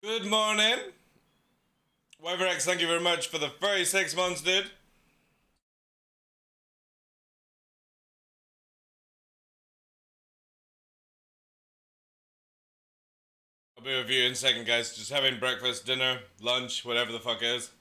Good morning. WiverX, thank you very much for the 36 months, dude. I'll be with you in a second, guys. Just having breakfast, dinner, lunch, whatever the fuck it is.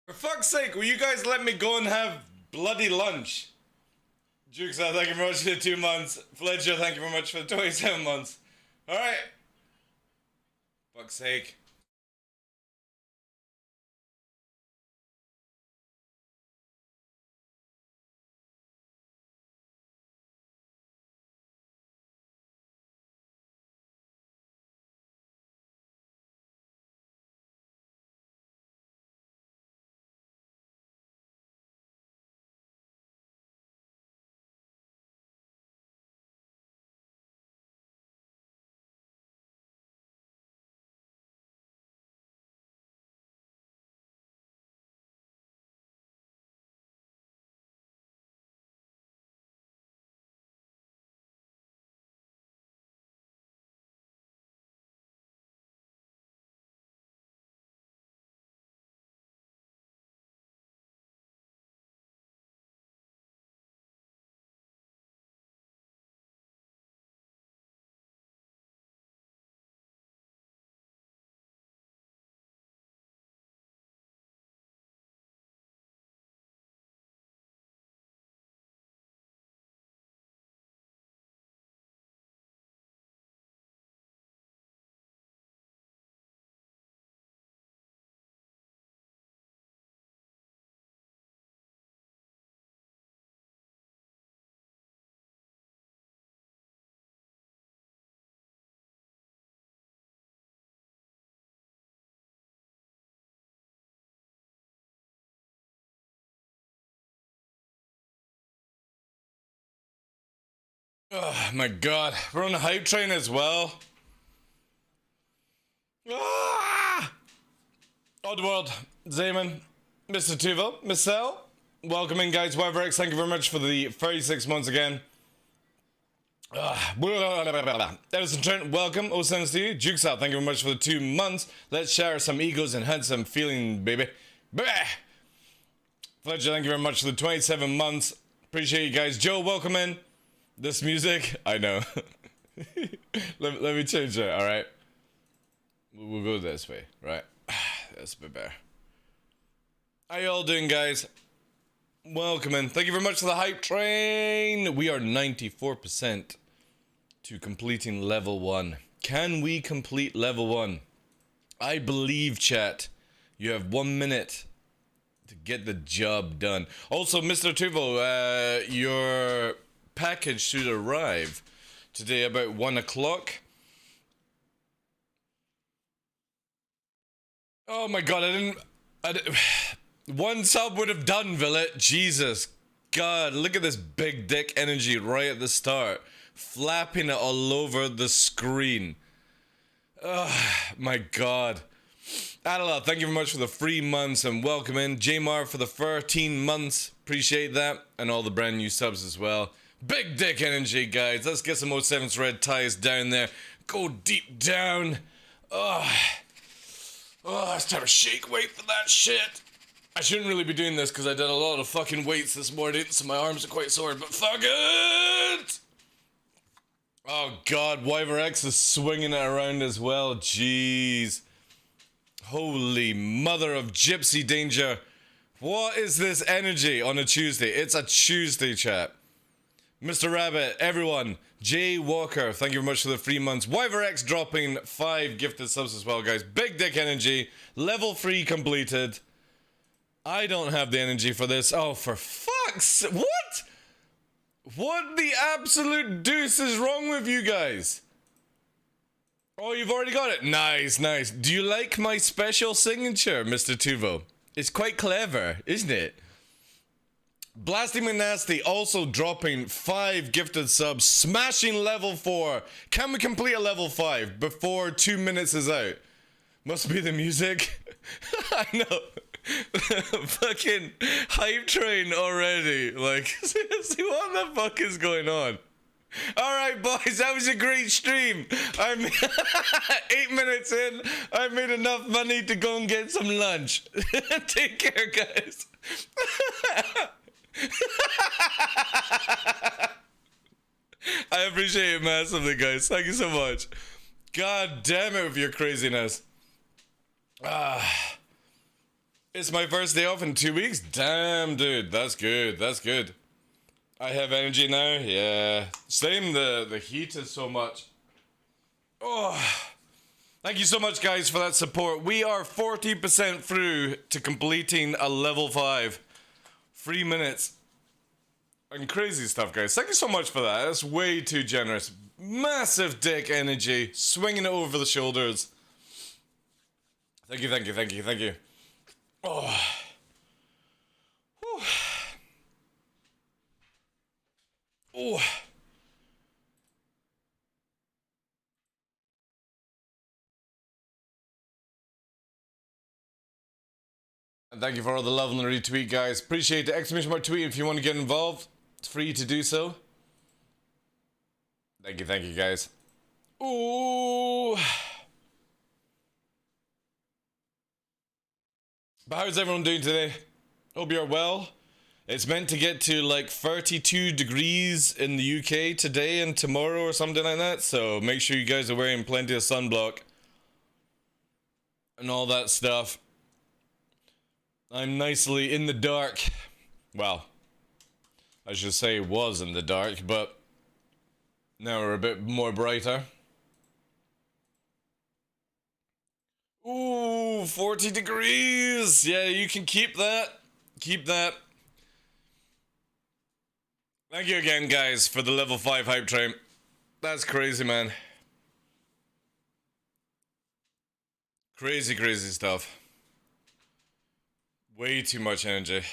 For fuck's sake, will you guys let me go and have bloody lunch? Jukes, thank you very much for the 2 months. Fletcher, thank you very much for the 27 months. Alright. Fuck's sake. Oh my god, we're on the hype train as well. Ah! Oddworld, Zaman, Mr. Tuvo, Miss Cell, welcome in, guys. WiverX, thank you very much for the 36 months again. Edison Trent, welcome. Oh, sends to you. Jukes out, thank you very much for the 2 months. Let's share some egos and hunt some feeling, baby. Fletcher, thank you very much for the 27 months. Appreciate you guys. Joe, welcome in. This music, I know. let me change it, alright? We'll go this way, right? That's a bit better. How you all doing, guys? Welcome in. Thank you very much for the hype train. We are 94% to completing level 1. Can we complete level 1? I believe, chat, you have 1 minute to get the job done. Also, Mr. Tuvo, your package should arrive today about 1 o'clock. Oh my god, I didn't 1 sub would have done, Villet. Jesus god, look at this big dick energy right at the start, flapping it all over the screen. Oh my god. Adela, thank you very much for the 3 months and welcome in. Jamar for the 13 months, appreciate that, and all the brand new subs as well. Big dick energy, guys. Let's get some 07's red ties down there. Go deep down. Oh, it's time to shake weight for that shit. I shouldn't really be doing this because I did a lot of fucking weights this morning, so my arms are quite sore, but fuck it! Oh god, WiverX is swinging it around as well, jeez. Holy mother of gypsy danger. What is this energy on a Tuesday? It's a Tuesday, chat. Mr. Rabbit, everyone, Jay Walker, thank you very much for the 3 months. WiverX dropping 5 gifted subs as well, guys. Big dick energy, level 3 completed. I don't have the energy for this. Oh, for fuck's... What? What the absolute deuce is wrong with you guys? Oh, you've already got it. Nice, nice. Do you like my special signature, Mr. Tuvo? It's quite clever, isn't it? Blasty McNasty also dropping 5 gifted subs, smashing level 4. Can we complete a level 5 before 2 minutes is out? Must be the music. I know. Fucking hype train already. Like, seriously, what the fuck is going on? Alright, boys, that was a great stream. I'm 8 minutes in. I made enough money to go and get some lunch. Take care, guys. I appreciate it massively, guys. Thank you so much. God damn it with your craziness. It's my first day off in 2 weeks. Damn, dude. That's good. That's good. I have energy now. Yeah. Same. The heat is so much. Oh. Thank you so much, guys, for that support. We are 40% through to completing a level 5. 3 minutes. And crazy stuff, guys. Thank you so much for that. That's way too generous. Massive dick energy. Swinging it over the shoulders. Thank you, thank you, thank you, thank you. Oh. Whew. Oh. And thank you for all the love and the retweet, guys. Appreciate the exclamation mark tweet if you want to get involved. It's free to do so. Thank you, guys. Ooh. But how's everyone doing today? Hope you're well. It's meant to get to like 32 degrees in the UK today and tomorrow or something like that. So make sure you guys are wearing plenty of sunblock. And all that stuff. I'm nicely in the dark. Well, I should say was in the dark, but now we're a bit more brighter. Ooh, 40 degrees. Yeah, you can keep that. Keep that. Thank you again, guys, for the level 5 hype train. That's crazy, man. Crazy, crazy stuff. Way too much energy.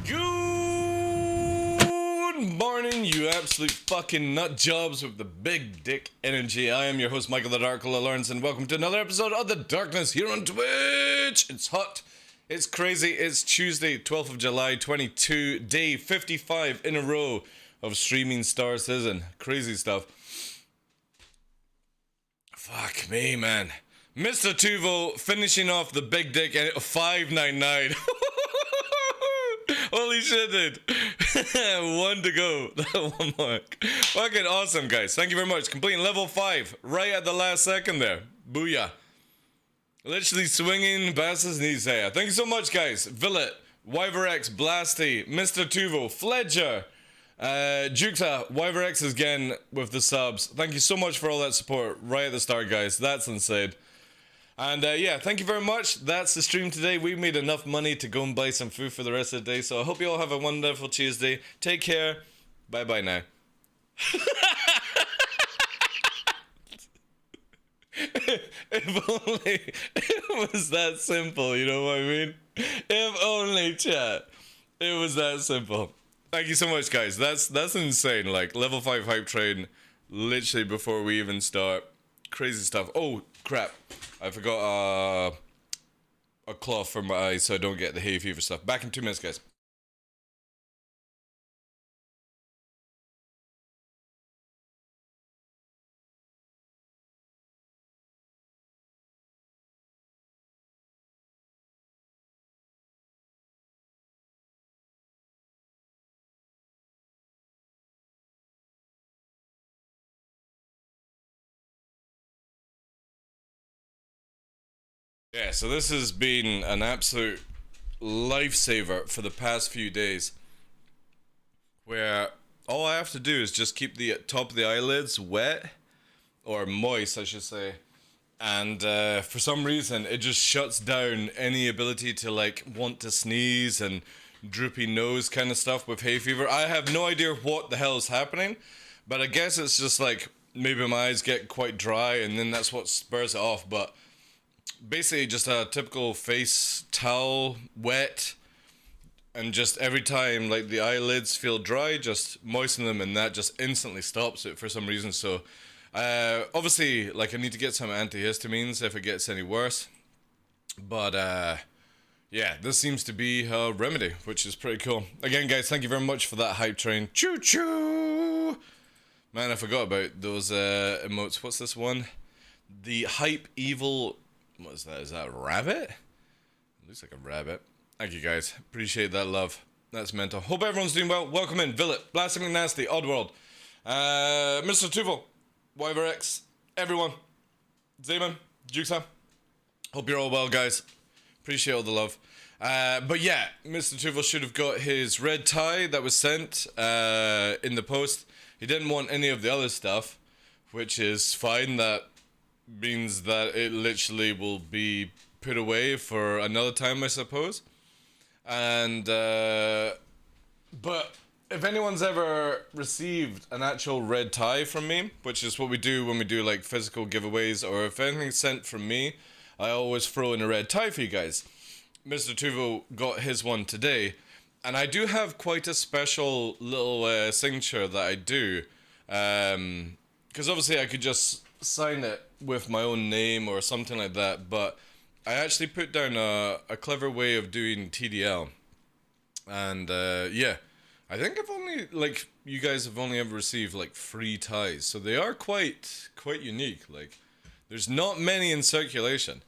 Good morning, you absolute fucking nut jobs with the big dick energy. I am your host, Michael the TheDarkLaw Lawrence, and welcome to another episode of The Darkness here on Twitch. It's hot, it's crazy, it's Tuesday, 12th of July, 22, day 55 in a row of streaming Star Citizen. Crazy stuff. Fuck me, man. Mr. Tuvo finishing off the big dick at 599. Holy shit, dude. 1 to go. That 1 mark. Fucking awesome, guys. Thank you very much. Completing level 5 right at the last second there. Booyah. Literally swinging Bass's knees there. Thank you so much, guys. Villet, WiverX, Blasty, Mr. Tuvo, Fledger, Jukta, WiverX again with the subs. Thank you so much for all that support right at the start, guys. That's insane. And yeah, thank you very much. That's the stream today. We made enough money to go and buy some food for the rest of the day. So I hope you all have a wonderful Tuesday. Take care. Bye-bye now. If only it was that simple, you know what I mean? If only, chat. It was that simple. Thank you so much, guys. That's insane. Like, level 5 hype train, literally before we even start. Crazy stuff. Oh, crap. I forgot a cloth for my eyes so I don't get the hay fever stuff. Back in 2 minutes, guys. Yeah, so this has been an absolute lifesaver for the past few days, where all I have to do is just keep the top of the eyelids wet, or moist I should say, and for some reason it just shuts down any ability to like want to sneeze and droopy nose kind of stuff with hay fever. I have no idea what the hell is happening, but I guess it's just like maybe my eyes get quite dry and then that's what spurs it off. But basically just a typical face towel, wet, and just every time like the eyelids feel dry, just moisten them and that just instantly stops it for some reason. So obviously like I need to get some antihistamines if it gets any worse, but yeah, this seems to be a remedy, which is pretty cool. Again, guys, thank you very much for that hype train. Choo choo. Man, I forgot about those emotes. What's this one? The hype evil. What is that? Is that a rabbit? It looks like a rabbit. Thank you, guys. Appreciate that love. That's mental. Hope everyone's doing well. Welcome in, Villet, Blasting Nasty, Oddworld, Mr. Tuval, YverX, everyone, Zayman, Jukesa. Hope you're all well, guys. Appreciate all the love. But yeah, Mr. Tuval should have got his red tie that was sent in the post. He didn't want any of the other stuff, which is fine. That means that it literally will be put away for another time, I suppose. And but if anyone's ever received an actual red tie from me, which is what we do when we do like physical giveaways, or if anything's sent from me, I always throw in a red tie for you guys. Mr. Tuvo got his one today, and I do have quite a special little signature that I do, because obviously I could just sign it with my own name or something like that, but I actually put down a clever way of doing TDL, and yeah, I think I've only, like, you guys have only ever received like 3 ties, so they are quite unique. Like, there's not many in circulation.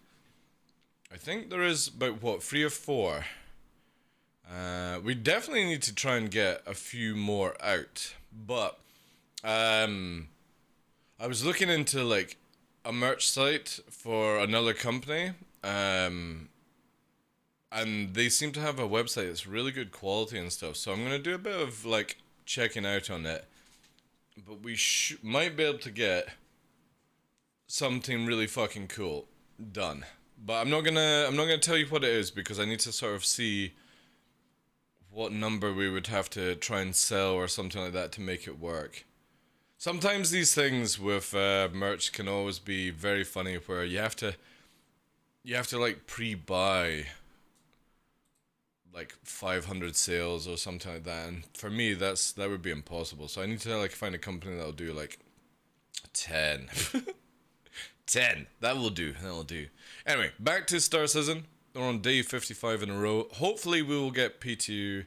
I think there is about, what, 3 or 4. We definitely need to try and get a few more out, but I was looking into like a merch site for another company, and they seem to have a website that's really good quality and stuff, so I'm gonna do a bit of like checking out on it, but we might be able to get something really fucking cool done. But I'm not gonna tell you what it is, because I need to sort of see what number we would have to try and sell or something like that to make it work. Sometimes these things with merch can always be very funny, where you have to like pre-buy like 500 sales or something like that, and for me that would be impossible. So I need to like find a company that'll do like 10. 10. That will do. Anyway, back to Star Citizen. We're on day 55 in a row. Hopefully we will get P2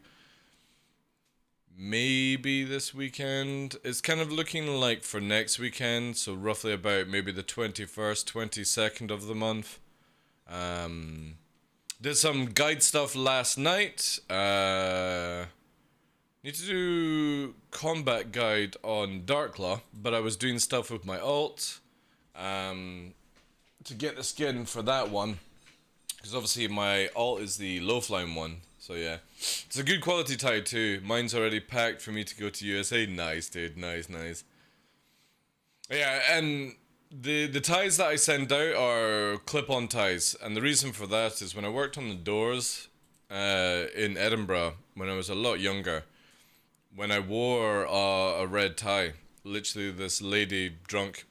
maybe this weekend. It's kind of looking like for next weekend, so roughly about maybe the 21st, 22nd of the month. Did some guide stuff last night. Need to do combat guide on TheDarkLaw, but I was doing stuff with my alt to get the skin for that one, because obviously my alt is the low flying one. So yeah, it's a good quality tie too. Mine's already packed for me to go to USA. Nice, dude. Nice. Yeah, and the ties that I send out are clip-on ties, and the reason for that is when I worked on the doors in Edinburgh when I was a lot younger, when I wore a red tie, literally this lady, drunk,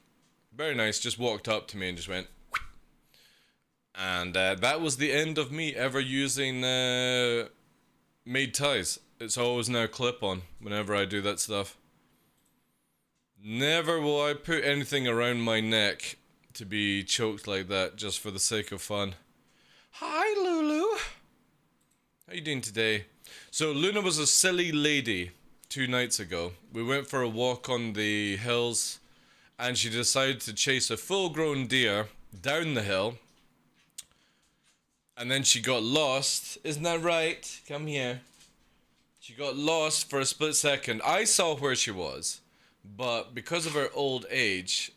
very nice, just walked up to me and just went, And that was the end of me ever using made ties. It's always now clip-on whenever I do that stuff. Never will I put anything around my neck to be choked like that just for the sake of fun. Hi, Lulu. How you doing today? So Luna was a silly lady 2 nights ago. We went for a walk on the hills and she decided to chase a full-grown deer down the hill. And then she got lost. Isn't that right? Come here. She got lost for a split second. I saw where she was, but because of her old age,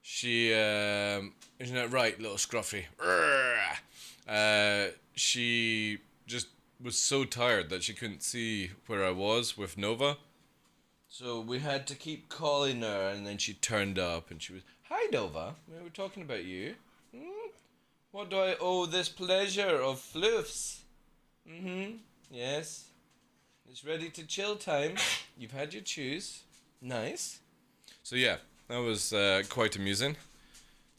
she isn't that right, little scruffy? She just was so tired that she couldn't see where I was with Nova. So we had to keep calling her, and then she turned up, and she was, "Hi, Nova. We were talking about you. What do I owe this pleasure of floofs? Yes. It's ready to chill time. You've had your chews. Nice." So yeah, that was quite amusing.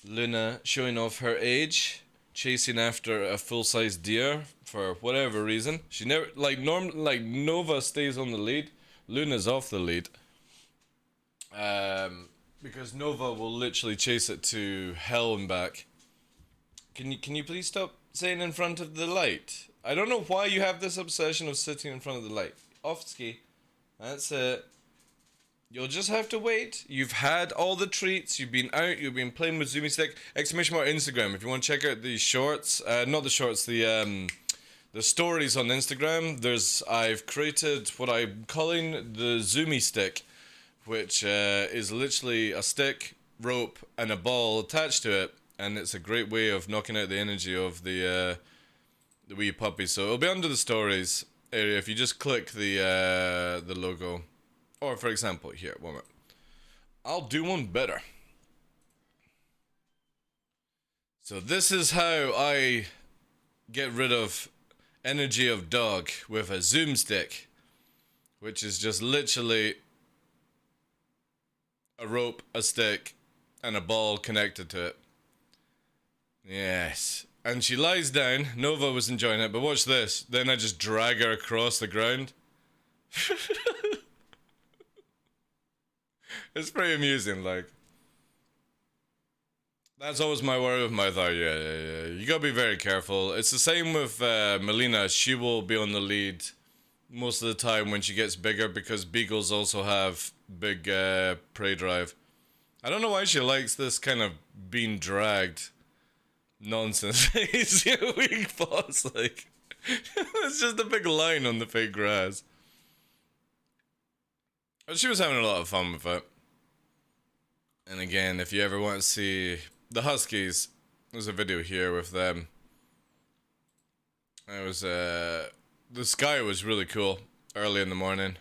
Luna showing off her age, chasing after a full-size deer for whatever reason. She never, like Nova stays on the lead. Luna's off the lead. Because Nova will literally chase it to hell and back. Can you please stop sitting in front of the light? I don't know why you have this obsession of sitting in front of the light. Off ski. That's it. You'll just have to wait. You've had all the treats. You've been out. You've been playing with Zoomy Stick. Exclamation mark Instagram. If you want to check out the shorts, not the shorts, the stories on Instagram. I've created what I'm calling the Zoomy Stick, which is literally a stick, rope, and a ball attached to it. And it's a great way of knocking out the energy of the wee puppy. So it'll be under the stories area if you just click the logo. Or for example, here, one minute. I'll do one better. So this is how I get rid of energy of dog with a zoom stick, which is just literally a rope, a stick, and a ball connected to it. Yes. And she lies down. Nova was enjoying it, but watch this. Then I just drag her across the ground. It's pretty amusing, like. That's always my worry with my thigh. Yeah. You gotta be very careful. It's the same with Melina. She will be on the lead most of the time when she gets bigger because beagles also have big prey drive. I don't know why she likes this kind of being dragged nonsense. It's your weak boss, like. It's just a big line on the fake grass. But she was having a lot of fun with it. And again, if you ever want to see the Huskies, there's a video here with them. It was, the sky was really cool early in the morning.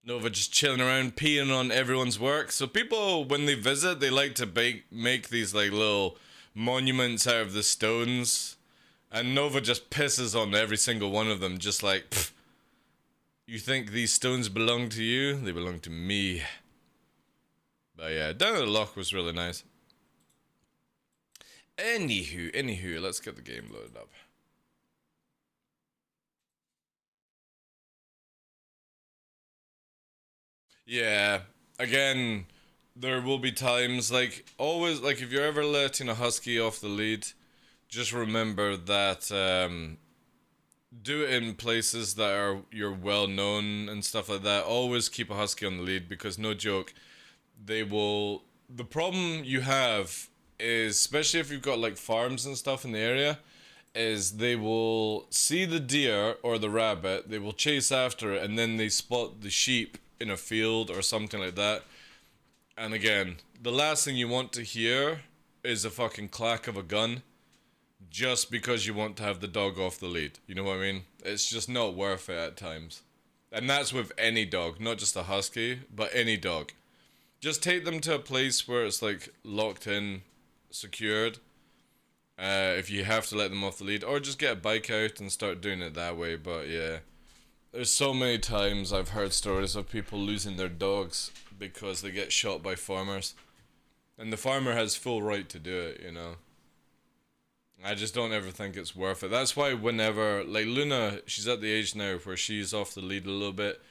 Nova just chilling around, peeing on everyone's work. So people, when they visit, they like to make these like little monuments out of the stones. And Nova just pisses on every single one of them, just like, pfft, you think these stones belong to you? They belong to me. But yeah, down at the loch was really nice. Anywho, let's get the game loaded up. Yeah, again, there will be times, like, always, like, if you're ever letting a husky off the lead, just remember that, do it in places that you're well known and stuff like that. Always keep a husky on the lead because, no joke, the problem you have is, especially if you've got like farms and stuff in the area, is they will see the deer or the rabbit, they will chase after it, and then they spot the sheep in a field or something like that. And again, the last thing you want to hear is a fucking clack of a gun just because you want to have the dog off the lead. You know what I mean? It's just not worth it at times. And that's with any dog, not just a husky, but any dog. Just take them to a place where it's like locked in, secured, if you have to let them off the lead, or just get a bike out and start doing it that way. But yeah, there's so many times I've heard stories of people losing their dogs because they get shot by farmers. And the farmer has full right to do it, you know. I just don't ever think it's worth it. That's why whenever, like Luna, she's at the age now where she's off the lead a little bit.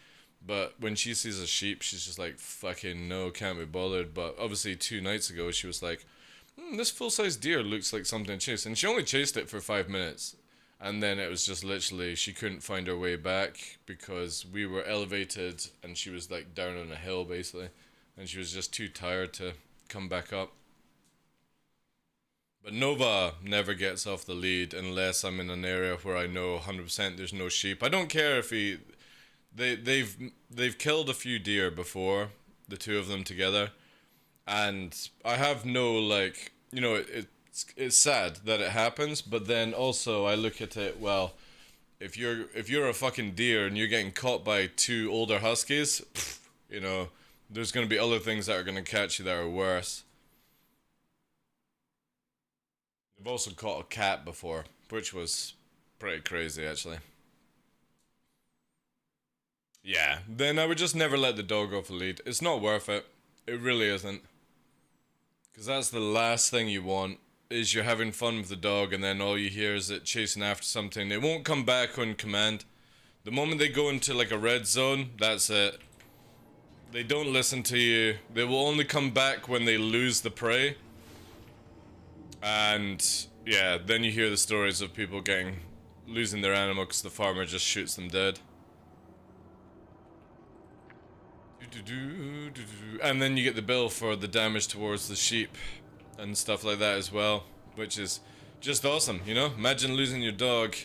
But when she sees a sheep, she's just like, fucking no, can't be bothered. But obviously 2 nights ago, she was like, this full-size deer looks like something to chase. And she only chased it for 5 minutes. And then it was just literally, she couldn't find her way back because we were elevated and she was like down on a hill basically. And she was just too tired to come back up. But Nova never gets off the lead unless I'm in an area where I know 100% there's no sheep. I don't care if they've killed a few deer before, the two of them together, and I have no, like, you know, it's sad that it happens, but then also I look at it, well, if you're a fucking deer and you're getting caught by 2 older huskies, you know, there's gonna be other things that are gonna catch you that are worse. They've also caught a cat before, which was pretty crazy actually. Yeah, then I would just never let the dog off the lead. It's not worth it. It really isn't. Because that's the last thing you want, is you're having fun with the dog and then all you hear is it chasing after something. It won't come back on command. The moment they go into like a red zone, that's it. They don't listen to you. They will only come back when they lose the prey. And yeah, then you hear the stories of people losing their animal because the farmer just shoots them dead. And then you get the bill for the damage towards the sheep and stuff like that as well, which is just awesome, you know? Imagine losing your dog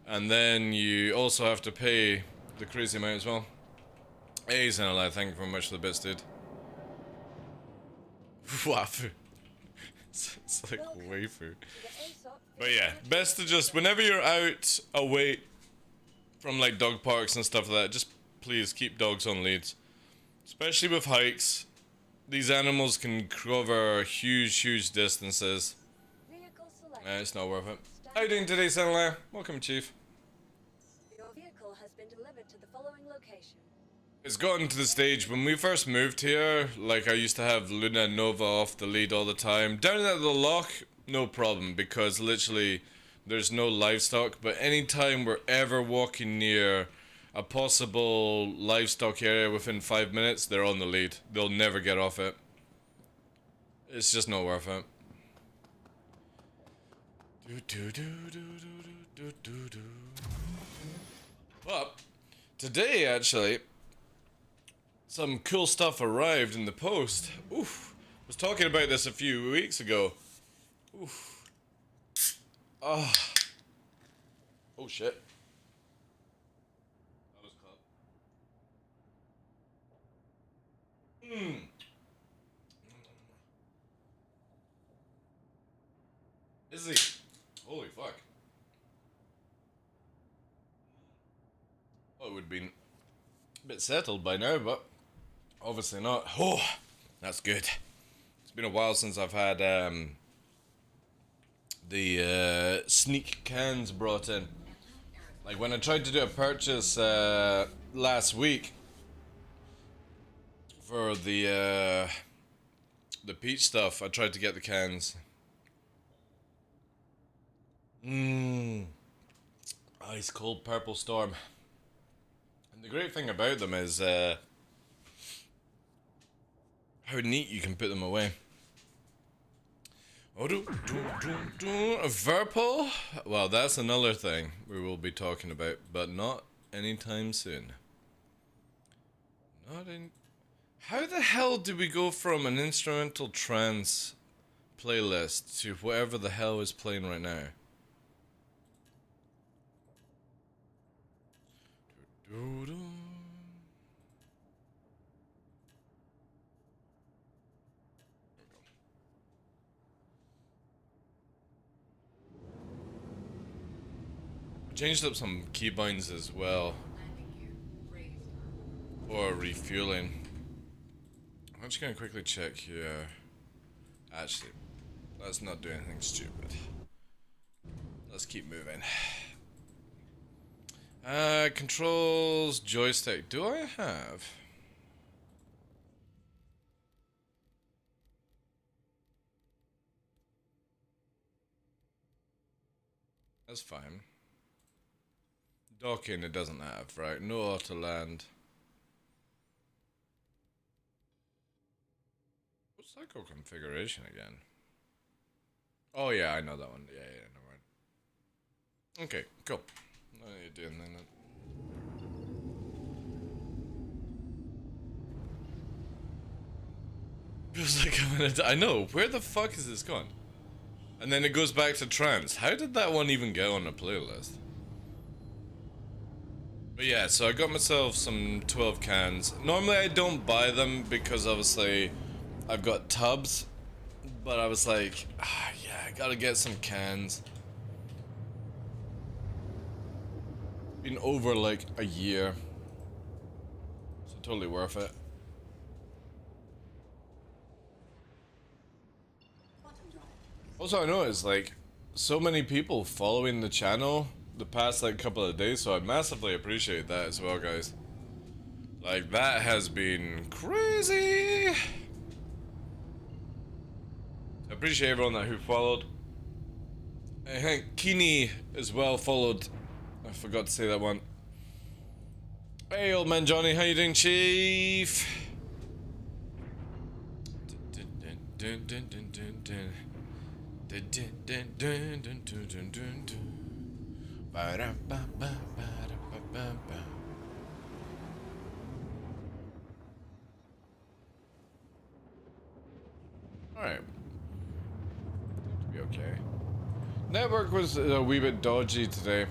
and then you also have to pay the crazy amount as well. Hey, Zanala, thank you very much for the bits, dude. Wafu. It's like wafer. But yeah, best to just, whenever you're out away from like dog parks and stuff like that, just please keep dogs on leads. Especially with hikes, these animals can cover huge distances. It's not worth it. How you doing today, Senla? Welcome, Chief. Your vehicle has been delivered to the following location. It's gotten to the stage, when we first moved here, like I used to have Luna and Nova off the lead all the time. Down at the lock, no problem, because literally there's no livestock, but anytime we're ever walking near a possible livestock area within 5 minutes, they're on the lead. They'll never get off it. It's just not worth it. But today, actually, some cool stuff arrived in the post. Oof. I was talking about this a few weeks ago. Oof. Oh. Oh shit. Is he? Holy fuck. Well, it would have been a bit settled by now, but obviously not. Oh, that's good. It's been a while since I've had the sneak cans brought in. Like when I tried to do a purchase last week for the peach stuff, I tried to get the cans. Ice cold purple storm. And the great thing about them is how neat you can put them away. Oh, a Verpal? Well, that's another thing we will be talking about, but not anytime soon. Not in... How the hell did we go from an instrumental trance playlist to whatever the hell is playing right now? Changed up some keybinds as well. Or refueling. I'm just gonna quickly check here. Actually, let's not do anything stupid. Let's keep moving. Controls, joystick. Do I have? That's fine. Docking it doesn't have, right? No auto land. What's cycle configuration again? Oh yeah, I know that one. Yeah, never mind. Okay, cool. No need to do anything then. Feels like I'm gonna I know, where the fuck is this gone? And then it goes back to trance. How did that one even go on a playlist? But yeah, so I got myself some 12 cans. Normally I don't buy them because obviously I've got tubs. But I was like, yeah, I gotta get some cans. Been over like a year. So totally worth it. Also, I noticed like so many people following the channel the past like couple of days, so I massively appreciate that as well, guys. Like that has been crazy. I appreciate everyone that who followed. I think Keeney as well followed. I forgot to say that one. Hey, old man Johnny, how you doing, Chief? Alright. Be okay. Network was a wee bit dodgy today.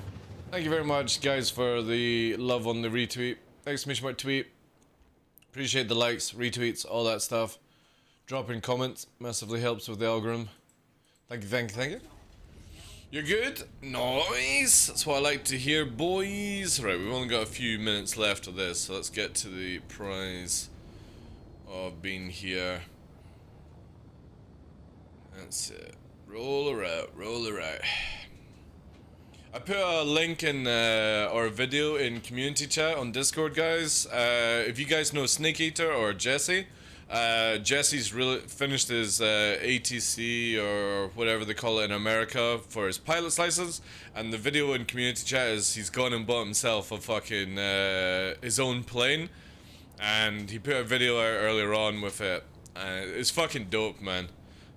Thank you very much, guys, for the love on the retweet. Exclamation mark tweet. Appreciate the likes, retweets, all that stuff. Dropping comments massively helps with the algorithm. Thank you, thank you, thank you. You're good? Nice! That's what I like to hear, boys. Right, we've only got a few minutes left of this, so let's get to the prize of being here. That's it. Roll her out, roll her out. I put a link in our video in community chat on Discord, guys. If you guys know Snake Eater or Jesse, Jesse's really finished his ATC or whatever they call it in America for his pilot's license, and the video in community chat is he's gone and bought himself a fucking his own plane, and he put a video out earlier on with it. It's fucking dope, man.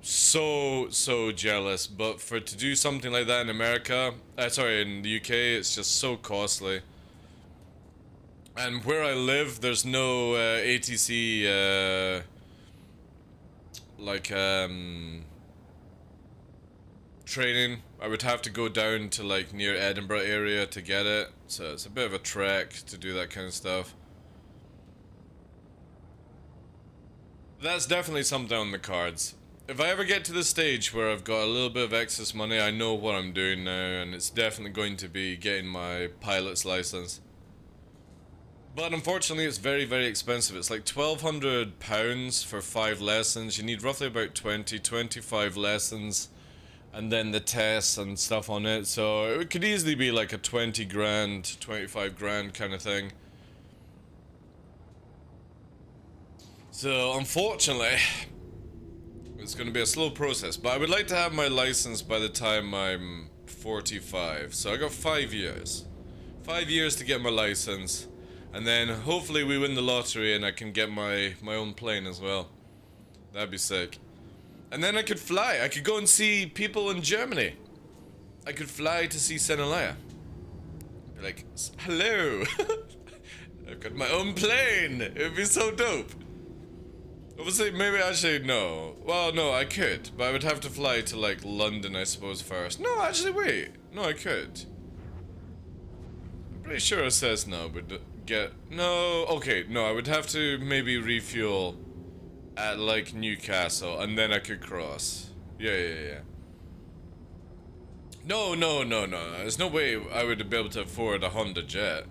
So jealous, but to do something like that in America, sorry, in the UK, it's just so costly. And where I live, there's no ATC training. I would have to go down to like near Edinburgh area to get it, so it's a bit of a trek to do that kind of stuff. That's definitely something on the cards. If I ever get to the stage where I've got a little bit of excess money, I know what I'm doing now, and it's definitely going to be getting my pilot's license. But unfortunately, it's very, very expensive. It's like £1,200 for 5 lessons. You need roughly about 25 lessons, and then the tests and stuff on it. So it could easily be like a 20 grand, 25 grand kind of thing. So unfortunately, it's going to be a slow process, but I would like to have my license by the time I'm 45. So I got 5 years. 5 years to get my license, and then hopefully we win the lottery and I can get my own plane as well. That'd be sick. And then I could fly. I could go and see people in Germany. I could fly to see Senalaya. Be like, hello. I've got my own plane. It would be so dope. Obviously, maybe actually no. Well, no, I could, but I would have to fly to like London, I suppose, first. No, actually, wait. No, I could. I'm pretty sure it says no, but no. Okay, no, I would have to maybe refuel at like Newcastle, and then I could cross. Yeah. No. There's no way I would be able to afford a Honda Jet.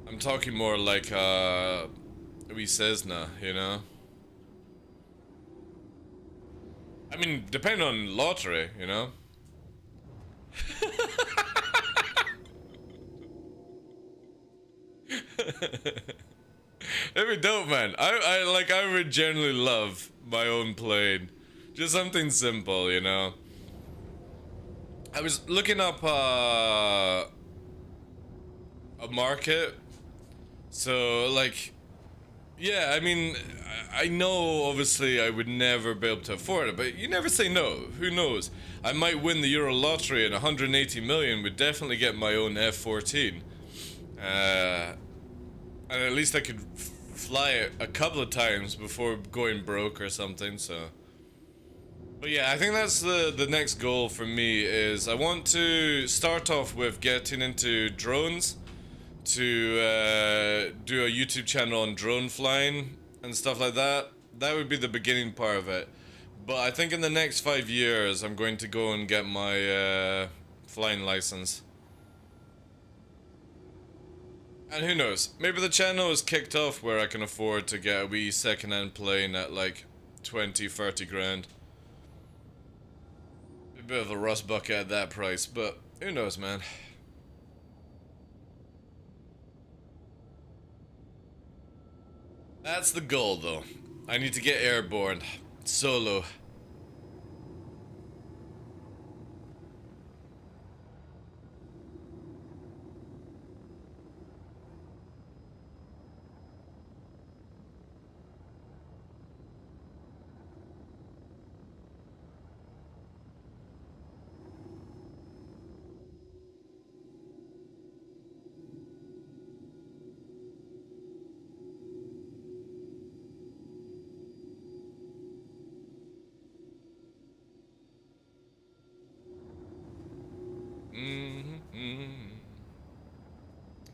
I'm talking more like wee Cessna, you know? I mean, depending on lottery, you know? That'd be dope, man. I would generally love my own plane. Just something simple, you know? I was looking up a market. So like, yeah, I mean, I know obviously I would never be able to afford it, but you never say no. Who knows? I might win the Euro lottery and 180 million would definitely get my own F-14. And at least I could fly it a couple of times before going broke or something, so. But yeah, I think that's the next goal for me is I want to start off with getting into drones to do a YouTube channel on drone flying and stuff like that. That would be the beginning part of it. But I think in the next 5 years I'm going to go and get my flying license. And who knows, maybe the channel is kicked off where I can afford to get a wee second-hand plane at like 20, 30 grand. A bit of a rust bucket at that price, but who knows, man. That's the goal, though. I need to get airborne. Solo.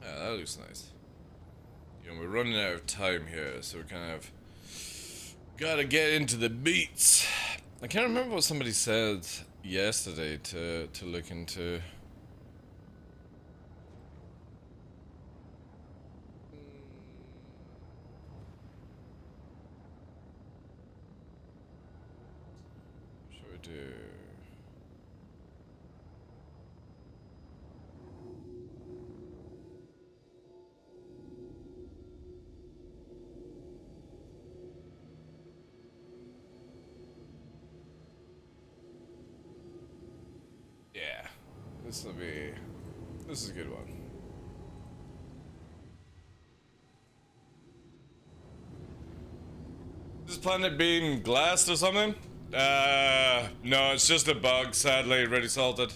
Yeah, that looks nice. You know, we're running out of time here, so we kind of gotta get into the beats. I can't remember what somebody said yesterday to look into. What should we do? Yeah, this is a good one. Is this planet being glassed or something? No, it's just a bug, sadly, ready salted.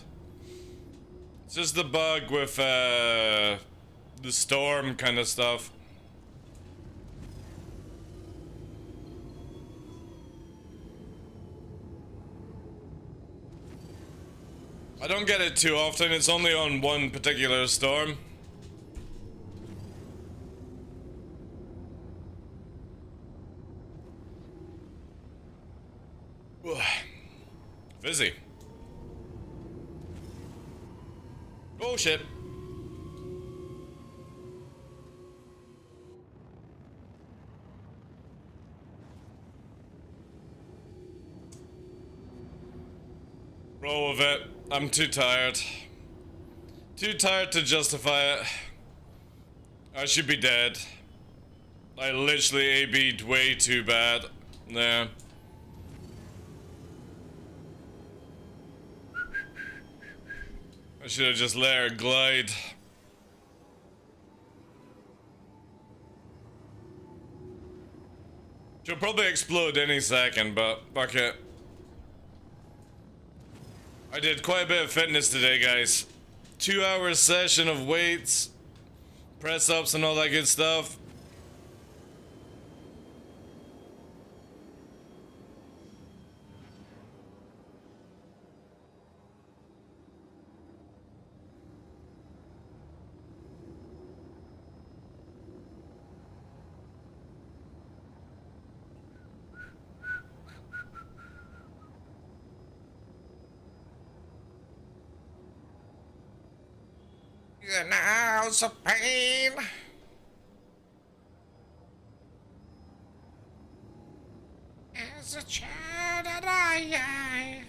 It's just the bug with, the storm kind of stuff. I don't get it too often, it's only on one particular storm. Fizzy. Oh shit. Roll with it. I'm too tired. Too tired to justify it. I should be dead. I literally AB'd way too bad. Yeah. I should have just let her glide. She'll probably explode any second, but fuck it. I did quite a bit of fitness today, guys. 2-hour session of weights, press ups and all that good stuff. An ounce of pain. As a child that I.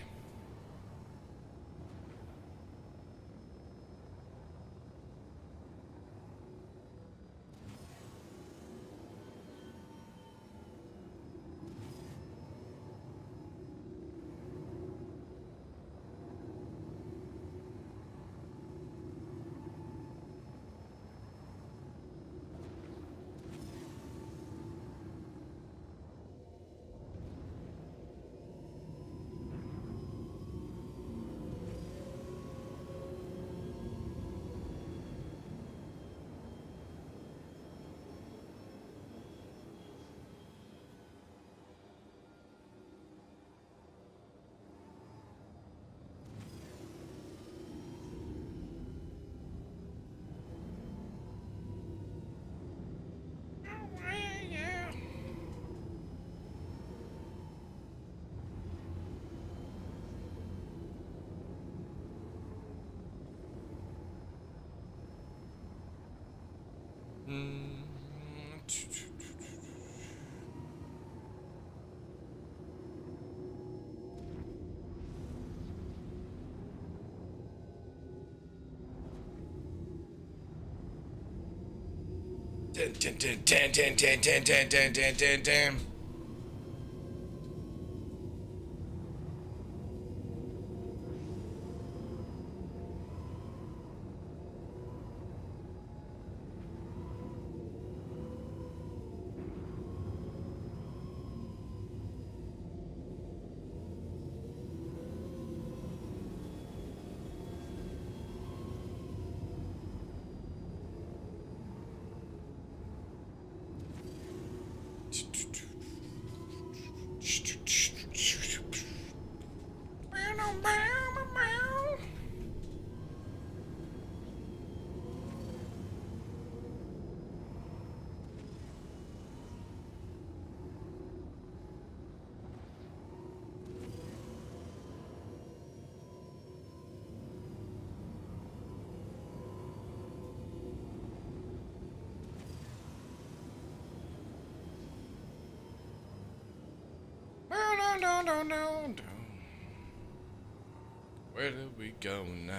Where do we go now?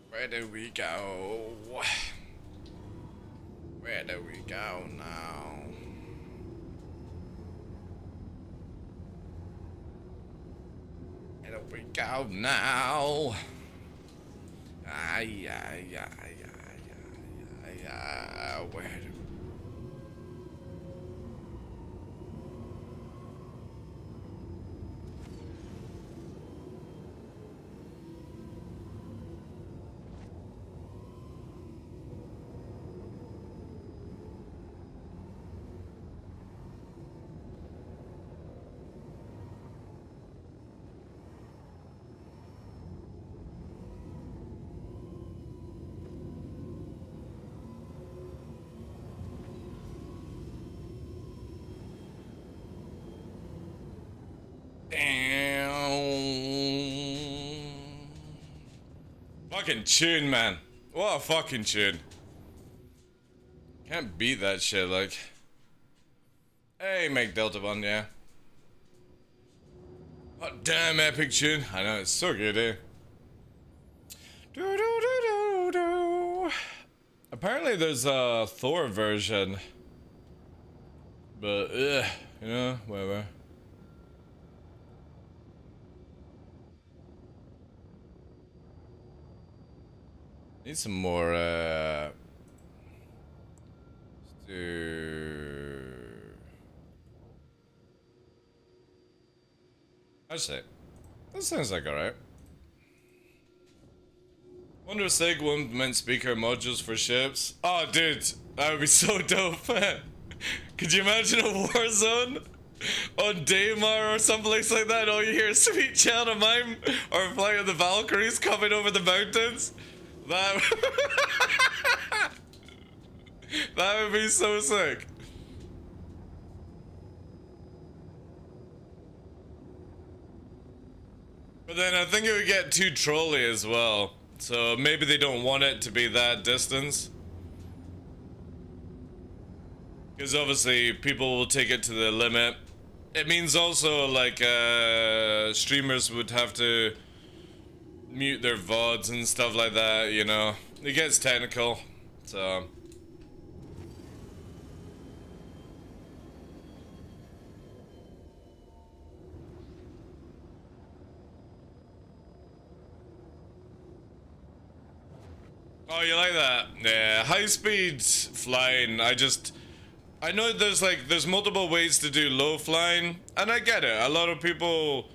Where do we go? Where do we go now? Where do we go now? Ay, ay, ay, ay, ay, ay, ay, where do fucking tune, man. What a fucking tune. Can't beat that shit, like. Hey, make Delta 1, yeah. Oh, damn epic tune. I know, it's so good, eh? Do, do, do, do, do. Apparently there's a Thor version. But, you know, whatever. Need some more, I'd say. That sounds like alright. Wonder if Sig will implement speaker modules for ships. Oh, dude, that would be so dope. Could you imagine a war zone on Daymar or someplace like that? All you hear is Sweet Child of Mine or Flight of the Valkyries coming over the mountains. That that would be so sick. But then I think it would get too trolly as well. So maybe they don't want it to be that distance. Because obviously people will take it to the limit. It means also like streamers would have to mute their VODs and stuff like that, you know. It gets technical, so. Oh, you like that? Yeah, high speed flying, I know there's multiple ways to do low flying, and I get it. A lot of people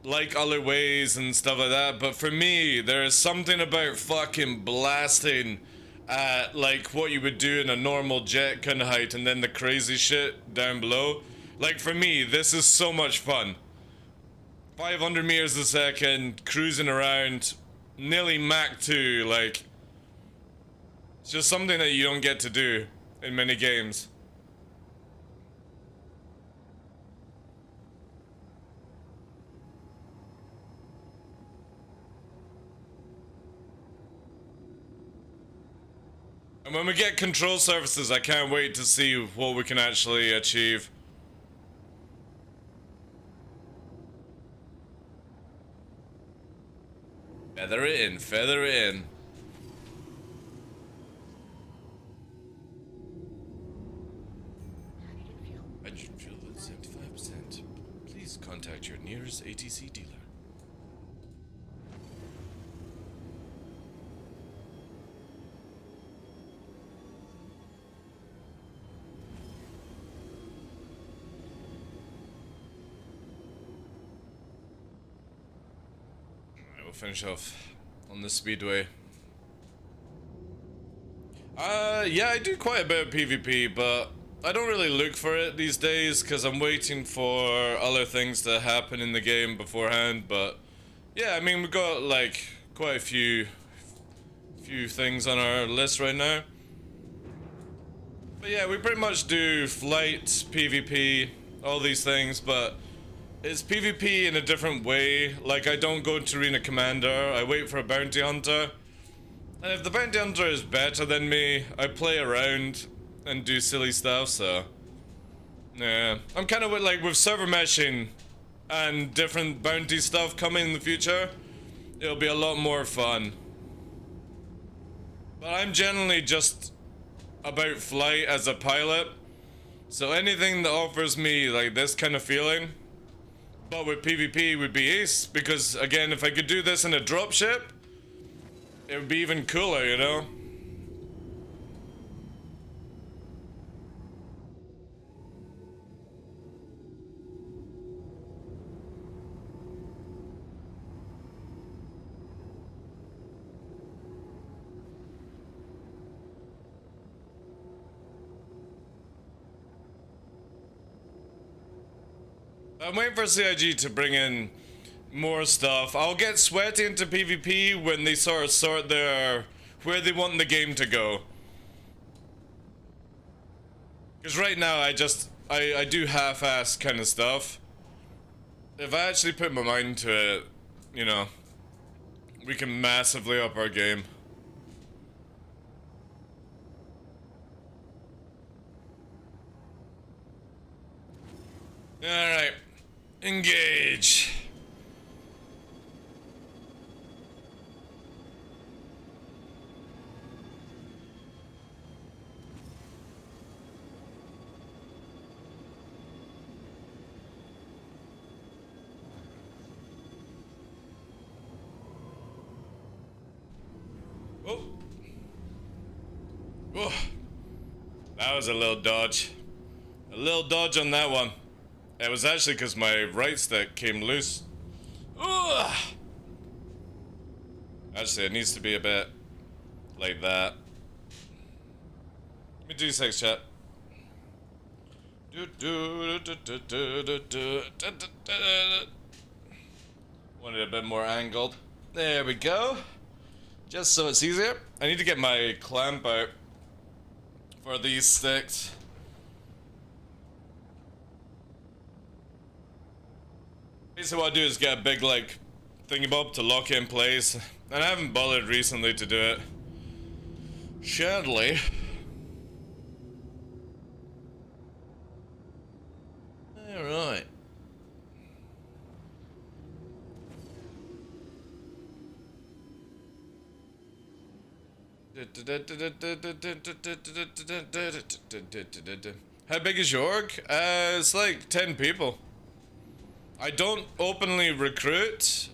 like other ways and stuff like that, but for me, there is something about fucking blasting at like what you would do in a normal jet kind of height and then the crazy shit down below. Like for me, this is so much fun. 500 meters a second, cruising around, nearly Mach 2, like, it's just something that you don't get to do in many games. And when we get control surfaces, I can't wait to see what we can actually achieve. Feather it in, feather it in. Hydrogen fuel at 75%. Please contact your nearest ATC dealer. We'll finish off on the speedway. Yeah, I do quite a bit of PvP, but I don't really look for it these days because I'm waiting for other things to happen in the game beforehand. But yeah, I mean, we've got like quite a few things on our list right now. But yeah, we pretty much do flight, PvP, all these things, but it's PvP in a different way. Like, I don't go to Arena Commander, I wait for a bounty hunter. And if the bounty hunter is better than me, I play around and do silly stuff, so... yeah, I'm kind of like with server meshing and different bounty stuff coming in the future, it'll be a lot more fun. But I'm generally just about flight as a pilot, so anything that offers me like this kind of feeling, but with PvP, would be ace, because again, if I could do this in a dropship, it would be even cooler, you know? I'm waiting for CIG to bring in more stuff. I'll get sweaty into PvP when they sort their where they want the game to go. Because right now I do half-ass kind of stuff. If I actually put my mind to it, you know, we can massively up our game. Alright. Engage. Oh. Oh. That was a little dodge. A little dodge on that one. It was actually because my right stick came loose. Ugh. Actually, it needs to be a bit like that. Give me 2 seconds, chat. Wanted a bit more angled. There we go. Just so it's easier. I need to get my clamp out for these sticks. Basically what I do is get a big like thingy-bob to lock it in place, and I haven't bothered recently to do it. Sadly. Alright. How big is your org? It's like 10 people. I don't openly recruit.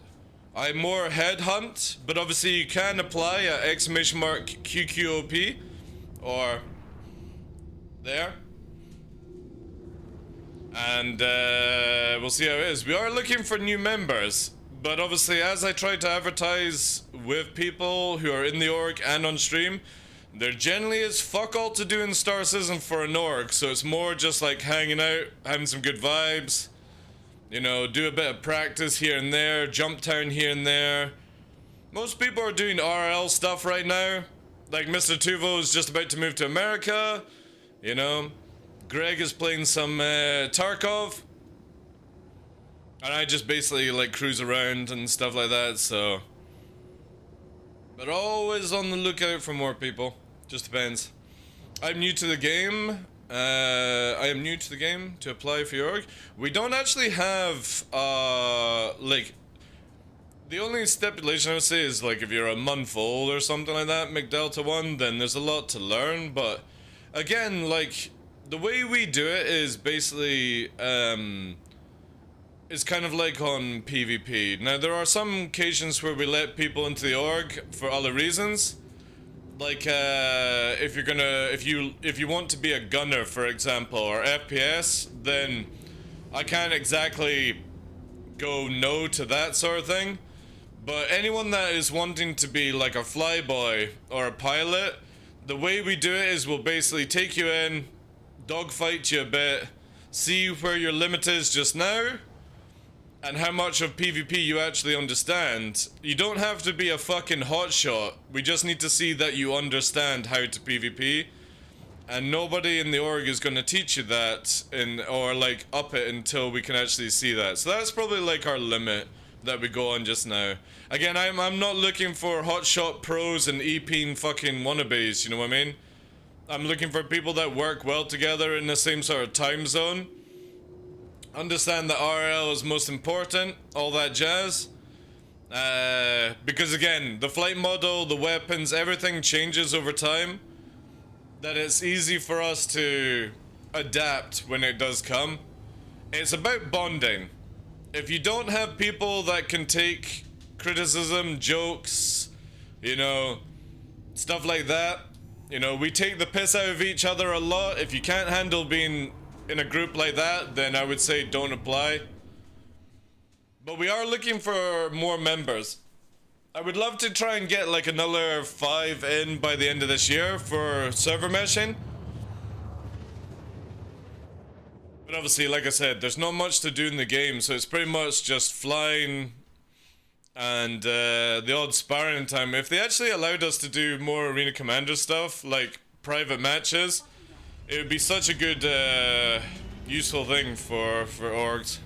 I more headhunt, but obviously you can apply at !QQOP or there. And we'll see how it is. We are looking for new members, but obviously as I try to advertise with people who are in the org and on stream, there generally is fuck all to do in Star Citizen for an org, so it's more just like hanging out, having some good vibes. You know, do a bit of practice here and there, jump town here and there. Most people are doing RL stuff right now. Like Mr. Tuvo is just about to move to America. You know, Greg is playing some Tarkov. And I just basically like cruise around and stuff like that, so. But always on the lookout for more people. Just depends. I'm new to the game. I am new to the game to apply for your org. We don't actually have, like, the only stipulation I would say is, like, if you're a month old or something like that, McDelta 1, then there's a lot to learn, but, again, like, the way we do it is basically, it's kind of like on PvP. Now, there are some occasions where we let people into the org for other reasons. Like, if you want to be a gunner, for example, or FPS, then I can't exactly go no to that sort of thing. But anyone that is wanting to be like a flyboy or a pilot, the way we do it is we'll basically take you in, dogfight you a bit, see where your limit is just now, and how much of PvP you actually understand. You don't have to be a fucking hotshot. We just need to see that you understand how to PvP. And nobody in the org is going to teach you that, or like up it until we can actually see that. So that's probably like our limit that we go on just now. Again, I'm not looking for hotshot pros and EPing fucking wannabes, you know what I mean? I'm looking for people that work well together in the same sort of time zone. Understand that RL is most important, all that jazz. Because again, the flight model, the weapons, everything changes over time. That it's easy for us to adapt when it does come. It's about bonding. If you don't have people that can take criticism, jokes, you know, stuff like that, you know, we take the piss out of each other a lot. If you can't handle being in a group like that, then I would say don't apply. But we are looking for more members. I would love to try and get like another 5 in by the end of this year for server meshing. But obviously, like I said, there's not much to do in the game, so it's pretty much just flying and the odd sparring time. If they actually allowed us to do more Arena Commander stuff, like private matches, it would be such a good, useful thing for orgs.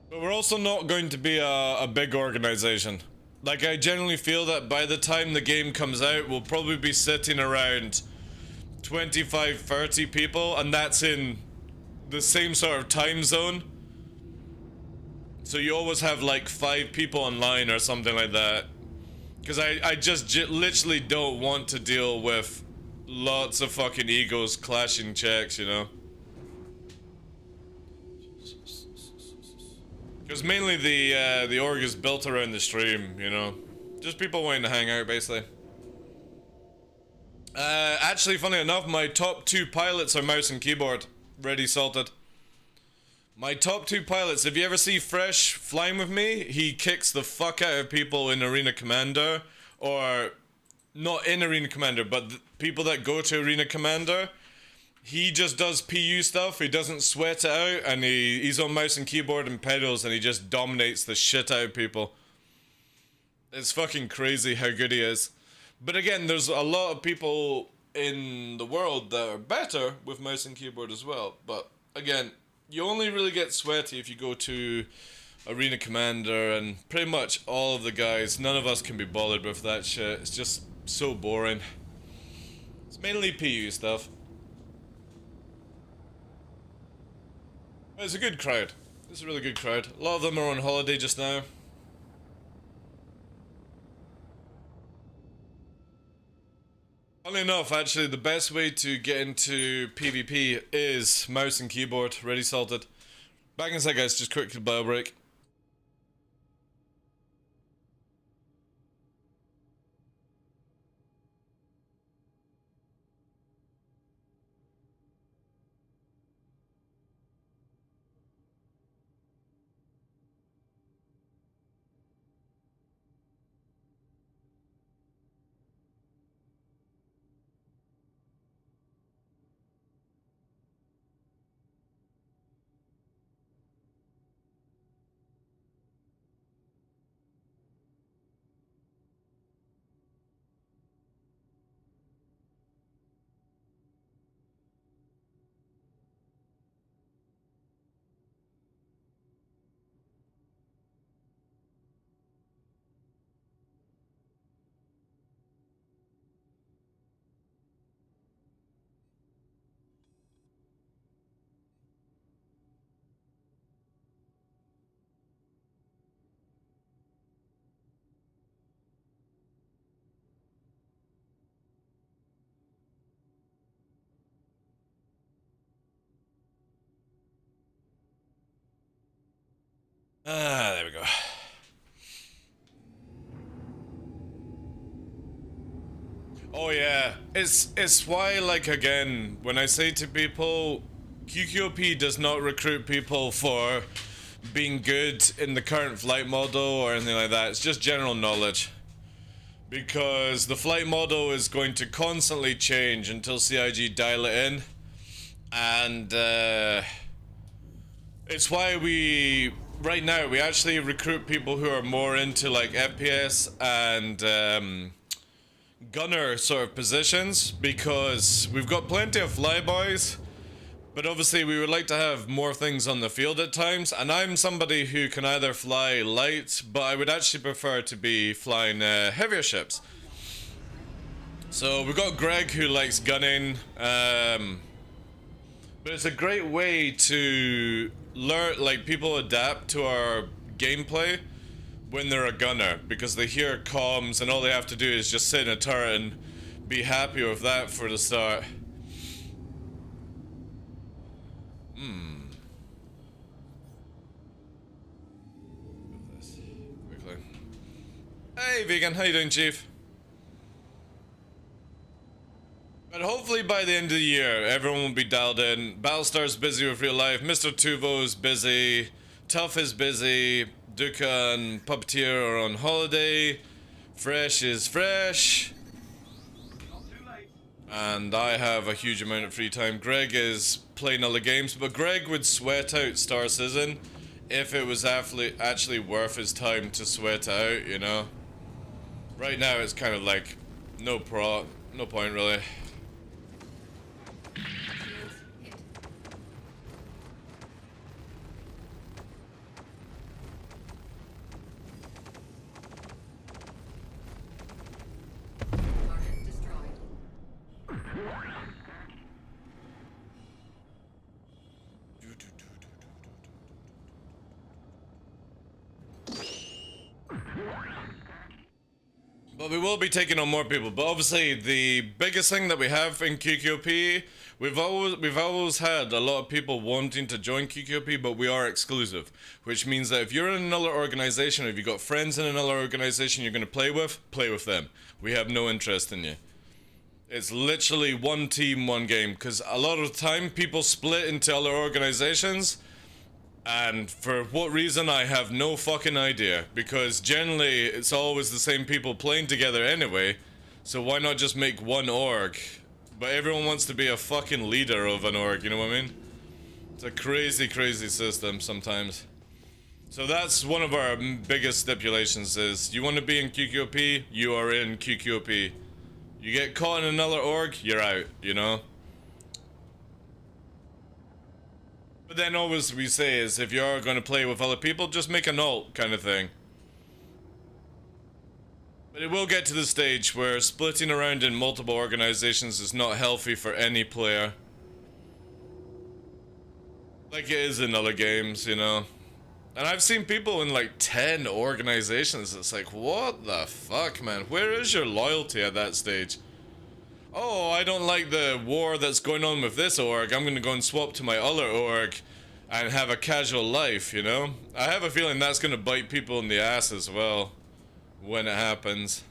But we're also not going to be a big organization. Like, I generally feel that by the time the game comes out, we'll probably be sitting around 25, 30 people, and that's in the same sort of time zone. So you always have like 5 people online or something like that. Because I just literally don't want to deal with lots of fucking egos clashing checks, you know? Because mainly the org is built around the stream, you know? Just people wanting to hang out, basically. Actually, funny enough, my top 2 pilots are mouse and keyboard. Ready salted. My top 2 pilots, if you ever see Fresh flying with me, he kicks the fuck out of people in Arena Commander, or not in Arena Commander, but people that go to Arena Commander. He just does PU stuff, he doesn't sweat it out, and he's on mouse and keyboard and pedals, and he just dominates the shit out of people. It's fucking crazy how good he is. But again, there's a lot of people in the world that are better with mouse and keyboard as well. But again, you only really get sweaty if you go to Arena Commander, and pretty much all of the guys, none of us can be bothered with that shit. It's just so boring. It's mainly PU stuff. It's a good crowd. It's a really good crowd. A lot of them are on holiday just now. Funnily enough, actually, the best way to get into PvP is mouse and keyboard. Ready salted. Back in a sec, guys. Just quick bio break. Ah, there we go. Oh yeah, it's why, like, again, when I say to people, QQOP does not recruit people for being good in the current flight model or anything like that. It's just general knowledge. Because the flight model is going to constantly change until CIG dial it in. And it's why right now, we actually recruit people who are more into like FPS and gunner sort of positions, because we've got plenty of flyboys, but obviously we would like to have more things on the field at times, and I'm somebody who can either fly light, but I would actually prefer to be flying heavier ships. So we've got Greg who likes gunning, but it's a great way to learn, like, people adapt to our gameplay when they're a gunner, because they hear comms and all they have to do is just sit in a turret and be happy with that for the start. Move this quickly. Hey vegan, how you doing, Chief? But hopefully by the end of the year, everyone will be dialed in. Battlestar's busy with real life, Mr. Tuvo's busy, Tough is busy, Duka and Puppeteer are on holiday, Fresh is fresh, and I have a huge amount of free time. Greg is playing other games, but Greg would sweat out Star Citizen if it was actually worth his time to sweat out, you know? Right now it's kind of like, no point really. But we will be taking on more people. But obviously, the biggest thing that we have in QQP, we've always had a lot of people wanting to join QQP, but we are exclusive, which means that if you're in another organization, or if you've got friends in another organization you're going to play with them. We have no interest in you. It's literally one team, one game, because a lot of the time people split into other organizations. And for what reason, I have no fucking idea, because generally it's always the same people playing together anyway, so why not just make one org? But everyone wants to be a fucking leader of an org, you know what I mean? It's a crazy, crazy system sometimes. So that's one of our biggest stipulations is, you want to be in QQOP, you are in QQOP. You get caught in another org, you're out, you know? But then always we say is, if you're going to play with other people, just make an alt kind of thing. But it will get to the stage where splitting around in multiple organizations is not healthy for any player. Like it is in other games, you know. And I've seen people in like 10 organizations. It's like, what the fuck, man? Where is your loyalty at that stage? Oh, I don't like the war that's going on with this org, I'm gonna go and swap to my other org and have a casual life, you know? I have a feeling that's gonna bite people in the ass as well when it happens.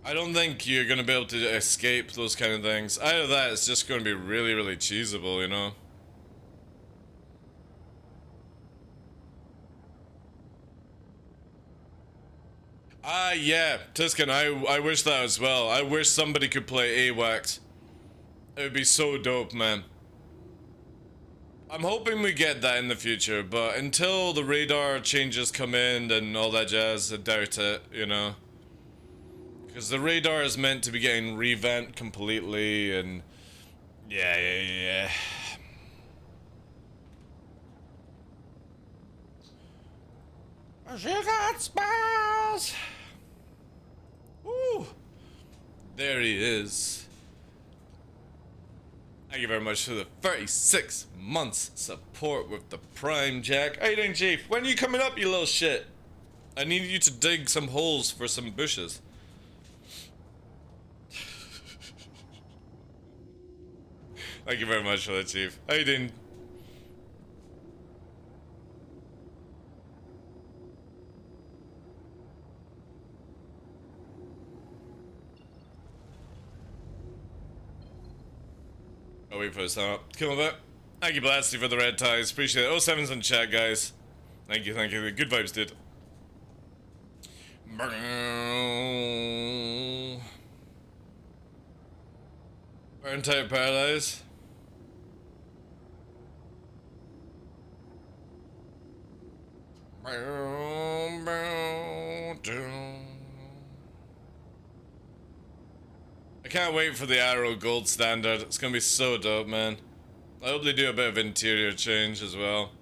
I don't think you're gonna be able to escape those kind of things. Either that, it's just gonna be really, really cheesable, you know? Ah, yeah, Tuscan, I wish that as well. I wish somebody could play AWACS. It would be so dope, man. I'm hoping we get that in the future, but until the radar changes come in and all that jazz, I doubt it, you know? Because the radar is meant to be getting revamped completely, and... Yeah. You got spells! Woo! There he is. Thank you very much for the 36 months support with the Prime Jack. How you doing, Chief? When are you coming up, you little shit? I need you to dig some holes for some bushes. Thank you very much for that, Chief. How you doing? I'll wait for this now. Come on back. Thank you, Blasty, for the red ties. Appreciate it. Oh, seven's in chat, guys. Thank you, thank you. Good vibes, dude. Burn type paradise. I can't wait for the Arrow Gold Standard. It's gonna be so dope, man. I hope they do a bit of interior change as well.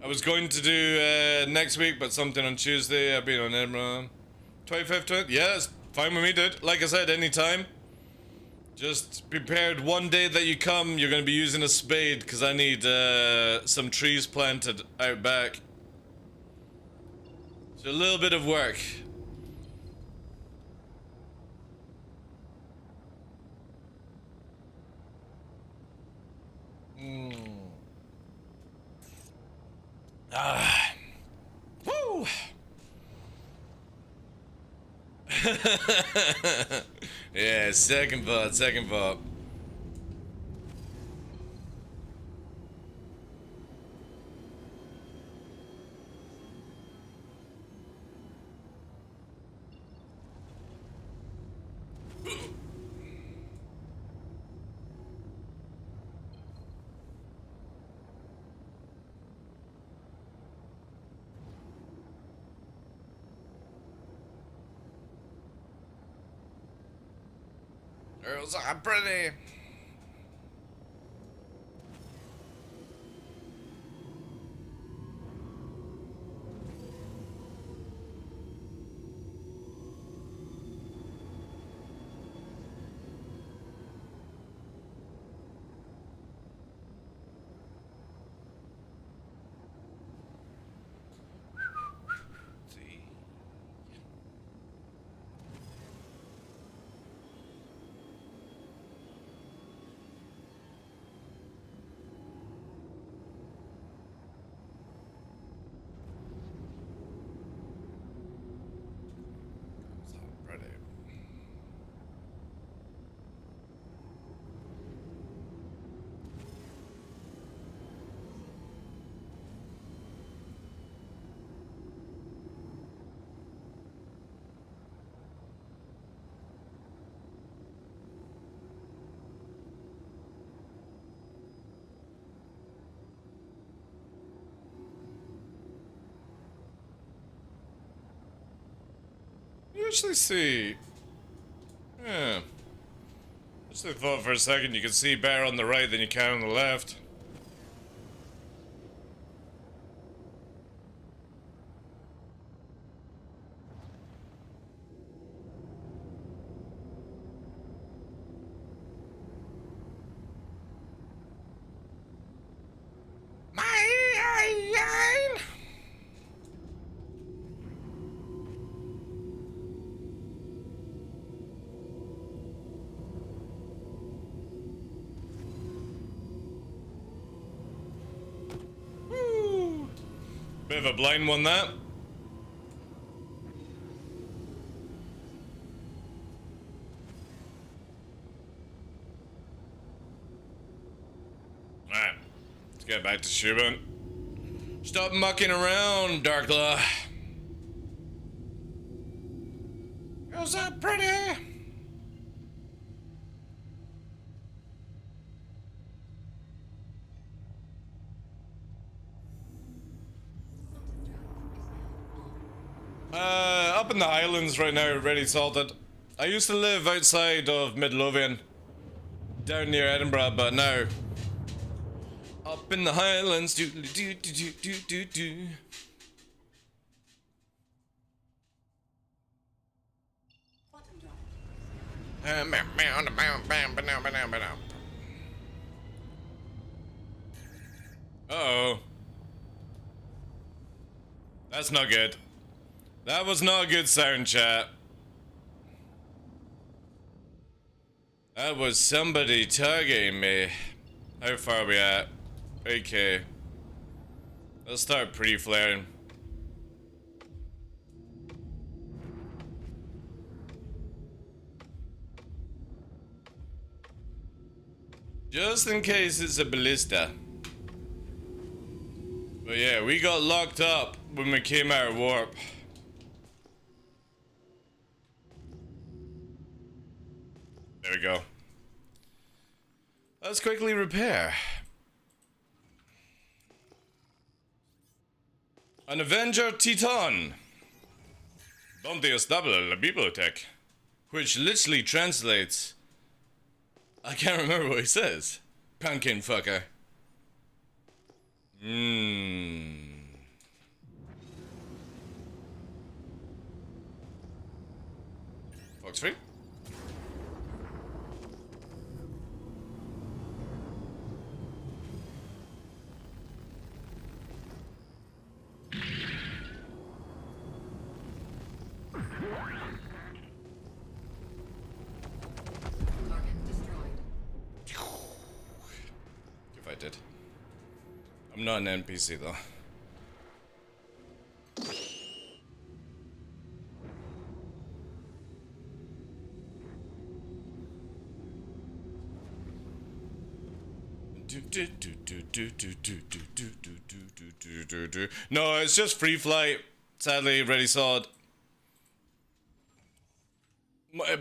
I was going to do next week, but something on Tuesday. I've been on Edinburgh. 25th, 20th? Yeah, it's fine with me, dude. Like I said, anytime. Just prepared one day that you come, you're going to be using a spade, because I need some trees planted out back. So a little bit of work. Woo! Yeah, second thought, second thought. Girls are pretty. You actually see. Yeah. Just thought for a second you could see better on the right than you can on the left. Bit of a blind one, that. Alright, let's get back to Shubin. Stop mucking around, DarkLaw. Girls are pretty. Up in the Highlands right now, ready salted. I used to live outside of Midlothian, down near Edinburgh, but now up in the Highlands, do do do do do do do. Uh-oh. That's not good. That was not a good sound, chat. That was somebody targeting me. How far are we at? Okay. Let's start pre-flaring. Just in case it's a ballista. But yeah, we got locked up when we came out of warp. There we go. Let's quickly repair. An Avenger Titan. Donde estable la biblioteca? Which literally translates... I can't remember what he says. Pumpkin fucker. Fox free? If I did. I'm not an NPC though. No, it's just free flight. Sadly, ready sod.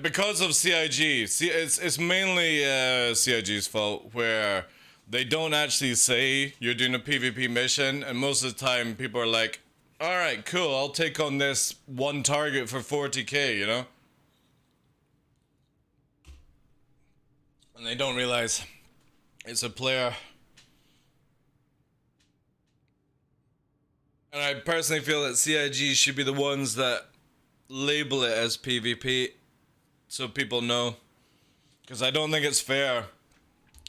Because of CIG, it's mainly CIG's fault, where they don't actually say you're doing a PvP mission, and most of the time people are like, alright, cool, I'll take on this one target for 40k, you know? And they don't realize it's a player. And I personally feel that CIG should be the ones that label it as PvP so people know. Because I don't think it's fair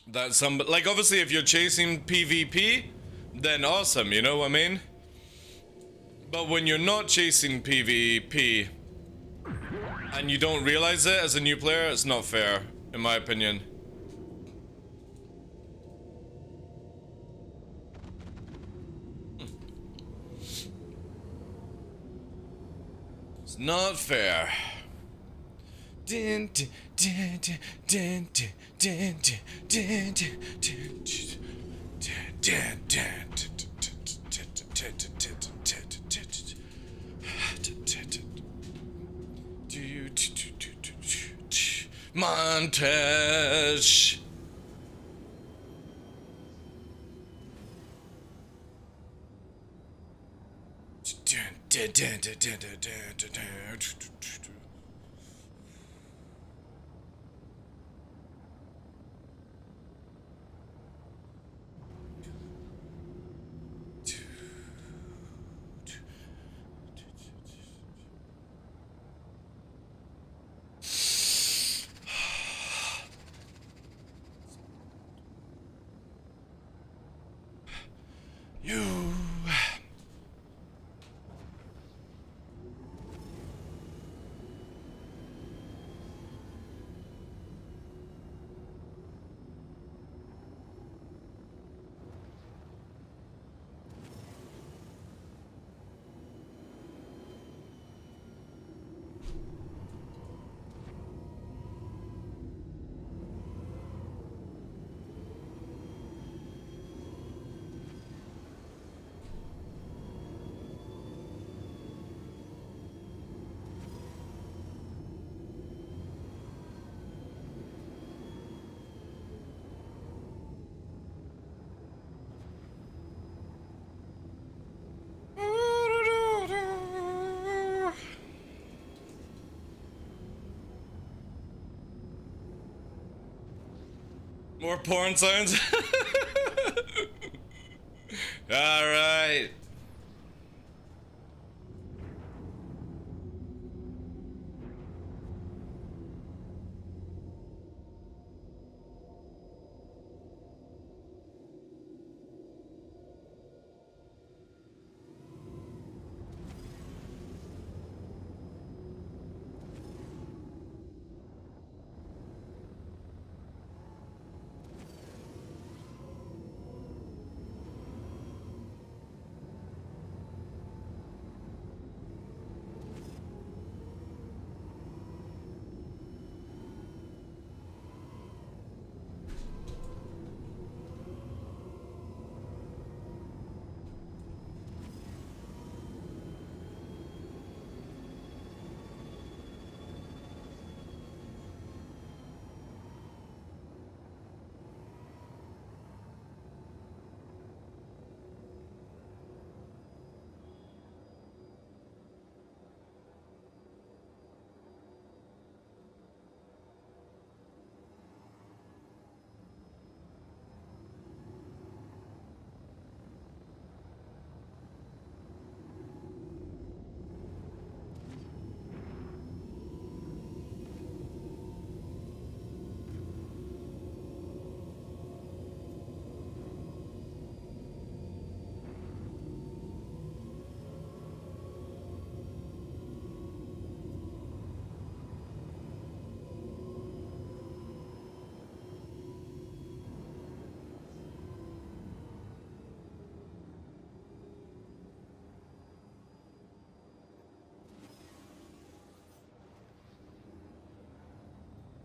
that somebody... Like, obviously, if you're chasing PvP, then awesome, you know what I mean? But when you're not chasing PvP and you don't realize it as a new player, it's not fair, in my opinion. It's not fair. Montage. You. More porn signs? Alright.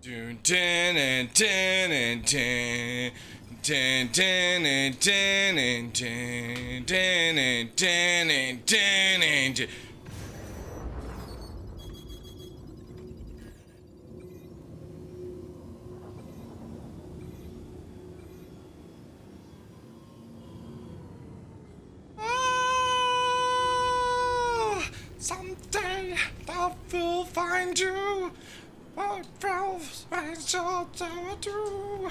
Dun, dun, and dun, and dun. Dun, dun, and dun, and dun, dun, and dun, and dun, and dun. Ah, someday I will find you. What else I shall do?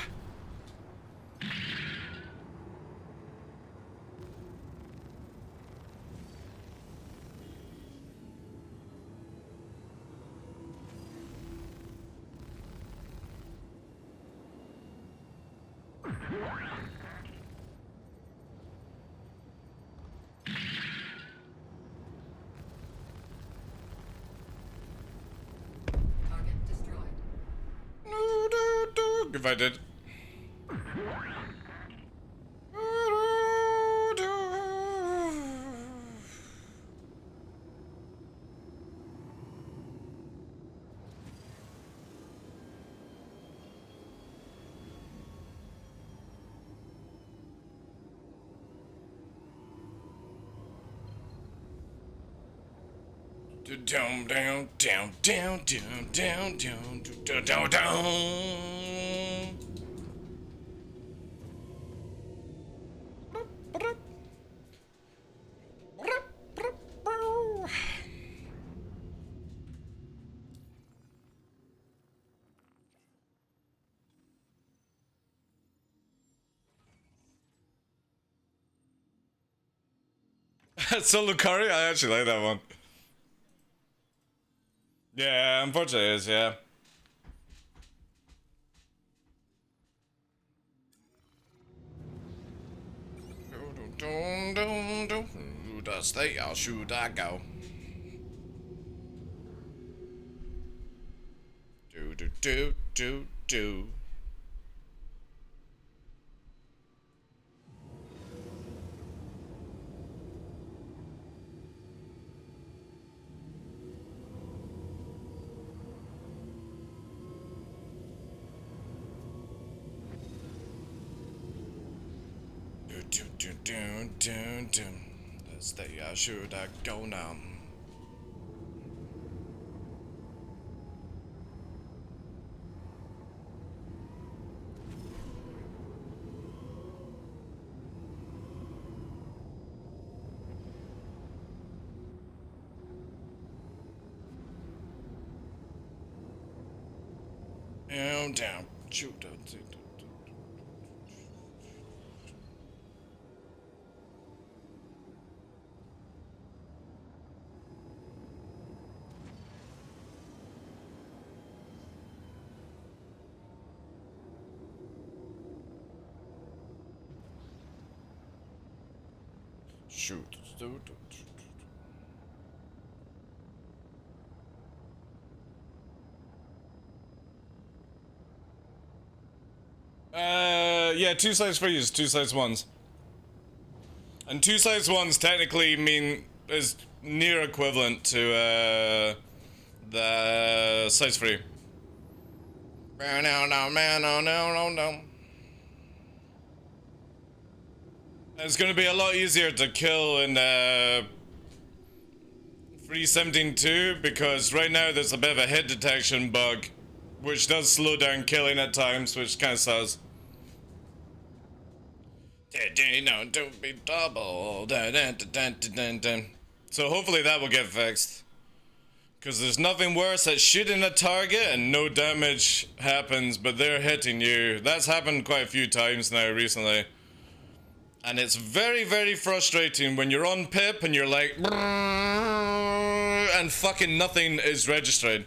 Target destroyed. If I did. Down, down, down, down, down, down, down, down, down, down. Solo Curry? I actually like that one. Yeah, unfortunately it is, yeah. Who stay or should I go? Do. Do. Let's stay or should I go now? Down, shoot. Shoot. Yeah, 2 size 3s, 2 size 1s. And 2 size 1s technically mean is near equivalent to the size 3. No. It's gonna be a lot easier to kill in 3.17.2 because right now there's a bit of a hit detection bug, which does slow down killing at times, which kind of sucks. No, don't be double. So hopefully that will get fixed. Because there's nothing worse at shooting a target and no damage happens, but they're hitting you. That's happened quite a few times now recently. And it's very, very frustrating when you're on Pip and you're like, and fucking nothing is registering.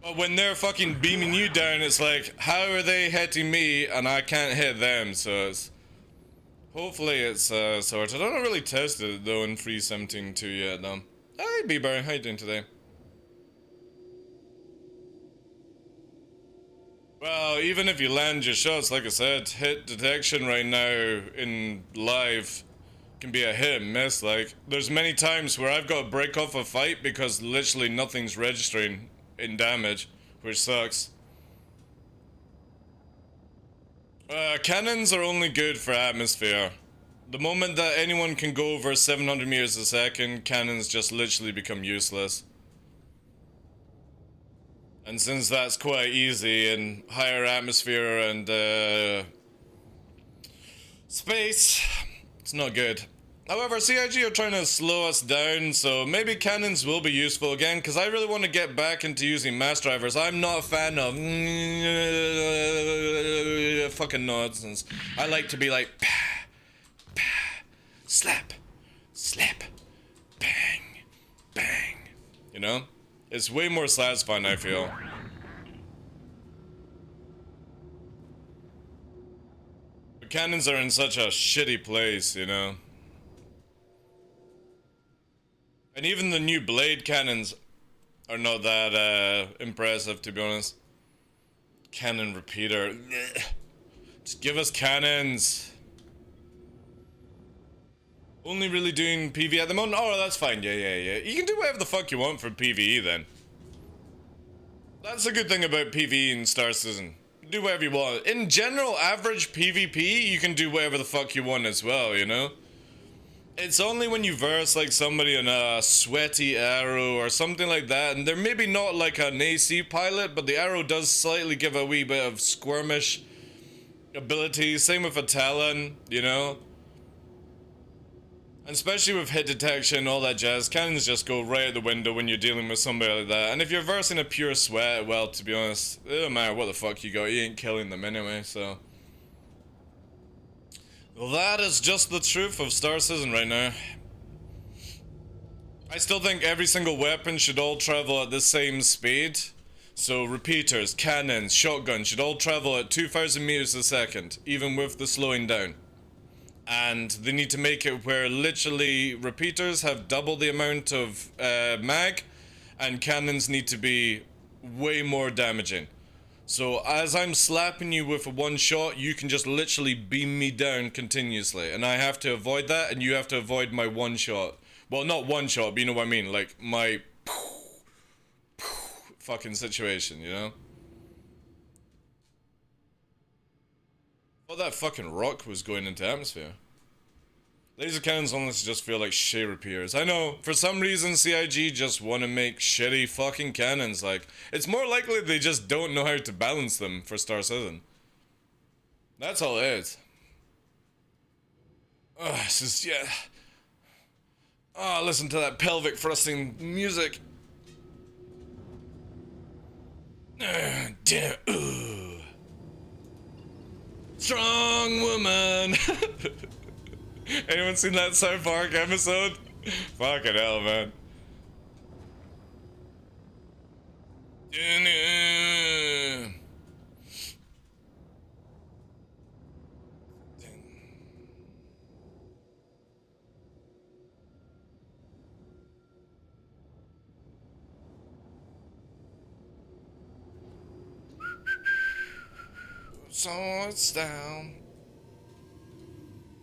But when they're fucking beaming you down, it's like, how are they hitting me and I can't hit them? So it's... Hopefully it's sorted. I don't really tested it though in 3.17.2 yet though. Hi Bieber, how you doing today? Well, even if you land your shots, like I said, hit detection right now in live can be a hit and miss. Like, there's many times where I've got to break off a fight because literally nothing's registering. in damage, which sucks. Cannons are only good for atmosphere. The moment that anyone can go over 700 meters a second, cannons just literally become useless. And since that's quite easy in higher atmosphere and space, it's not good. However, CIG are trying to slow us down, so maybe cannons will be useful again, because I really want to get back into using mass drivers. I'm not a fan of fucking nonsense. I like to be like, slap, slap, bang, bang. You know? It's way more satisfying, I feel. But cannons are in such a shitty place, you know? And even the new blade cannons are not that impressive, to be honest. Cannon repeater. Just give us cannons. Only really doing PvE at the moment? Oh, that's fine. Yeah. You can do whatever the fuck you want for PvE then. That's a good thing about PvE in Star Citizen. Do whatever you want. In general, average PvP, you can do whatever the fuck you want as well, you know? It's only when you verse like somebody in a sweaty arrow or something like that, and they're maybe not like an AC pilot, but the arrow does slightly give a wee bit of squirmish ability. Same with a Talon, you know? And especially with hit detection, all that jazz, cannons just go right out the window when you're dealing with somebody like that. And if you're versing a pure sweat, well, to be honest, it don't matter what the fuck you got, you ain't killing them anyway, so... That is just the truth of Star Citizen right now. I still think every single weapon should all travel at the same speed. So repeaters, cannons, shotguns should all travel at 2,000 meters a second, even with the slowing down. And they need to make it where literally repeaters have double the amount of mag, and cannons need to be way more damaging. So as I'm slapping you with a one shot, you can just literally beam me down continuously. And I have to avoid that, and you have to avoid my one shot. Well, not one shot, but you know what I mean? Like, my fucking situation, you know? Oh, that fucking rock was going into atmosphere. Laser cannons honestly just feel like shit repeaters. I know, for some reason CIG just want to make shitty fucking cannons. Like, it's more likely they just don't know how to balance them for Star Citizen. That's all it is. It's just, yeah. Listen to that pelvic thrusting music. Damn, ooh. Strong woman. Anyone seen that South Park episode? Fucking hell, man. So it's down.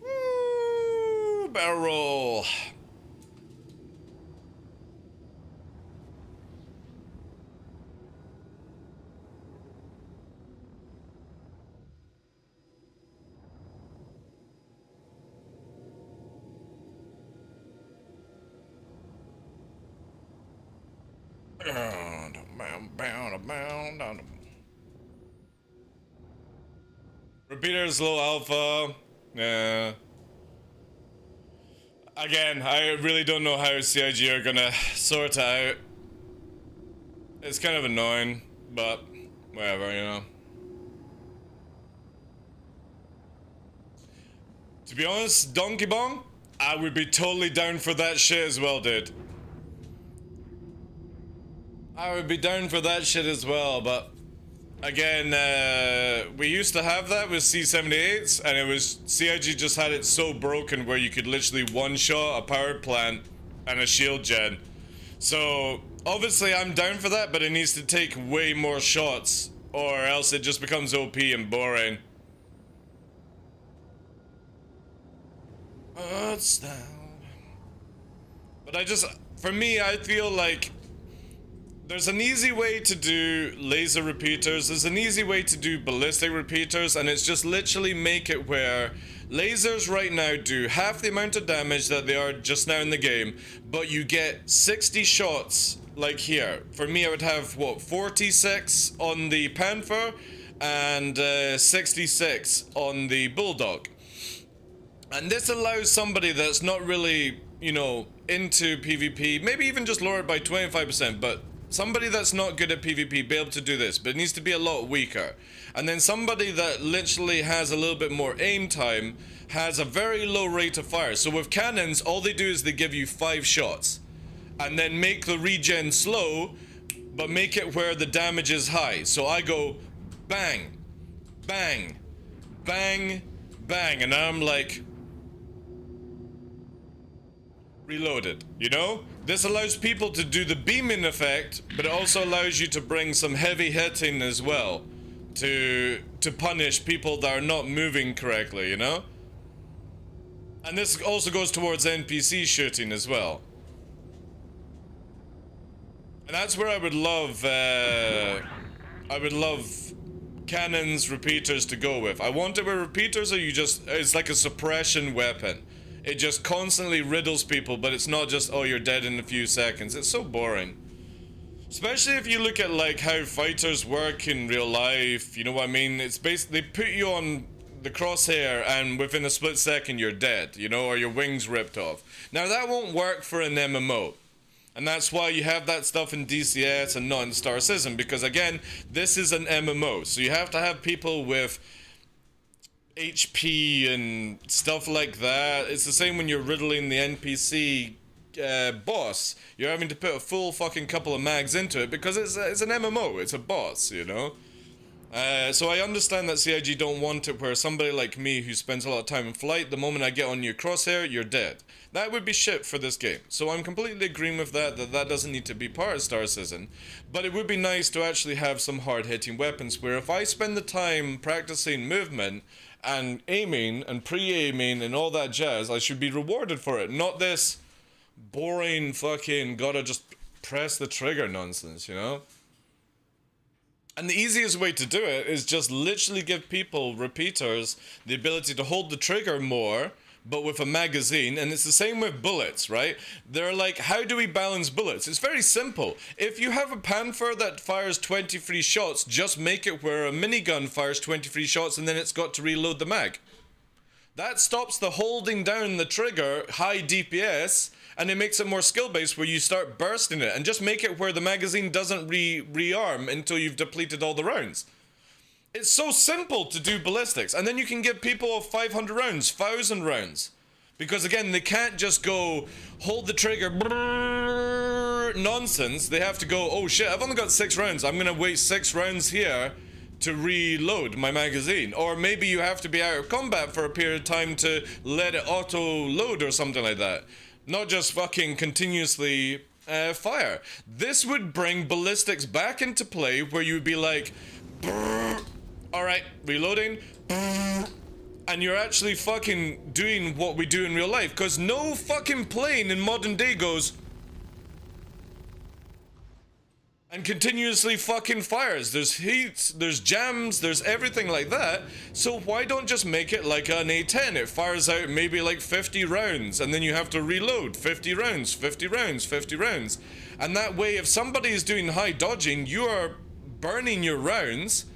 Woo, barrel roll. Repeaters low alpha. Yeah. Again, I really don't know how CIG are gonna sort it out. It's kind of annoying, but whatever, you know. To be honest, Donkey Bong, I would be totally down for that shit as well, dude. I would be down for that shit as well, but again, we used to have that with C-78s, and it was, CIG just had it so broken where you could literally one-shot a power plant and a shield gen. So, obviously I'm down for that, but it needs to take way more shots, or else it just becomes OP and boring. It's down. But for me, I feel like There's an easy way to do laser repeaters, there's an easy way to do ballistic repeaters, and it's just literally make it where lasers right now do half the amount of damage that they are just now in the game, but you get 60 shots like here. For me, I would have, what, 46 on the Panther and 66 on the Bulldog. And this allows somebody that's not really, you know, into PvP, maybe even just lower it by 25%, but somebody that's not good at PvP be able to do this, but it needs to be a lot weaker. And then somebody that literally has a little bit more aim time has a very low rate of fire. So with cannons, all they do is they give you 5 shots. And then make the regen slow, but make it where the damage is high. So I go bang, bang, bang, bang, and I'm like reloaded, you know? This allows people to do the beaming effect, but it also allows you to bring some heavy hitting as well to punish people that are not moving correctly, you know? And this also goes towards NPC shooting as well. And that's where I would love cannons, repeaters to go with. I want it where repeaters are it's like a suppression weapon. It just constantly riddles people, but it's not just, oh, you're dead in a few seconds. It's so boring. Especially if you look at, like, how fighters work in real life, you know what I mean? It's basically, they put you on the crosshair and within a split second you're dead, you know, or your wings ripped off. Now, that won't work for an MMO. And that's why you have that stuff in DCS and not in Star Citizen, because, again, this is an MMO. So you have to have people with HP and stuff like that. It's the same when you're riddling the NPC boss. You're having to put a full fucking couple of mags into it because it's an MMO. It's a boss, you know. So I understand that CIG don't want it where somebody like me who spends a lot of time in flight, the moment I get on your crosshair, you're dead. That would be shit for this game. So I'm completely agreeing with that doesn't need to be part of Star Citizen. But it would be nice to actually have some hard-hitting weapons where if I spend the time practicing movement and aiming and pre-aiming and all that jazz, I should be rewarded for it. Not this boring fucking gotta just press the trigger nonsense, you know? And the easiest way to do it is just literally give people, repeaters, the ability to hold the trigger more, but with a magazine. And it's the same with bullets, right? They're like, how do we balance bullets? It's very simple. If you have a Panther that fires 23 shots, just make it where a minigun fires 23 shots and then it's got to reload the mag. That stops the holding down the trigger, high DPS, and it makes it more skill-based where you start bursting it, and just make it where the magazine doesn't rearm until you've depleted all the rounds. It's so simple to do ballistics, and then you can give people 500 rounds, 1,000 rounds. Because again, they can't just go, hold the trigger, nonsense. They have to go, oh shit, I've only got 6 rounds, I'm gonna wait 6 rounds here to reload my magazine. Or maybe you have to be out of combat for a period of time to let it auto-load or something like that. Not just fucking continuously fire. This would bring ballistics back into play where you would be like, alright, reloading, and you're actually fucking doing what we do in real life, because no fucking plane in modern day goes and continuously fucking fires. There's heats, there's jams, there's everything like that. So why don't just make it like an A10? It fires out maybe like 50 rounds, and then you have to reload 50 rounds, 50 rounds, 50 rounds. And that way, if somebody is doing high dodging, you are burning your rounds,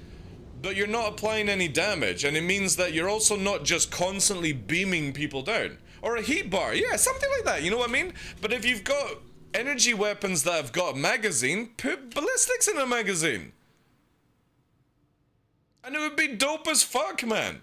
but you're not applying any damage. And it means that you're also not just constantly beaming people down. Or a heat bar, yeah, something like that, you know what I mean? But if you've got energy weapons that have got a magazine, put ballistics in a magazine. And it would be dope as fuck, man.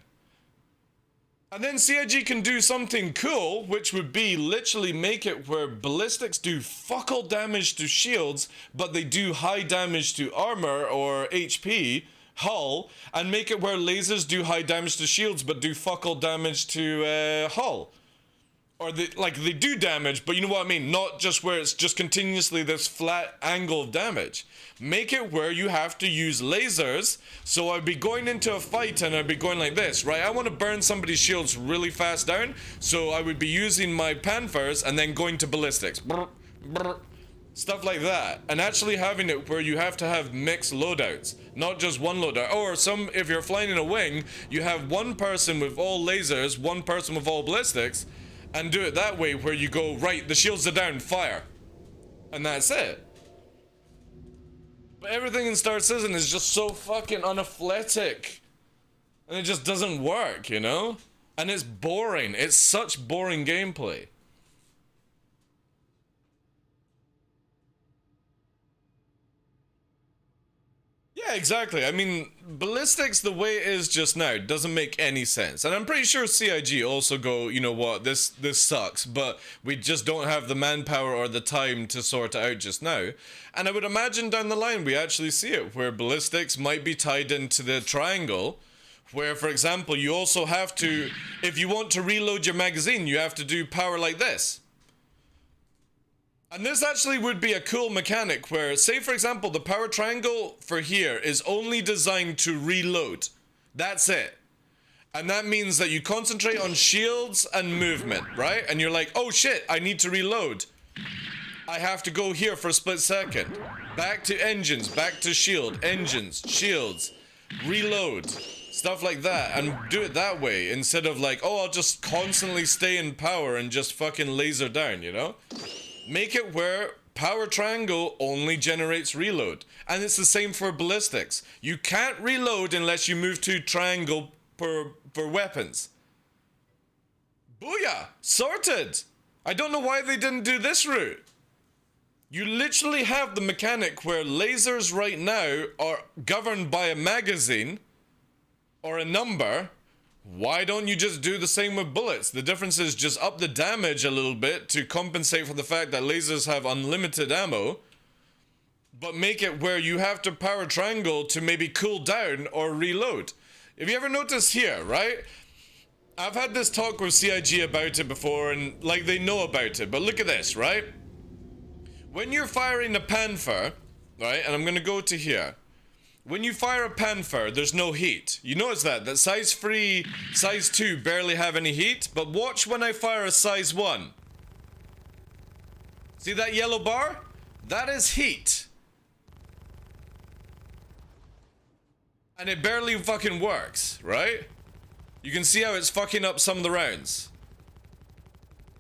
And then CIG can do something cool, which would be literally make it where ballistics do fuck all damage to shields, but they do high damage to armor or HP, hull, and make it where lasers do high damage to shields, but do fuck all damage to hull. Or they do damage, but you know what I mean? Not just where it's just continuously this flat angle of damage. Make it where you have to use lasers. So I'd be going into a fight and I'd be going like this, right? I want to burn somebody's shields really fast down. So I would be using my Panthers and then going to ballistics. Brr, brr, Stuff like that. And actually having it where you have to have mixed loadouts, not just one loadout. Or some, if you're flying in a wing, you have one person with all lasers, one person with all ballistics, and do it that way where you go, right, the shields are down, fire. And that's it. But everything in Star Citizen is just so fucking unathletic. And it just doesn't work, you know? And it's boring. It's such boring gameplay. Yeah, exactly. I mean, ballistics the way it is just now doesn't make any sense. And I'm pretty sure CIG also go, you know what, this sucks, but we just don't have the manpower or the time to sort it out just now. And I would imagine down the line we actually see it, where ballistics might be tied into the triangle, where, for example, you also have to, if you want to reload your magazine, you have to do power like this. And this actually would be a cool mechanic where, say for example, the power triangle for here is only designed to reload. That's it. And that means that you concentrate on shields and movement, right? And you're like, oh shit, I need to reload. I have to go here for a split second. Back to engines, back to shield, engines, shields, reload. Stuff like that, and do it that way instead of like, oh, I'll just constantly stay in power and just fucking laser down, you know? Make it where power triangle only generates reload. And it's the same for ballistics. You can't reload unless you move to triangle for weapons. Booyah! Sorted! I don't know why they didn't do this route. You literally have the mechanic where lasers right now are governed by a magazine or a number. Why don't you just do the same with bullets? The difference is just up the damage a little bit to compensate for the fact that lasers have unlimited ammo, but make it where you have to power triangle to maybe cool down or reload. If you ever notice here, right? I've had this talk with CIG about it before, and like they know about it, but look at this, right? When you're firing a Panther, right, and I'm gonna go to here. When you fire a Panther, there's no heat. You notice that size 3, size 2 barely have any heat, but watch when I fire a size 1. See that yellow bar? That is heat. And it barely fucking works, right? You can see how it's fucking up some of the rounds.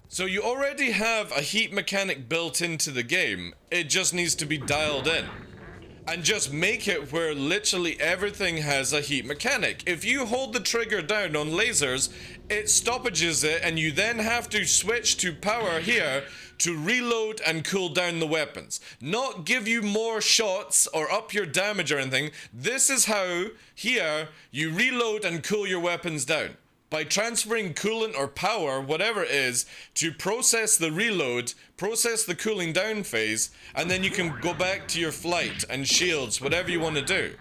So you already have a heat mechanic built into the game. It just needs to be dialed in. And just make it where literally everything has a heat mechanic. If you hold the trigger down on lasers, it stoppages it, and you then have to switch to power here to reload and cool down the weapons. Not give you more shots or up your damage or anything. This is how, here, you reload and cool your weapons down. By transferring coolant or power, whatever it is, to process the reload, process the cooling down phase, and then you can go back to your flight and shields, whatever you want to do.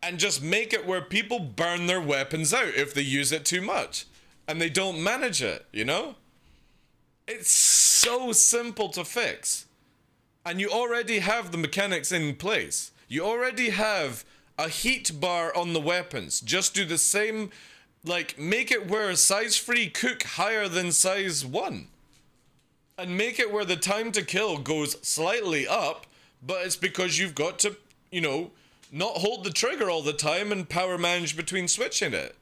And just make it where people burn their weapons out if they use it too much. And they don't manage it, you know? It's so simple to fix. And you already have the mechanics in place. You already have a heat bar on the weapons. Just do the same... Like, make it where size 3 cook higher than size 1. And make it where the time to kill goes slightly up, but it's because you've got to, you know, not hold the trigger all the time and power manage between switching it.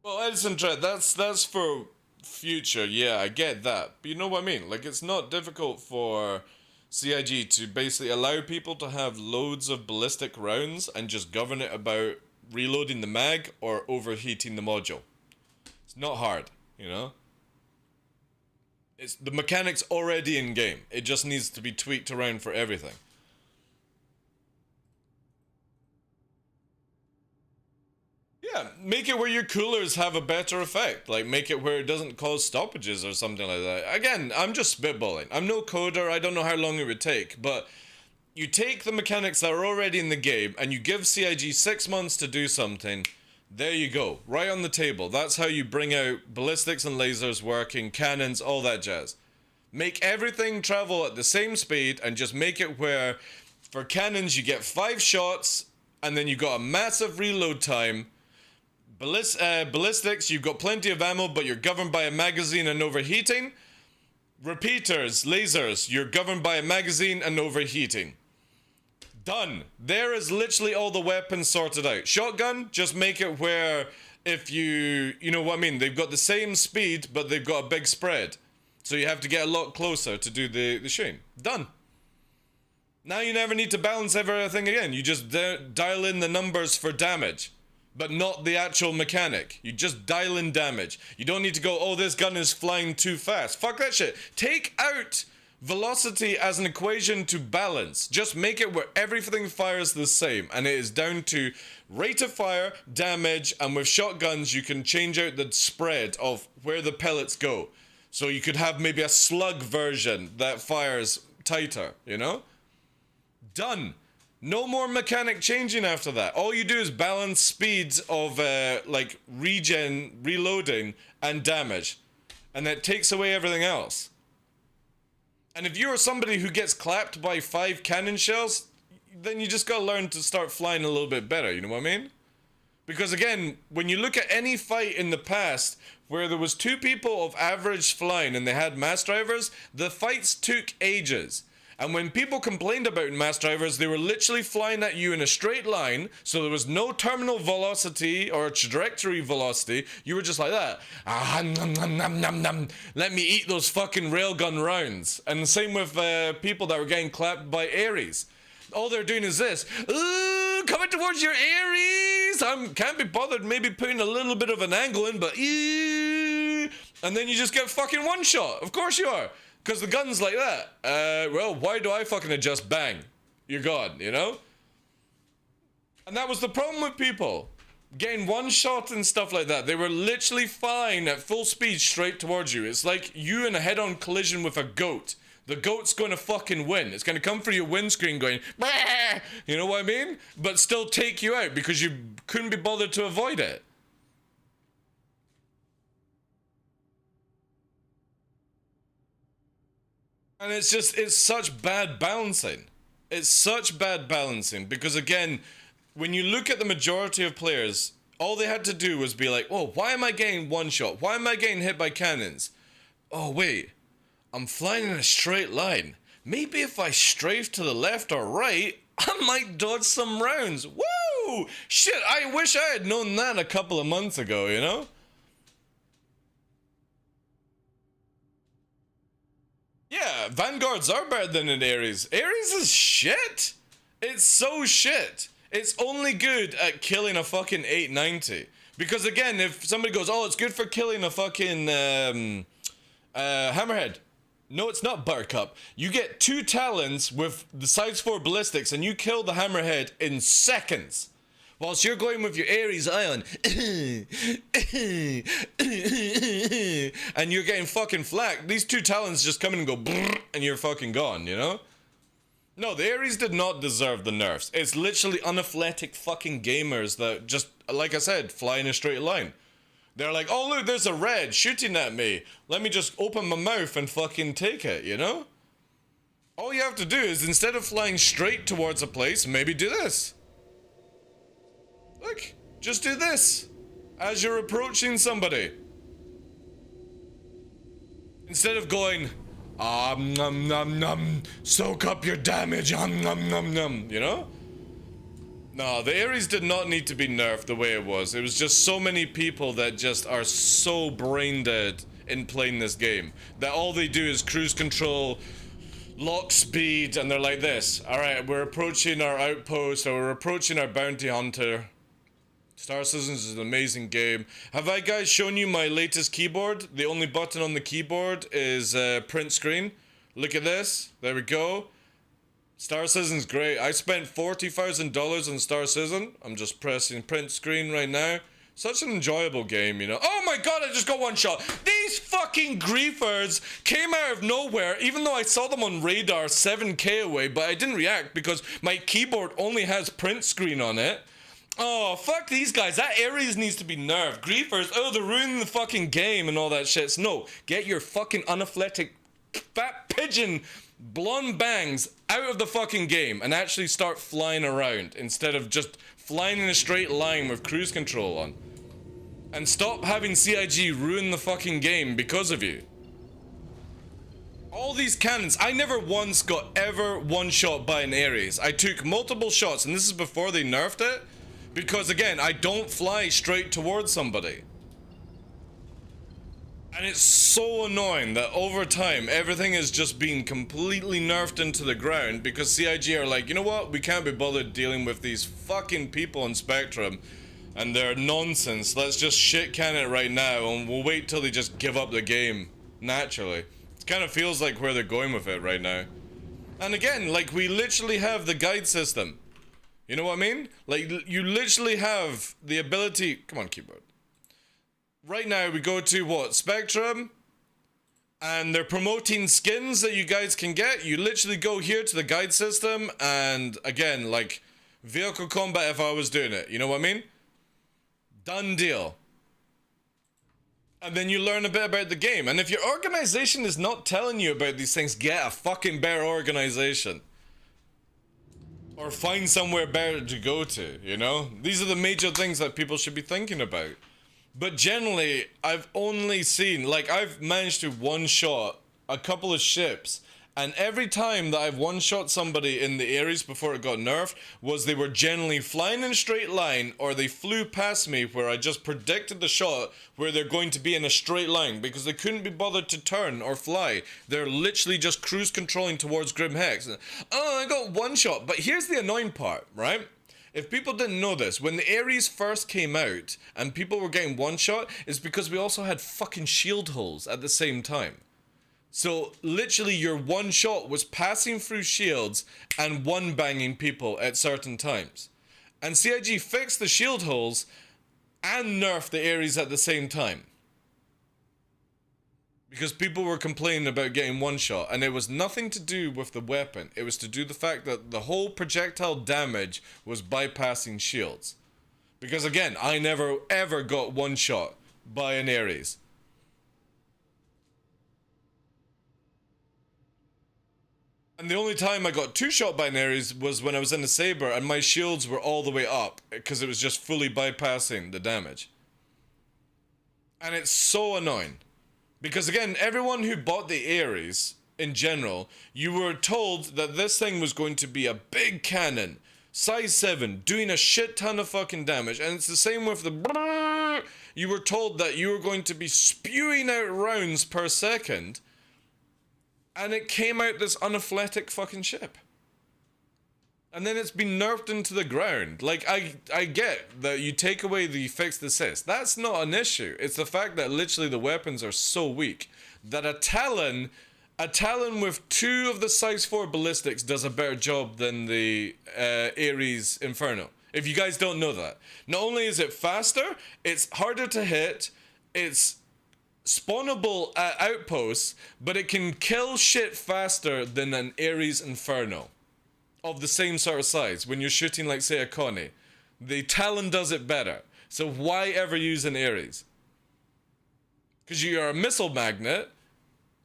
Well, Edison Dread, that's for future, yeah, I get that. But you know what I mean? Like, it's not difficult for CIG to basically allow people to have loads of ballistic rounds and just govern it about reloading the mag or overheating the module. It's not hard, you know? It's the mechanics already in game. It just needs to be tweaked around for everything. Yeah, make it where your coolers have a better effect. Like, make it where it doesn't cause stoppages or something like that. Again, I'm just spitballing. I'm no coder. I don't know how long it would take. But you take the mechanics that are already in the game and you give CIG 6 months to do something. There you go. Right on the table. That's how you bring out ballistics and lasers working, cannons, all that jazz. Make everything travel at the same speed and just make it where for cannons you get 5 shots and then you got a massive reload time. Ballistics, you've got plenty of ammo, but you're governed by a magazine and overheating. Repeaters, lasers, you're governed by a magazine and overheating. Done. There is literally all the weapons sorted out. Shotgun, just make it where if you know what I mean, they've got the same speed, but they've got a big spread. So you have to get a lot closer to do the shooting. Done. Now you never need to balance everything again. You just dial in the numbers for damage, but not the actual mechanic. You just dial in damage. You don't need to go, oh, this gun is flying too fast. Fuck that shit. Take out velocity as an equation to balance. Just make it where everything fires the same, and it is down to rate of fire, damage, and with shotguns you can change out the spread of where the pellets go. So you could have maybe a slug version that fires tighter, you know? Done. No more mechanic changing after that. All you do is balance speeds of like regen, reloading, and damage, and that takes away everything else. And if you're somebody who gets clapped by 5 cannon shells, then you just gotta learn to start flying a little bit better, you know what I mean? Because again, when you look at any fight in the past where there was 2 people of average flying and they had mass drivers, the fights took ages. And when people complained about mass drivers, they were literally flying at you in a straight line, so there was no terminal velocity or trajectory velocity. You were just like that. Ah, nom, nom, nom, nom, nom. Let me eat those fucking railgun rounds. And the same with people that were getting clapped by Ares. All they're doing is this. Ooh, coming towards your Ares. Can't be bothered maybe putting a little bit of an angle in, but and then you just get fucking one shot. Of course you are. Because the gun's like that. Well, why do I fucking adjust? Bang. You're gone, you know? And that was the problem with people. Getting one shot and stuff like that. They were literally flying at full speed straight towards you. It's like you in a head-on collision with a goat. The goat's going to fucking win. It's going to come for your windscreen going, bah! You know what I mean? But still take you out because you couldn't be bothered to avoid it. And it's such bad balancing. It's such bad balancing because, again, when you look at the majority of players, all they had to do was be like, oh, why am I getting one shot? Why am I getting hit by cannons? Oh, wait, I'm flying in a straight line. Maybe if I strafe to the left or right, I might dodge some rounds. Woo! Shit, I wish I had known that a couple of months ago, you know? Yeah, Vanguards are better than an Ares. Ares is shit. It's so shit. It's only good at killing a fucking 890. Because again, if somebody goes, oh, it's good for killing a fucking hammerhead. No, it's not, Buttercup. You get 2 talons with the size 4 ballistics and you kill the hammerhead in seconds. Whilst you're going with your Ares Ion, and you're getting fucking flack, these 2 talons just come in and go, and you're fucking gone, you know? No, the Ares did not deserve the nerfs. It's literally unathletic fucking gamers that just, like I said, fly in a straight line. They're like, oh look, there's a red shooting at me. Let me just open my mouth and fucking take it, you know? All you have to do is, instead of flying straight towards a place, maybe do this. Look, just do this as you're approaching somebody. Instead of going, nom nom nom, soak up your damage, nom nom nom, you know? No, the Ares did not need to be nerfed the way it was. It was just so many people that just are so brain dead in playing this game that all they do is cruise control, lock speed, and they're like this. Alright, we're approaching our outpost, or we're approaching our bounty hunter. Star Citizens is an amazing game. Have I guys shown you my latest keyboard? The only button on the keyboard is print screen. Look at this. There we go. Star Citizen's great. I spent $40,000 on Star Citizen. I'm just pressing print screen right now. Such an enjoyable game, you know. Oh my god, I just got one shot. These fucking griefers came out of nowhere, even though I saw them on radar 7k away, but I didn't react because my keyboard only has print screen on it. Oh, fuck these guys. That Ares needs to be nerfed. Griefers, oh, they're ruining the fucking game and all that shit. So, no, get your fucking unathletic fat pigeon blonde bangs out of the fucking game and actually start flying around instead of just flying in a straight line with cruise control on. And stop having CIG ruin the fucking game because of you. All these cannons, I never once got ever one shot by an Ares. I took multiple shots, and this is before they nerfed it, because again, I don't fly straight towards somebody. And it's so annoying that over time, everything is just being completely nerfed into the ground because CIG are like, you know what, we can't be bothered dealing with these fucking people on Spectrum and their nonsense. Let's just shit can it right now and we'll wait till they just give up the game naturally. It kind of feels like where they're going with it right now. And again, like, we literally have the guide system. You know what I mean? Like, you literally have the ability... Come on, keyboard. Right now, we go to, what, Spectrum? And they're promoting skins that you guys can get. You literally go here to the guide system, and again, like, vehicle combat if I was doing it. You know what I mean? Done deal. And then you learn a bit about the game. And if your organization is not telling you about these things, get a fucking better organization. Or find somewhere better to go to, you know? These are the major things that people should be thinking about. But generally, I've only seen, like, I've managed to one-shot a couple of ships, and every time that I've one-shot somebody in the Ares before it got nerfed, was they were generally flying in a straight line, or they flew past me where I just predicted the shot where they're going to be in a straight line, because they couldn't be bothered to turn or fly. They're literally just cruise controlling towards Grim Hex. Oh, I got one shot. But here's the annoying part, right? If people didn't know this, when the Ares first came out and people were getting one shot, it's because we also had fucking shield holes at the same time. So literally your one shot was passing through shields and one banging people at certain times. And CIG fixed the shield holes and nerfed the Ares at the same time. Because people were complaining about getting one shot, and it was nothing to do with the weapon. It was to do the fact that the whole projectile damage was bypassing shields. Because again, I never ever got one shot by an Ares. And the only time I got two shot by an Ares was when I was in the Saber and my shields were all the way up, because it was just fully bypassing the damage. And it's so annoying. Because again, everyone who bought the Ares, in general, you were told that this thing was going to be a big cannon, size 7, doing a shit ton of fucking damage, and it's the same with the... You were told that you were going to be spewing out rounds per second, and it came out this unathletic fucking ship. And then it's been nerfed into the ground. Like, I get that you take away the fixed assist. That's not an issue. It's the fact that literally the weapons are so weak that a Talon with 2 of the size 4 ballistics does a better job than the Ares Inferno. If you guys don't know that. Not only is it faster, it's harder to hit, it's spawnable at outposts, but it can kill shit faster than an Ares Inferno. Of the same sort of size, when you're shooting like, say, a Connie. The Talon does it better. So why ever use an Ares? Because you are a missile magnet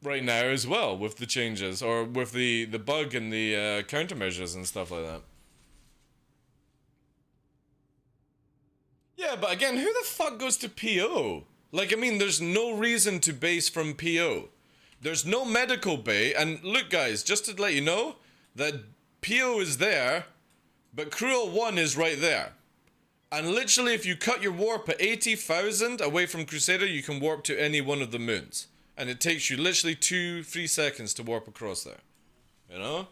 right now as well, with the changes, or with the bug and the countermeasures and stuff like that. Yeah, but again, who the fuck goes to PO? Like, I mean, there's no reason to base from PO. There's no medical bay, and look guys, just to let you know, that PO is there, but Cruel 1 is right there. And literally, if you cut your warp at 80,000 away from Crusader, you can warp to any one of the moons. And it takes you literally 2-3 seconds to warp across there. You know?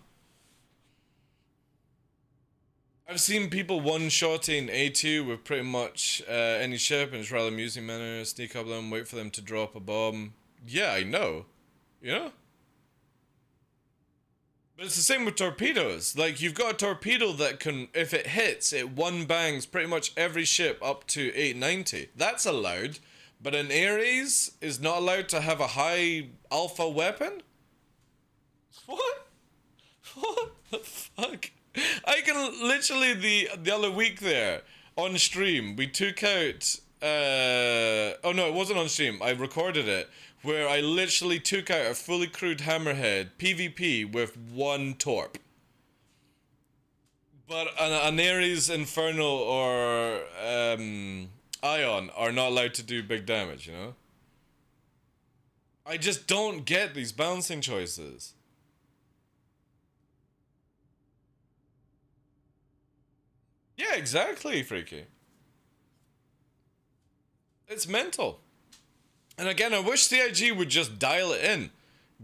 I've seen people one-shotting A2 with pretty much any ship in a rather amusing manner. Sneak up them, wait for them to drop a bomb. Yeah, I know. You know? But it's the same with torpedoes. Like, you've got a torpedo that can, if it hits, it one-bangs pretty much every ship up to 890. That's allowed. But an Ares is not allowed to have a high alpha weapon? What? What the fuck? I can literally, the other week there, on stream, we took out, oh no, it wasn't on stream, I recorded it, where I literally took out a fully crewed hammerhead PvP with 1 torp. But an Ares Infernal or ion are not allowed to do big damage, you know? I just don't get these balancing choices. Yeah, exactly, Freaky. It's mental. And again, I wish CIG would just dial it in.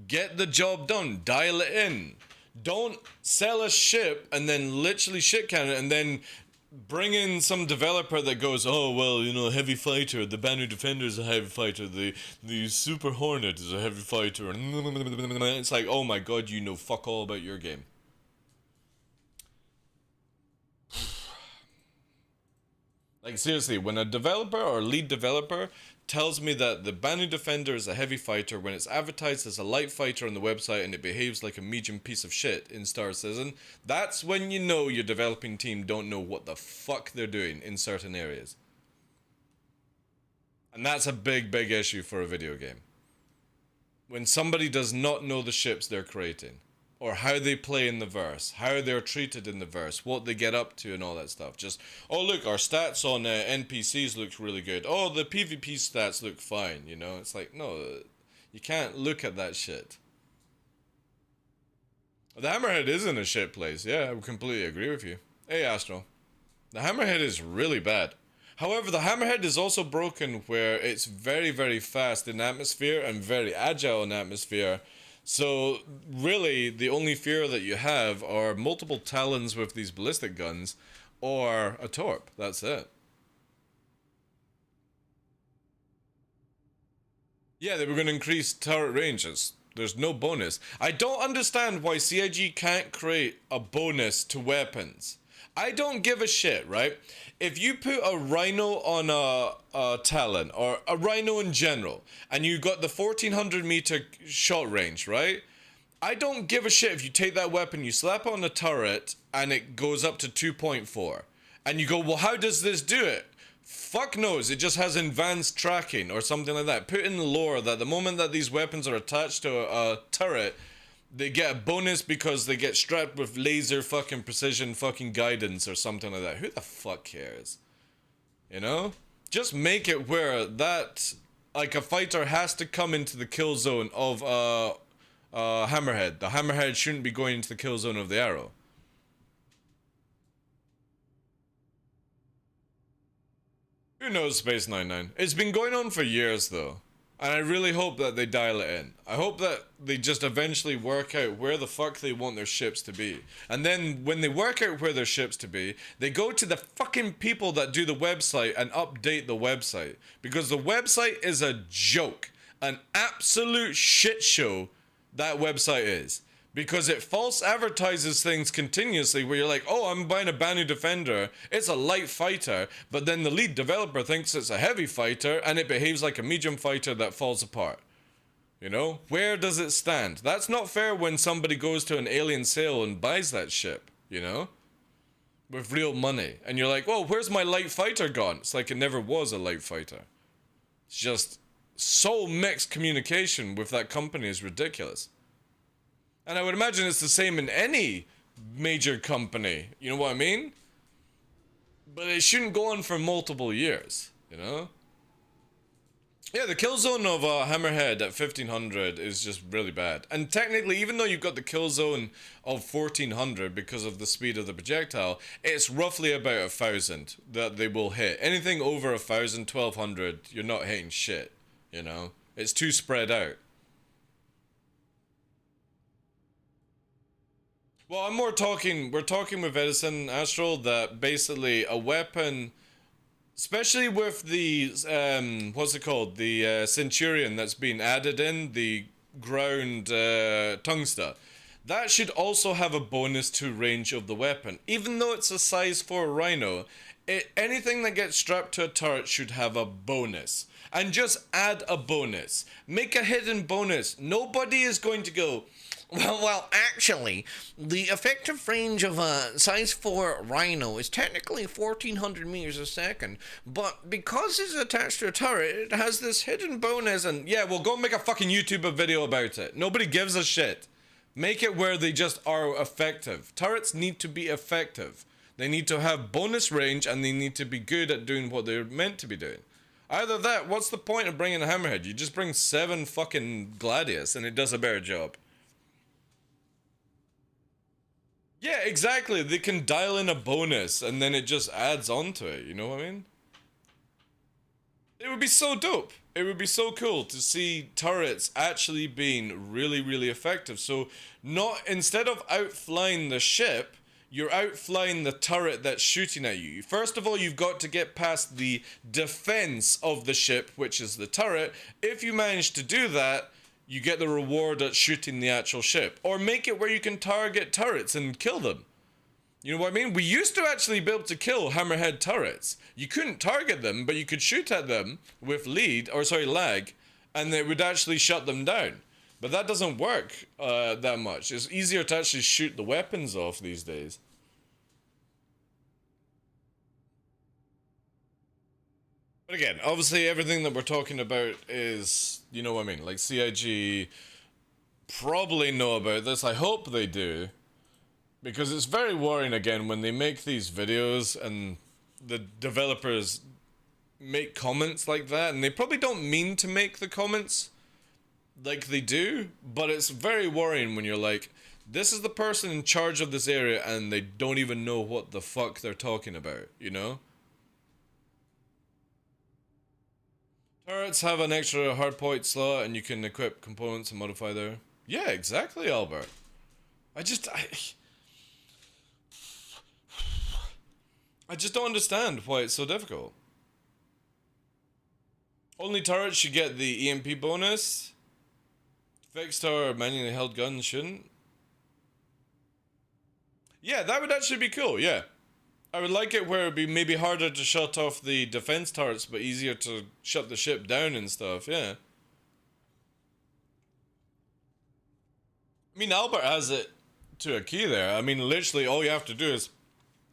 Get the job done. Dial it in. Don't sell a ship and then literally shit can it and then bring in some developer that goes, oh, well, you know, heavy fighter, the Banner Defender is a heavy fighter, the Super Hornet is a heavy fighter. It's like, oh my god, you know fuck all about your game. Like, seriously, when a developer or lead developer tells me that the Banner Defender is a heavy fighter when it's advertised as a light fighter on the website and it behaves like a medium piece of shit in Star Citizen, that's when you know your developing team don't know what the fuck they're doing in certain areas. And that's a big, big issue for a video game. When somebody does not know the ships they're creating, or how they play in the verse, how they're treated in the verse, what they get up to and all that stuff. Just, oh look, our stats on NPCs look really good. Oh, the PvP stats look fine, you know? It's like, no, you can't look at that shit. The Hammerhead is in a shit place, yeah, I would completely agree with you. Hey, Astro. The Hammerhead is really bad. However, the Hammerhead is also broken where it's very, very fast in atmosphere and very agile in atmosphere. So, really, the only fear that you have are multiple talons with these ballistic guns, or a torp. That's it. Yeah, they were going to increase turret ranges. There's no bonus. I don't understand why CIG can't create a bonus to weapons. I don't give a shit, right? If you put a rhino on a talon, or a rhino in general, and you got the 1400 meter shot range, right? I don't give a shit if you take that weapon, you slap it on a turret, and it goes up to 2.4. And you go, well, how does this do it? Fuck knows, it just has advanced tracking or something like that. Put in the lore that the moment that these weapons are attached to a turret, they get a bonus because they get strapped with laser fucking precision fucking guidance or something like that. Who the fuck cares? You know? Just make it where that, like, a fighter has to come into the kill zone of Hammerhead. The Hammerhead shouldn't be going into the kill zone of the arrow. Who knows, Space 99? It's been going on for years though. And I really hope that they dial it in. I hope that they just eventually work out where the fuck they want their ships to be. And then when they work out where their ships to be, they go to the fucking people that do the website and update the website. Because the website is a joke. An absolute shit show that website is. Because it false advertises things continuously where you're like, oh, I'm buying a Banner Defender, it's a light fighter, but then the lead developer thinks it's a heavy fighter and it behaves like a medium fighter that falls apart. You know? Where does it stand? That's not fair when somebody goes to an alien sale and buys that ship, you know? With real money. And you're like, well, where's my light fighter gone? It's like it never was a light fighter. It's just so mixed communication with that company is ridiculous. And I would imagine it's the same in any major company, you know what I mean? But it shouldn't go on for multiple years, you know? Yeah, the kill zone of Hammerhead at 1500 is just really bad. And technically, even though you've got the kill zone of 1400 because of the speed of the projectile, it's roughly about 1000 that they will hit. Anything over 1000, 1200, you're not hitting shit, you know? It's too spread out. Well, we're talking with Edison Astral that basically a weapon, especially with the, what's it called, the Centurion that's been added in, the ground tungsten, that should also have a bonus to range of the weapon. Even though it's a size 4 Rhino, anything that gets strapped to a turret should have a bonus. And just add a bonus. Make a hidden bonus. Nobody is going to go, well, actually, the effective range of a size 4 Rhino is technically 1400 meters a second, but because it's attached to a turret, it has this hidden bonus, and yeah, well, go make a fucking YouTube video about it. Nobody gives a shit. Make it where they just are effective. Turrets need to be effective. They need to have bonus range, and they need to be good at doing what they're meant to be doing. Either that, what's the point of bringing a hammerhead? You just bring 7 fucking gladius, and it does a better job. Yeah, exactly. They can dial in a bonus, and then it just adds on to it, you know what I mean? It would be so dope. It would be so cool to see turrets actually being really, really effective. So, instead of outflying the ship, you're outflying the turret that's shooting at you. First of all, you've got to get past the defense of the ship, which is the turret. If you manage to do that, you get the reward at shooting the actual ship. Or make it where you can target turrets and kill them. You know what I mean? We used to actually be able to kill hammerhead turrets. You couldn't target them, but you could shoot at them with lag, and it would actually shut them down. But that doesn't work that much. It's easier to actually shoot the weapons off these days. But again, obviously everything that we're talking about is, you know what I mean, like CIG probably know about this. I hope they do. Because it's very worrying, again, when they make these videos and the developers make comments like that, and they probably don't mean to make the comments like they do, but it's very worrying when you're like, this is the person in charge of this area and they don't even know what the fuck they're talking about, you know? Turrets have an extra hardpoint slot and you can equip components and modify there. Yeah, exactly, Albert. I just don't understand why it's so difficult. Only turrets should get the EMP bonus. Fixed or manually held guns shouldn't. Yeah, that would actually be cool, yeah. I would like it where it'd be maybe harder to shut off the defense turrets, but easier to shut the ship down and stuff, yeah. I mean, Albert has it to a key there. I mean, literally all you have to do is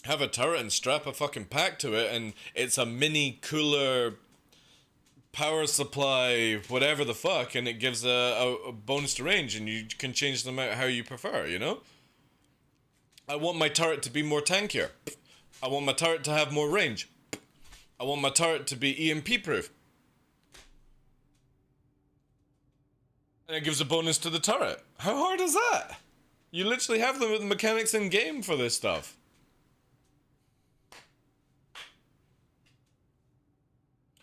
have a turret and strap a fucking pack to it, and it's a mini cooler power supply, whatever the fuck, and it gives a bonus to range, and you can change them out how you prefer, you know? I want my turret to be more tankier. I want my turret to have more range. I want my turret to be EMP proof. And it gives a bonus to the turret. How hard is that? You literally have the mechanics in game for this stuff.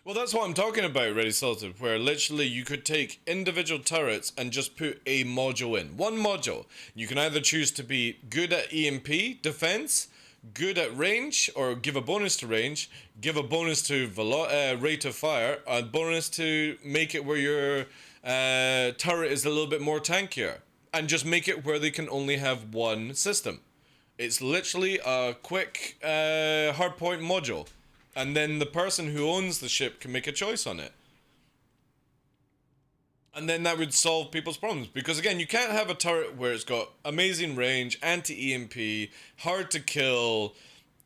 Well, that's what I'm talking about, Ready Salted, where literally you could take individual turrets and just put a module in. One module. You can either choose to be good at EMP, defense, good at range, or give a bonus to range, give a bonus to rate of fire, a bonus to make it where your turret is a little bit more tankier, and just make it where they can only have one system. It's literally a quick hardpoint module. And then the person who owns the ship can make a choice on it. And then that would solve people's problems. Because again, you can't have a turret where it's got amazing range, anti-EMP, hard to kill.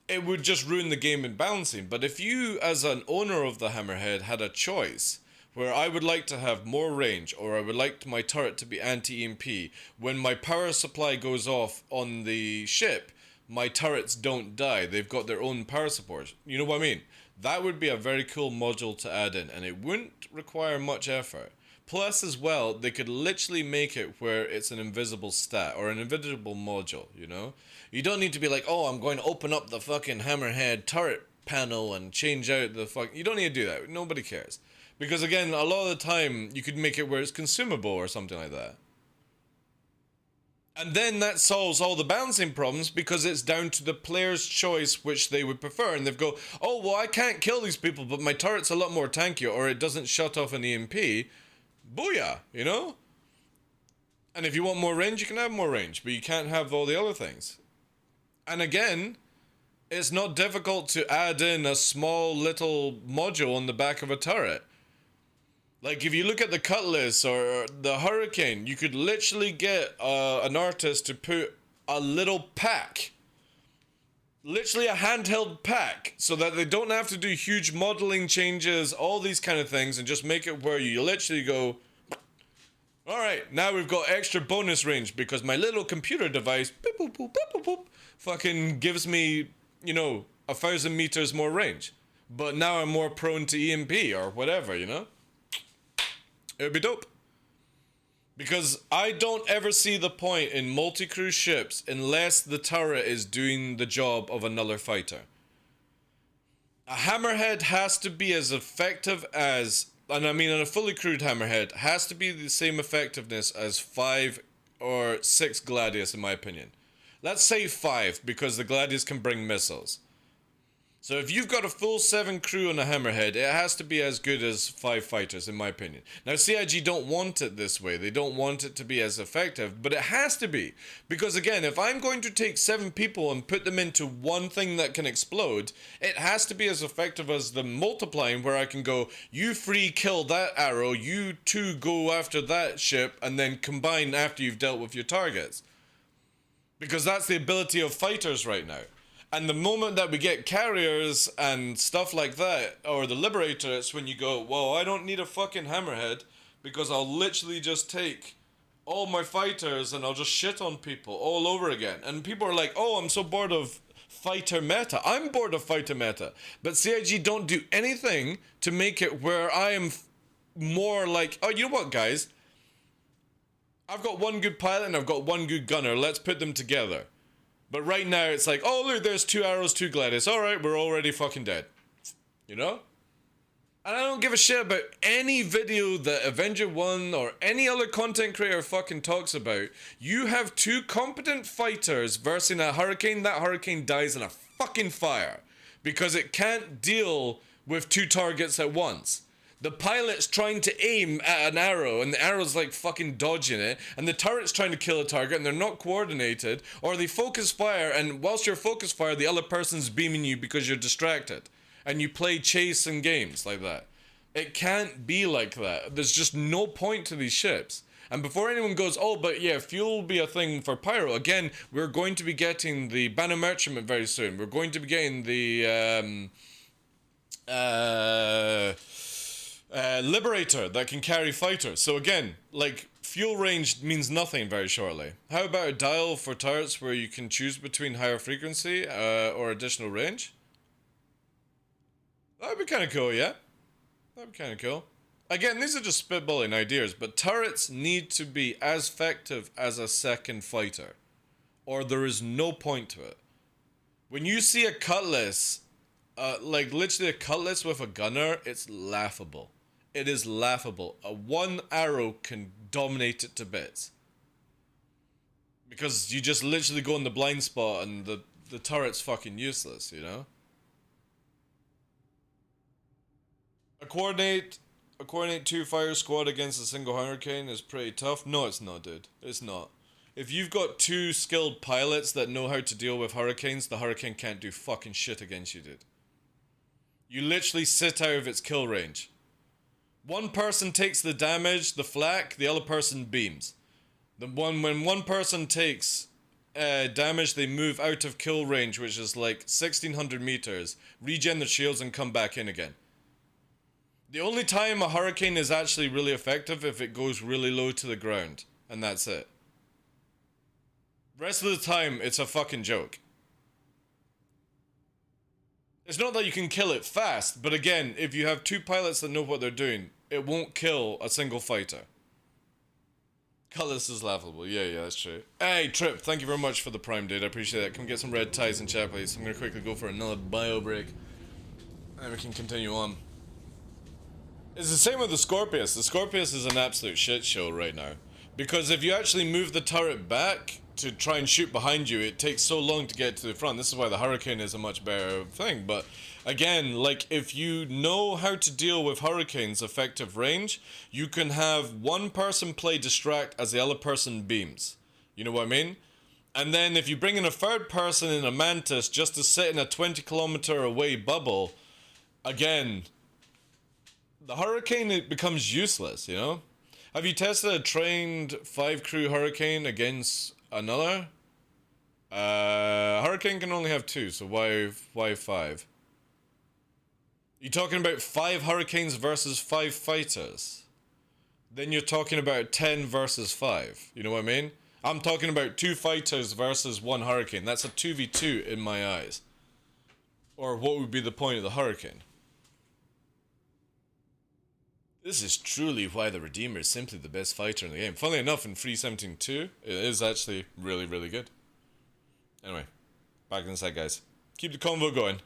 It would just ruin the game in balancing. But if you, as an owner of the Hammerhead, had a choice where I would like to have more range, or I would like my turret to be anti-EMP, when my power supply goes off on the ship, my turrets don't die. They've got their own power support. You know what I mean? That would be a very cool module to add in, and it wouldn't require much effort. Plus, as well, they could literally make it where it's an invisible stat, or an invisible module, you know? You don't need to be like, oh, I'm going to open up the fucking Hammerhead turret panel and change out the fuck. You don't need to do that. Nobody cares. Because again, a lot of the time, you could make it where it's consumable or something like that. And then that solves all the balancing problems because it's down to the player's choice which they would prefer. And they've go, oh, well, I can't kill these people, but my turret's a lot more tanky, or it doesn't shut off an EMP. Booyah, you know? And if you want more range, you can have more range, but you can't have all the other things. And again, it's not difficult to add in a small little module on the back of a turret. Like, if you look at the Cutlass or the Hurricane, you could literally get an artist to put a little pack. Literally a handheld pack, so that they don't have to do huge modeling changes, all these kind of things, and just make it where you literally go, alright, now we've got extra bonus range, because my little computer device, boop, boop, boop, boop, boop, boop, fucking gives me, you know, 1,000 meters more range. But now I'm more prone to EMP or whatever, you know? It would be dope. Because I don't ever see the point in multi-crew ships unless the turret is doing the job of another fighter. A hammerhead has to be as effective as, and I mean a fully crewed hammerhead, has to be the same effectiveness as 5 or 6 Gladius in my opinion. Let's say 5 because the Gladius can bring missiles. So if you've got a full 7 crew on a hammerhead, it has to be as good as 5 fighters in my opinion. Now CIG don't want it this way, they don't want it to be as effective, but it has to be. Because again, if I'm going to take 7 people and put them into one thing that can explode, it has to be as effective as the multiplying where I can go, you 3 kill that arrow, you 2 go after that ship, and then combine after you've dealt with your targets. Because that's the ability of fighters right now. And the moment that we get carriers and stuff like that, or the Liberator, it's when you go, whoa, I don't need a fucking hammerhead, because I'll literally just take all my fighters and I'll just shit on people all over again. And people are like, oh, I'm so bored of fighter meta. I'm bored of fighter meta. But CIG don't do anything to make it where I am more like, oh, you know what, guys? I've got one good pilot and I've got one good gunner. Let's put them together. But right now, it's like, oh, look, there's 2 arrows, 2 Gladius. Alright, we're already fucking dead. You know? And I don't give a shit about any video that Avenger 1 or any other content creator fucking talks about. You have 2 competent fighters versing a Hurricane, that Hurricane dies in a fucking fire. Because it can't deal with 2 targets at once. The pilot's trying to aim at an arrow and the arrow's like fucking dodging it, and the turret's trying to kill a target and they're not coordinated, or they focus fire and whilst you're focus fire the other person's beaming you because you're distracted and you play chase and games like that. It can't be like that. There's just no point to these ships. And before anyone goes, oh, but yeah, fuel will be a thing for Pyro. Again, we're going to be getting the Banner Merchantman very soon. We're going to be getting the Liberator that can carry fighters. So again, like, fuel range means nothing very shortly. How about a dial for turrets where you can choose between higher frequency or additional range? That'd be kind of cool, yeah? That'd be kind of cool. Again, these are just spitballing ideas, but turrets need to be as effective as a second fighter, or there is no point to it. When you see a cutlass, like literally a cutlass with a gunner, it's laughable. It is laughable. A 1 arrow can dominate it to bits. Because you just literally go in the blind spot and the turret's fucking useless, you know? A coordinate 2 fire squad against a single Hurricane is pretty tough. No, it's not, dude. It's not. If you've got 2 skilled pilots that know how to deal with Hurricanes, the Hurricane can't do fucking shit against you, dude. You literally sit out of its kill range. One person takes the damage, the flak, the other person beams. When one person takes damage, they move out of kill range, which is like 1,600 meters, regen their shields and come back in again. The only time a Hurricane is actually really effective if it goes really low to the ground, and that's it. Rest of the time, it's a fucking joke. It's not that you can kill it fast, but again, if you have 2 pilots that know what they're doing, it won't kill a single fighter. Cutlass is laughable. Yeah, that's true. Hey, Trip, thank you very much for the Prime, dude. I appreciate that. Can we get some red ties in chat, please? I'm gonna quickly go for another bio break, and we can continue on. It's the same with the Scorpius. The Scorpius is an absolute shit show right now. Because if you actually move the turret back to try and shoot behind you, it takes so long to get to the front. This is why the Hurricane is a much better thing. But again, like, if you know how to deal with Hurricane's effective range, you can have one person play distract as the other person beams. You know what I mean? And then if you bring in a third person in a Mantis just to sit in a 20-kilometer away bubble, again, the Hurricane, it becomes useless, you know? Have you tested a trained 5 crew Hurricane against another? Hurricane can only have 2, so why 5? You're talking about 5 Hurricanes versus 5 fighters. Then you're talking about 10 versus 5. You know what I mean? I'm talking about 2 fighters versus 1 Hurricane. That's a 2v2 in my eyes. Or what would be the point of the hurricane? This is truly why the Redeemer is simply the best fighter in the game. Funnily enough, in 3.17.2, it is actually really, really good. Anyway, back inside, guys. Keep the convo going.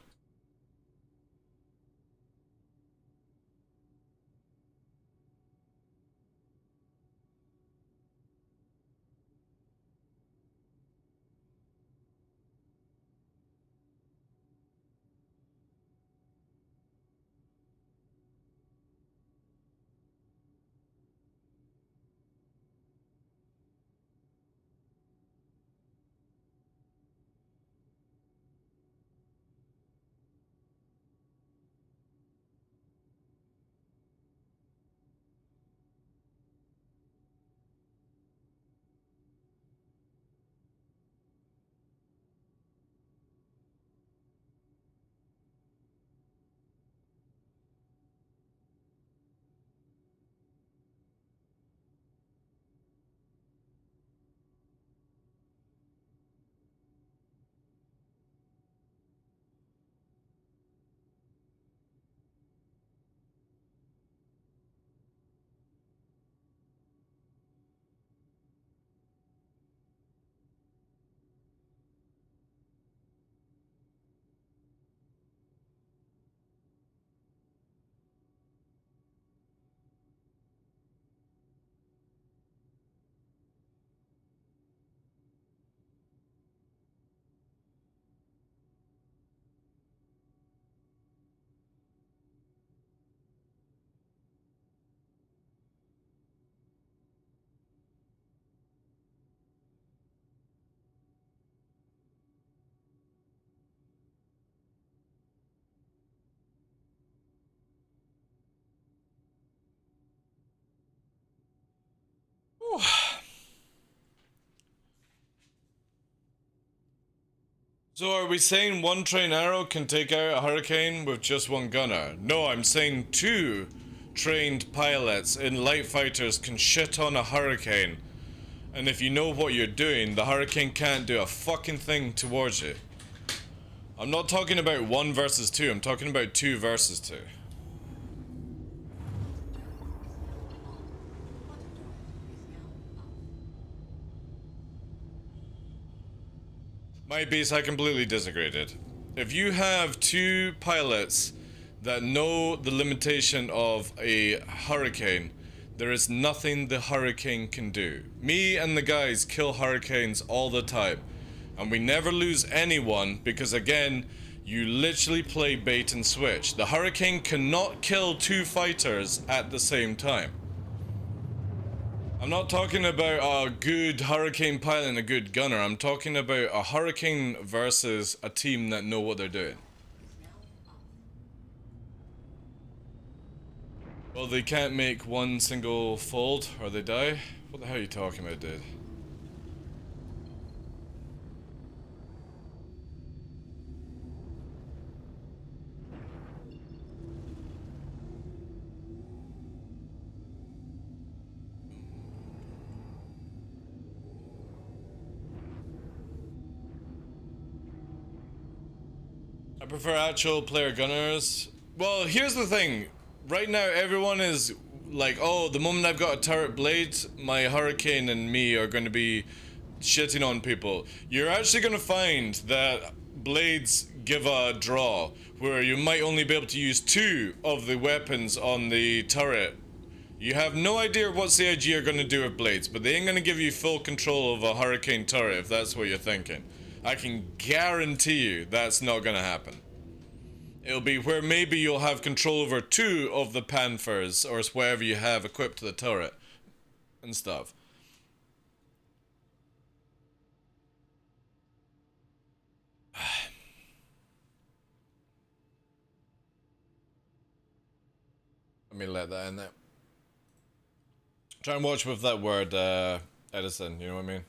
Whew. So are we saying one trained arrow can take out a hurricane with just one gunner? No, I'm saying two trained pilots in light fighters can shit on a hurricane. And if you know what you're doing, the hurricane can't do a fucking thing towards you. I'm not talking about 1 versus 2, I'm talking about 2 versus 2. My base, I completely disagreed. If you have 2 pilots that know the limitation of a hurricane, there is nothing the hurricane can do. Me and the guys kill hurricanes all the time. And we never lose anyone because, again, you literally play bait and switch. The hurricane cannot kill 2 fighters at the same time. I'm not talking about a good hurricane pilot and a good gunner. I'm talking about a hurricane versus a team that know what they're doing. Well, they can't make one single fold or they die? What the hell are you talking about, dude? I prefer actual player gunners. Well, here's the thing. Right now, everyone is like, oh, the moment I've got a turret blade, my hurricane and me are going to be shitting on people. You're actually going to find that blades give a draw, where you might only be able to use 2 of the weapons on the turret. You have no idea what CIG are going to do with blades, but they ain't going to give you full control of a hurricane turret if that's what you're thinking. I can guarantee you that's not going to happen. It'll be where maybe you'll have control over 2 of the Panthers or whatever you have equipped to the turret and stuff. Let me let that in there. Try and watch with that word, Edison, you know what I mean?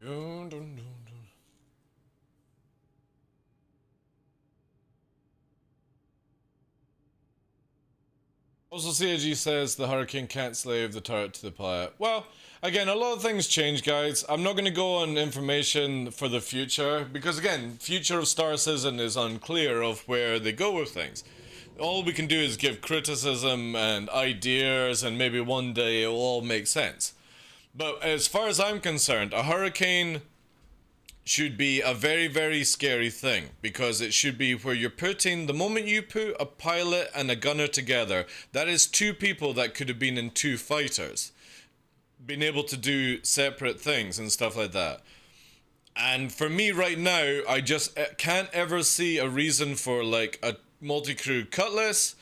Dun, dun, dun. Also, CAG says the Hurricane can't slave the turret to the pilot. Well, again, a lot of things change, guys. I'm not going to go on information for the future, because again, future of Star Citizen is unclear of where they go with things. All we can do is give criticism and ideas, and maybe one day it will all make sense. But as far as I'm concerned, a hurricane should be a very, very scary thing, because it should be where you're putting, the moment you put a pilot and a gunner together, that is two people that could have been in two fighters, being able to do separate things and stuff like that. And for me right now, I just can't ever see a reason for like a multi-crew Cutlass,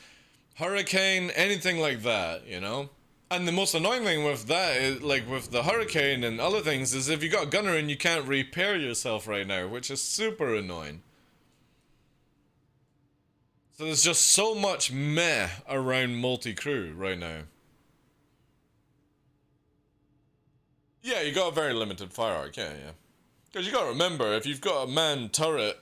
Hurricane, anything like that, you know? And the most annoying thing with that is, like with the Hurricane and other things, is if you got a gunner and you can't repair yourself right now, which is super annoying. So there's just so much meh around multi-crew right now. Yeah, you got a very limited fire arc, yeah. Because you gotta remember, if you've got a manned turret,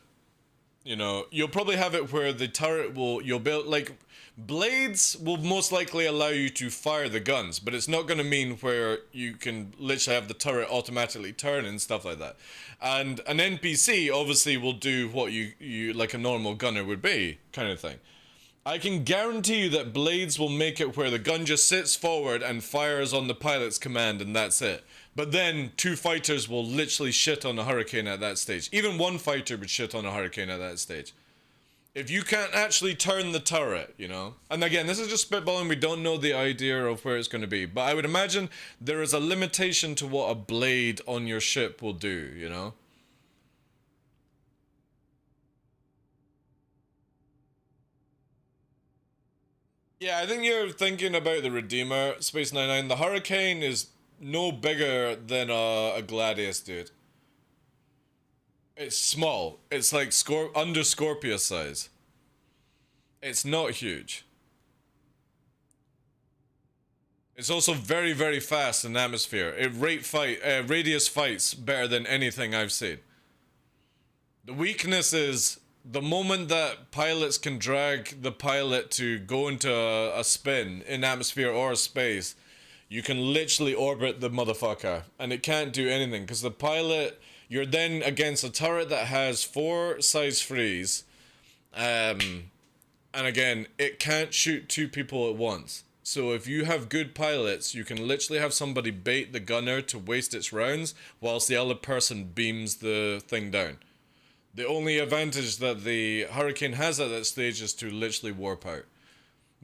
you know, you'll probably have it where the turret you'll build, like, blades will most likely allow you to fire the guns, but it's not going to mean where you can literally have the turret automatically turn and stuff like that. And an NPC obviously will do what you like a normal gunner would be, kind of thing. I can guarantee you that blades will make it where the gun just sits forward and fires on the pilot's command, and that's it. But then two fighters will literally shit on a hurricane at that stage. Even one fighter would shit on a hurricane at that stage. If you can't actually turn the turret, you know. And again, this is just spitballing, we don't know the idea of where it's going to be. But I would imagine there is a limitation to what a blade on your ship will do, you know. Yeah, I think you're thinking about the Redeemer, Space 99. The Hurricane is no bigger than a Gladius, dude. It's small. It's like under Scorpius size. It's not huge. It's also very, very fast in atmosphere. It radius fights better than anything I've seen. The weakness is the moment that pilots can drag the pilot to go into a spin in atmosphere or space, you can literally orbit the motherfucker, and it can't do anything because the pilot, you're then against a turret that has 4 size 3s, and again, it can't shoot 2 people at once. So if you have good pilots, you can literally have somebody bait the gunner to waste its rounds whilst the other person beams the thing down. The only advantage that the Hurricane has at that stage is to literally warp out.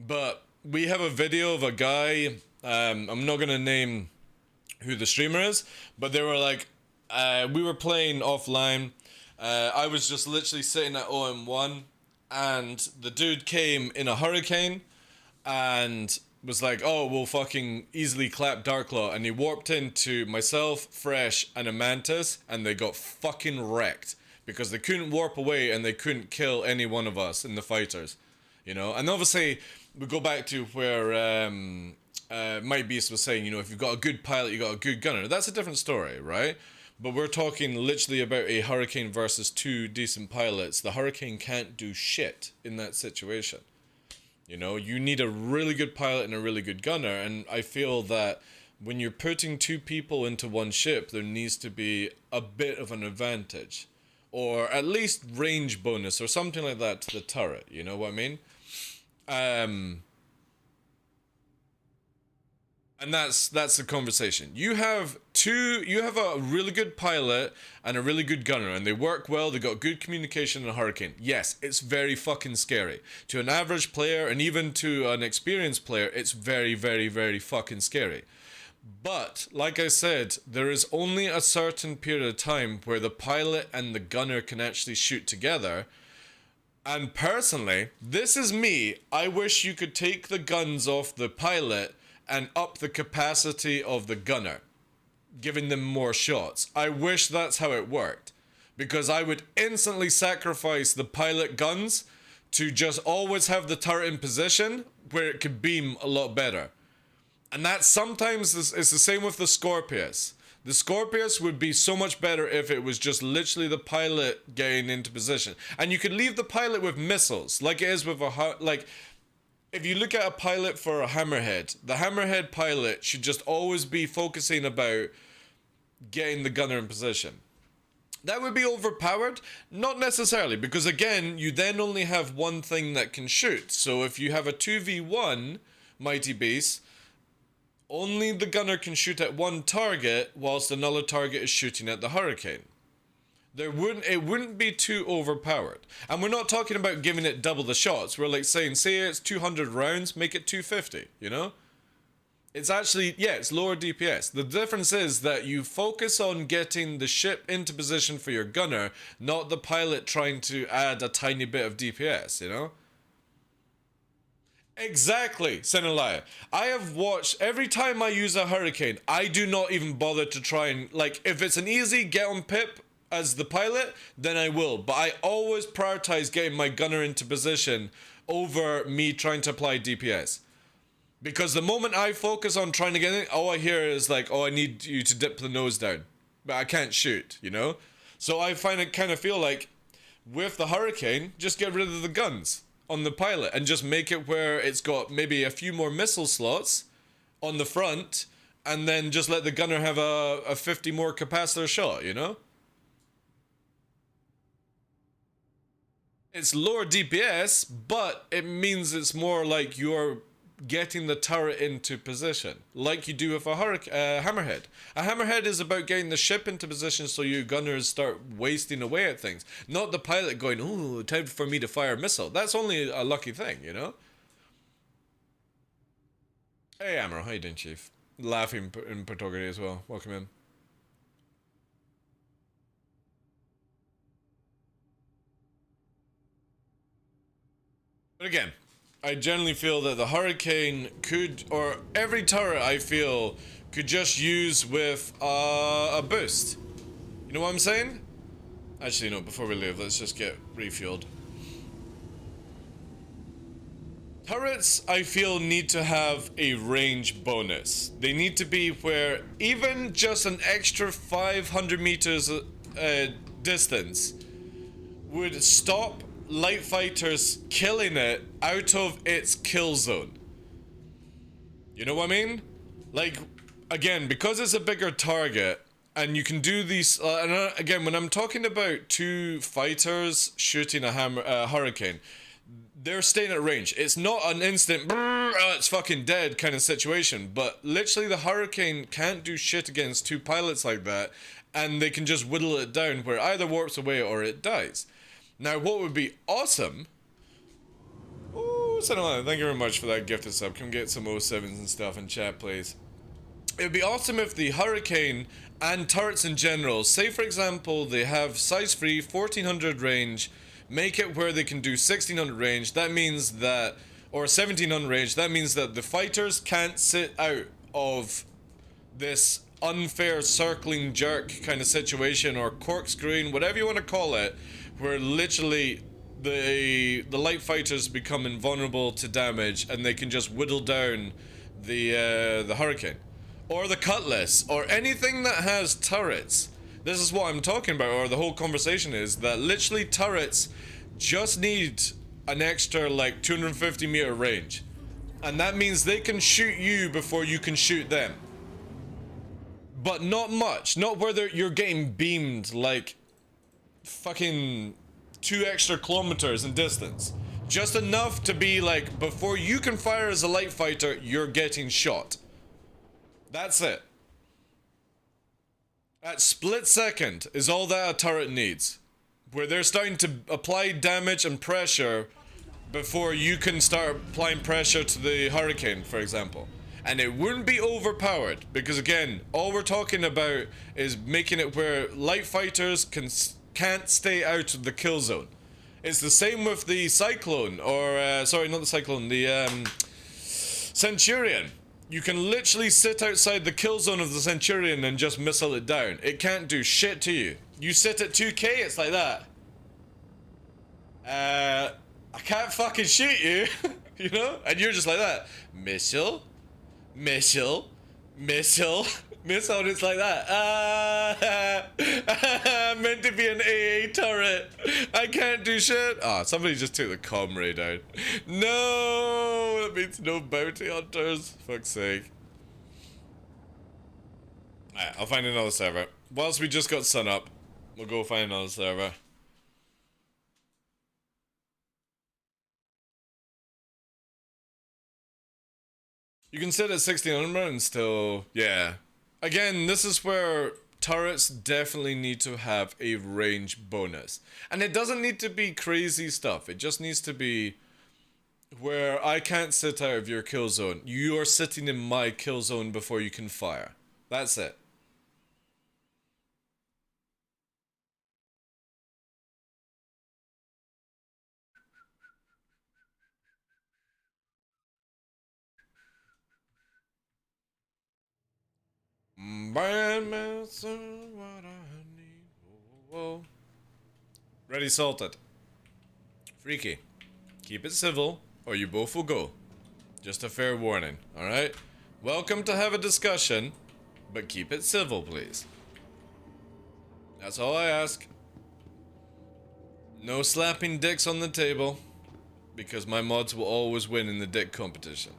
But we have a video of a guy, I'm not going to name who the streamer is, but they were like, we were playing offline, I was just literally sitting at OM1, and the dude came in a Hurricane, and was like, oh, we'll fucking easily clap TheDarkLaw, and he warped into myself, Fresh, and a Mantis, and they got fucking wrecked, because they couldn't warp away, and they couldn't kill any one of us in the fighters, you know. And obviously, we go back to where Mike Beast was saying, you know, if you've got a good pilot, you got a good gunner. That's a different story, right? But we're talking literally about a Hurricane versus 2 decent pilots. The Hurricane can't do shit in that situation. You know, you need a really good pilot and a really good gunner, and I feel that when you're putting 2 people into one ship, there needs to be a bit of an advantage. Or at least range bonus or something like that to the turret, you know what I mean? And that's the conversation. You have a really good pilot and a really good gunner, and they work well, they got good communication in a Hurricane. Yes, it's very fucking scary. To an average player, and even to an experienced player, it's very, very, very fucking scary. But, like I said, there is only a certain period of time where the pilot and the gunner can actually shoot together. And personally, this is me, I wish you could take the guns off the pilot and up the capacity of the gunner, giving them more shots. I wish that's how it worked, because I would instantly sacrifice the pilot guns to just always have the turret in position where it could beam a lot better. And that sometimes is the same with the Scorpius. The Scorpius would be so much better if it was just literally the pilot getting into position. And you could leave the pilot with missiles, like it is with a, like, if you look at a pilot for a hammerhead, the hammerhead pilot should just always be focusing about getting the gunner in position. That would be overpowered? Not necessarily, because again, you then only have one thing that can shoot. So if you have a 2v1 Mighty Beast, only the gunner can shoot at one target, whilst another target is shooting at the Hurricane. It wouldn't be too overpowered. And we're not talking about giving it double the shots. We're like saying, say it's 200 rounds, make it 250, you know? It's actually, yeah, it's lower DPS. The difference is that you focus on getting the ship into position for your gunner, not the pilot trying to add a tiny bit of DPS, you know? Exactly, Senelaya. I have watched, every time I use a Hurricane, I do not even bother to try and, like, if it's an easy get on pip as the pilot, then I will. But I always prioritize getting my gunner into position over me trying to apply DPS. Because the moment I focus on trying to get in, all I hear is like, oh, I need you to dip the nose down. But I can't shoot, you know? So I kind of feel like, with the Hurricane, just get rid of the guns on the pilot and just make it where it's got maybe a few more missile slots on the front, and then just let the gunner have a 50 more capacitor shot, you know? It's lower DPS, but it means it's more like you're getting the turret into position, like you do with a hammerhead. A hammerhead is about getting the ship into position so your gunners start wasting away at things, not the pilot going, ooh, time for me to fire a missile. That's only a lucky thing, you know? Hey Amro, how you doing, Chief? Laughing in photography as well. Welcome in. But again, I generally feel that the Hurricane could, or every turret I feel, could just use with a boost. You know what I'm saying? Actually, no, before we leave, let's just get refueled. Turrets, I feel, need to have a range bonus. They need to be where even just an extra 500 meters distance would stop light fighters killing it out of its kill zone. You know what I mean? Like, again, because it's a bigger target, and you can do these, and again, when I'm talking about two fighters shooting a Hurricane, they're staying at range. It's not an instant, it's fucking dead kind of situation, but literally the Hurricane can't do shit against two pilots like that, and they can just whittle it down where it either warps away or it dies. Now, what would be awesome... Ooh, Senelana, thank you very much for that gifted sub. Come get some 07s and stuff in chat, please. It would be awesome if the Hurricane and turrets in general, say for example, they have size 3, 1400 range, make it where they can do 1600 range, that means that... or 1700 range, that means that the fighters can't sit out of this unfair circling jerk kind of situation, or corkscrewing, whatever you want to call it, where literally the light fighters become invulnerable to damage and they can just whittle down the Hurricane or the Cutlass or anything that has turrets. This is what I'm talking about, or the whole conversation is that literally turrets just need an extra like 250 meter range, and that means they can shoot you before you can shoot them, but not much, not where you're getting beamed like fucking 2 extra kilometers in distance. Just enough to be like, before you can fire as a light fighter, you're getting shot. That's it. That split second is all that a turret needs, where they're starting to apply damage and pressure before you can start applying pressure to the Hurricane, for example. And it wouldn't be overpowered, because again, all we're talking about is making it where light fighters can't stay out of the kill zone. It's the same with the Cyclone, or sorry, not the Cyclone, the Centurion. You can literally sit outside the kill zone of the Centurion and just missile it down. It can't do shit to you. You sit at 2k, it's like that. I can't fucking shoot you, you know? And you're just like that. Missile, missile, missile. Missile, it's like that. Meant to be an AA turret. I can't do shit. Ah, somebody just took the comrade out. No, that means no bounty hunters. Fuck's sake. Alright, I'll find another server. Whilst we just got sun up, we'll go find another server. You can sit at 1600 and still, yeah. Again, this is where turrets definitely need to have a range bonus. And it doesn't need to be crazy stuff. It just needs to be where I can't sit out of your kill zone. You are sitting in my kill zone before you can fire. That's it. What I need. Whoa. Ready, salted. Freaky. Keep it civil, or you both will go. Just a fair warning, alright? Welcome to have a discussion, but keep it civil, please. That's all I ask. No slapping dicks on the table, because my mods will always win in the dick competition.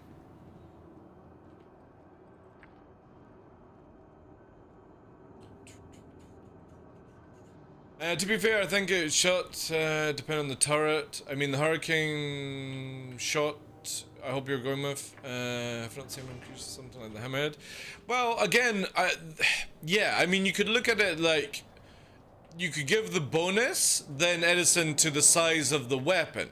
To be fair, I think it shot, depending on the turret. I mean, the Hurricane shot, I hope you're going with, front seam increase, something like the hammerhead. Well, again, yeah, I mean, you could look at it like, you could give the bonus, then Edison, to the size of the weapon.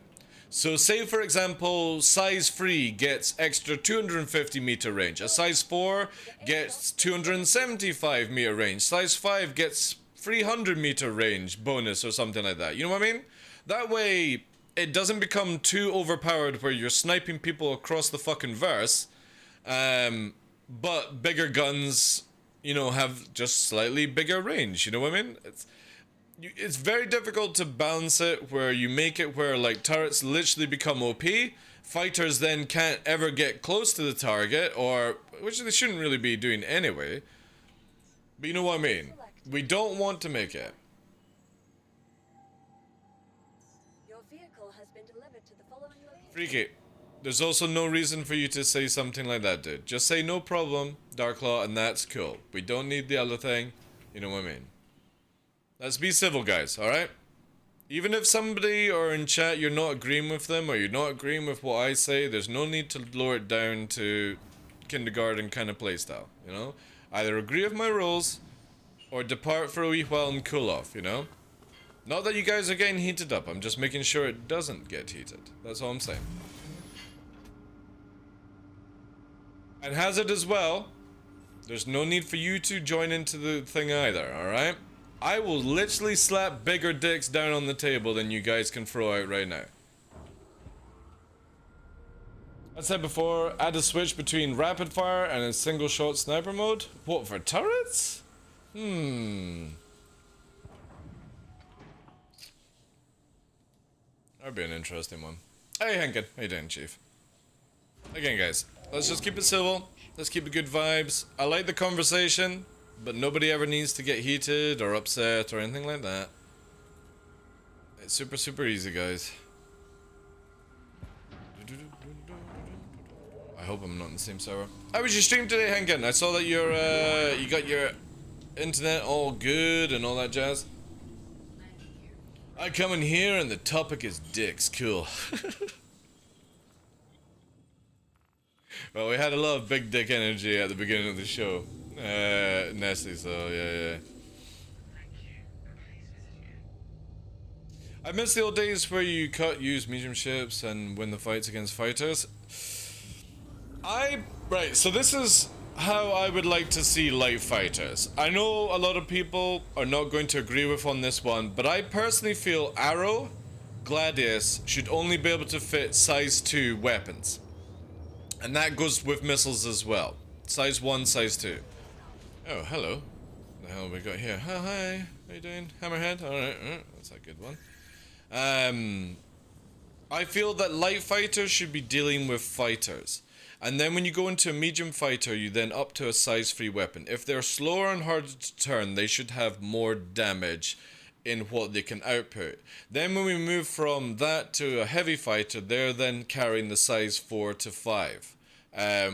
So say, for example, size 3 gets extra 250 meter range. A size 4 gets 275 meter range. Size 5 gets 300 meter range bonus or something like that. You know what I mean? That way, it doesn't become too overpowered where you're sniping people across the fucking verse. But bigger guns, you know, have just slightly bigger range. You know what I mean? It's very difficult to balance it where you make it where, like, turrets literally become OP. Fighters then can't ever get close to the target, or which they shouldn't really be doing anyway. But you know what I mean? We don't want to make it. Your vehicle has been delivered to the following location. Freaky. There's also no reason for you to say something like that, dude. Just say no problem, DarkLaw, and that's cool. We don't need the other thing. You know what I mean? Let's be civil, guys, alright? Even if somebody or in chat you're not agreeing with them, or you're not agreeing with what I say, there's no need to lower it down to kindergarten kind of playstyle, you know? Either agree with my rules, or depart for a wee while and cool off, you know? Not that you guys are getting heated up, I'm just making sure it doesn't get heated. That's all I'm saying. And Hazard as well, there's no need for you to join into the thing either, alright? I will literally slap bigger dicks down on the table than you guys can throw out right now. I said before, add a switch between rapid fire and a single shot sniper mode. What, for turrets? That'd be an interesting one. Hey Henkin, how you doing, Chief? Again, guys, let's just keep it civil. Let's keep it good vibes. I like the conversation, but nobody ever needs to get heated or upset or anything like that. It's super, super easy, guys. I hope I'm not in the same server. How was your stream today, Henkin? I saw that you're, you got your internet all good and all that jazz. I come in here and the topic is dicks. Cool. Well, we had a lot of big dick energy at the beginning of the show. Nestle, so yeah. I miss the old days where you use medium ships and win the fights against fighters. Right, so this is how I would like to see light fighters. I know a lot of people are not going to agree with on this one, but I personally feel Arrow, Gladius should only be able to fit size 2 weapons. And that goes with missiles as well. Size 1, size 2. Oh, hello. What the hell have we got here? Oh, hi. How you doing? Hammerhead? Alright, that's a good one. I feel that light fighters should be dealing with fighters. And then when you go into a medium fighter, you then up to a size 3 weapon. If they're slower and harder to turn, they should have more damage in what they can output. Then when we move from that to a heavy fighter, they're then carrying the size 4 to 5,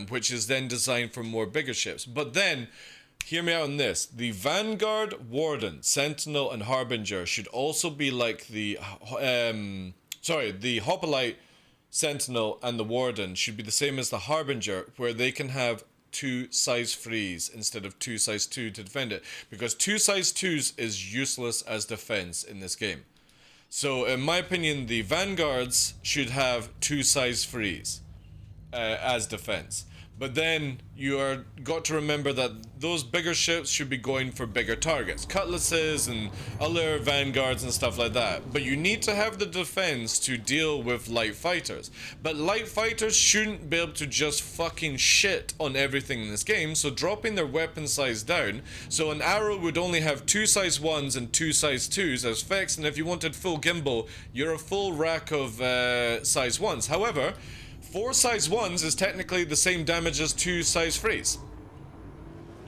which is then designed for more bigger ships. But then, hear me out on this, the Vanguard, Warden, Sentinel, and Harbinger should also be like the, the Hoplite, Sentinel, and the Warden should be the same as the Harbinger, where they can have 2 size 3s instead of 2 size 2 to defend it, because 2 size 2s is useless as defense in this game. So in my opinion, the Vanguards should have 2 size 3s as defense. But then you are got to remember that those bigger ships should be going for bigger targets, cutlasses and other vanguards and stuff like that. But you need to have the defense to deal with light fighters. But light fighters shouldn't be able to just fucking shit on everything in this game, so dropping their weapon size down, so an arrow would only have 2 size 1s and 2 size 2s as fixed, and if you wanted full gimbal, you're a full rack of size 1s. However, 4 size 1s is technically the same damage as 2 size 3s.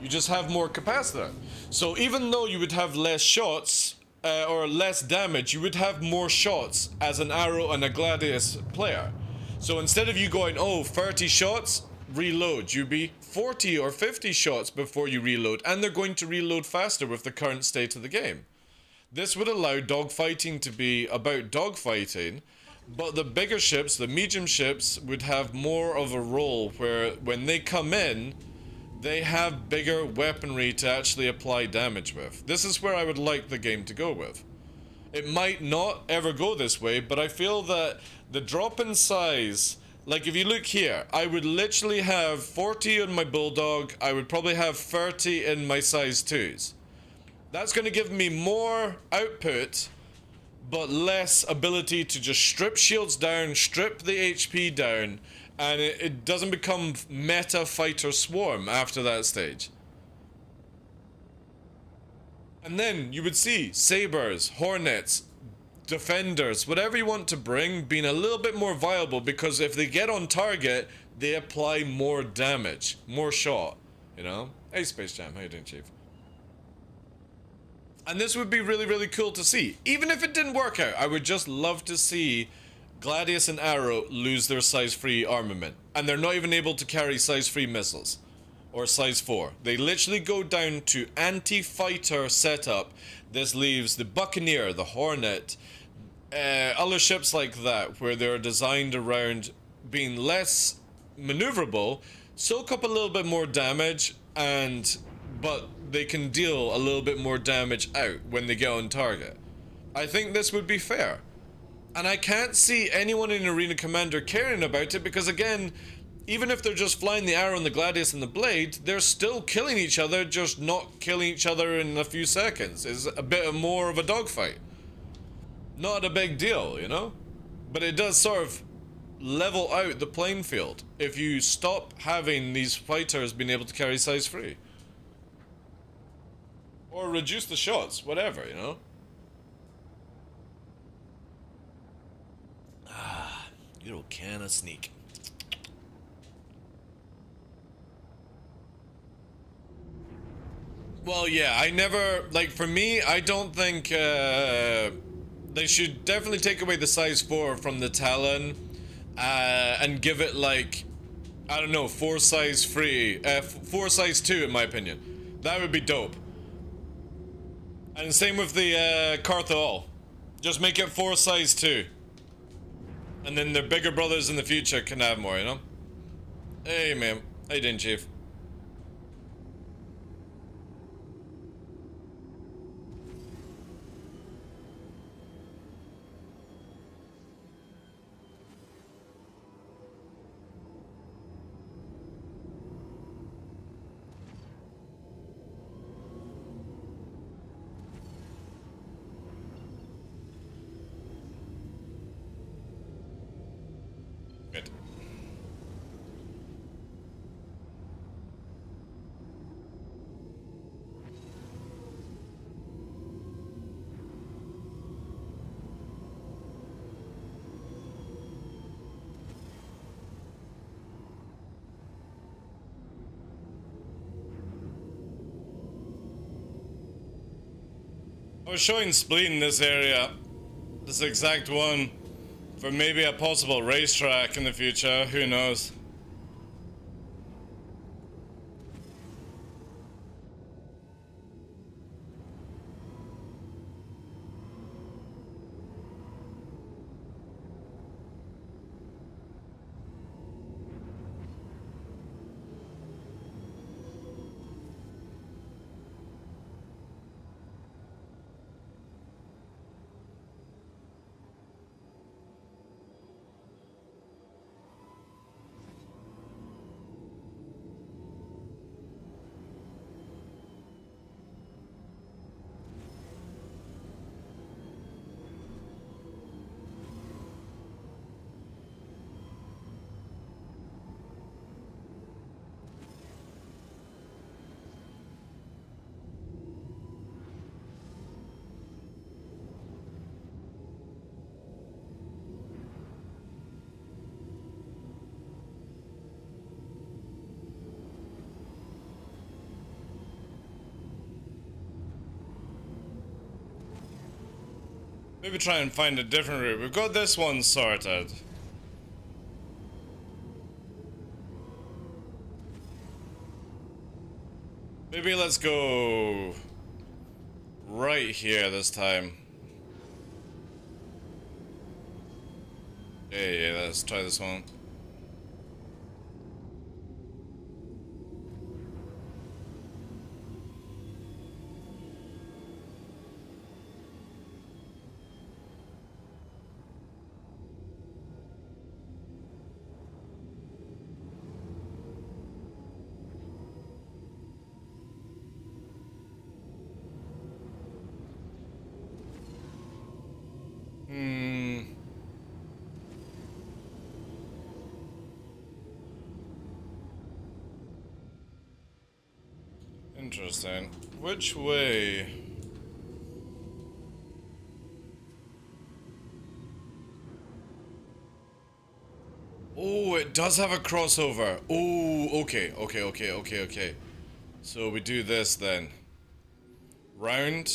You just have more capacitor. So even though you would have less shots, or less damage, you would have more shots as an arrow and a gladius player. So instead of you going, oh, 30 shots, reload, you'd be 40 or 50 shots before you reload, and they're going to reload faster with the current state of the game. This would allow dogfighting to be about dogfighting, but the bigger ships, the medium ships, would have more of a role where when they come in, they have bigger weaponry to actually apply damage with. This is where I would like the game to go with. It might not ever go this way, but I feel that the drop in size, like if you look here, I would literally have 40 on my Bulldog, I would probably have 30 in my size 2s. That's going to give me more output, but less ability to just strip shields down, strip the HP down, and it doesn't become meta fighter swarm after that stage. And then you would see sabers, hornets, defenders, whatever you want to bring, being a little bit more viable, because if they get on target, they apply more damage, more shot, you know? Hey Space Jam, how you doing, Chief? And this would be really, really cool to see. Even if it didn't work out, I would just love to see Gladius and Arrow lose their size 3 armament. And they're not even able to carry size 3 missiles. Or size 4. They literally go down to anti-fighter setup. This leaves the Buccaneer, the Hornet, other ships like that, where they're designed around being less maneuverable, soak up a little bit more damage, but they can deal a little bit more damage out when they get on target. I think this would be fair. And I can't see anyone in Arena Commander caring about it, because again, even if they're just flying the arrow and the gladius and the blade, they're still killing each other, just not killing each other in a few seconds. It's a bit more of a dogfight. Not a big deal, you know? But it does sort of level out the playing field if you stop having these fighters being able to carry size 3. Or reduce the shots, whatever, you know? Ah, good old can of sneak. Well, yeah, I never, like, for me, I don't think, they should definitely take away the size 4 from the Talon, and give it, like, I don't know, 4 size 3, 4 size 2, in my opinion. That would be dope. And same with the Carthol. Just make it 4 size 2. And then their bigger brothers in the future can have more, you know? Hey, man. How you doing, Chief? Good. I was showing Spleen in this area, this exact one, for maybe a possible racetrack in the future, who knows. Maybe try and find a different route. We've got this one sorted. Maybe let's go right here this time. Yeah, let's try this one. Interesting. Which way? Oh, it does have a crossover. Oh, okay. So we do this then. Round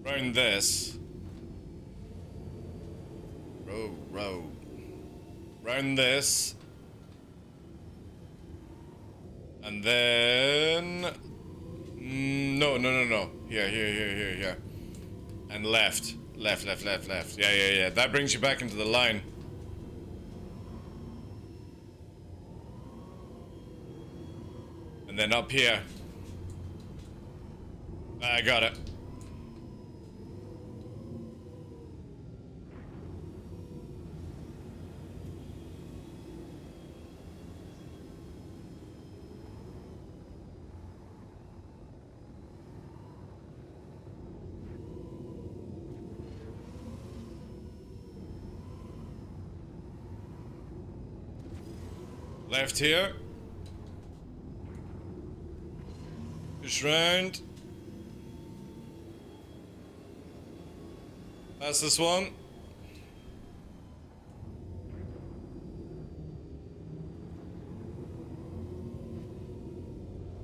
this. Row. Round this. And then... No. Here. And left. Left. Yeah. That brings you back into the line. And then up here. I got it. Left here. Push round. That's this one.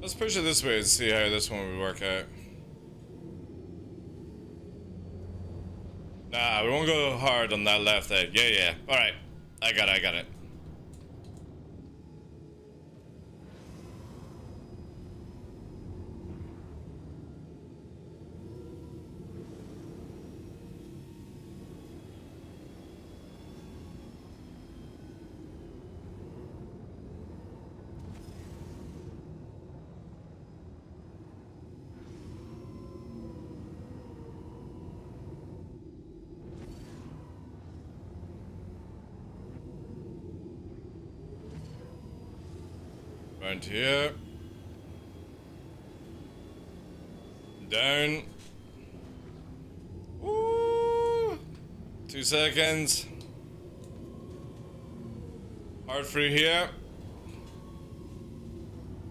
Let's push it this way and see how this one would work out. Nah, we won't go hard on that left egg. Yeah. Alright. I got it. Round here. Down. Woo! 2 seconds. Hard through here.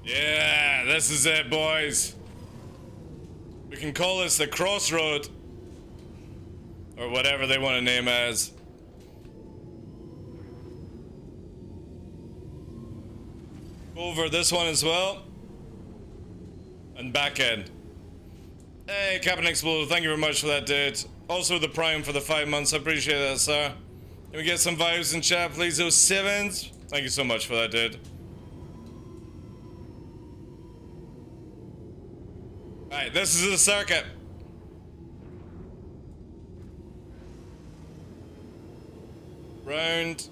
Yeah, this is it, boys. We can call this the crossroad. Or whatever they want to name as. Over this one as well. And back end. Hey, Captain Explorer, thank you very much for that, dude. Also the Prime for the 5 months. I appreciate that, sir. Can we get some vibes in chat, please? Those 7s. Thank you so much for that, dude. Alright, this is the circuit. Round.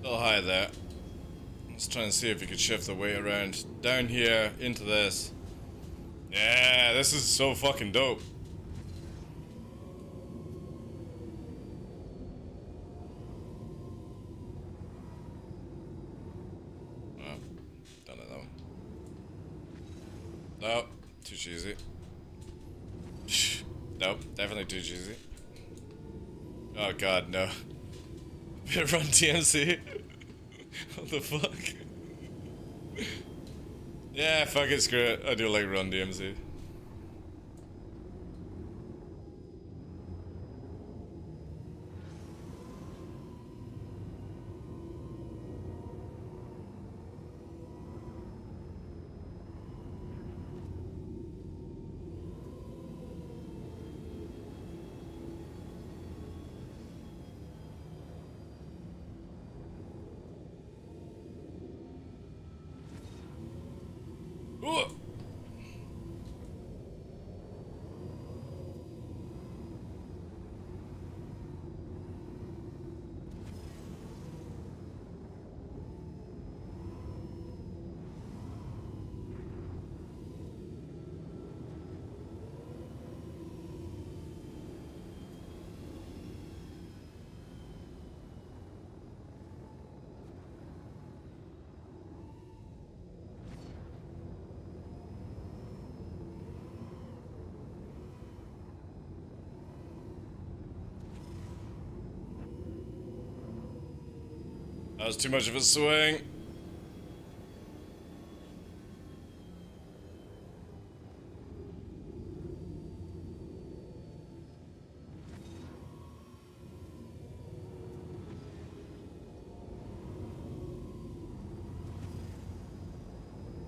Still high there. Let's try and see if we could shift the weight around. Down here, into this. Yeah, this is so fucking dope. Oh, done it though. Nope, too cheesy. Nope, definitely too cheesy. Oh god, no. Run TMC. What the fuck? Yeah, fuck it, screw it. I do like Run DMC. Ooh. That was too much of a swing.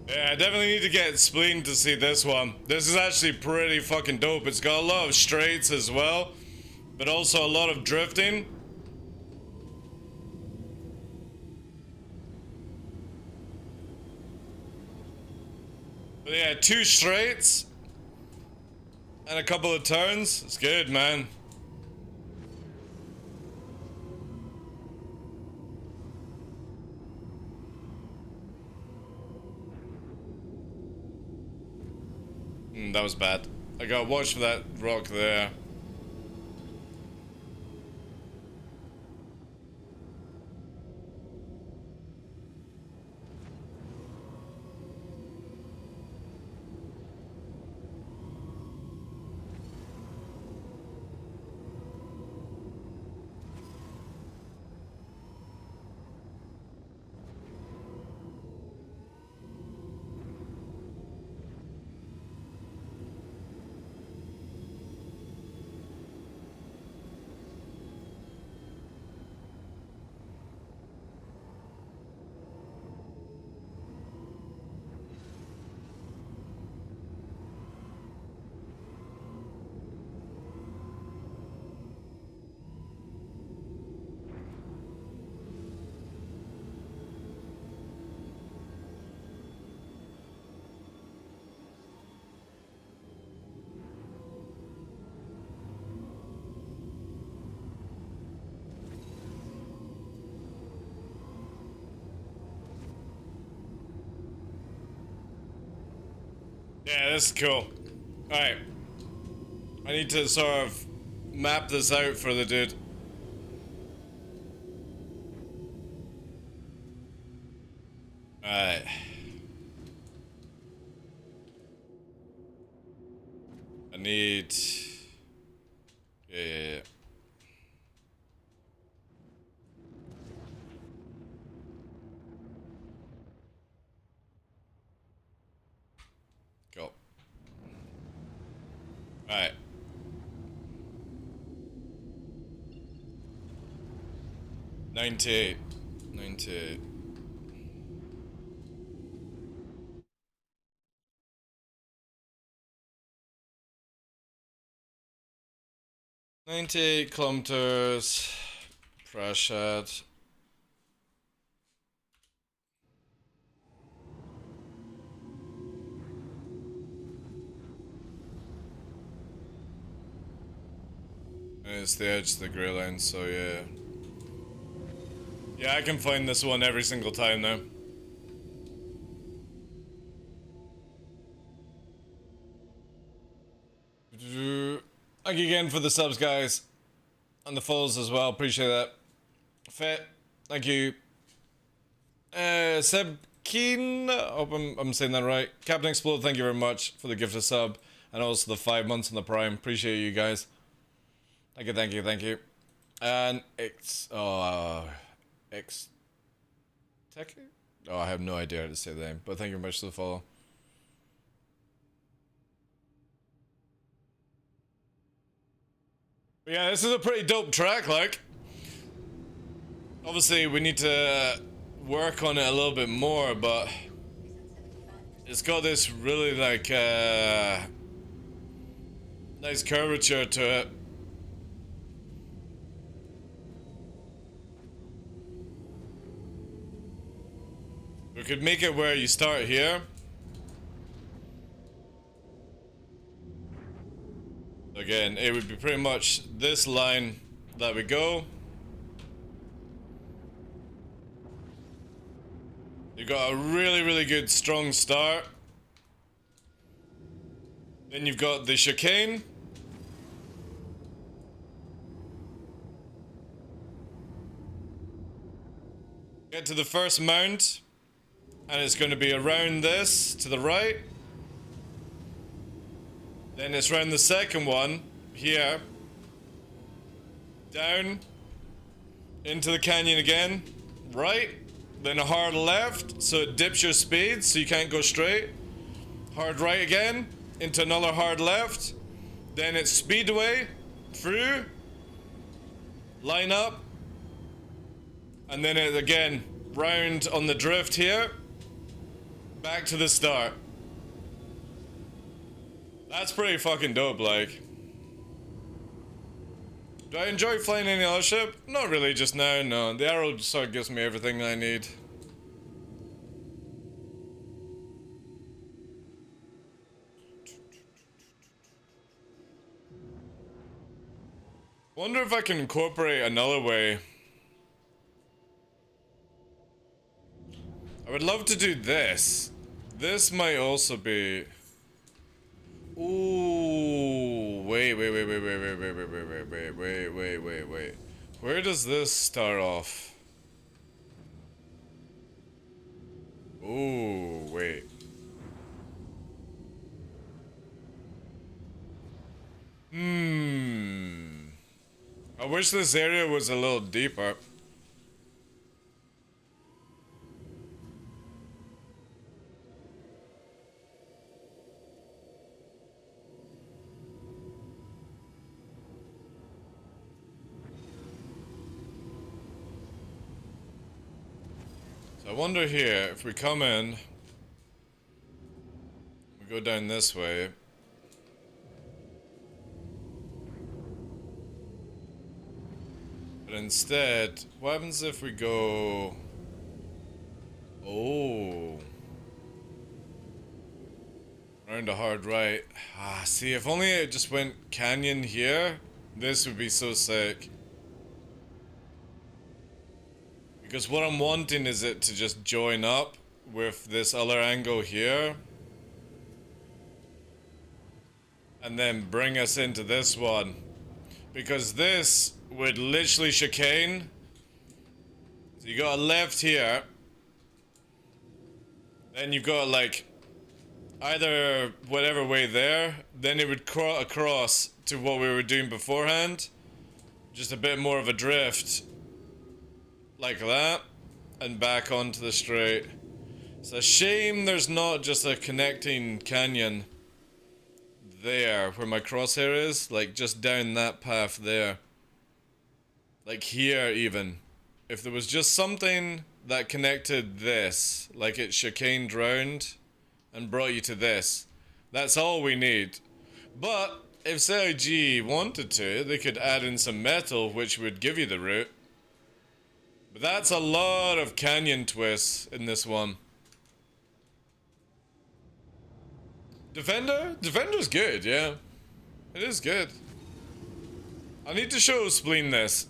Yeah, I definitely need to get Spleen to see this one. This is actually pretty fucking dope. It's got a lot of straights as well, but also a lot of drifting. But yeah, 2 straights and a couple of turns. It's good, man. That was bad. I gotta watch for that rock there. Yeah, this is cool. Alright. I need to sort of map this out for the dude. Alright. I need... Yeah. Go. Alright. 98. 98. Kilometers. Prashad. And it's the edge of the grey line, so yeah. Yeah, I can find this one every single time now. Thank you again for the subs, guys. And the follows as well, appreciate that. Fit, thank you. Seb Keen, hope I'm saying that right. Captain Explode, thank you very much for the gift of sub. And also the 5 months on the Prime, appreciate you guys. Thank you, thank you, thank you. And X Tech? Oh, I have no idea how to say the name, but thank you very much for the follow. But yeah, this is a pretty dope track, like. Obviously, we need to work on it a little bit more, but it's got this really, like, nice curvature to it. We could make it where you start here. Again, it would be pretty much this line that we go. You got a really, really good strong start. Then you've got the chicane. Get to the first mount. And it's going to be around this to the right. Then it's around the second one here. Down. Into the canyon again. Right. Then a hard left, so it dips your speed, so you can't go straight. Hard right again. Into another hard left. Then it's speedway. Through. Line up. And then it again round on the drift here. Back to the start. That's pretty fucking dope, like. Do I enjoy flying any other ship? Not really just now, no. The arrow sort of gives me everything I need. Wonder if I can incorporate another way. I would love to do this. This might also be... Ooh, wait. Where does this start off? Ooh, wait. I wish this area was a little deeper. I wonder here, if we come in, we go down this way. But instead, what happens if we go... Oh. Around a hard right. Ah, see, if only it just went canyon here, this would be so sick. Because what I'm wanting is it to just join up with this other angle here. and then bring us into this one. Because this would literally chicane. So you got a left here. Then you've got like either whatever way there. Then it would across to what we were doing beforehand. Just a bit more of a drift. Like that. And back onto the straight. It's a shame there's not just a connecting canyon there where my crosshair is. Like just down that path there. Like here even. If there was just something that connected this, like it chicaned round and brought you to this. That's all we need. But if CIG wanted to, they could add in some metal which would give you the route. But that's a lot of canyon twists in this one. Defender? Defender's good, yeah. It is good. I need to show Spleen this.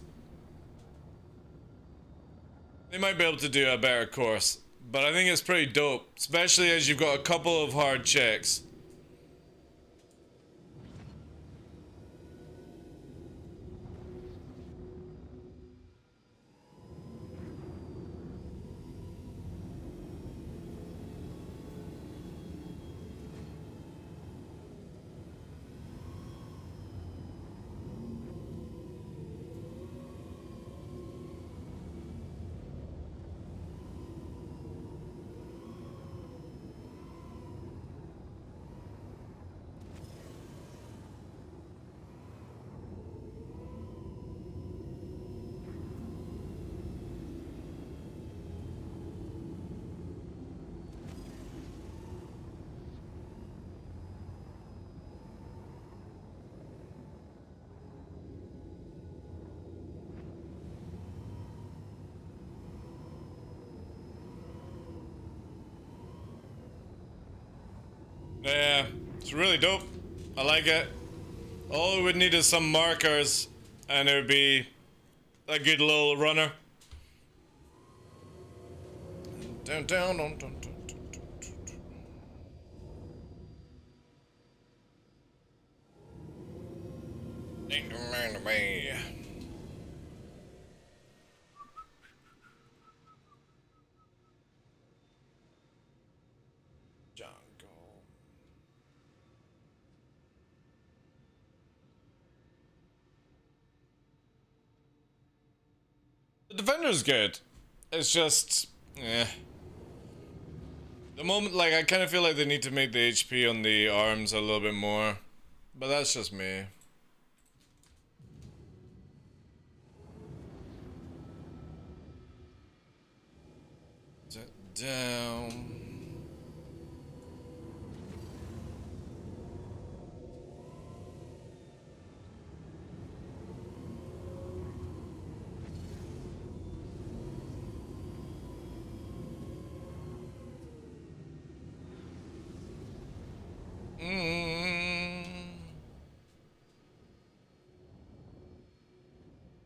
They might be able to do a better course, but I think it's pretty dope, especially as you've got a couple of hard checks. Yeah, it's really dope. I like it. All we would need is some markers, and it would be a good little runner. Down, down, down, down, down. The Defender's good. It's just, the moment, like, I kind of feel like they need to make the HP on the arms a little bit more. But that's just me. Down.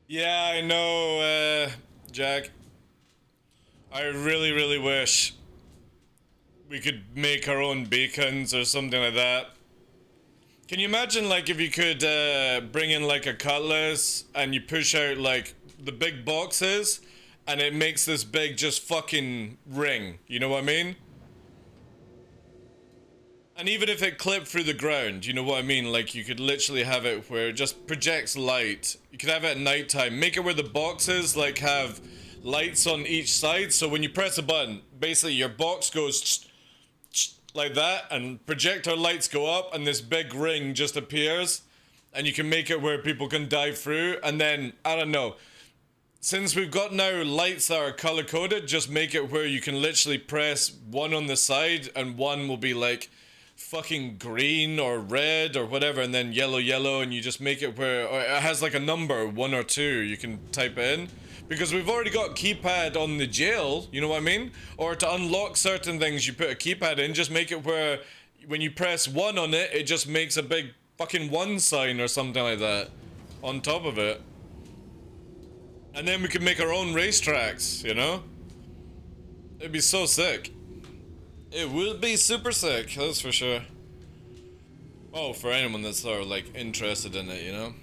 Yeah, I know, Jack. I really, really wish we could make our own beacons or something like that. Can you imagine, like, if you could bring in, like, a cutlass and you push out, like, the big boxes and it makes this big just fucking ring, you know what I mean? And even if it clipped through the ground, you know what I mean? Like, you could literally have it where it just projects light. You could have it at nighttime. Make it where the boxes, like, have lights on each side. So when you press a button, basically your box goes like that, and projector lights go up, and this big ring just appears. And you can make it where people can dive through. And then, I don't know. Since we've got now lights that are color-coded, just make it where you can literally press one on the side, and one will be, like, fucking green or red or whatever, and then yellow, and you just make it where or it has like a number 1 or 2 you can type in, because we've already got keypad on the jail, you know what I mean? Or to unlock certain things you put a keypad in. Just make it where when you press 1 on it, it just makes a big fucking 1 sign or something like that on top of it, and then we can make our own racetracks, you know? It'd be so sick. It would be super sick, that's for sure. Oh, for anyone that's sort of like interested in it, you know?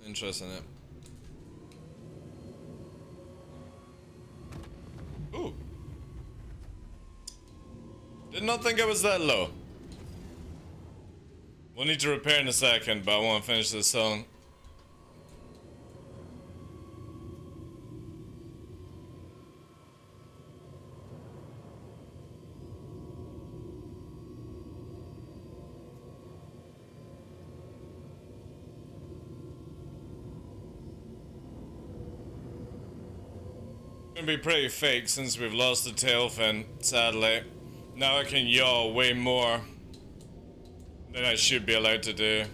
Interested in it. Ooh. Did not think it was that low. We'll need to repair in a second, but I want to finish this song. Gonna be pretty fake since we've lost the tail fin, sadly. Now I can yaw way more than I should be allowed to do.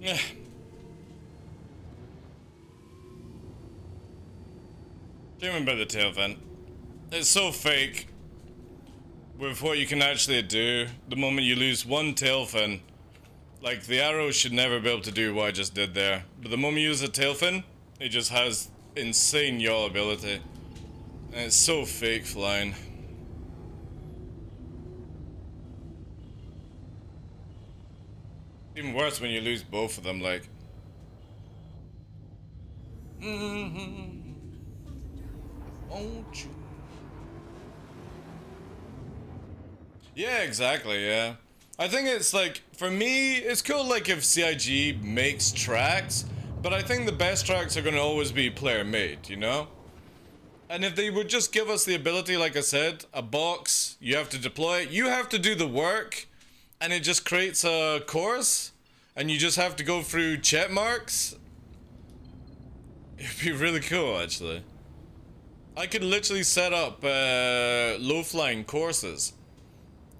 Yeah. Do you remember the tail fin? It's so fake with what you can actually do the moment you lose one tail fin. Like, the arrow should never be able to do what I just did there. But the moment you use a tail fin, it just has insane yaw ability. And it's so fake flying. Even worse when you lose both of them, like. Won't you? Yeah, exactly, yeah. I think it's like, for me, it's cool like if CIG makes tracks, but I think the best tracks are gonna always be player made, you know? And if they would just give us the ability, like I said, a box, you have to deploy it, you have to do the work, and it just creates a course, and you just have to go through check marks. It'd be really cool, actually. I could literally set up low flying courses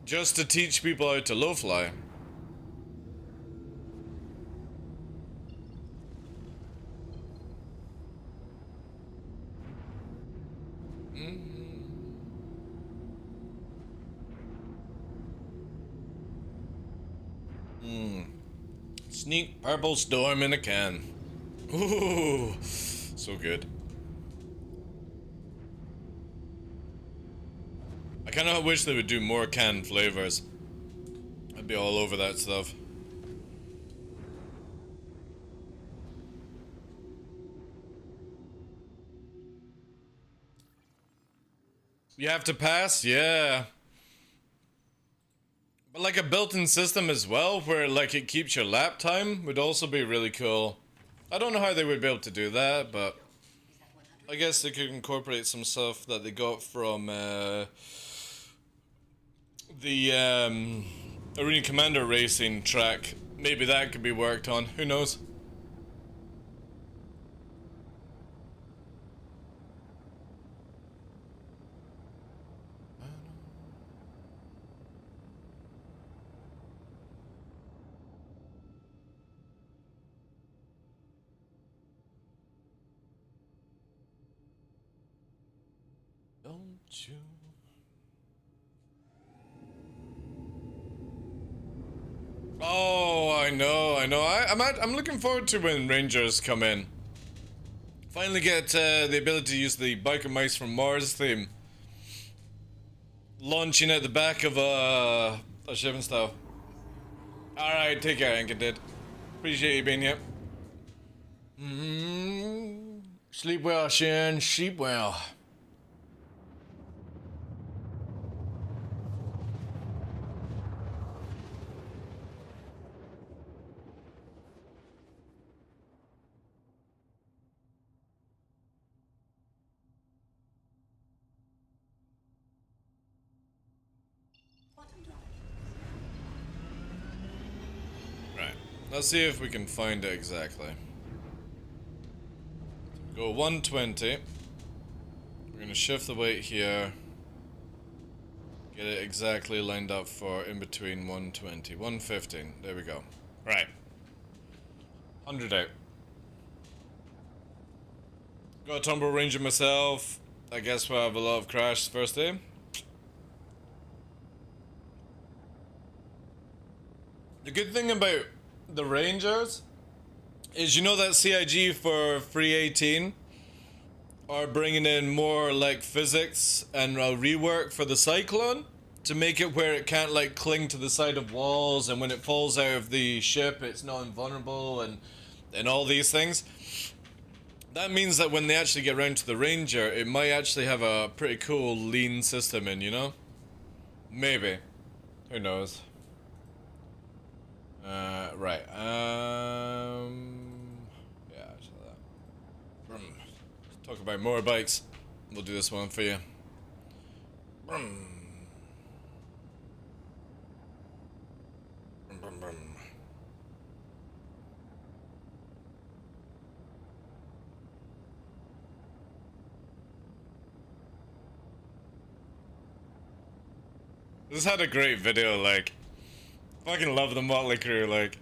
just to teach people how to low fly. Sneak purple storm in a can. Ooh, so good. kind of wish they would do more canned flavors. I'd be all over that stuff. You have to pass? Yeah. But like a built-in system as well, where like it keeps your lap time, would also be really cool. I don't know how they would be able to do that, but I guess they could incorporate some stuff that they got from the Arena Commander racing track. Maybe that could be worked on. Who knows? Don't you? Oh, I know. I'm looking forward to when Rangers come in. Finally get the ability to use the Biker Mice from Mars theme. Launching at the back of a ship and stuff. Alright, take care, Ankadid. Appreciate you being here. Sleep well, Shin. Sleep well. Right. Let's see if we can find it exactly. Go 120. We're gonna shift the weight here. Get it exactly lined up for in between 120. 115. There we go. Right. 100 out. Got a Tumble Ranger myself. I guess we'll have a lot of crashes first day. The good thing about the Rangers is, you know, that CIG for free 18 are bringing in more like physics and rework for the Cyclone to make it where it can't like cling to the side of walls, and when it falls out of the ship it's not invulnerable, and all these things. That means that when they actually get around to the Ranger, it might actually have a pretty cool lean system in, you know? Maybe. Who knows? Right. Yeah, actually that. Let's talk about more bikes. We'll do this one for you. Brum. Brum, brum, brum. This had a great video, like, fucking love the Motley Crew, like.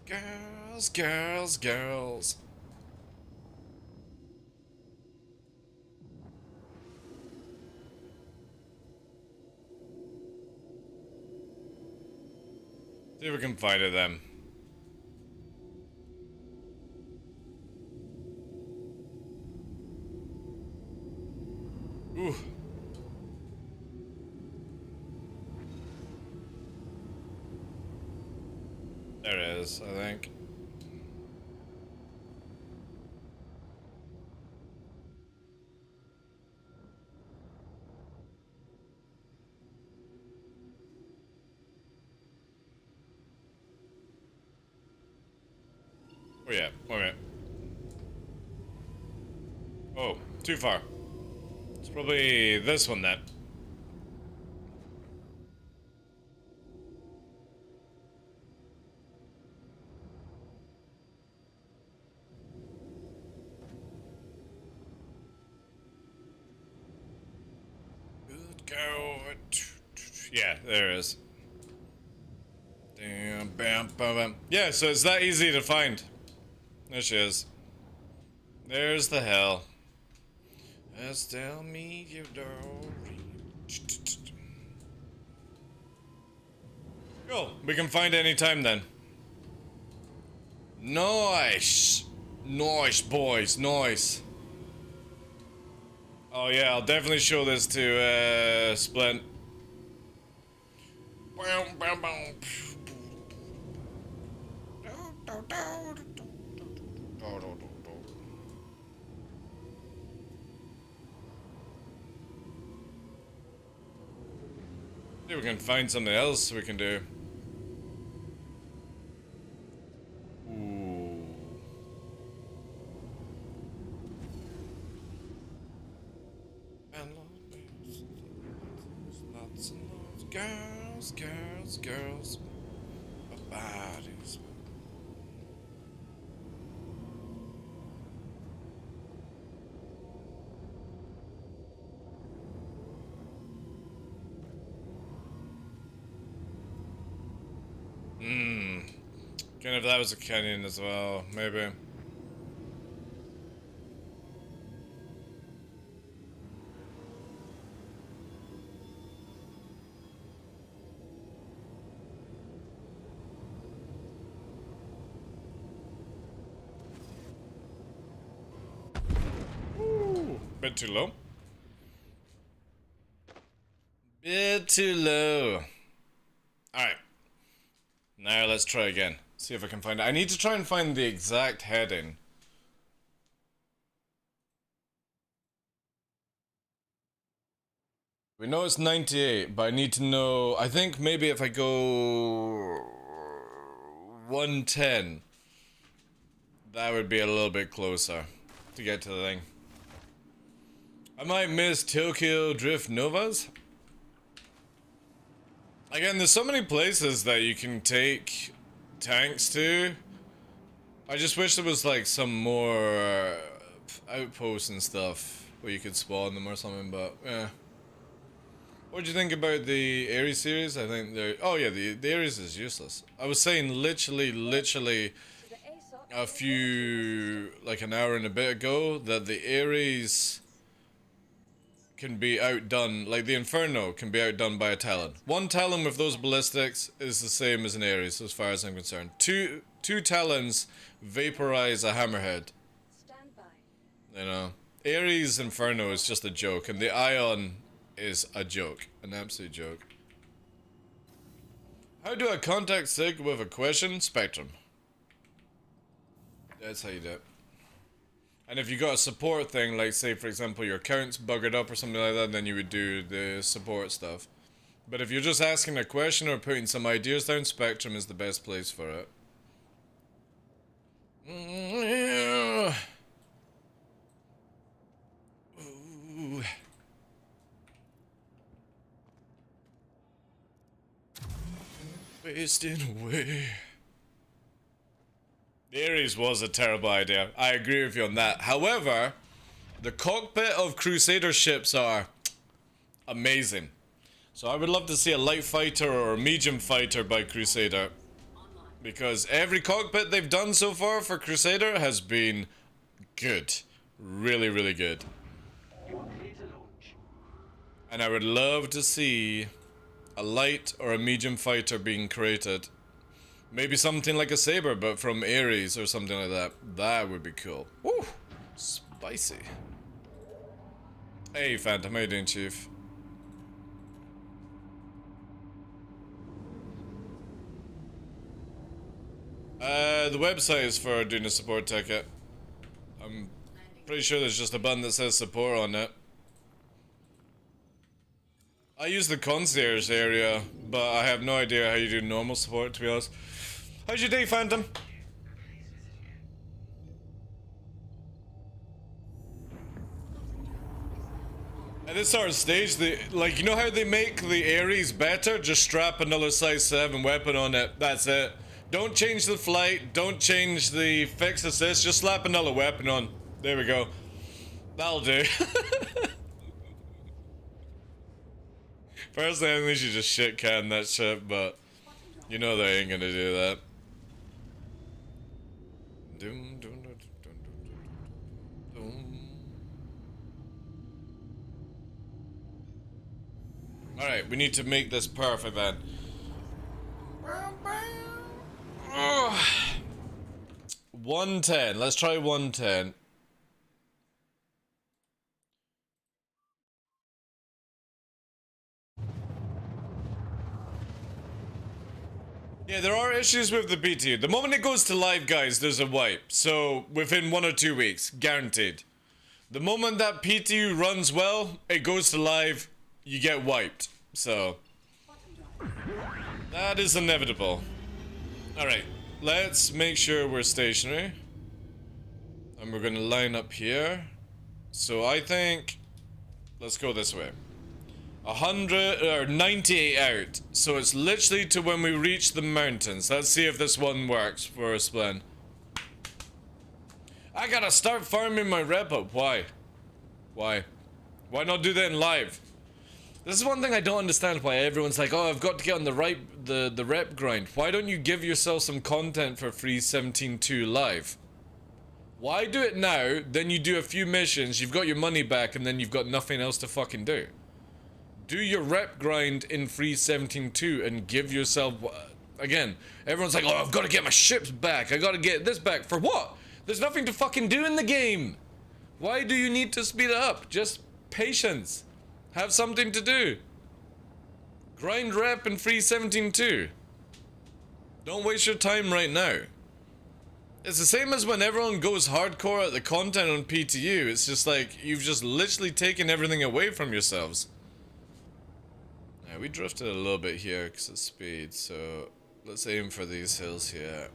Girls, girls, girls. See if we can fight it then. Ooh. There it is, I think. Oh yeah, okay. Oh, too far. It's probably this one then. Good go. Yeah, there it is. Damn, bam, bam, bam. Yeah, so it's that easy to find. There she is. There's the hell. Just tell me you don't. Cool. We can find any time then. Nice. Nice, boys. Nice. Oh yeah, I'll definitely show this to Splint. See if we can find something else we can do. Ooh. And lots and lots. Girls, girls, girls. Bodies. Kind of if that was a canyon as well, maybe. Ooh, bit too low. Bit too low. Alright. Now let's try again. See if I can find it. I need to try and find the exact heading. We know it's 98, but I need to know... I think maybe if I go... 110, that would be a little bit closer to get to the thing. I might miss Tokyo Drift Novas. Again, there's so many places that you can take tanks to. I just wish there was like some more outposts and stuff where you could spawn them or something, but yeah. What do you think about the Ares series? I think they're... Oh yeah, the Ares is useless. I was saying literally a few... like an hour and a bit ago that the Ares can be outdone, like the Inferno can be outdone by a Talon. One Talon with those ballistics is the same as an Ares as far as I'm concerned. Two Talons vaporize a Hammerhead. Stand by. You know, Ares Inferno is just a joke, and the Ion is a joke, an absolute joke. How do I contact Sig with a question? Spectrum. That's how you do it. And if you got a support thing, like say for example your account's buggered up or something like that, then you would do the support stuff. But if you're just asking a question or putting some ideas down, Spectrum is the best place for it. Ooh. Wasting away. The Ares was a terrible idea. I agree with you on that. However, the cockpit of Crusader ships are amazing. So I would love to see a light fighter or a medium fighter by Crusader. Because every cockpit they've done so far for Crusader has been good. Really, really good. And I would love to see a light or a medium fighter being created. Maybe something like a Saber, but from Ares or something like that. That would be cool. Woo! Spicy. Hey, Phantom, how you doing, Chief? The website is for doing a support ticket. I'm pretty sure there's just a button that says support on it. I use the concierge area, but I have no idea how you do normal support, to be honest. How's your day, Phantom? At this sort of stage, like, you know how they make the Ares better? Just strap another size 7 weapon on it. That's it. Don't change the flight. Don't change the fix assist. Just slap another weapon on. There we go. That'll do. Personally, I think they should just shit can that shit, but you know they ain't gonna do that. Alright, we need to make this perfect then. 110. Let's try 110. Yeah, there are issues with the PTU. The moment it goes to live, guys, there's a wipe. So, within 1 or 2 weeks, guaranteed. The moment that PTU runs well, it goes to live, you get wiped. So, that is inevitable. Alright, let's make sure we're stationary. And we're gonna line up here. So I think, let's go this way. 100 or 98 out. So it's literally to when we reach the mountains. Let's see if this one works for a splen. I gotta start farming my rep up. Why? Why? Why not do that in live? This is one thing I don't understand, why everyone's like, oh, I've got to get on the rep grind. Why don't you give yourself some content for free 17.2 live? Why do it now, then you do a few missions, you've got your money back, and then you've got nothing else to fucking do? Do your rep grind in free 17.2 and give yourself... Again, everyone's like, oh, I've got to get my ships back, I got to get this back. For what? There's nothing to fucking do in the game. Why do you need to speed it up? Just patience. Have something to do. Grind rep and free 17.2. Don't waste your time right now. It's the same as when everyone goes hardcore at the content on PTU. It's just like, you've just literally taken everything away from yourselves. Now, we drifted a little bit here because of speed, so let's aim for these hills here.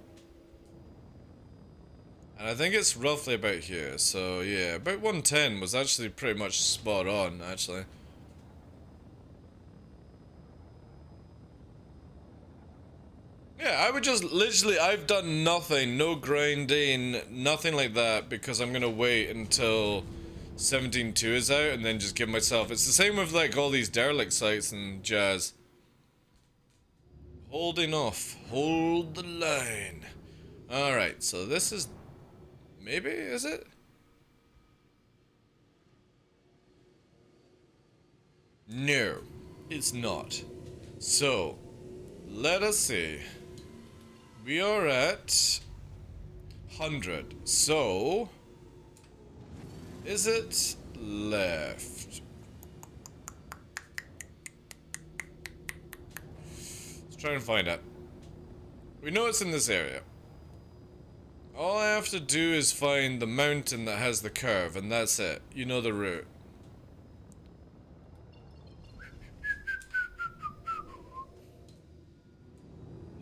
And I think it's roughly about here, so yeah, about 110 was actually pretty much spot on, actually. Yeah, I would just literally, I've done nothing, no grinding, nothing like that, because I'm gonna wait until 17.2 is out and then just give myself, it's the same with like all these derelict sites and jazz. Holding off, hold the line. Alright, so this is, maybe, is it? No, it's not. So, let us see. We are at 100. So, is it left? Let's try and find it. We know it's in this area. All I have to do is find the mountain that has the curve, and that's it. You know the route.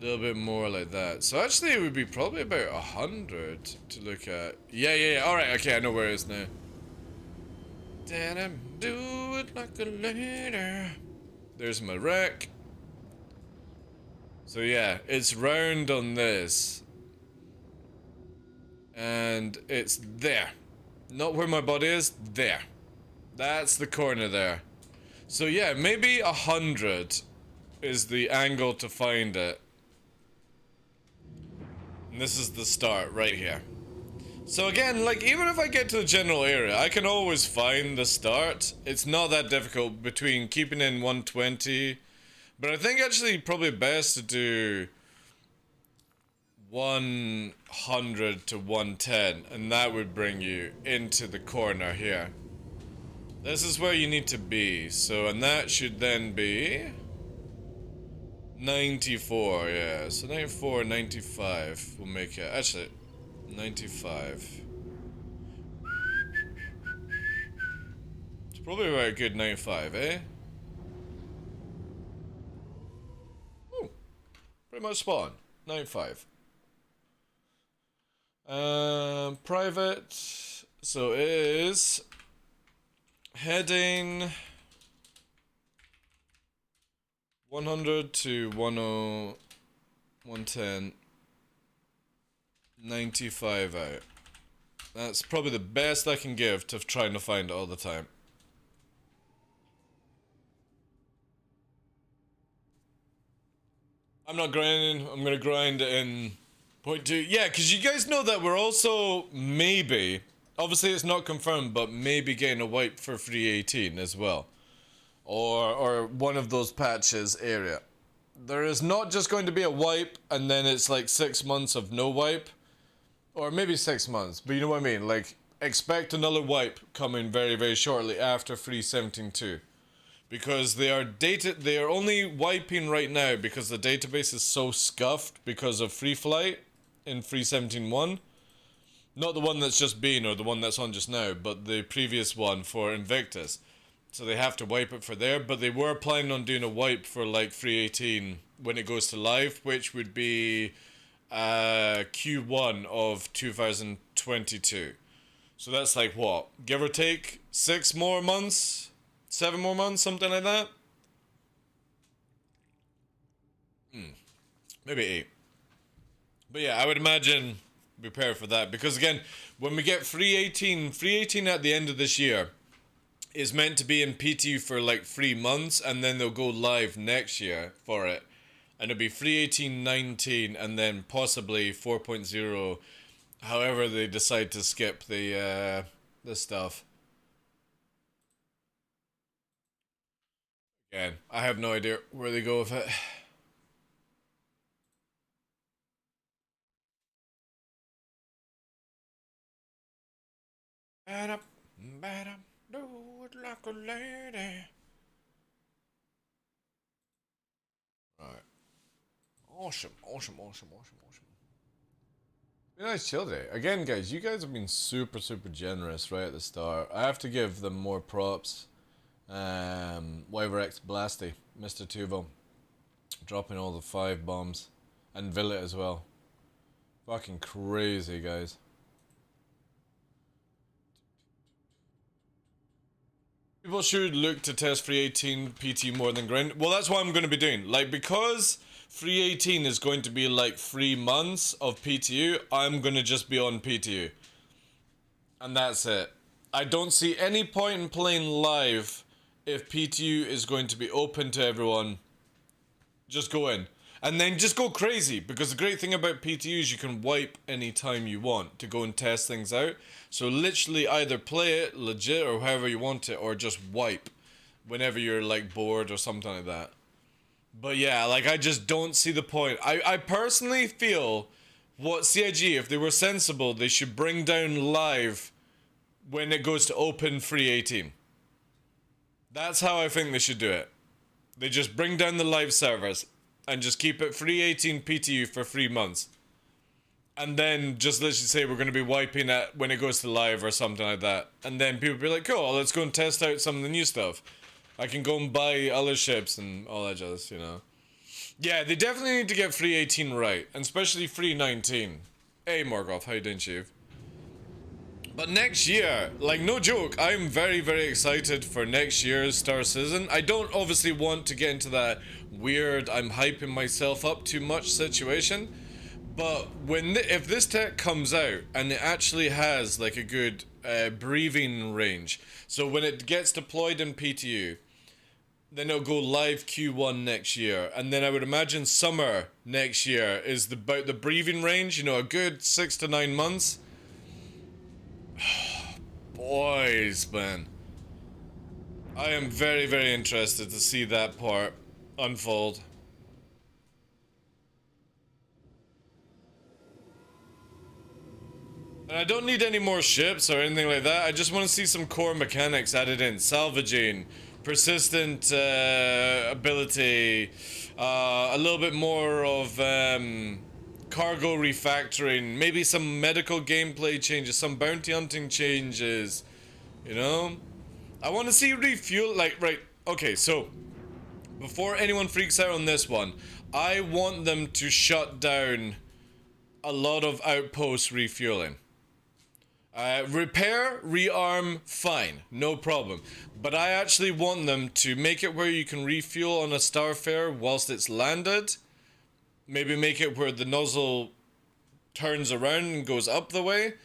A little bit more like that. So actually it would be probably about 100 to look at. Yeah. Alright, okay, I know where it is now. Did I do it like a lady? There's my wreck. So yeah, it's round on this. And it's there. Not where my body is, there. That's the corner there. So yeah, maybe 100 is the angle to find it. And this is the start right here. So again, like, even if I get to the general area, I can always find the start. It's not that difficult between keeping in 120. But I think actually probably best to do 100 to 110, and that would bring you into the corner here. This is where you need to be, so, and that should then be 94, yeah, so 94, 95 will make it, actually, 95. It's probably about a good 95, eh? Ooh, pretty much spot on, 95. Private, so it is heading 100 to 10, 110, 95 out. That's probably the best I can give to trying to find it all the time. I'm not grinding, I'm gonna grind in 0.2. Yeah, because you guys know that we're also maybe, obviously it's not confirmed, but maybe getting a wipe for 318 as well. Or one of those patches area. There is not just going to be a wipe and then it's like 6 months of no wipe. or maybe 6 months, but you know what I mean? Like, expect another wipe coming very, very shortly after 3.17.2. Because they are only wiping right now because the database is so scuffed because of Free Flight in 3.17.1. Not the one that's just been or the one that's on just now, but the previous one for Invictus. So they have to wipe it for there, but they were planning on doing a wipe for like 3.18 when it goes to live, which would be Q1 of 2022. So that's like what? Give or take 6 more months? 7 more months, something like that? Maybe 8. But yeah, I would imagine prepare for that. Because again, when we get 3.18 at the end of this year is meant to be in PTU for like 3 months, and then they'll go live next year for it. And it'll be 3.18.19 and then possibly 4.0, however they decide to skip the stuff. Again, I have no idea where they go with it. Do it like a lady. Right. Awesome. Be nice chill day. Again, guys, you guys have been super, super generous right at the start. I have to give them more props. Wyverx Blasty, Mr. Tuvo, dropping all the 5 bombs, and Villet as well. Fucking crazy, guys. People should look to test 3.18 PT more than grind. Well, that's what I'm going to be doing. Like, because 3.18 is going to be like 3 months of PTU, I'm going to just be on PTU. And that's it. I don't see any point in playing live if PTU is going to be open to everyone. Just go in. And then just go crazy, because the great thing about PTU is you can wipe anytime you want to go and test things out. So literally either play it legit or however you want it, or just wipe whenever you're like bored or something like that. But yeah, like I just don't see the point. I personally feel what CIG, if they were sensible, they should bring down live when it goes to open 3.18. That's how I think they should do it. They just bring down the live servers and just keep it 3.18 PTU for 3 months. And then just literally say we're going to be wiping it when it goes to live or something like that. And then people be like, cool, let's go and test out some of the new stuff. I can go and buy other ships and all that jazz, you know. Yeah, they definitely need to get 3.18 right. And especially 3.19. Hey Morgoth, how you doing, Chief? But next year, like no joke, I'm very, very excited for next year's Star Citizen. I don't obviously want to get into that weird, I'm hyping myself up too much situation. But if this tech comes out and it actually has like a good breathing range, so when it gets deployed in PTU, then it'll go live Q1 next year. And then I would imagine summer next year is about the breathing range, you know, a good 6 to 9 months. Boys, man. I am very, very interested to see that part unfold. And I don't need any more ships or anything like that. I just want to see some core mechanics added in. Salvaging, persistent ability, a little bit more of cargo refactoring, maybe some medical gameplay changes, some bounty hunting changes, you know? I want to see refuel, like, right, okay, so, before anyone freaks out on this one, I want them to shut down a lot of outpost refueling. Repair, rearm, fine, no problem. But I actually want them to make it where you can refuel on a starfare whilst it's landed. Maybe make it where the nozzle turns around and goes up the way.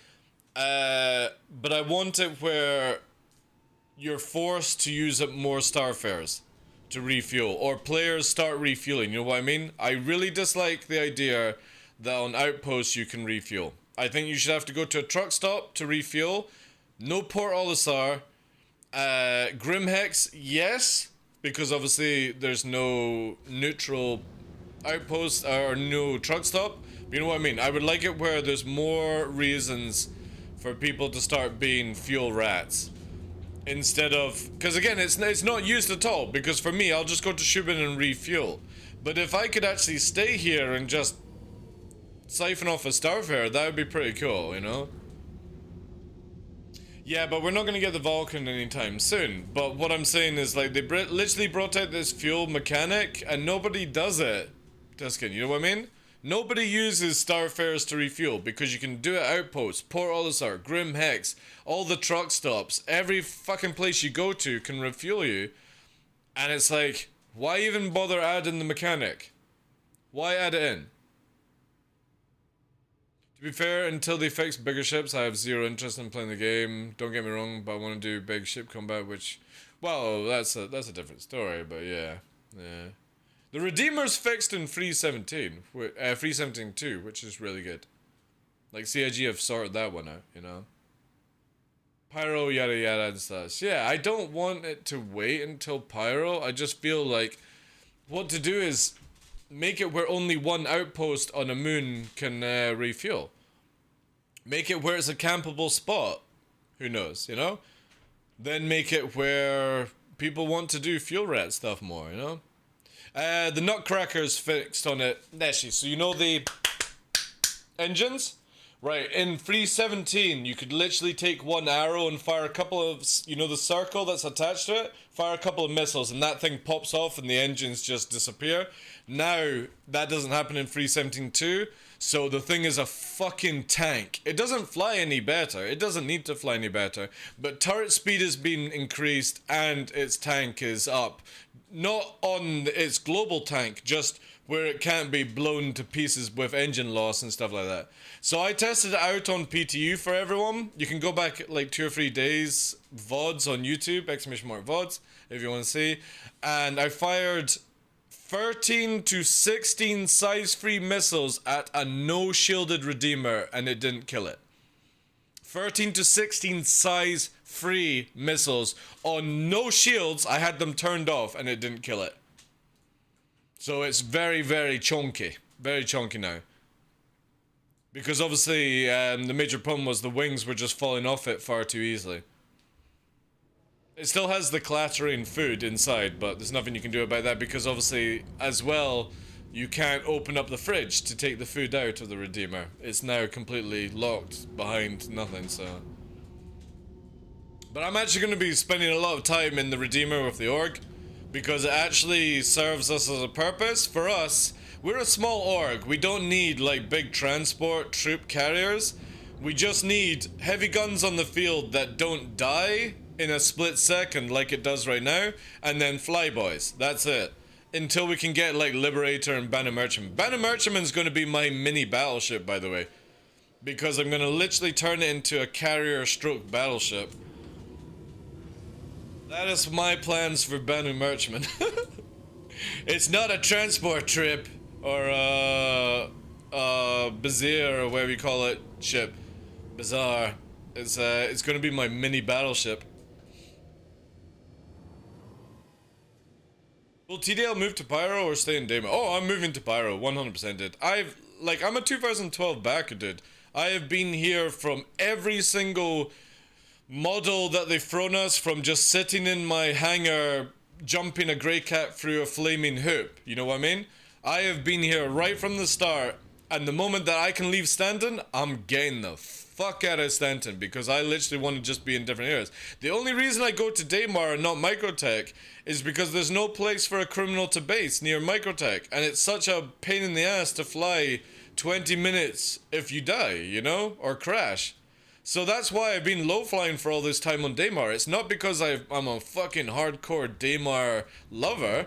But I want it where you're forced to use up more starfares to refuel. Or players start refueling, you know what I mean? I really dislike the idea that on outposts you can refuel. I think you should have to go to a truck stop to refuel. No Port Olisar. Grimhex, yes. Because obviously there's no neutral outpost or no truck stop. You know what I mean? I would like it where there's more reasons for people to start being fuel rats. Instead of, because again, it's not used at all, because for me, I'll just go to Shubin and refuel. But if I could actually stay here and just siphon off a starfare, that would be pretty cool, you know? Yeah, but we're not going to get the Vulcan anytime soon. But what I'm saying is, like, they literally brought out this fuel mechanic, and nobody does it. Tuscan, you know what I mean? Nobody uses starfares to refuel, because you can do it outposts, Port Olisar, Grim Hex, all the truck stops, every fucking place you go to can refuel you. And it's like, why even bother adding the mechanic? Why add it in? To be fair, until they fix bigger ships, I have zero interest in playing the game. Don't get me wrong, but I want to do big ship combat, which, well, that's a different story, but yeah. The Redeemer's fixed in 3.17, 3.17.2, which is really good. Like, CIG have sorted that one out, you know? Pyro, yada yada and such. Yeah, I don't want it to wait until Pyro. I just feel like what to do is make it where only one outpost on a moon can refuel. Make it where it's a campable spot. Who knows, you know? Then make it where people want to do fuel rat stuff more, you know? The Nutcracker's fixed on it. Neshi, so you know the engines? Right, in 3.17, you could literally take one arrow and fire a couple of, you know, the circle that's attached to it? Fire a couple of missiles and that thing pops off and the engines just disappear. Now, that doesn't happen in 3.17.2, so the thing is a fucking tank. It doesn't fly any better. It doesn't need to fly any better. But turret speed has been increased and its tank is up. Not on its global tank, just where it can't be blown to pieces with engine loss and stuff like that. So I tested it out on PTU for everyone. You can go back like 2 or 3 days VODs on YouTube, !VODs, if you want to see. And I fired 13 to 16 size-free missiles at a no-shielded Redeemer, and it didn't kill it. 13 to 16 size-free missiles on no shields. I had them turned off, and it didn't kill it. So it's very, very chunky. Very chunky now. Because obviously, the major problem was the wings were just falling off it far too easily. It still has the clattering food inside, but there's nothing you can do about that because obviously, as well, you can't open up the fridge to take the food out of the Redeemer. It's now completely locked behind nothing, so... But I'm actually going to be spending a lot of time in the Redeemer with the Org, because it actually serves us as a purpose. For us, we're a small org. We don't need like big transport troop carriers. We just need heavy guns on the field that don't die in a split second like it does right now, and then flyboys. That's it. Until we can get like Liberator and Banner Merchantman. Banner Merchantman's going to be my mini battleship, by the way, because I'm going to literally turn it into a carrier stroke battleship. That is my plans for Banner Merchantman. It's not a transport trip or a bazaar or whatever you call it ship. Bazaar. It's gonna be my mini battleship. Will TDL move to Pyro or stay in Daemon? Oh, I'm moving to Pyro. 100% did. I'm a 2012 backer, dude. I have been here from every single model that they've thrown us, from just sitting in my hangar jumping a grey cat through a flaming hoop. You know what I mean? I have been here right from the start, and the moment that I can leave Stanton, I'm getting the fuck out of Stanton, because I literally want to just be in different areas. The only reason I go to Daymar and not Microtech is because there's no place for a criminal to base near Microtech, and it's such a pain in the ass to fly 20 minutes if you die, you know, or crash. So that's why I've been low flying for all this time on Daymar. It's not because I'm a fucking hardcore Daymar lover.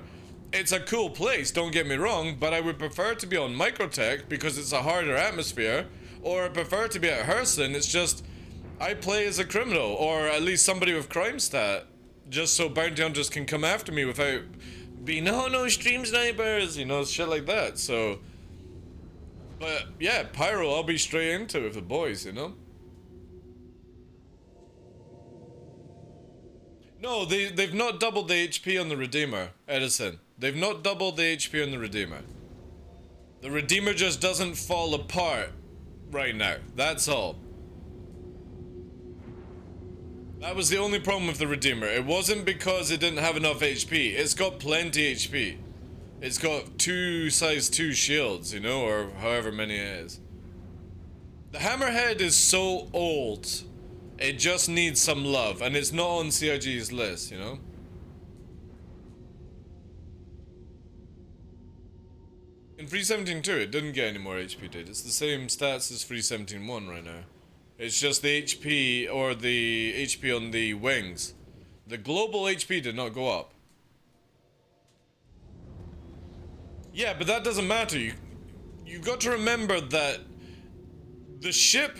It's a cool place, don't get me wrong, but I would prefer to be on Microtech because it's a harder atmosphere, or I prefer to be at Herson. It's just, I play as a criminal, or at least somebody with crime stat, just so bounty hunters can come after me without being, oh no, stream snipers, you know, shit like that, so. But yeah, Pyro, I'll be straight into it with the boys, you know? No, they've not doubled the HP on the Redeemer, Edison. They've not doubled the HP on the Redeemer. The Redeemer just doesn't fall apart right now. That's all. That was the only problem with the Redeemer. It wasn't because it didn't have enough HP. It's got plenty HP. It's got 2 size 2 shields, you know, or however many it is. The Hammerhead is so old, it just needs some love, and it's not on CIG's list, you know? In 317.2, it didn't get any more HP, dude. It's the same stats as 317.1 right now. It's just the HP, or the HP on the wings. The global HP did not go up. Yeah, but that doesn't matter. You got to remember that the ship,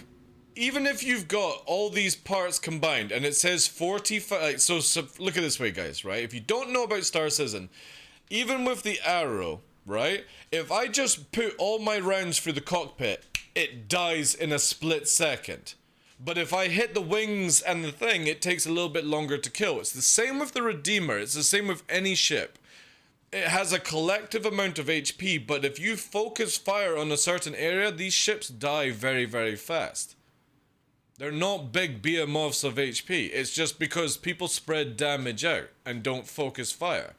even if you've got all these parts combined, and it says 45, so look at it this way, guys, right? If you don't know about Star Citizen, even with the arrow, right? If I just put all my rounds through the cockpit, it dies in a split second. But if I hit the wings and the thing, it takes a little bit longer to kill. It's the same with the Redeemer. It's the same with any ship. It has a collective amount of HP, but if you focus fire on a certain area, these ships die very, very fast. They're not big behemoths of HP. It's just because people spread damage out and don't focus fire.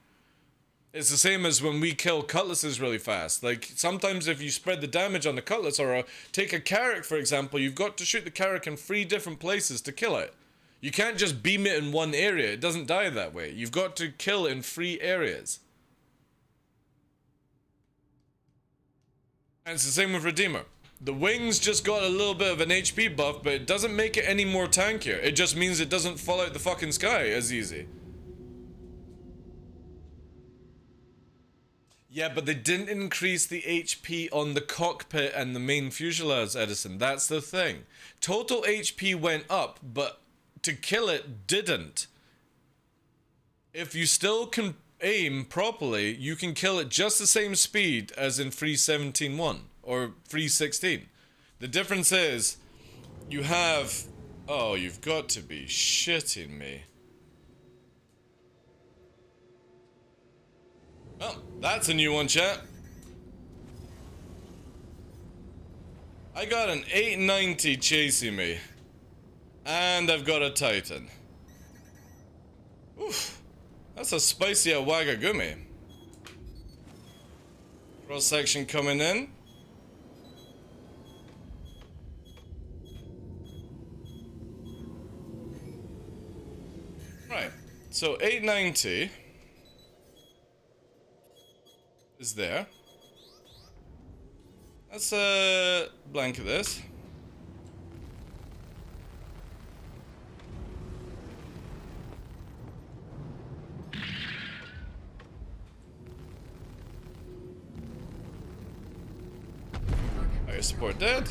It's the same as when we kill cutlasses really fast. Like, sometimes if you spread the damage on the cutlass, or take a Carrack, for example, you've got to shoot the Carrack in 3 different places to kill it. You can't just beam it in one area. It doesn't die that way. You've got to kill in 3 areas. And it's the same with Redeemer. The wings just got a little bit of an HP buff, but it doesn't make it any more tankier. It just means it doesn't fall out the fucking sky as easy. Yeah, but they didn't increase the HP on the cockpit and the main fuselage, Edison. That's the thing. Total HP went up, but to kill it didn't. If you still can aim properly, you can kill it just the same speed as in 317.1 or 316. The difference is you have... Oh, you've got to be shitting me. Well, that's a new one, chat. I got an 890 chasing me. And I've got a Titan. Oof. That's a spicy Wagagumi. Cross section coming in. Right. So 890 is there. Let's blanket this. Fire support dead.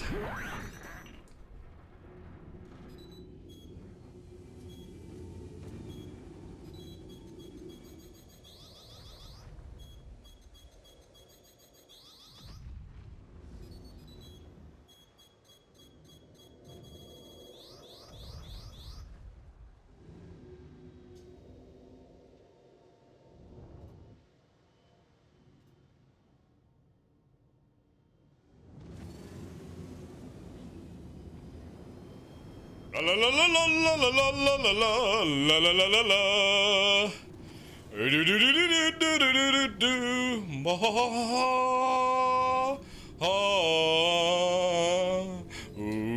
La la la la la la la la la la la la la la. Do do do do do do do do do. Ba ha ha ha. Ooh.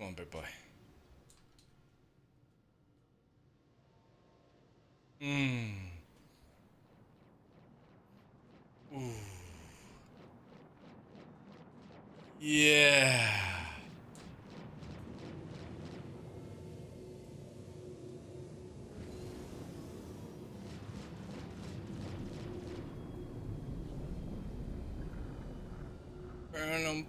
Come on, big boy. Mmm. Ooh. Yeah. Burn 'em.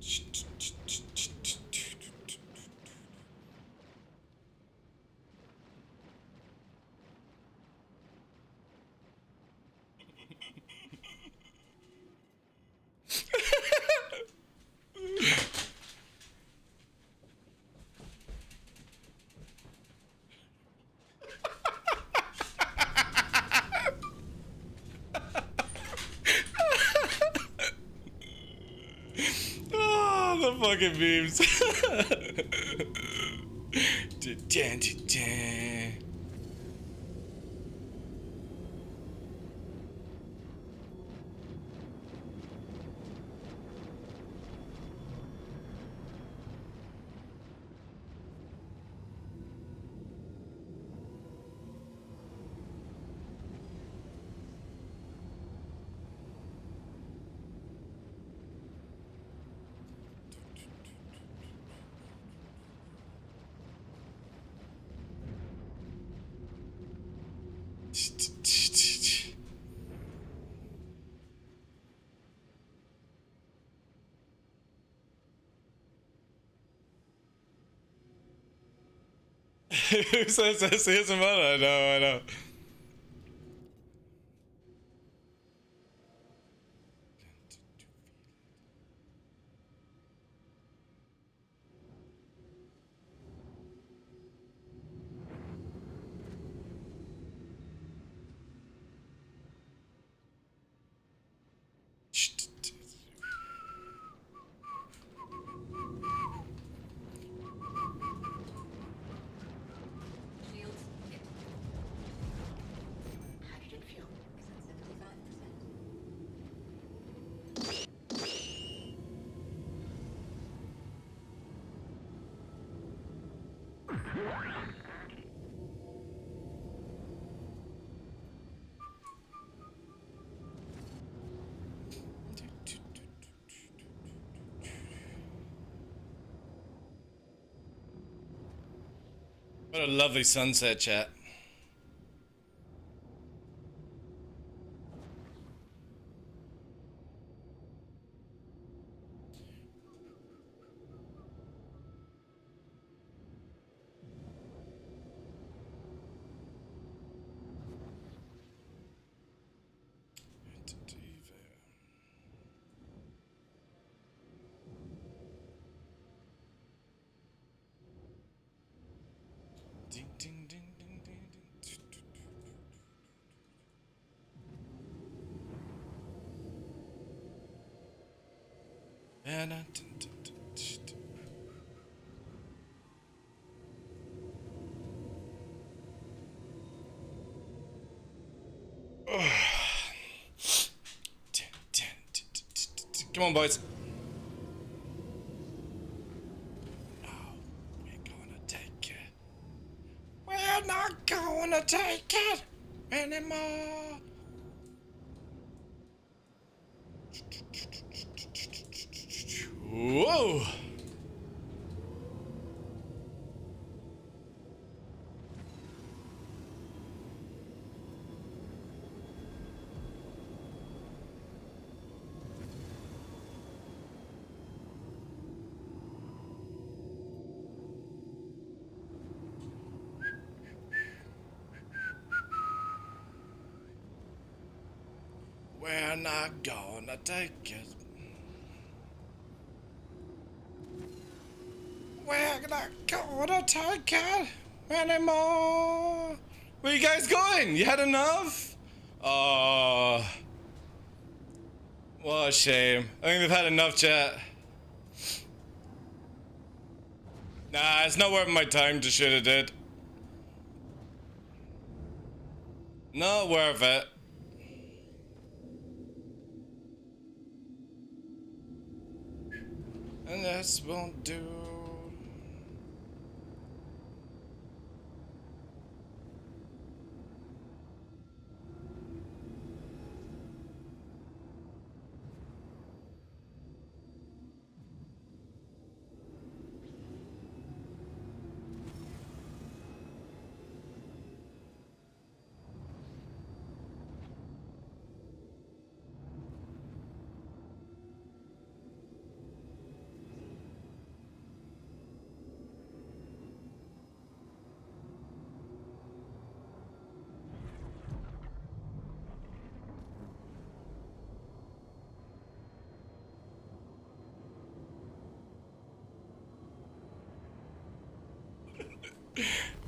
Shields hit. Oh, the fucking memes. Who says this? Here's some other. I know, I know. Shields hit. Hydrogen fuel is at 75%. What a lovely sunset, chat. Ding, ding, ding, ding, ding, ding. Come on, boys. No, we're gonna take it. We're not gonna take it anymore. Whoa. We're not gonna take it. We're not gonna take it anymore. Where you guys going? You had enough? Oh, what a shame. I think they've had enough, chat. Nah, it's not worth my time to shoot it, dude. Not worth it. And this won't do.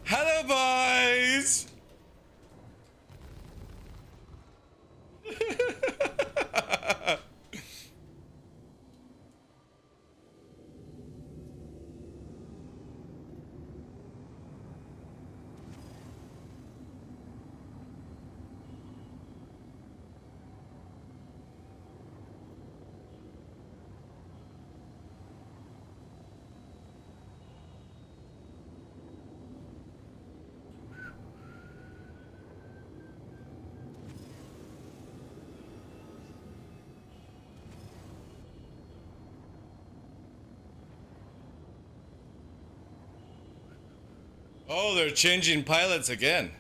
Hello, boys! Oh, they're changing pilots again.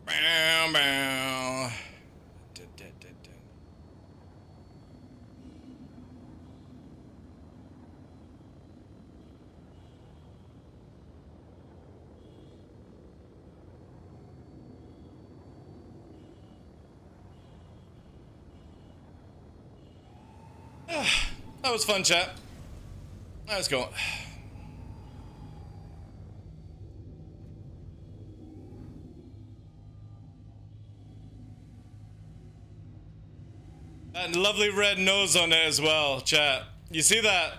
Bow, bow. That was fun, chat. Let's go. That lovely red nose on it as well, chat. You see that?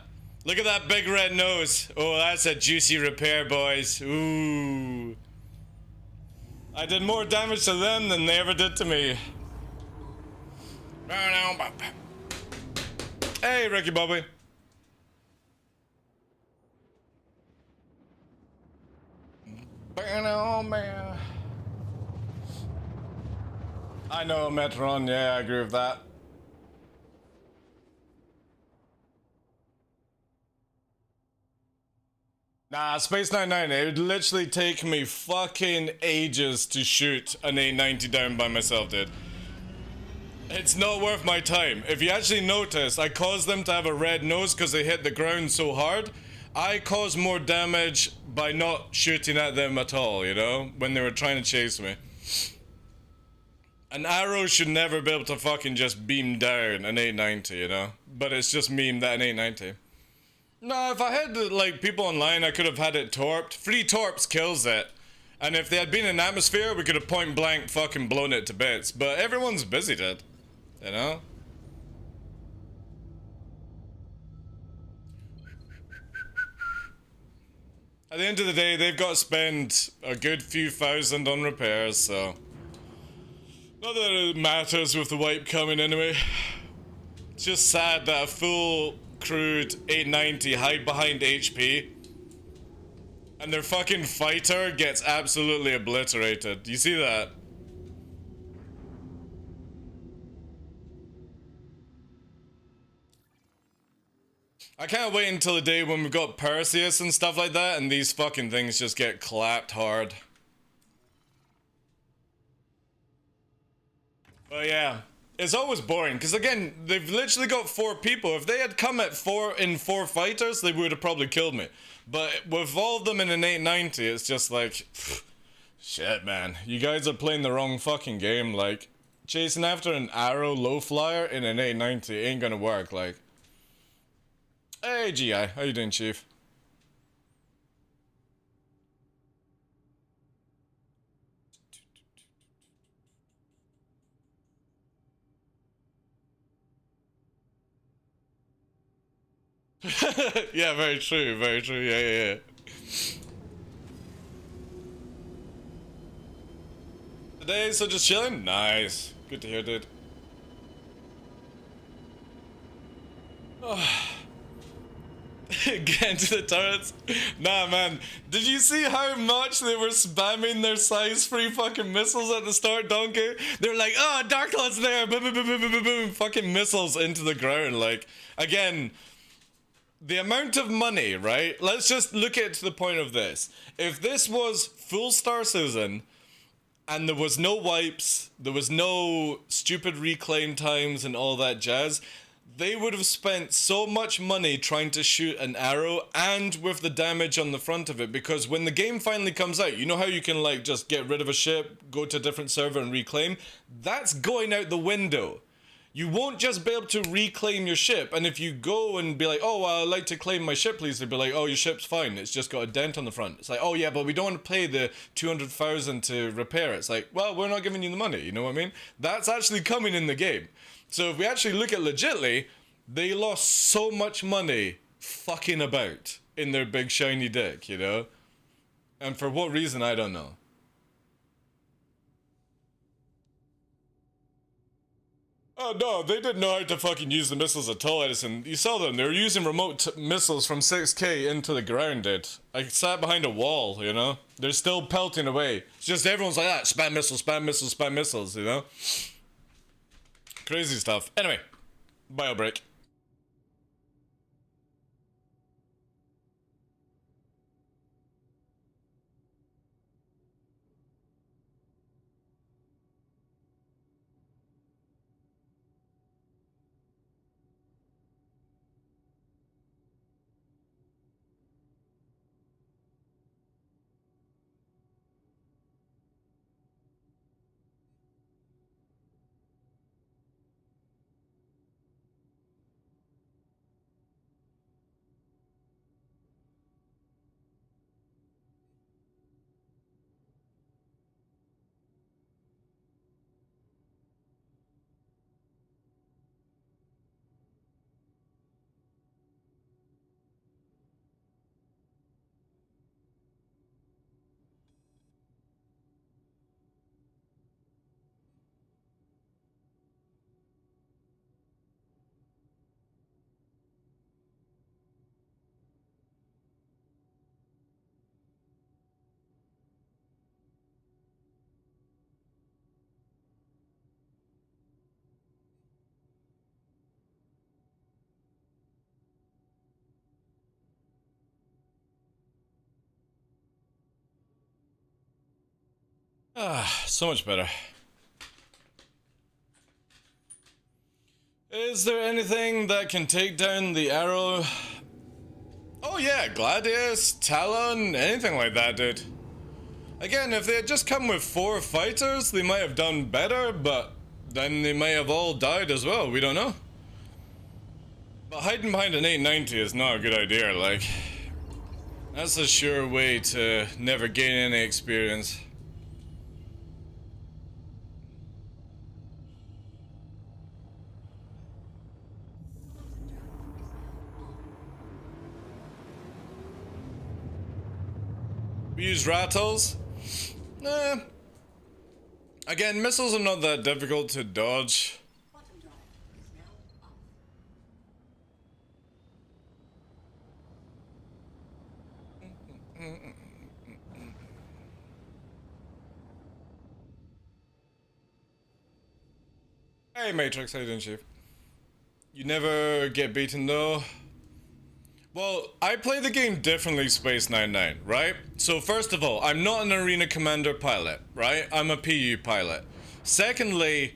Look at that big red nose. Oh, that's a juicy repair, boys. Ooh. I did more damage to them than they ever did to me. Hey, Ricky Bobby. I know, Metron. Yeah, I agree with that. Nah, Space 99, it would literally take me fucking ages to shoot an 890 down by myself, dude. It's not worth my time. If you actually notice, I caused them to have a red nose because they hit the ground so hard. I caused more damage by not shooting at them at all, you know? When they were trying to chase me. An arrow should never be able to fucking just beam down an 890, you know? But it's just memed at an 890. No, if I had, like, people online, I could have had it torped. Free torps kills it. And if they had been in atmosphere, we could have point blank fucking blown it to bits. But everyone's busy, dude. You know? At the end of the day, they've got to spend a good few thousand on repairs, so... Not that it matters with the wipe coming anyway. It's just sad that a full crewed 890 hide behind HP and their fucking fighter gets absolutely obliterated. You see that? I can't wait until the day when we've got Perseus and stuff like that and these fucking things just get clapped hard. But yeah, it's always boring because again, they've literally got 4 people. If they had come at 4 fighters, they would have probably killed me. But with all of them in an 890, it's just like, pff, shit, man. You guys are playing the wrong fucking game. Like, chasing after an arrow low flyer in an 890 ain't gonna work. Like, hey, GI, how you doing, Chief? Yeah, very true, yeah. Today, so just chilling? Nice. Good to hear, dude. Get into the turrets? Nah, man. Did you see how much they were spamming their size 3 fucking missiles at the start, Donkey? They're like, oh, DarkLaw's there! Boom, boom, boom, boom, boom, boom, boom. Fucking missiles into the ground. Like, again, the amount of money, right? Let's just look at it to the point of this. If this was full Star Citizen, and there was no wipes, there was no stupid reclaim times and all that jazz, they would have spent so much money trying to shoot an arrow and with the damage on the front of it, because when the game finally comes out, you know how you can like just get rid of a ship, go to a different server and reclaim? That's going out the window. You won't just be able to reclaim your ship, and if you go and be like, oh, well, I'd like to claim my ship, please, they'd be like, oh, your ship's fine, it's just got a dent on the front. It's like, oh yeah, but we don't want to pay the 200,000 to repair it. It's like, well, we're not giving you the money, you know what I mean? That's actually coming in the game. So if we actually look at legitly, they lost so much money fucking about in their big shiny dick, you know? And for what reason, I don't know. Oh no, they didn't know how to fucking use the missiles at all, Edison. You saw them, they were using remote missiles from 6K into the ground, dude. I sat behind a wall, you know? They're still pelting away. It's just everyone's like that, spam missiles, spam missiles, spam missiles, you know? Crazy stuff. Anyway, bio break. Ah, so much better. Is there anything that can take down the arrow? Oh yeah, Gladius, Talon, anything like that, dude. Again, if they had just come with 4 fighters, they might have done better, but then they may have all died as well, we don't know. But hiding behind an 890 is not a good idea, like. That's a sure way to never gain any experience. We use rattles? Nah. Again, missiles are not that difficult to dodge. Hey Matrix, how you doing, Chief? You never get beaten though? Well, I play the game differently, Space 99, right? So first of all, I'm not an Arena Commander pilot, right? I'm a PU pilot. Secondly,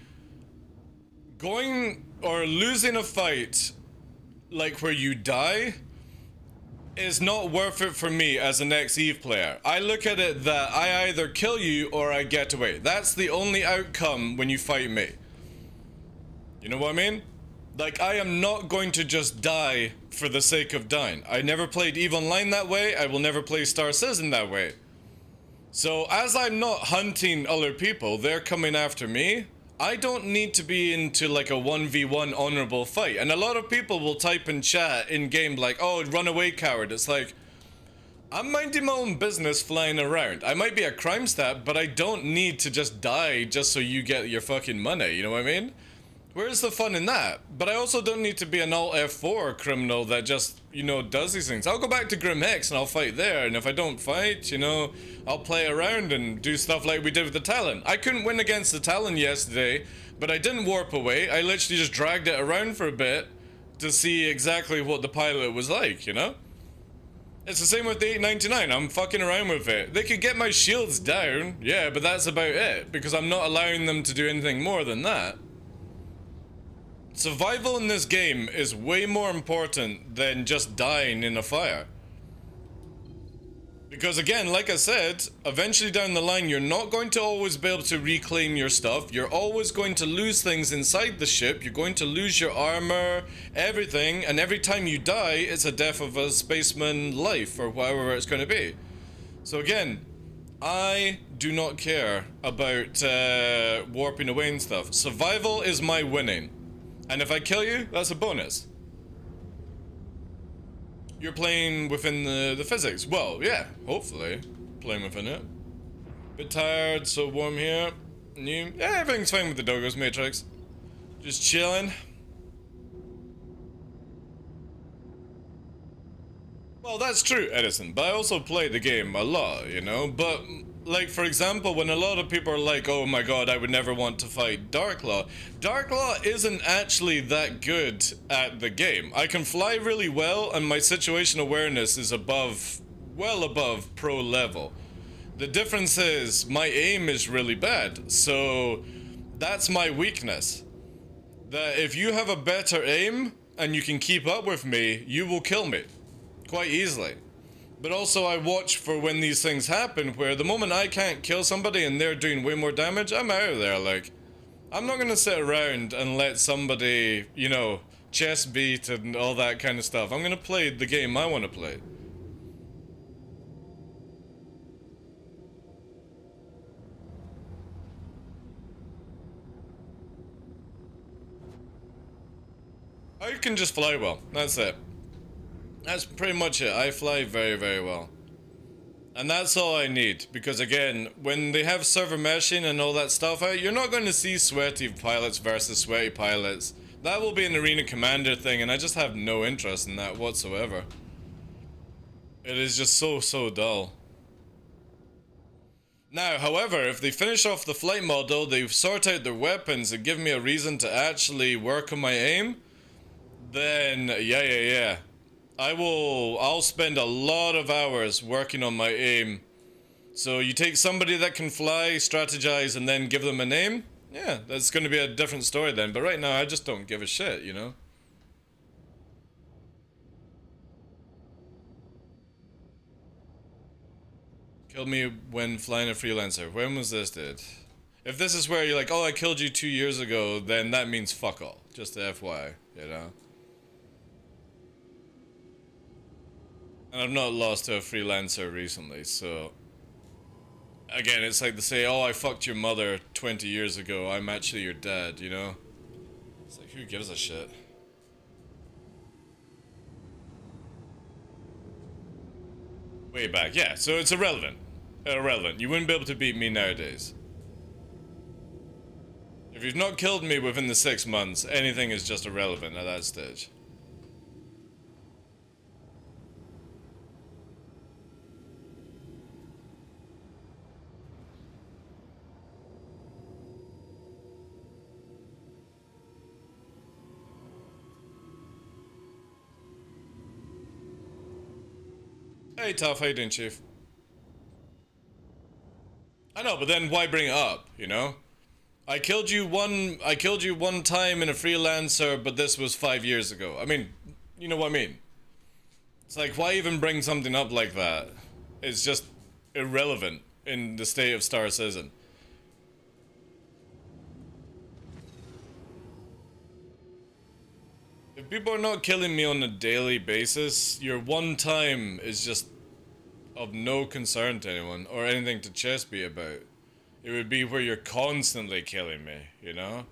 going or losing a fight, like where you die, is not worth it for me as an ex-Eve player. I look at it that I either kill you or I get away. That's the only outcome when you fight me. You know what I mean? Like, I am not going to just die for the sake of dying. I never played EVE Online that way. I will never play Star Citizen that way. So, as I'm not hunting other people, they're coming after me. I don't need to be into like a 1v1 honorable fight. And a lot of people will type in chat in game like, oh, run away, coward. It's like, I'm minding my own business flying around. I might be a crime stat, but I don't need to just die just so you get your fucking money. You know what I mean? Where's the fun in that? But I also don't need to be an alt F4 criminal that just, you know, does these things. I'll go back to Grim Hex and I'll fight there, and if I don't fight, you know, I'll play around and do stuff like we did with the Talon. I couldn't win against the Talon yesterday, but I didn't warp away. I literally just dragged it around for a bit to see exactly what the pilot was like, you know? It's the same with the 899. I'm fucking around with it. They could get my shields down, yeah, but that's about it, because I'm not allowing them to do anything more than that. Survival in this game is way more important than just dying in a fire. Because again, like I said, eventually down the line, you're not going to always be able to reclaim your stuff. You're always going to lose things inside the ship. You're going to lose your armor, everything. And every time you die, it's a death of a spaceman life or whatever it's going to be. So again, I do not care about warping away and stuff. Survival is my winning. And if I kill you, that's a bonus. You're playing within the physics. Well, yeah, hopefully. Playing within it. Bit tired, so warm here. Yeah, everything's fine with the doggos, Matrix. Just chilling. Well, that's true, Edison, but I also play the game a lot, you know? But, like, for example, when a lot of people are like, oh my god, I would never want to fight DarkLaw. DarkLaw isn't actually that good at the game. I can fly really well, and my situation awareness is above, well above pro level. The difference is, my aim is really bad, so that's my weakness. That if you have a better aim, and you can keep up with me, you will kill me. Quite easily. But also I watch for when these things happen, where the moment I can't kill somebody and they're doing way more damage, I'm out of there. Like, I'm not gonna sit around and let somebody, you know, chest beat and all that kind of stuff. I'm gonna play the game I want to play. I can just fly well, that's it. That's pretty much it. I fly very, very well. And that's all I need, because again, when they have server meshing and all that stuff out, you're not going to see sweaty pilots versus sweaty pilots. That will be an Arena Commander thing, and I just have no interest in that whatsoever. It is just so dull. Now, however, if they finish off the flight model, they sort out their weapons and give me a reason to actually work on my aim, then yeah. I'll spend a lot of hours working on my aim. So you take somebody that can fly, strategize, and then give them a name? Yeah, that's going to be a different story then. But right now, I just don't give a shit, you know? Killed me when flying a freelancer. When was this, dude? If this is where you're like, oh, I killed you 2 years ago, then that means fuck all. Just the FYI, you know? And I've not lost to a freelancer recently, so... Again, it's like to say, oh, I fucked your mother 20 years ago, I'm actually your dad, you know? It's like, who gives a shit? Way back, yeah, so it's irrelevant. Irrelevant. You wouldn't be able to beat me nowadays. If you've not killed me within the 6 months, anything is just irrelevant at that stage. Hey, Tough, how you doing, Chief? I know, but then why bring it up, you know? I killed you one time in a freelancer, but this was 5 years ago. I mean, you know what I mean? It's like, why even bring something up like that? It's just irrelevant in the state of Star Citizen. If people are not killing me on a daily basis, your one time is just of no concern to anyone or anything to chest beat about. It would be where you're constantly killing me, you know?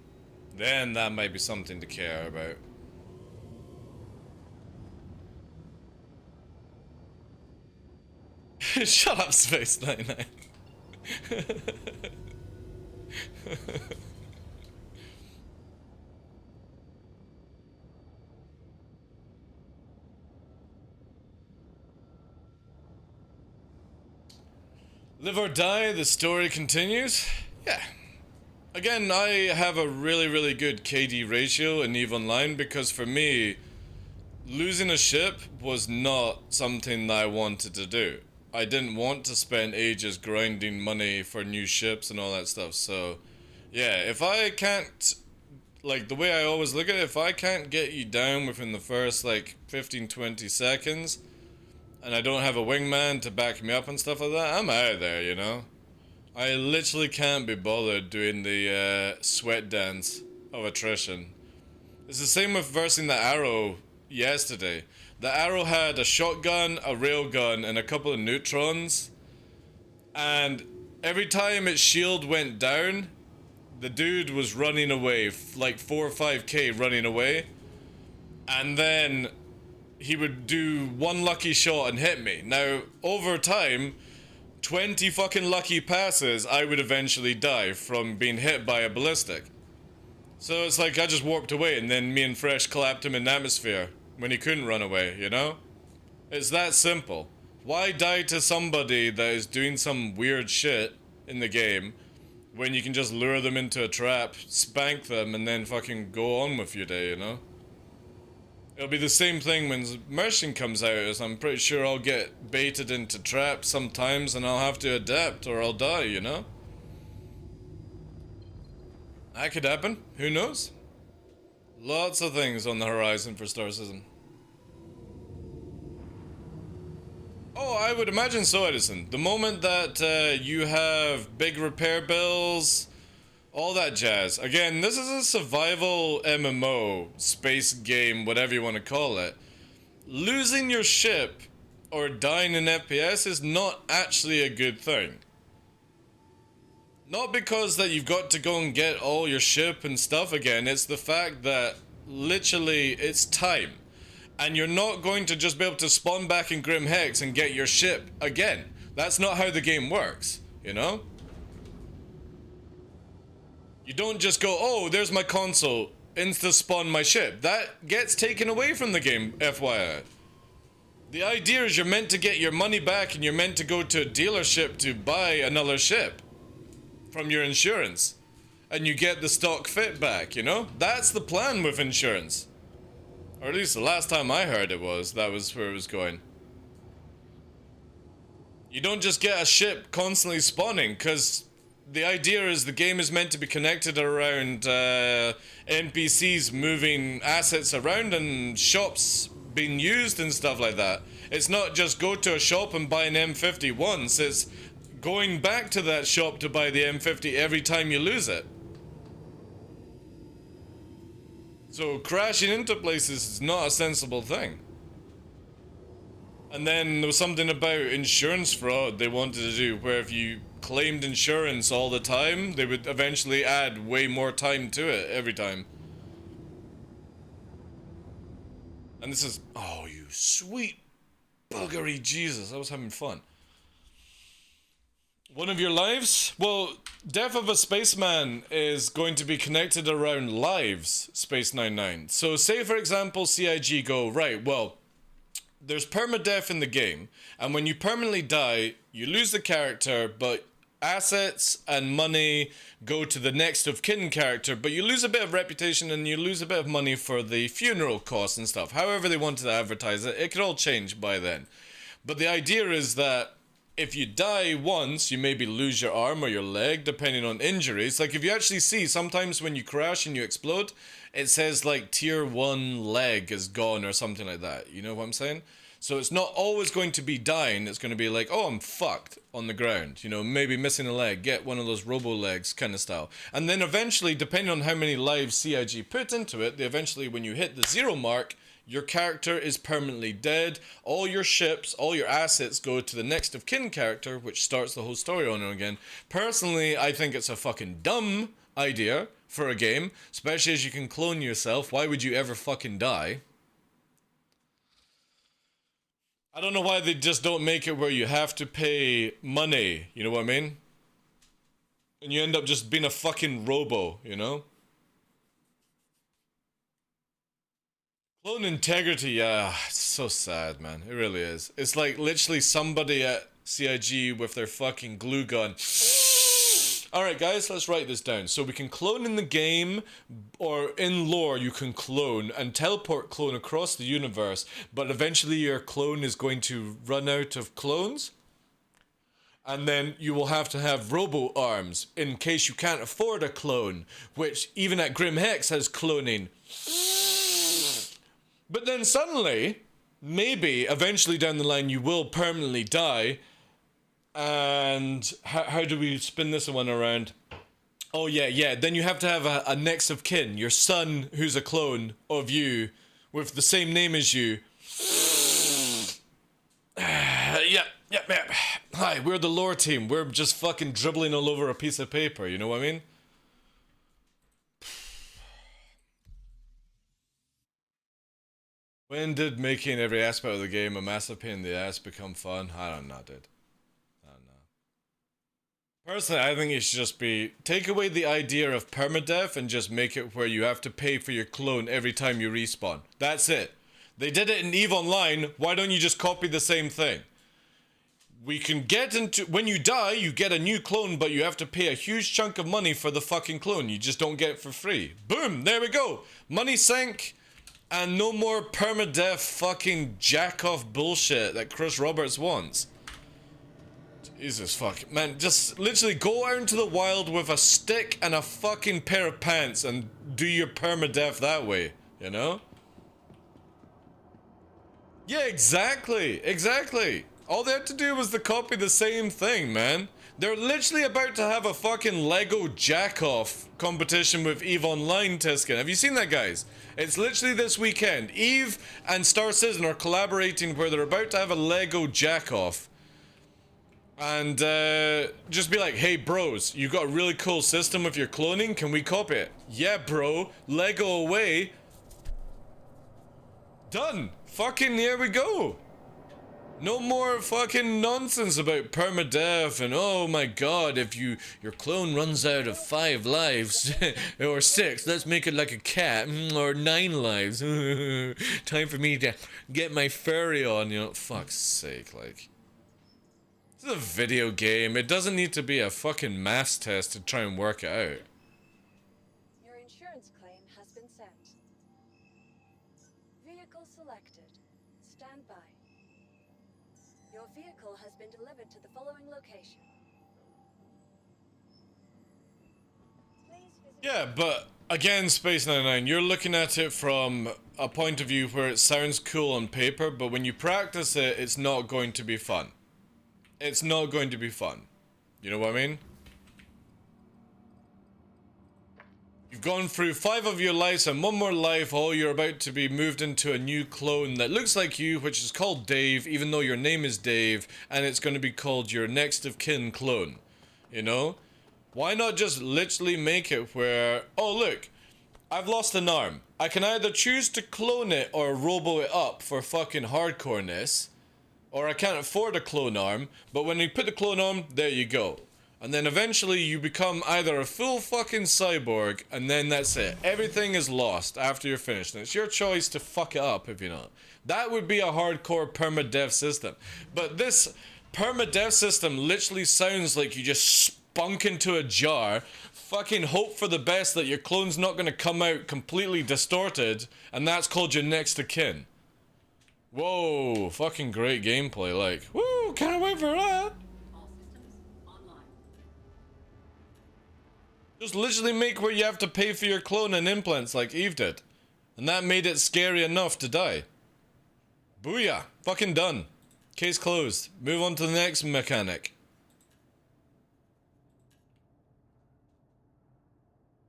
Then that might be something to care about. Shut up, Space 99. Live or die, the story continues? Yeah. Again, I have a really good KD ratio in EVE Online because for me, losing a ship was not something that I wanted to do. I didn't want to spend ages grinding money for new ships and all that stuff, so yeah, if I can't, like the way I always look at it, if I can't get you down within the first like 15-20 seconds, and I don't have a wingman to back me up and stuff like that, I'm out of there, you know? I literally can't be bothered doing the sweat dance of attrition. It's the same with versing the Arrow yesterday. The Arrow had a shotgun, a railgun, and a couple of neutrons. And every time its shield went down, the dude was running away, like 4 or 5k running away. And then he would do one lucky shot and hit me. Now, over time, 20 fucking lucky passes, I would eventually die from being hit by a ballistic. So it's like I just warped away and then me and Fresh clapped him in the atmosphere when he couldn't run away, you know? It's that simple. Why die to somebody that is doing some weird shit in the game when you can just lure them into a trap, spank them, and then fucking go on with your day, you know? It'll be the same thing when Merchant comes out, as I'm pretty sure I'll get baited into traps sometimes and I'll have to adapt or I'll die, you know? That could happen, who knows? Lots of things on the horizon for Star Citizen. Oh, I would imagine so, Edison. The moment that you have big repair bills, all that jazz. Again, this is a survival MMO, space game, whatever you want to call it. Losing your ship or dying in FPS is not actually a good thing. Not because that you've got to go and get all your ship and stuff again, it's the fact that literally it's time. And you're not going to just be able to spawn back in Grim Hex and get your ship again. That's not how the game works, you know? You don't just go, oh, there's my console, insta-spawn my ship. That gets taken away from the game, FYI. The idea is you're meant to get your money back and you're meant to go to a dealership to buy another ship from your insurance. And you get the stock fit back, you know? That's the plan with insurance. Or at least the last time I heard that was where it was going. You don't just get a ship constantly spawning, because the idea is the game is meant to be connected around NPCs moving assets around and shops being used and stuff like that. It's not just go to a shop and buy an M50 once, it's going back to that shop to buy the M50 every time you lose it. So crashing into places is not a sensible thing. And then there was something about insurance fraud they wanted to do, where if you claimed insurance all the time, they would eventually add way more time to it every time. And this is, oh, you sweet buggery Jesus, I was having fun. One of your lives? Well, Death of a Spaceman is going to be connected around lives, Space 99. So say, for example, CIG go, right, well, there's permadeath in the game, and when you permanently die, you lose the character, but assets and money go to the next of kin character, but you lose a bit of reputation and you lose a bit of money for the funeral costs and stuff. However they wanted to advertise it, it could all change by then. But the idea is that if you die once, you maybe lose your arm or your leg, depending on injuries. Like, if you actually see, sometimes when you crash and you explode, it says, like, tier 1 leg is gone or something like that. You know what I'm saying? So it's not always going to be dying. It's going to be like, oh, I'm fucked on the ground. You know, maybe missing a leg. Get one of those robo legs kind of style. And then eventually, depending on how many lives CIG put into it, eventually when you hit the 0 mark, your character is permanently dead. All your ships, all your assets go to the next of kin character, which starts the whole story on again. Personally, I think it's a fucking dumb idea for a game, especially as you can clone yourself. Why would you ever fucking die? I don't know why they just don't make it where you have to pay money, you know what I mean? And you end up just being a fucking robo, you know? Clone integrity, yeah, it's so sad, man. It really is. It's like literally somebody at CIG with their fucking glue gun. Alright guys, let's write this down. So we can clone in the game, or in lore you can clone and teleport clone across the universe, but eventually your clone is going to run out of clones. And then you will have to have robo arms in case you can't afford a clone, which even at Grim Hex has cloning. But then suddenly, maybe, eventually down the line, you will permanently die. And how do we spin this one around? Oh, yeah. Then you have to have a next of kin. Your son, who's a clone of you, with the same name as you. Yeah. Hi, we're the lore team. We're just fucking dribbling all over a piece of paper, you know what I mean? When did making every aspect of the game a massive pain in the ass become fun? I don't know, dude. I don't know. Personally, I think it should just be... Take away the idea of permadeath and just make it where you have to pay for your clone every time you respawn. That's it. They did it in EVE Online. Why don't you just copy the same thing? We can get into... When you die, you get a new clone, but you have to pay a huge chunk of money for the fucking clone. You just don't get it for free. Boom! There we go! Money sank... And no more permadeath fucking jack-off bullshit that Chris Roberts wants. Jesus fuck. Man, just literally go out into the wild with a stick and a fucking pair of pants and do your permadeath that way, you know? Yeah, exactly. All they had to do was to copy the same thing, man. They're literally about to have a fucking Lego jack-off competition with EVE Online, Tiskin. Have you seen that, guys? It's literally this weekend. EVE and Star Citizen are collaborating where they're about to have a Lego jack-off. And, just be like, hey, bros, you got a really cool system with your cloning? Can we copy it? Yeah, bro. Lego away. Done. Fucking here we go. No more fucking nonsense about permadeath and oh my god, if your clone runs out of 5 lives or 6, let's make it like a cat, or 9 lives. Time for me to get my furry on, you know. Fuck's sake, like. This is a video game. It doesn't need to be a fucking maths test to try and work it out. Your insurance claim has been sent. Vehicle selected. Stand by. Your vehicle has been delivered to the following location. Please visit... Yeah, but again, Space 99, you're looking at it from a point of view where it sounds cool on paper, but when you practice it, it's not going to be fun. It's not going to be fun. You know what I mean? You've gone through 5 of your lives and 1 more life. Oh, you're about to be moved into a new clone that looks like you, which is called Dave, even though your name is Dave, and it's going to be called your next of kin clone. You know? Why not just literally make it where, oh look, I've lost an arm. I can either choose to clone it or robo it up for fucking hardcoreness, or I can't afford a clone arm, but when you put the clone on, there you go. And then eventually you become either a full fucking cyborg, and then that's it. Everything is lost after you're finished. And it's your choice to fuck it up if you know. That would be a hardcore permadeath system. But this permadeath system literally sounds like you just spunk into a jar, fucking hope for the best that your clone's not going to come out completely distorted, and that's called your next of kin. Whoa, fucking great gameplay, like, woo, can't wait for that. All systems online. Just literally make where you have to pay for your clone and implants like Eve did. And that made it scary enough to die. Booyah, fucking done. Case closed. Move on to the next mechanic.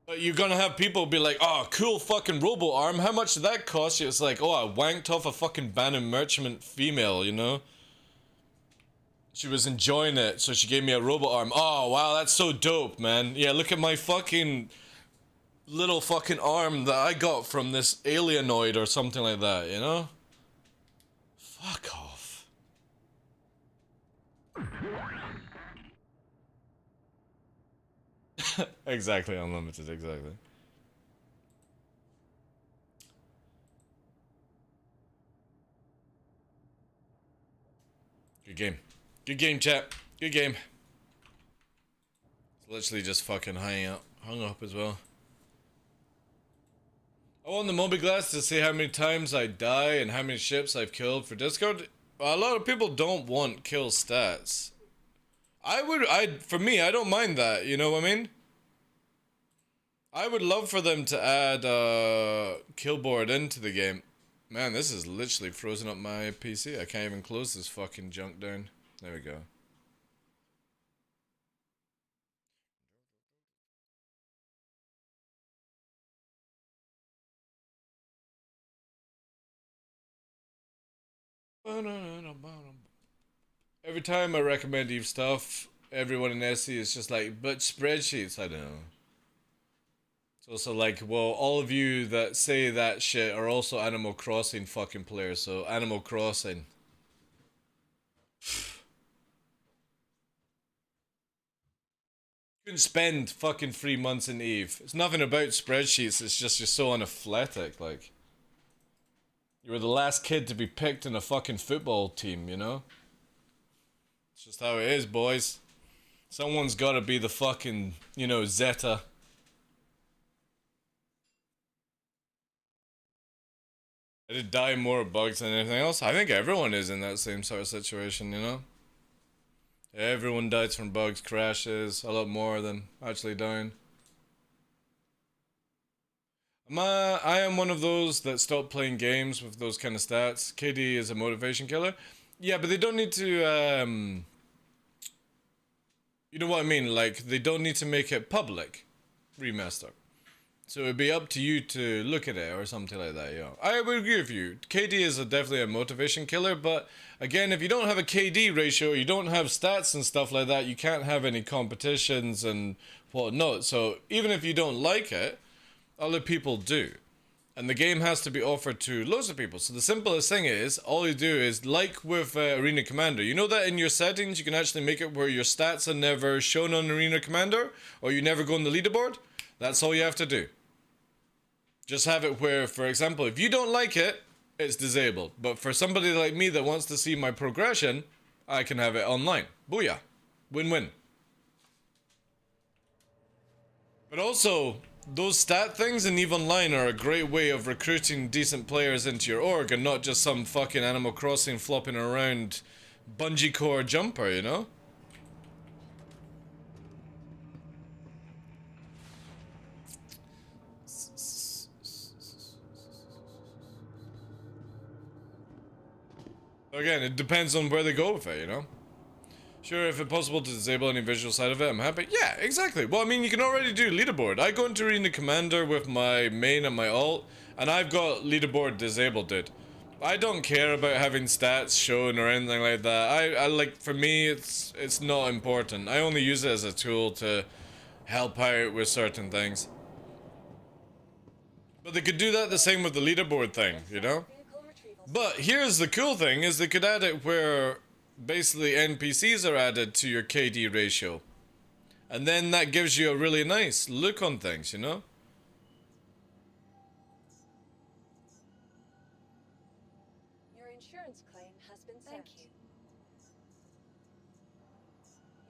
But you're gonna have people be like, oh, cool fucking robo arm, how much did that cost you? It's like, oh, I wanked off a fucking Banner merchant female, you know? She was enjoying it, so she gave me a robo arm. Oh, wow, that's so dope, man. Yeah, look at my fucking little fucking arm that I got from this alienoid or something like that, you know? Fuck off. Exactly, unlimited, exactly. Good game. Good game, chat. Good game. It's literally just fucking hung up as well. I want the Mobiglass to see how many times I die and how many ships I've killed for Discord. A lot of people don't want kill stats. For me, I don't mind that, you know what I mean? I would love for them to add kill board into the game. Man, this is literally frozen up my PC. I can't even close this fucking junk down. There we go. Every time I recommend Eve stuff, everyone in SE is just like, but spreadsheets, I don't know. It's also like, well, all of you that say that shit are also Animal Crossing fucking players, so Animal Crossing. You can spend fucking 3 months in Eve. It's nothing about spreadsheets, it's just you're so unathletic, like. You were the last kid to be picked in a fucking football team, you know? It's just how it is, boys. Someone's gotta be the fucking, you know, Zeta. I did die more of bugs than anything else. I think everyone is in that same sort of situation, you know? Everyone dies from bugs, crashes, a lot more than actually dying. I am one of those that stopped playing games with those kind of stats. KD is a motivation killer. Yeah, but they don't need to, you know what I mean? Like, they don't need to make it public. Remaster. So it'd be up to you to look at it or something like that, yeah. I would agree with you. KD is definitely a motivation killer, but again, if you don't have a KD ratio, you don't have stats and stuff like that, you can't have any competitions and whatnot. So even if you don't like it, other people do. And the game has to be offered to loads of people. So the simplest thing is, all you do is, like with Arena Commander, you know that in your settings you can actually make it where your stats are never shown on Arena Commander, or you never go on the leaderboard? That's all you have to do. Just have it where, for example, if you don't like it, it's disabled. But for somebody like me that wants to see my progression, I can have it online. Booyah. Win-win. But also, those stat things in EVE Online are a great way of recruiting decent players into your org and not just some fucking Animal Crossing flopping around bungee cord jumper, you know? Again, it depends on where they go with it, you know? Sure, if it's possible to disable any visual side of it, I'm happy. Yeah, exactly. Well, I mean, you can already do leaderboard. I go into Arena Commander with my main and my ult, and I've got leaderboard disabled, dude. I don't care about having stats shown or anything like that. I like, for me, it's not important. I only use it as a tool to help out with certain things. But they could do that the same with the leaderboard thing, you know? But here's the cool thing, is they could add it where basically NPCs are added to your KD ratio. And then that gives you a really nice look on things, you know? Your insurance claim has been sent. Thank you.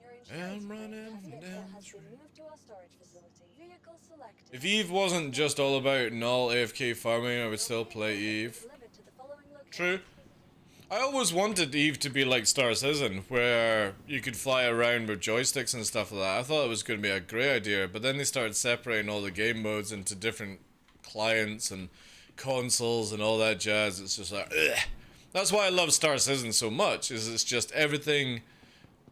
Your insurance I'm claim running down has been moved to our storage facility. Vehicle selected. If Eve wasn't just all about null AFK farming, I would still play Eve. Delivered to the following location. True. I always wanted Eve to be like Star Citizen, where you could fly around with joysticks and stuff like that. I thought it was going to be a great idea, but then they started separating all the game modes into different clients and consoles and all that jazz. It's just like, ugh. That's why I love Star Citizen so much, is it's just everything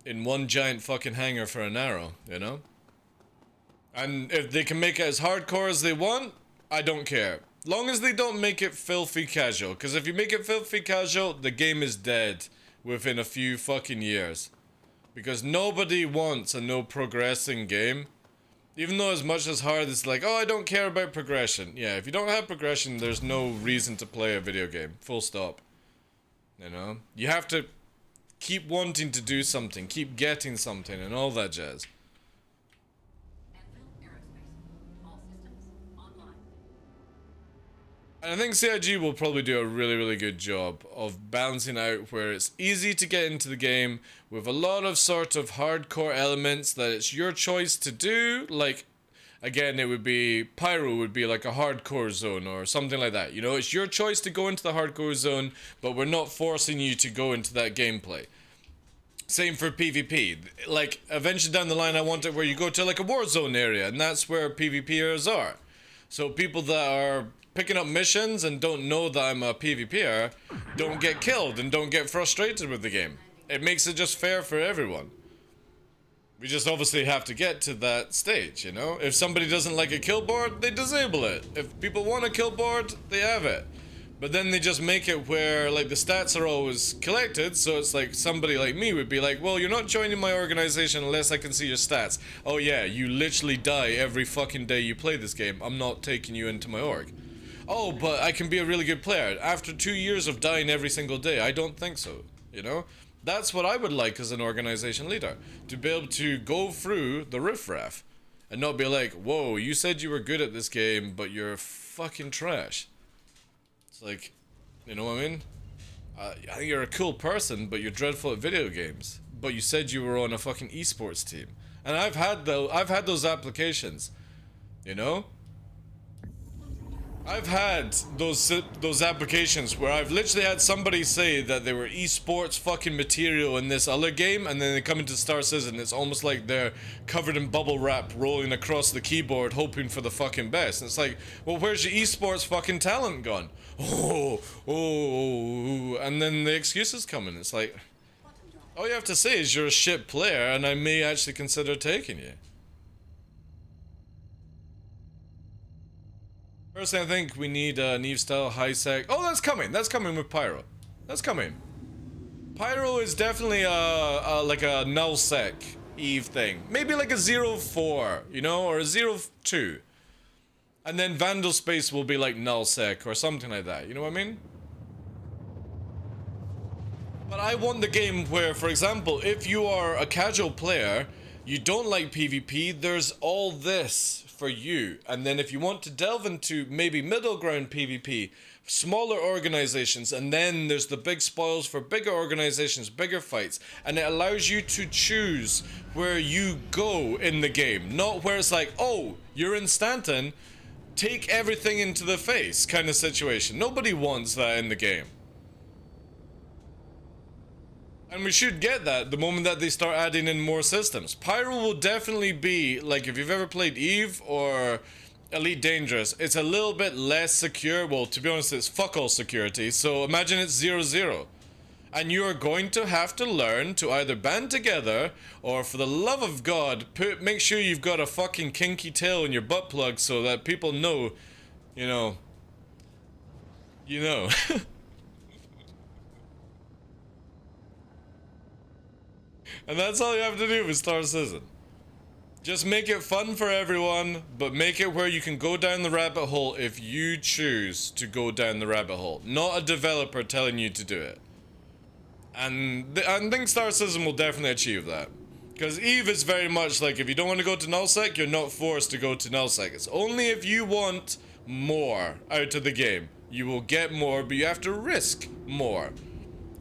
in one giant fucking hangar for an arrow, you know? And if they can make it as hardcore as they want, I don't care. Long as they don't make it filthy casual. Because if you make it filthy casual, the game is dead within a few fucking years. Because nobody wants a no progressing game. Even though as much as hard it's like, oh, I don't care about progression. Yeah, if you don't have progression, there's no reason to play a video game. Full stop. You know? You have to keep wanting to do something, keep getting something, and all that jazz. And I think CIG will probably do a really good job of balancing out where it's easy to get into the game with a lot of sort of hardcore elements that it's your choice to do. Like, again, it would be, Pyro would be like a hardcore zone or something like that. You know, it's your choice to go into the hardcore zone, but we're not forcing you to go into that gameplay. Same for PvP. Like, eventually down the line I want it where you go to like a war zone area, and that's where PvPers are. So people that are picking up missions and don't know that I'm a PvPer don't get killed and don't get frustrated with the game. It makes it just fair for everyone. We just obviously have to get to that stage, you know? If somebody doesn't like a kill board, they disable it. If people want a kill board, they have it. But then they just make it where, like, the stats are always collected, so it's like somebody like me would be like, well, you're not joining my organization unless I can see your stats. Oh yeah, you literally die every fucking day you play this game. I'm not taking you into my org. Oh, but I can be a really good player. After 2 years of dying every single day, I don't think so, you know? That's what I would like as an organization leader. To be able to go through the riffraff and not be like, whoa, you said you were good at this game, but you're fucking trash. It's like, you know what I mean? I think you're a cool person, but you're dreadful at video games. But you said you were on a fucking esports team. And I've had those applications, you know? I've had those applications where I've literally had somebody say that they were esports fucking material in this other game, and then they come into Star Citizen. It's almost like they're covered in bubble wrap, rolling across the keyboard, hoping for the fucking best. And it's like, well, where's your esports fucking talent gone? And then the excuses come in. It's like, all you have to say is you're a shit player, and I may actually consider taking you. Personally, I think we need a Neve-style high-sec. Oh, that's coming. That's coming with Pyro. That's coming. Pyro is definitely like a null-sec Eve thing. Maybe like a 0-4, you know, or a 0-2. And then Vandal Space will be like null-sec or something like that. You know what I mean? But I want the game where, for example, if you are a casual player, you don't like PvP, there's all this for you. And then if you want to delve into maybe middle ground PvP, smaller organizations, and then there's the big spoils for bigger organizations, bigger fights, and it allows you to choose where you go in the game, not where it's like, oh, you're in Stanton, take everything into the face kind of situation. Nobody wants that in the game. And we should get that the moment that they start adding in more systems. Pyro will definitely be, like, if you've ever played Eve or Elite Dangerous, it's a little bit less secure. Well, to be honest, it's fuck all security. So imagine it's 0-0. And you are going to have to learn to either band together or, for the love of God, make sure you've got a fucking kinky tail in your butt plug so that people know, you know. And that's all you have to do with Star Citizen. Just make it fun for everyone, but make it where you can go down the rabbit hole if you choose to go down the rabbit hole. Not a developer telling you to do it. And I think Star Citizen will definitely achieve that. Because Eve is very much like, if you don't want to go to nullsec, you're not forced to go to nullsec. It's only if you want more out of the game. You will get more, but you have to risk more.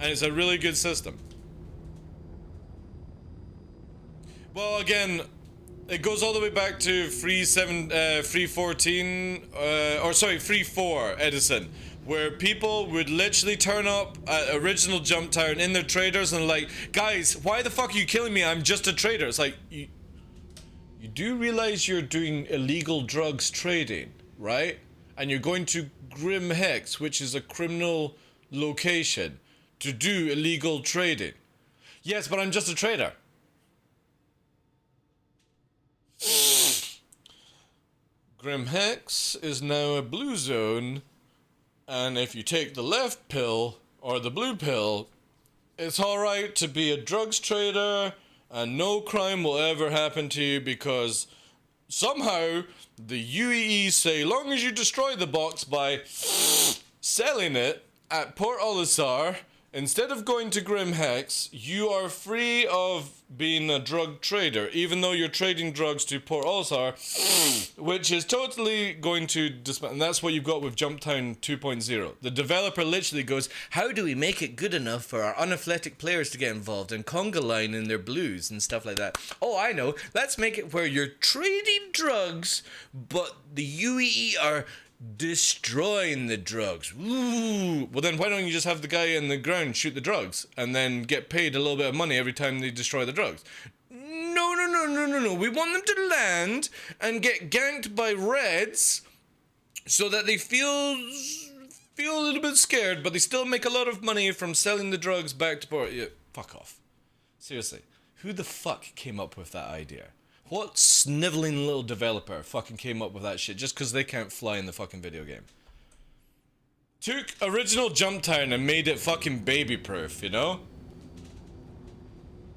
And it's a really good system. Well, again, it goes all the way back to free 4 Edison, where people would literally turn up at original Jump Town in their traders and like, guys, why the fuck are you killing me? I'm just a trader. It's like, you do realize you're doing illegal drugs trading, right? And you're going to Grim Hex, which is a criminal location, to do illegal trading. Yes, but I'm just a trader. Grim Hex is now a blue zone, and if you take the left pill or the blue pill, it's alright to be a drugs trader and no crime will ever happen to you because somehow the UEE say long as you destroy the box by selling it at Port Olisar, instead of going to Grim Hex, you are free of being a drug trader, even though you're trading drugs to Port Olisar, which is totally going to dismantle. And that's what you've got with Jump Town 2.0. The developer literally goes, how do we make it good enough for our unathletic players to get involved in conga line in their blues and stuff like that? Oh, I know. Let's make it where you're trading drugs, but the UEE are destroying the drugs. Ooh. Well, then why don't you just have the guy in the ground shoot the drugs and then get paid a little bit of money every time they destroy the drugs? No. We want them to land and get ganked by reds so that they feel a little bit scared, but they still make a lot of money from selling the drugs back to port. Yeah, fuck off. Seriously, who the fuck came up with that idea? What sniveling little developer fucking came up with that shit just because they can't fly in the fucking video game? Took original Jump Town and made it fucking baby proof, you know?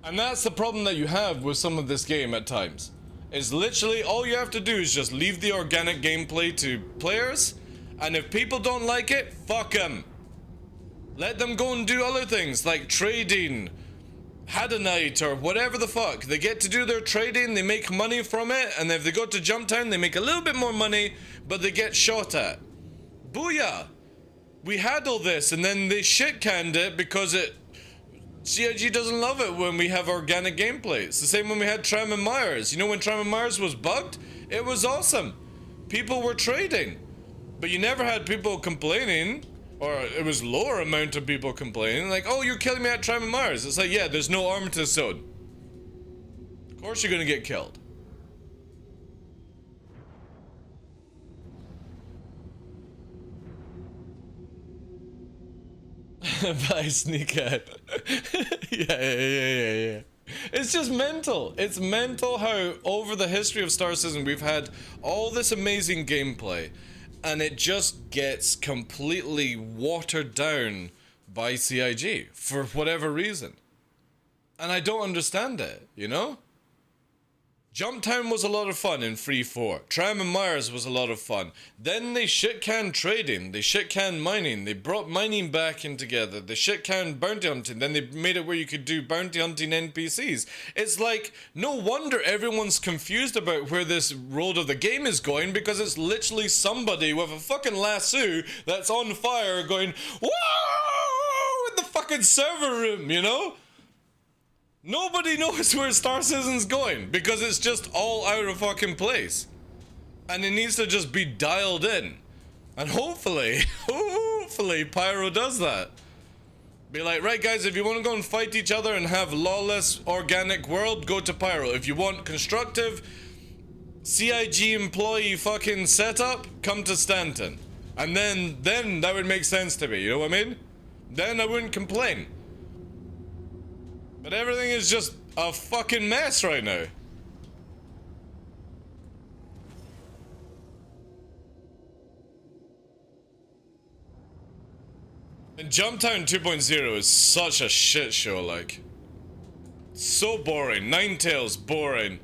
And that's the problem that you have with some of this game at times. Is literally all you have to do is just leave the organic gameplay to players, and if people don't like it, fuck them. Let them go and do other things like trading, had a night, or whatever the fuck. They get to do their trading, they make money from it, and if they go to Jump Town, they make a little bit more money, but they get shot at. Booyah! We had all this, and then they shit-canned it because CIG doesn't love it when we have organic gameplay. It's the same when we had Tram and Myers. You know when Tram and Myers was bugged? It was awesome. People were trading. But you never had people complaining, or it was lower amount of people complaining, like, oh, you're killing me at Tram and Myers. It's like, yeah, there's no armistice zone. Of course you're gonna get killed. Bye, Sneakhead. Yeah. It's just mental. It's mental how over the history of Star Citizen we've had all this amazing gameplay, and it just gets completely watered down by CIG for whatever reason. And I don't understand it, you know? Jump Town was a lot of fun in Free 4. Tram and Myers was a lot of fun. Then they shit-canned trading. They shit-canned mining. They brought mining back in together. They shit-canned bounty hunting. Then they made it where you could do bounty hunting NPCs. It's like, no wonder everyone's confused about where this road of the game is going, because it's literally somebody with a fucking lasso that's on fire going, whoa, in the fucking server room, you know? Nobody knows where Star Citizen's going because it's just all out of fucking place. And it needs to just be dialed in. And hopefully Pyro does that. Be like, right guys, if you want to go and fight each other and have lawless organic world, go to Pyro. If you want constructive CIG employee fucking setup, come to Stanton. And then that would make sense to me, you know what I mean? Then I wouldn't complain. But everything is just a fucking mess right now. And Jump Town 2.0 is such a shit show, like. So boring. Ninetales, boring.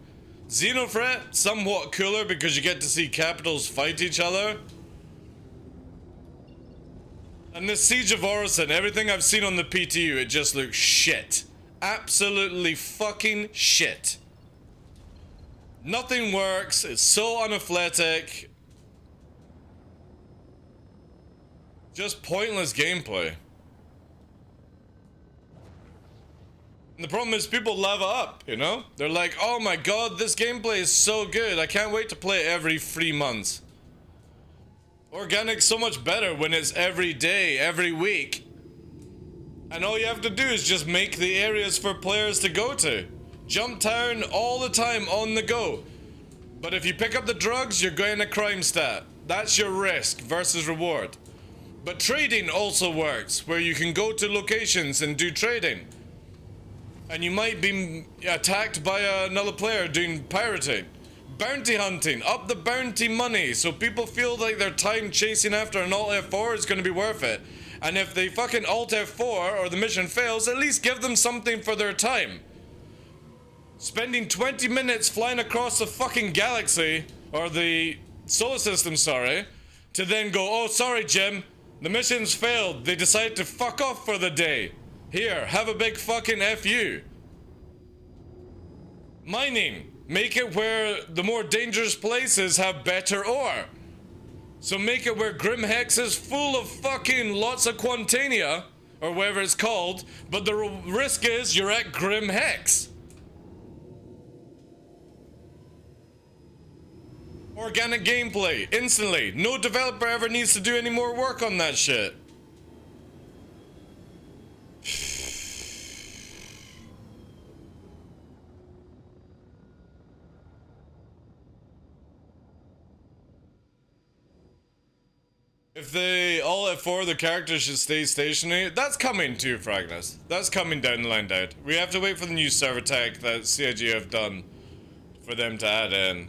Xenothreat, somewhat cooler because you get to see capitals fight each other. And the Siege of Orison, everything I've seen on the PTU, it just looks shit. Absolutely fucking shit. Nothing works. It's so unathletic. Just pointless gameplay. And the problem is people lava up, you know? They're like, oh my god, this gameplay is so good. I can't wait to play it every 3 months. Organic's so much better when it's every day, every week. And all you have to do is just make the areas for players to go to. Jump town all the time on the go. But if you pick up the drugs, you're getting a crime stat. That's your risk versus reward. But trading also works, where you can go to locations and do trading. And you might be attacked by another player doing pirating. Bounty hunting, up the bounty money, so people feel like their time chasing after an Alt F4 is going to be worth it. And if they fucking Alt F4 or the mission fails, at least give them something for their time. Spending 20 minutes flying across the fucking galaxy, or the solar system, sorry, to then go, oh, sorry, Jim, the mission's failed. They decided to fuck off for the day. Here, have a big fucking FU. Mining. Make it where the more dangerous places have better ore. So make it where Grim Hex is full of fucking lots of Quantania, or whatever it's called, but the risk is you're at Grim Hex. Organic gameplay, instantly. No developer ever needs to do any more work on that shit. If they all at 4, the characters should stay stationary. That's coming too, Fragnus. That's coming down the line, dude. We have to wait for the new server tag that CIG have done for them to add in.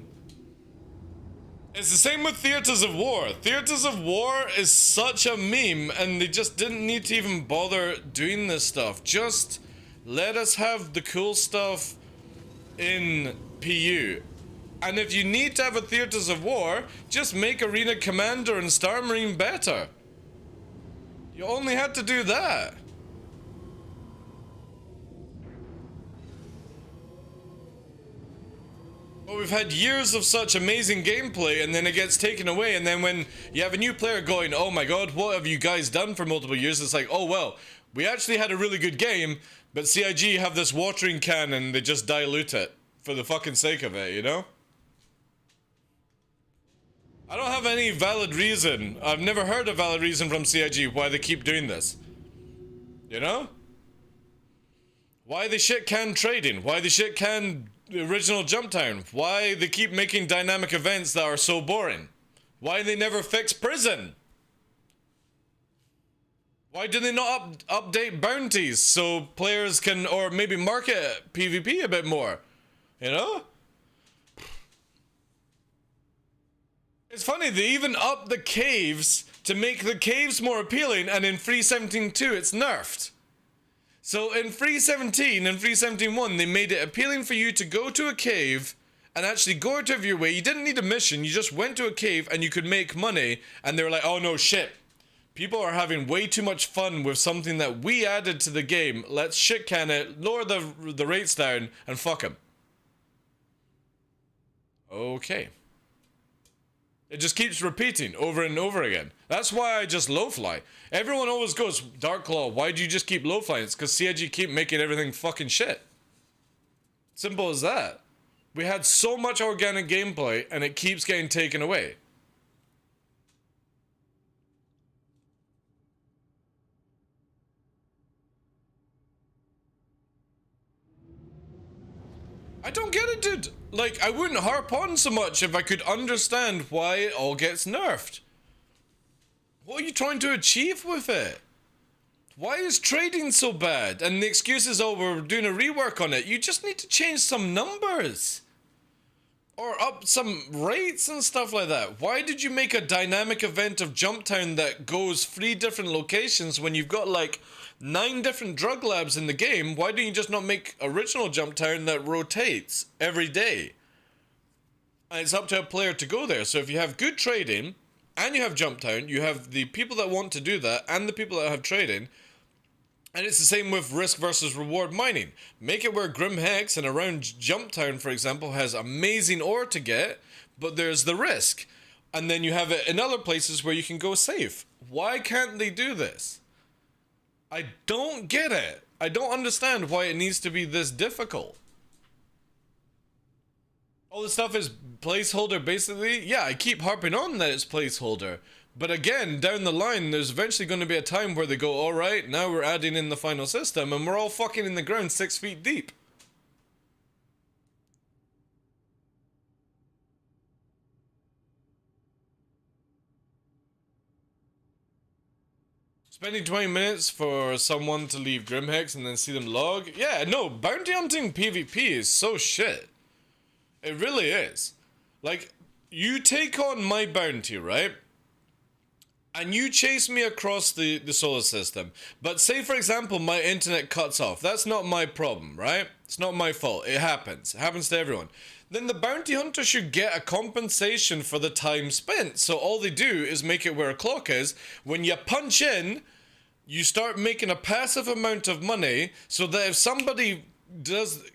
It's the same with Theaters of War. Theaters of War is such a meme, and they just didn't need to even bother doing this stuff. Just let us have the cool stuff in PU. And if you need to have a Theaters of War, just make Arena Commander and Star Marine better. You only had to do that. But we've had years of such amazing gameplay, and then it gets taken away, and then when you have a new player going, oh my god, what have you guys done for multiple years? It's like, oh well, we actually had a really good game, but CIG have this watering can and they just dilute it for the fucking sake of it, you know? I don't have any valid reason. I've never heard a valid reason from CIG why they keep doing this. You know? Why they shit can trading? Why they shit can original Jump Town? Why they keep making dynamic events that are so boring? Why they never fix prison? Why do they not update bounties so players can, or maybe market PvP a bit more? You know? It's funny, they even up the caves to make the caves more appealing, and in Free 17.2 it's nerfed. So in Free 17 and Free 17.1 they made it appealing for you to go to a cave and actually go out of your way. You didn't need a mission, you just went to a cave and you could make money, and they were like, oh no, shit. People are having way too much fun with something that we added to the game. Let's shit can it, lower the rates down, and fuck them. Okay. It just keeps repeating over and over again. That's why I just low fly. Everyone always goes, TheDarkLaw, why do you just keep low flying? It's because CIG keep making everything fucking shit. Simple as that. We had so much organic gameplay and it keeps getting taken away. I don't get it, dude. Like, I wouldn't harp on so much if I could understand why it all gets nerfed. What are you trying to achieve with it? Why is trading so bad? And the excuse is, oh, we're doing a rework on it. You just need to change some numbers. Or up some rates and stuff like that. Why did you make a dynamic event of Jump Town that goes 3 different locations when you've got like 9 different drug labs in the game? Why don't you just not make original Jump Town that rotates every day? And it's up to a player to go there. So if you have good trading and you have Jump Town, you have the people that want to do that and the people that have trading. And it's the same with risk versus reward mining. Make it where Grim Hex and around Jump Town, for example, has amazing ore to get, but there's the risk. And then you have it in other places where you can go safe. Why can't they do this? I don't get it. I don't understand why it needs to be this difficult. All this stuff is placeholder, basically. Yeah, I keep harping on that it's placeholder. But again, down the line, there's eventually going to be a time where they go, all right, now we're adding in the final system, and we're all fucking in the ground 6 feet deep. Spending 20 minutes for someone to leave Grimhex and then see them log? Yeah, no, bounty hunting PvP is so shit. It really is. Like, you take on my bounty, right? And you chase me across the solar system. But say, for example, my internet cuts off. That's not my problem, right? It's not my fault. It happens. It happens to everyone. Then the bounty hunter should get a compensation for the time spent. So all they do is make it where a clock is. When you punch in, you start making a passive amount of money so that if somebody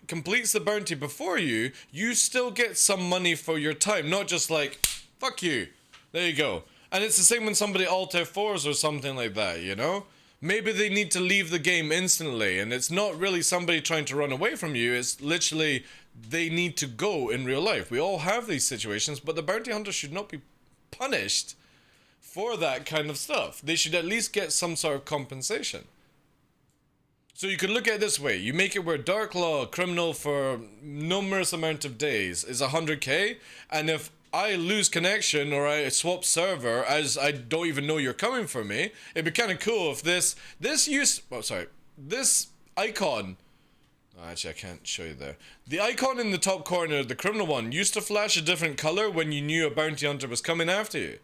completes the bounty before you, you still get some money for your time. Not just like, fuck you. There you go. And it's the same when somebody Alt F4s or something like that, you know? Maybe they need to leave the game instantly, and it's not really somebody trying to run away from you, it's literally they need to go in real life. We all have these situations, but the bounty hunter should not be punished for that kind of stuff. They should at least get some sort of compensation. So you could look at it this way. You make it where TheDarkLaw, criminal for numerous amount of days, is 100k, and if I lose connection or I swap server as I don't even know you're coming for me, it'd be kind of cool if this icon, actually I can't show you there. The icon in the top corner, the criminal one, used to flash a different color when you knew a bounty hunter was coming after you.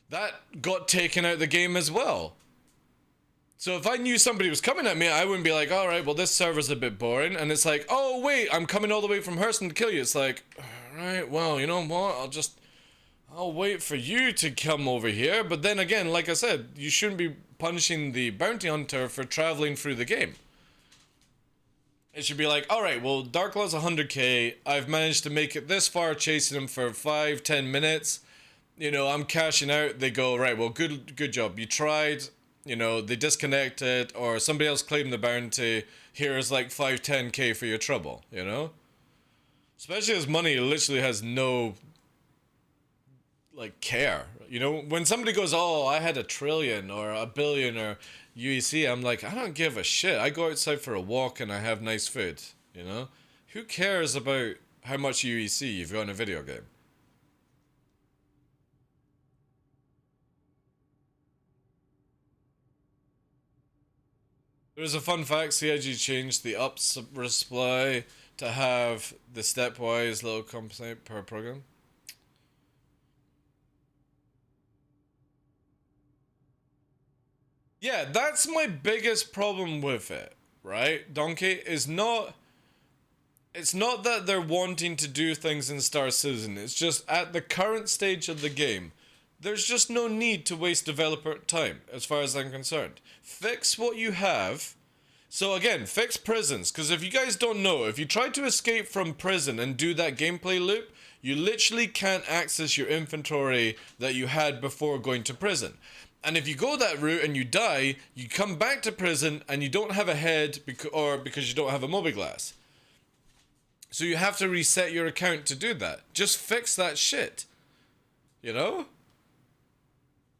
That got taken out of the game as well. So if I knew somebody was coming at me, I wouldn't be like, all right, well, this server's a bit boring. And it's like, oh, wait, I'm coming all the way from Hurston to kill you. It's like, all right, well, you know what? I'll wait for you to come over here. But then again, like I said, you shouldn't be punishing the bounty hunter for traveling through the game. It should be like, all right, well, TheDarkLaw's 100k. I've managed to make it this far, chasing him for 5-10 minutes. You know, I'm cashing out. They go, right, well, good job. You tried. You know, they disconnected, or somebody else claimed the bounty. Here's like 5-10k for your trouble, you know? Especially as money literally has no, like, care. You know, when somebody goes, oh, I had 1 trillion or 1 billion or UEC, I'm like, I don't give a shit. I go outside for a walk and I have nice food, you know? Who cares about how much UEC you've got in a video game? There's a fun fact, CIG changed the ups reply to have the stepwise little complaint per program. Yeah, that's my biggest problem with it, right? Donkey is not... It's not that they're wanting to do things in Star Citizen, it's just at the current stage of the game, there's just no need to waste developer time, as far as I'm concerned. Fix what you have. So again, fix prisons, because if you guys don't know, if you try to escape from prison and do that gameplay loop, you literally can't access your inventory that you had before going to prison. And if you go that route and you die, you come back to prison and you don't have a head because you don't have a mobi-glass. So you have to reset your account to do that. Just fix that shit. You know?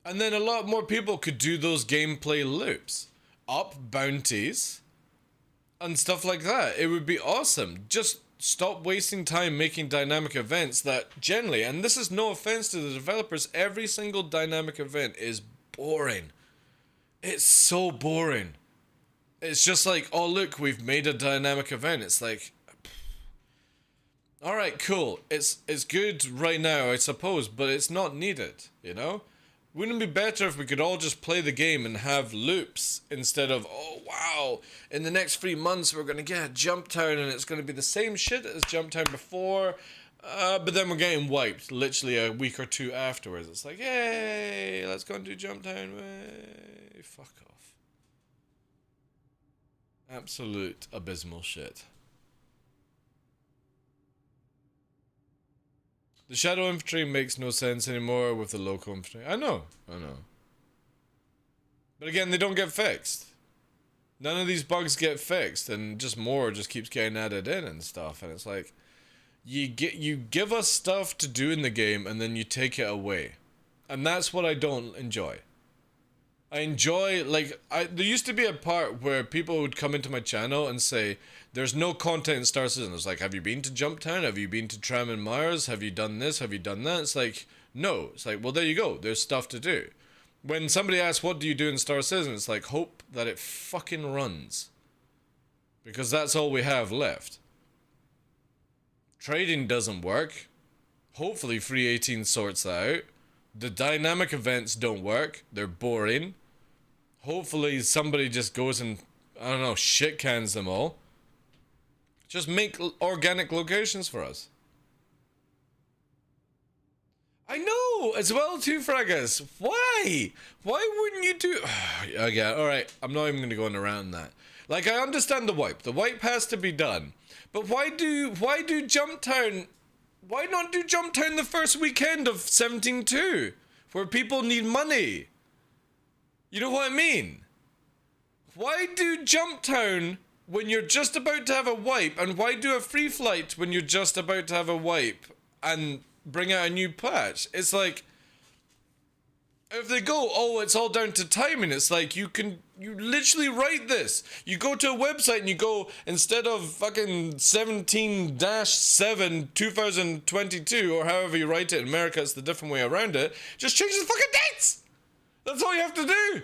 And then a lot more people could do those gameplay loops. Up bounties. And stuff like that. It would be awesome. Just stop wasting time making dynamic events that generally, and this is no offense to the developers, every single dynamic event is boring. It's so boring. It's just like, oh look, we've made a dynamic event. It's like, alright, cool. It's good right now, I suppose, but it's not needed, you know? Wouldn't it be better if we could all just play the game and have loops instead of, oh wow, in the next 3 months we're going to get Jump Town and it's going to be the same shit as Jump Town before, but then we're getting wiped literally a week or two afterwards. It's like, yay, let's go and do Jump Town. Way. Fuck off. Absolute abysmal shit. The shadow infantry makes no sense anymore with the local infantry. I know. But again, they don't get fixed. None of these bugs get fixed, and just more just keeps getting added in and stuff. And it's like, you give us stuff to do in the game, and then you take it away. And that's what I don't enjoy. I enjoy, like, there used to be a part where people would come into my channel and say, there's no content in Star Citizen. It's like, have you been to Jumptown? Have you been to Tram and Myers? Have you done this? Have you done that? It's like, no. It's like, well, there you go. There's stuff to do. When somebody asks, what do you do in Star Citizen? It's like, hope that it fucking runs. Because that's all we have left. Trading doesn't work. Hopefully Free 18 sorts that out. The dynamic events don't work. They're boring. Hopefully somebody just goes and, I don't know, shit cans them all. Just make organic locations for us. I know, as well too, Fragus. Why? Why wouldn't you do... Okay, alright, I'm not even going to go on around that. Like, I understand the wipe. The wipe has to be done. But why do Jumptown... Why not do Jumptown the first weekend of 17.2? Where people need money. You know what I mean? Why do Jumptown when you're just about to have a wipe? And why do a free flight when you're just about to have a wipe? And bring out a new patch? It's like... If they go, oh, it's all down to timing, it's like you literally write this. You go to a website and you go, instead of fucking 17-7 2022, or however you write it in America, it's the different way around it, just change the fucking dates! That's all you have to do!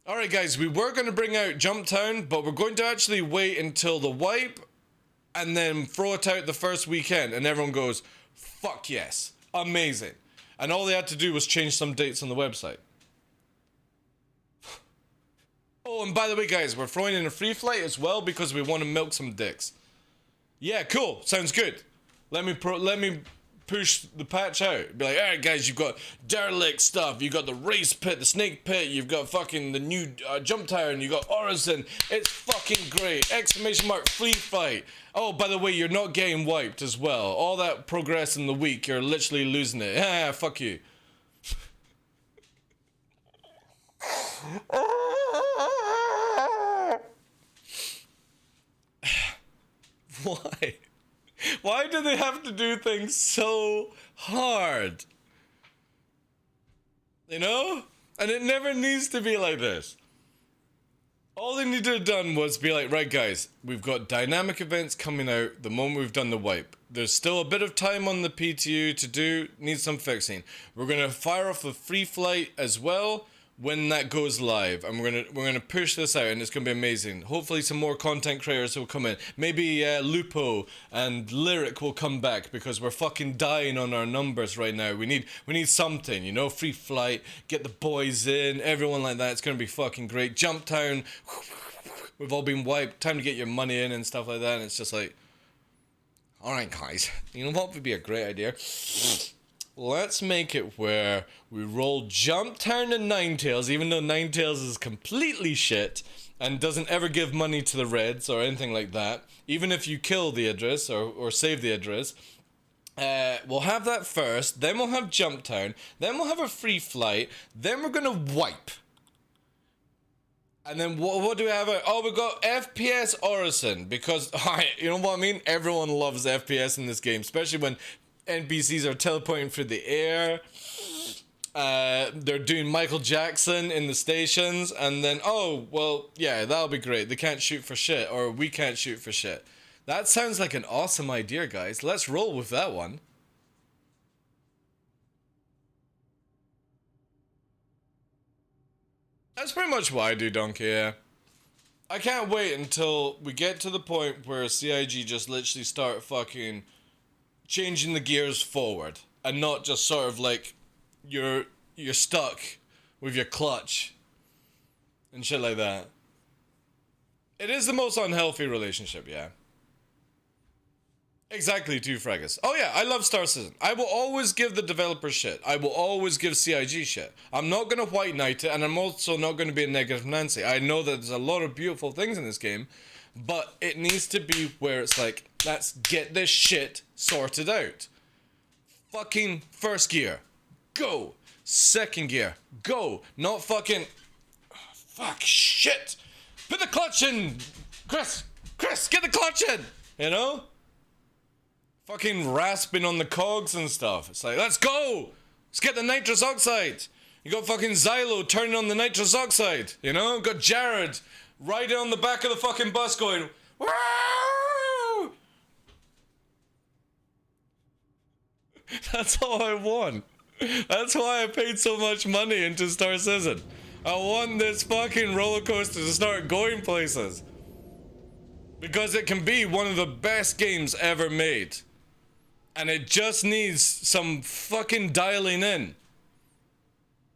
Alright guys, we were going to bring out Jumptown, but we're going to actually wait until the wipe, and then throw it out the first weekend, and everyone goes, fuck yes, amazing. And all they had to do was change some dates on the website. Oh, and by the way, guys, we're throwing in a free flight as well because we want to milk some dicks. Yeah, cool. Sounds good. Let me push the patch out. Be like, alright, guys, you've got derelict stuff. You've got the race pit, the snake pit. You've got fucking the new jump tower, and you got Orison. It's fucking great! Exclamation mark free fight. Oh, by the way, you're not getting wiped as well. All that progress in the week, you're literally losing it. Ah, fuck you. Why? Why do they have to do things so hard? You know? And it never needs to be like this. All they need to have done was be like, right guys, we've got dynamic events coming out the moment we've done the wipe. There's still a bit of time on the PTU to do, needs some fixing. We're gonna fire off the free flight as well when that goes live, and we're gonna push this out, and it's gonna be amazing. Hopefully some more content creators will come in. Maybe Lupo and Lyric will come back, because we're fucking dying on our numbers right now. We need something, you know, free flight, get the boys in, everyone like that. It's gonna be fucking great. Jumptown, we've all been wiped, time to get your money in and stuff like that, and it's just like, alright guys, you know what would be a great idea? Let's make it where we roll Jumptown and Ninetales, even though Ninetales is completely shit and doesn't ever give money to the Reds or anything like that. Even if you kill the Idris or save the Idris. We'll have that first, then we'll have Jumptown, then we'll have a free flight, then we're gonna wipe. And then what do we have? Oh, we got FPS Orison, because, you know what I mean? Everyone loves FPS in this game, especially when NPCs are teleporting through the air. They're doing Michael Jackson in the stations, and then, oh, well, yeah, that'll be great. They can't shoot for shit, or we can't shoot for shit. That sounds like an awesome idea, guys. Let's roll with that one. That's pretty much what I do, Donkey, yeah. I can't wait until we get to the point where CIG just literally start fucking changing the gears forward, and not just sort of like you're stuck with your clutch and shit like that. It is the most unhealthy relationship, yeah. Exactly, too, Fragus. Oh yeah, I love Star Citizen. I will always give the developer shit. I will always give CIG shit. I'm not gonna white knight it, and I'm also not gonna be a negative Nancy. I know that there's a lot of beautiful things in this game, but it needs to be where it's like, let's get this shit sorted out. Fucking first gear, go. Second gear, go. Not fucking, fuck, shit. Put the clutch in. Chris, get the clutch in. You know? Fucking rasping on the cogs and stuff. It's like, let's go. Let's get the nitrous oxide. You got fucking Xylo turning on the nitrous oxide, you know? Got Jared riding on the back of the fucking bus going, woo! That's all I want. That's why I paid so much money into Star Citizen. I want this fucking roller coaster to start going places. Because it can be one of the best games ever made. And it just needs some fucking dialing in.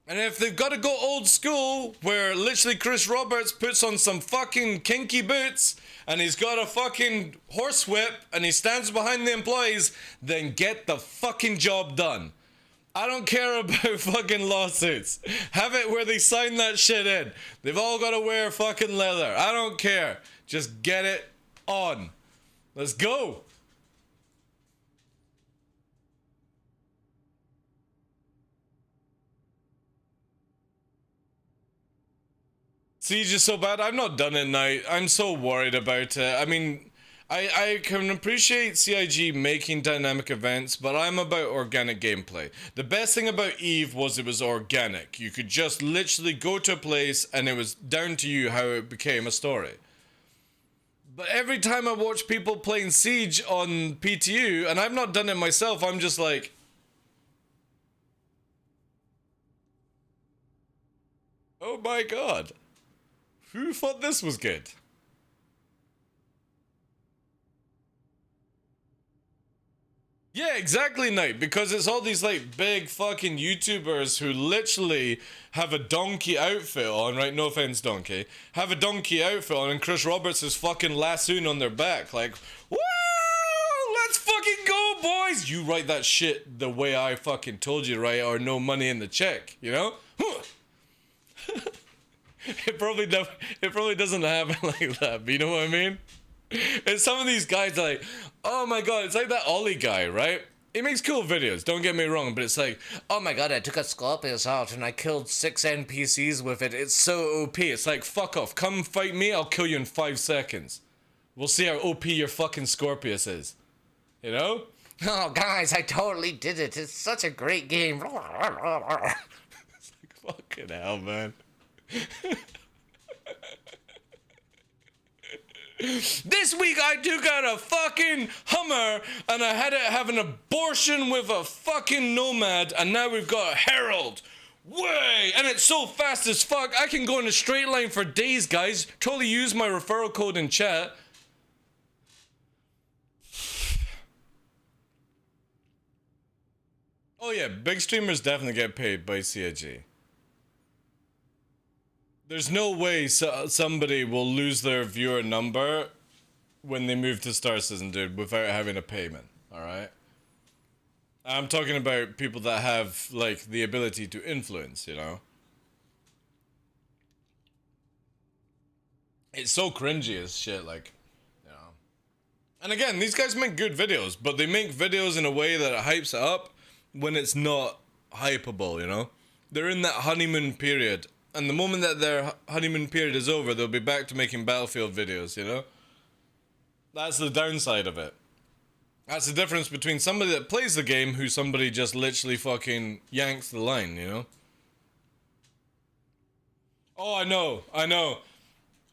And if they've got to go old school, where literally Chris Roberts puts on some fucking kinky boots, and he's got a fucking horsewhip, and he stands behind the employees, then get the fucking job done. I don't care about fucking lawsuits. Have it where they sign that shit in. They've all got to wear fucking leather. I don't care. Just get it on. Let's go. Siege is so bad. I've not done it now. I'm so worried about it. I mean, I can appreciate CIG making dynamic events, but I'm about organic gameplay. The best thing about EVE was it was organic. You could just literally go to a place and it was down to you how it became a story. But every time I watch people playing Siege on PTU, and I've not done it myself, I'm just like, oh my god. Who thought this was good? Yeah, exactly, Knight, because it's all these like big fucking YouTubers who literally have a donkey outfit on, right? No offense, donkey. Have a donkey outfit on, and Chris Roberts is fucking lassoing on their back, like, woo! Let's fucking go, boys! You write that shit the way I fucking told you, right? Or no money in the check, you know? It probably doesn't happen like that, but you know what I mean? And some of these guys are like, oh my god, it's like that Ollie guy, right? He makes cool videos, don't get me wrong, but it's like, oh my god, I took a Scorpius out and I killed 6 NPCs with it. It's so OP. It's like, fuck off. Come fight me, I'll kill you in 5 seconds. We'll see how OP your fucking Scorpius is. You know? Oh, guys, I totally did it. It's such a great game. It's like, fucking hell, man. This week I took out a fucking Hummer and I had to have an abortion with a fucking Nomad, and now we've got a Herald. Way! And it's so fast as fuck. I can go in a straight line for days, guys. Totally use my referral code in chat. Oh yeah, big streamers definitely get paid by CIG. There's no way somebody will lose their viewer number when they move to Star Citizen, dude, without having a payment, alright? I'm talking about people that have, like, the ability to influence, you know? It's so cringy as shit, like, you know? And again, these guys make good videos, but they make videos in a way that it hypes it up when it's not hypeable, you know? They're in that honeymoon period. And the moment that their honeymoon period is over, they'll be back to making Battlefield videos, you know? That's the downside of it. That's the difference between somebody that plays the game who somebody just literally fucking yanks the line, you know? Oh, I know.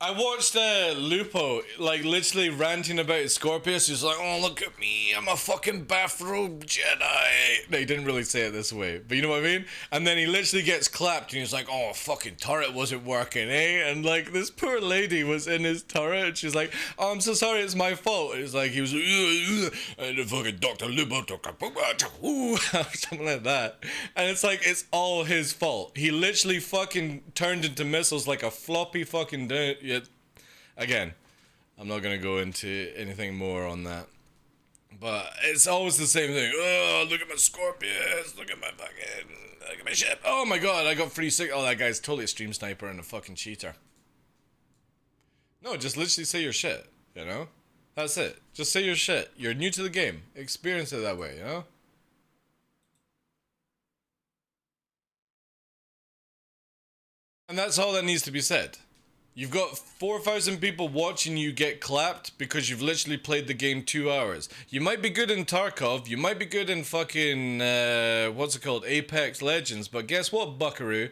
I watched Lupo, like, literally ranting about Scorpius. He's like, oh, look at me, I'm a fucking bathrobe Jedi. No, he didn't really say it this way, but you know what I mean? And then he literally gets clapped, and he's like, oh, fucking turret wasn't working, eh? And, like, this poor lady was in his turret, and she's like, oh, I'm so sorry, it's my fault. And it's like, he was and the fucking Dr. Lupo took something like that. And it's like, it's all his fault. He literally fucking turned into missiles like a floppy fucking yet. Again, I'm not gonna go into anything more on that, but it's always the same thing. Oh, look at my Scorpius, look at my ship. Oh my god, I got free sick. Oh, that guy's totally a stream sniper and a fucking cheater. No, just literally say your shit, you know? That's it. Just say your shit. You're new to the game. Experience it that way, you know? And that's all that needs to be said. You've got 4,000 people watching you get clapped because you've literally played the game 2 hours. You might be good in Tarkov, you might be good in fucking, what's it called, Apex Legends, but guess what, buckaroo?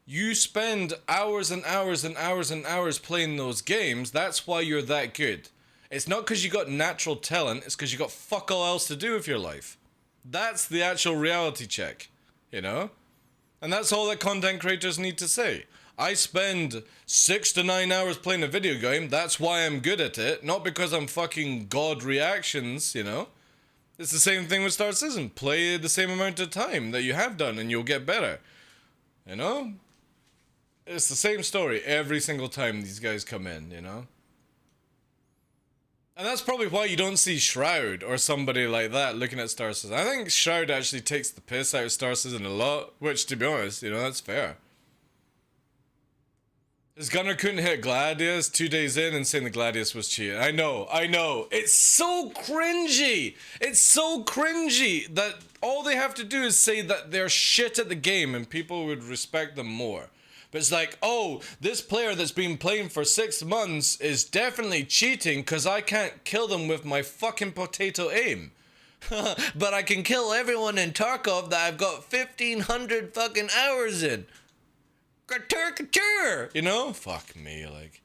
You spend hours and hours and hours and hours playing those games, that's why you're that good. It's not because you got natural talent, it's because you got fuck all else to do with your life. That's the actual reality check, you know? And that's all that content creators need to say. I spend 6 to 9 hours playing a video game, that's why I'm good at it, not because I'm fucking God Reactions, you know? It's the same thing with Star Citizen. Play the same amount of time that you have done and you'll get better. You know? It's the same story every single time these guys come in, you know? And that's probably why you don't see Shroud or somebody like that looking at Star Citizen. I think Shroud actually takes the piss out of Star Citizen a lot, which, to be honest, you know, that's fair. His gunner couldn't hit Gladius 2 days in and saying the Gladius was cheating. I know. It's so cringy. It's so cringy that all they have to do is say that they're shit at the game and people would respect them more. But it's like, oh, this player that's been playing for 6 months is definitely cheating because I can't kill them with my fucking potato aim. But I can kill everyone in Tarkov that I've got 1,500 fucking hours in. Couture, you know? Fuck me, like.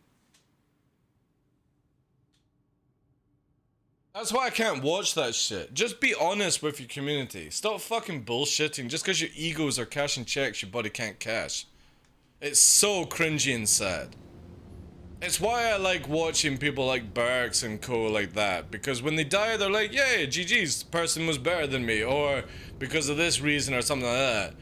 That's why I can't watch that shit. Just be honest with your community. Stop fucking bullshitting. Just because your egos are cashing checks your body can't cash. It's so cringy and sad. It's why I like watching people like Barks and co like that. Because when they die, they're like, yay, GG's, person was better than me. Or because of this reason or something like that.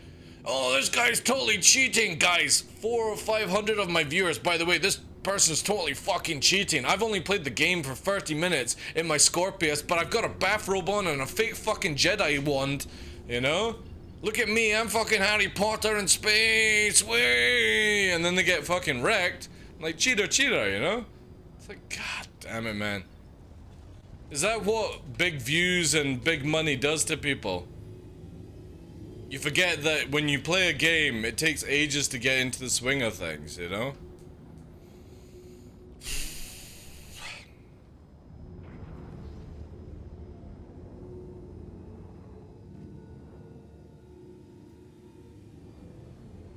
Oh, this guy's totally cheating, guys. 400 or 500 of my viewers. By the way, this person's totally fucking cheating. I've only played the game for 30 minutes in my Scorpius, but I've got a bathrobe on and a fake fucking Jedi wand, you know? Look at me, I'm fucking Harry Potter in space, way! And then they get fucking wrecked. Like, cheater, you know? It's like, god damn it, man. Is that what big views and big money does to people? You forget that when you play a game, it takes ages to get into the swing of things, you know?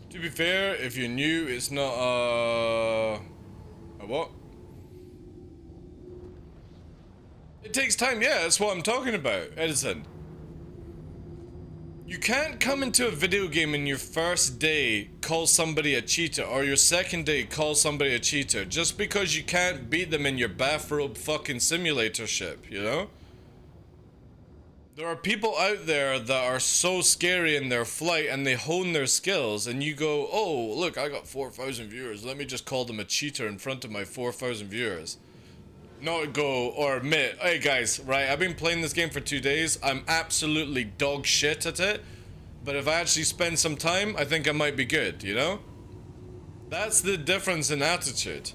To be fair, if you're new, it's not a what? It takes time, yeah, that's what I'm talking about, Edison. You can't come into a video game in your first day, call somebody a cheater, or your second day, call somebody a cheater, just because you can't beat them in your bathrobe fucking simulator ship, you know? There are people out there that are so scary in their flight and they hone their skills and you go, oh, look, I got 4,000 viewers, let me just call them a cheater in front of my 4,000 viewers. Not go or admit, hey guys, right, I've been playing this game for 2 days, I'm absolutely dog shit at it, but if I actually spend some time, I think I might be good, you know? That's the difference in attitude.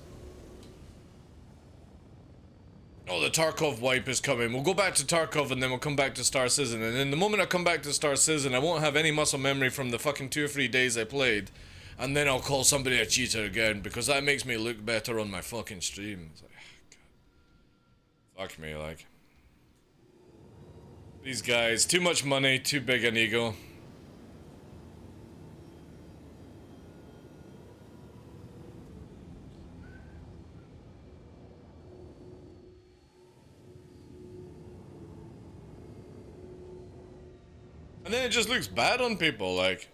Oh, the Tarkov wipe is coming. We'll go back to Tarkov and then we'll come back to Star Citizen. And then the moment I come back to Star Citizen, I won't have any muscle memory from the fucking 2 or 3 days I played. And then I'll call somebody a cheater again because that makes me look better on my fucking stream. It's like, God. Fuck me, like. These guys, too much money, too big an ego. And then it just looks bad on people, like.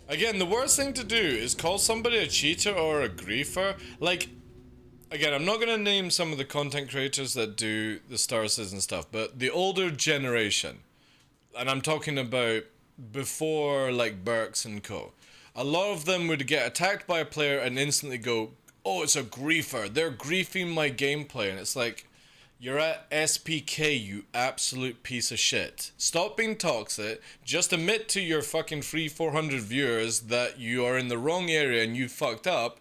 Again, the worst thing to do is call somebody a cheater or a griefer. Like, again, I'm not gonna name some of the content creators that do the Star Citizen stuff, but the older generation, and I'm talking about before, like, Burks and co. A lot of them would get attacked by a player and instantly go, oh, it's a griefer, they're griefing my gameplay, and it's like, you're at SPK, you absolute piece of shit. Stop being toxic, just admit to your fucking 300-400 viewers that you are in the wrong area and you fucked up,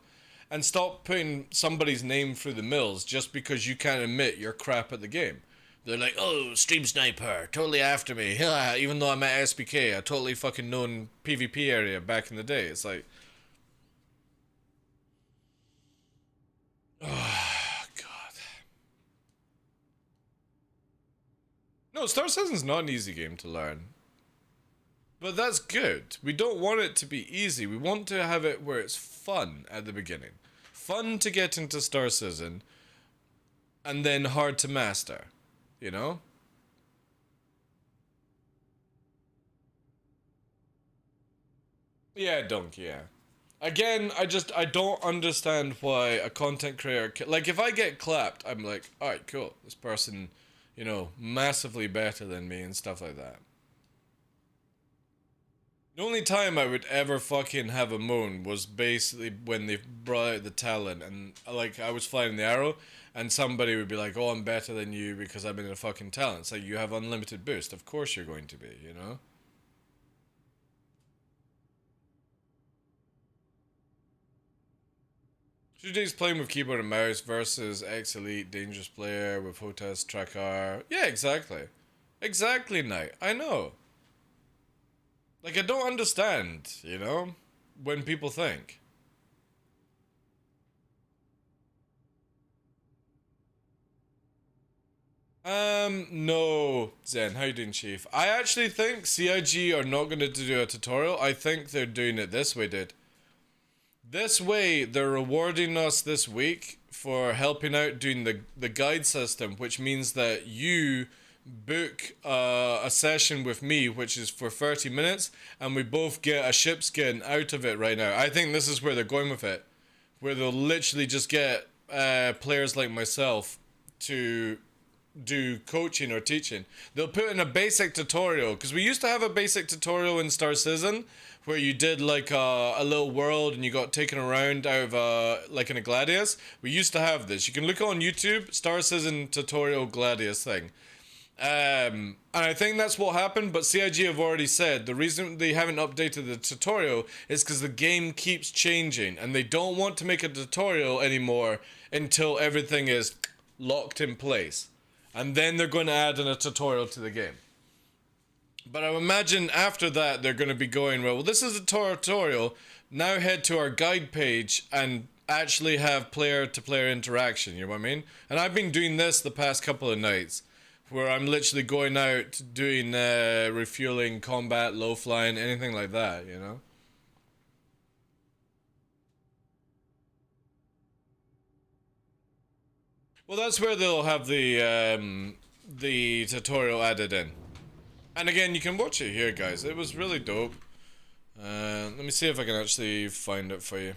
and stop putting somebody's name through the mills just because you can't admit you're crap at the game. They're like, oh, stream sniper, totally after me, even though I'm at SPK, a totally fucking known PvP area back in the day. It's like, No, Star Citizen's not an easy game to learn. But that's good. We don't want it to be easy. We want to have it where it's fun at the beginning. Fun to get into Star Citizen, and then hard to master. You know? Yeah, Donkey, yeah. Again, I don't understand why a content creator... Like, if I get clapped, I'm like, alright, cool. This person, you know, massively better than me and stuff like that. The only time I would ever fucking have a moan was basically when they brought out the talent and, like, I was flying the arrow and somebody would be like, oh, I'm better than you because I'm in a fucking talent. It's like, you have unlimited boost. Of course you're going to be, you know? Today's playing with keyboard and mouse versus ex-elite dangerous player with HOTAS track R. Yeah, exactly. Exactly, Knight. I know. Like, I don't understand, you know, when people think. No, Zen, how you doing, Chief? I actually think CIG are not going to do a tutorial. I think they're doing it this way, dude. This way, they're rewarding us this week for helping out doing the guide system, which means that you book a session with me, which is for 30 minutes, and we both get a ship skin out of it right now. I think this is where they're going with it, where they'll literally just get players like myself to do coaching or teaching. They'll put in a basic tutorial, because we used to have a basic tutorial in Star Citizen where you did like a little world and you got taken around out of like in a Gladius. We used to have this. You can look on YouTube, Star Citizen tutorial Gladius thing. And I think that's what happened, but CIG have already said the reason they haven't updated the tutorial is because the game keeps changing and they don't want to make a tutorial anymore until everything is locked in place. And then they're going to add in a tutorial to the game. But I imagine after that they're going to be going, well, this is a tutorial, now head to our guide page and actually have player-to-player interaction, you know what I mean? And I've been doing this the past couple of nights, where I'm literally going out doing refueling, combat, low flying, anything like that, you know? Well, that's where they'll have the tutorial added in. And again, you can watch it here, guys. It was really dope. Let me see if I can actually find it for you.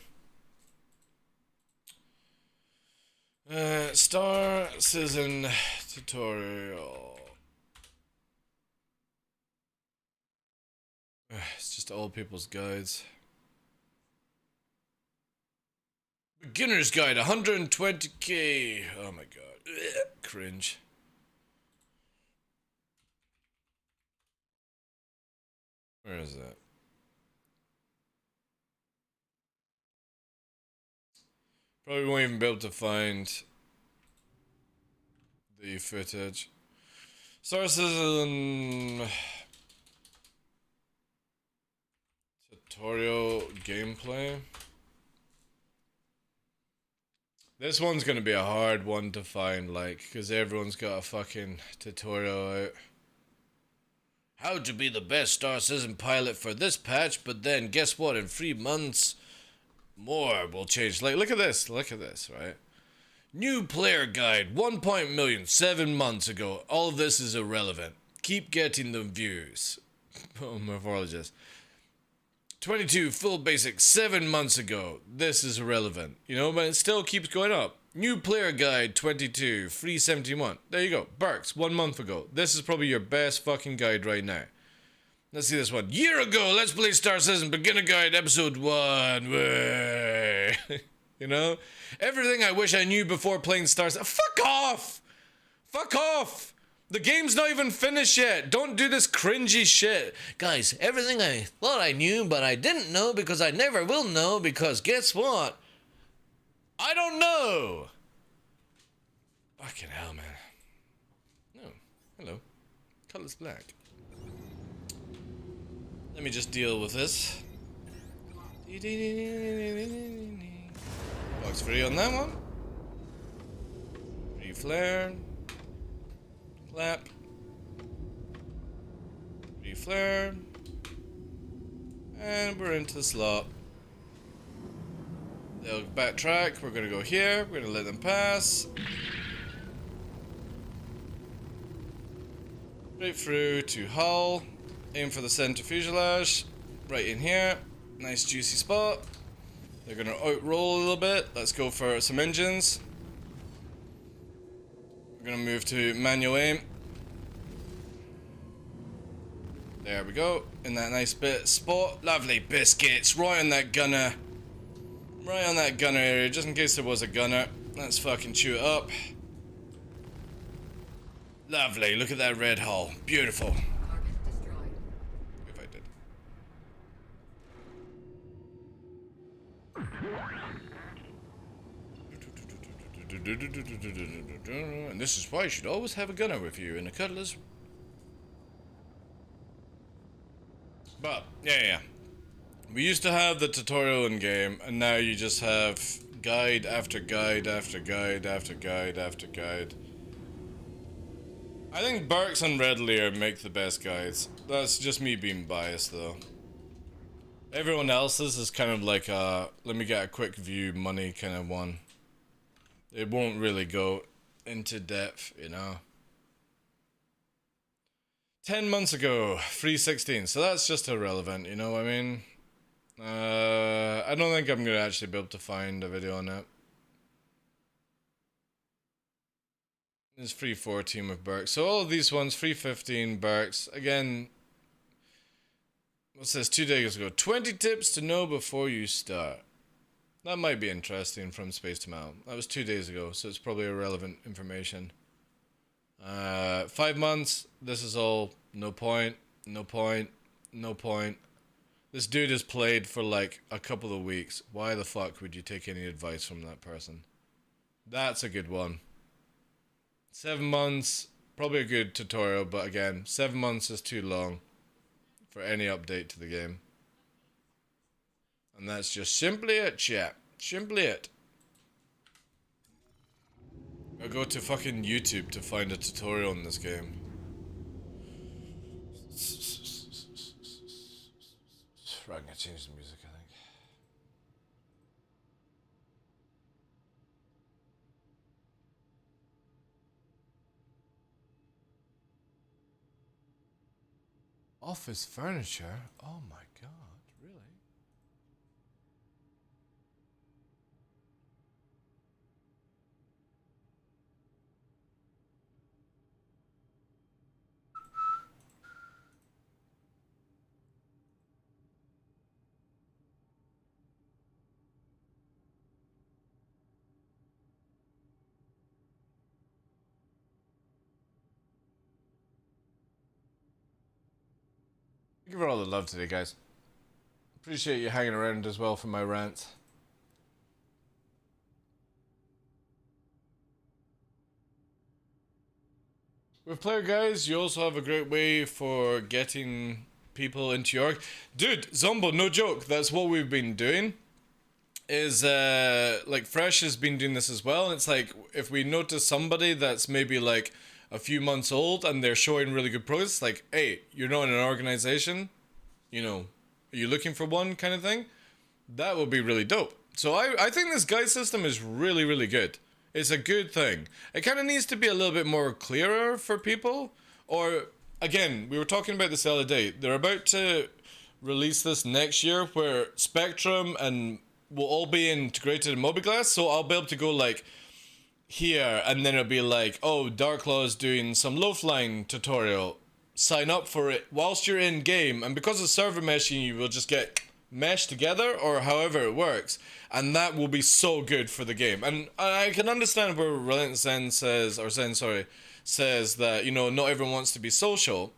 Star Citizen tutorial. It's just all people's guides. Beginner's guide, 120k. Oh my god. Ugh, cringe. Where is that? Probably won't even be able to find the footage. Star Citizen tutorial gameplay. This one's gonna be a hard one to find, like, because everyone's got a fucking tutorial out. How to be the best Star Citizen pilot for this patch, but then guess what? In 3 months, more will change. Like, look at this, right? New player guide, 1 million, 7 months ago. All of this is irrelevant. Keep getting the views. Oh, morphologist. 22 full basic 7 months ago. This is irrelevant. You know, but it still keeps going up. New player guide 22, free 71. There you go. Burks, 1 month ago. This is probably your best fucking guide right now. Let's see this one. Year ago, let's play Star Citizen beginner guide episode 1. Way. You know? Everything I wish I knew before playing Star Citizen. Fuck off! Fuck off! The game's not even finished yet. Don't do this cringy shit. Guys, everything I thought I knew, but I didn't know because I never will know because guess what? I don't know. Fucking hell, man. No. Hello. Color's black. Let me just deal with this. Box free on that one. Free flare. Clap. flare. And we're into the slot. They'll backtrack. We're gonna go here. We're gonna let them pass. Straight through to hull. Aim for the center fuselage. Right in here. Nice juicy spot. They're gonna outroll a little bit. Let's go for some engines. We're gonna move to manual aim. There we go. In that nice bit spot. Lovely biscuits. Right on that gunner. Right on that gunner area, just in case there was a gunner. Let's fucking chew it up. Lovely. Look at that red hull. Beautiful. Target destroyed. If I did. And this is why you should always have a gunner with you in a cutlass. But, yeah. We used to have the tutorial in game, and now you just have guide after guide after guide after guide after guide. I think Barks and Red Lear make the best guides. That's just me being biased though. Everyone else's is kind of like a, let me get a quick view money kind of one. It won't really go into depth, you know. 10 months ago, 316, so that's just irrelevant, you know what I mean? I don't think I'm gonna actually be able to find a video on it. It's 314 with Burks. So all of these ones, 315 Burks. Again, what's this? 2 days ago. 20 tips to know before you start. That might be interesting from Space to Mal. That was 2 days ago, so it's probably irrelevant information. 5 months. This is all no point, no point, no point. This dude has played for like a couple of weeks. Why the fuck would you take any advice from that person? That's a good one. 7 months, probably a good tutorial, but again, 7 months is too long for any update to the game. And that's just simply it, chat. Simply it. I'll go to fucking YouTube to find a tutorial in this game. Right, I'm gonna change the music, I think. Office furniture? Oh my god, really? Thank you for all the love today, guys. Appreciate you hanging around as well for my rants. With player guys, you also have a great way for getting people into your org. Dude, Zombo, no joke, that's what we've been doing. Is like Fresh has been doing this as well, and it's like if we notice somebody that's maybe like a few months old and they're showing really good progress, like, hey, you're not in an organization, you know, are you looking for one kind of thing? That would be really dope. So I think this guide system is really, really good. It's a good thing. It kind of needs to be a little bit more clearer for people. Or, again, we were talking about this the other day. They're about to release this next year where Spectrum and will all be integrated in Mobiglass. So I'll be able to go like here, and then it'll be like, oh, TheDarkLaw is doing some loaf-line tutorial. Sign up for it whilst you're in game, and because of server meshing, you will just get meshed together, or however it works, and that will be so good for the game. And I can understand where Relent Zen says, or Zen, sorry, says that, you know, not everyone wants to be social.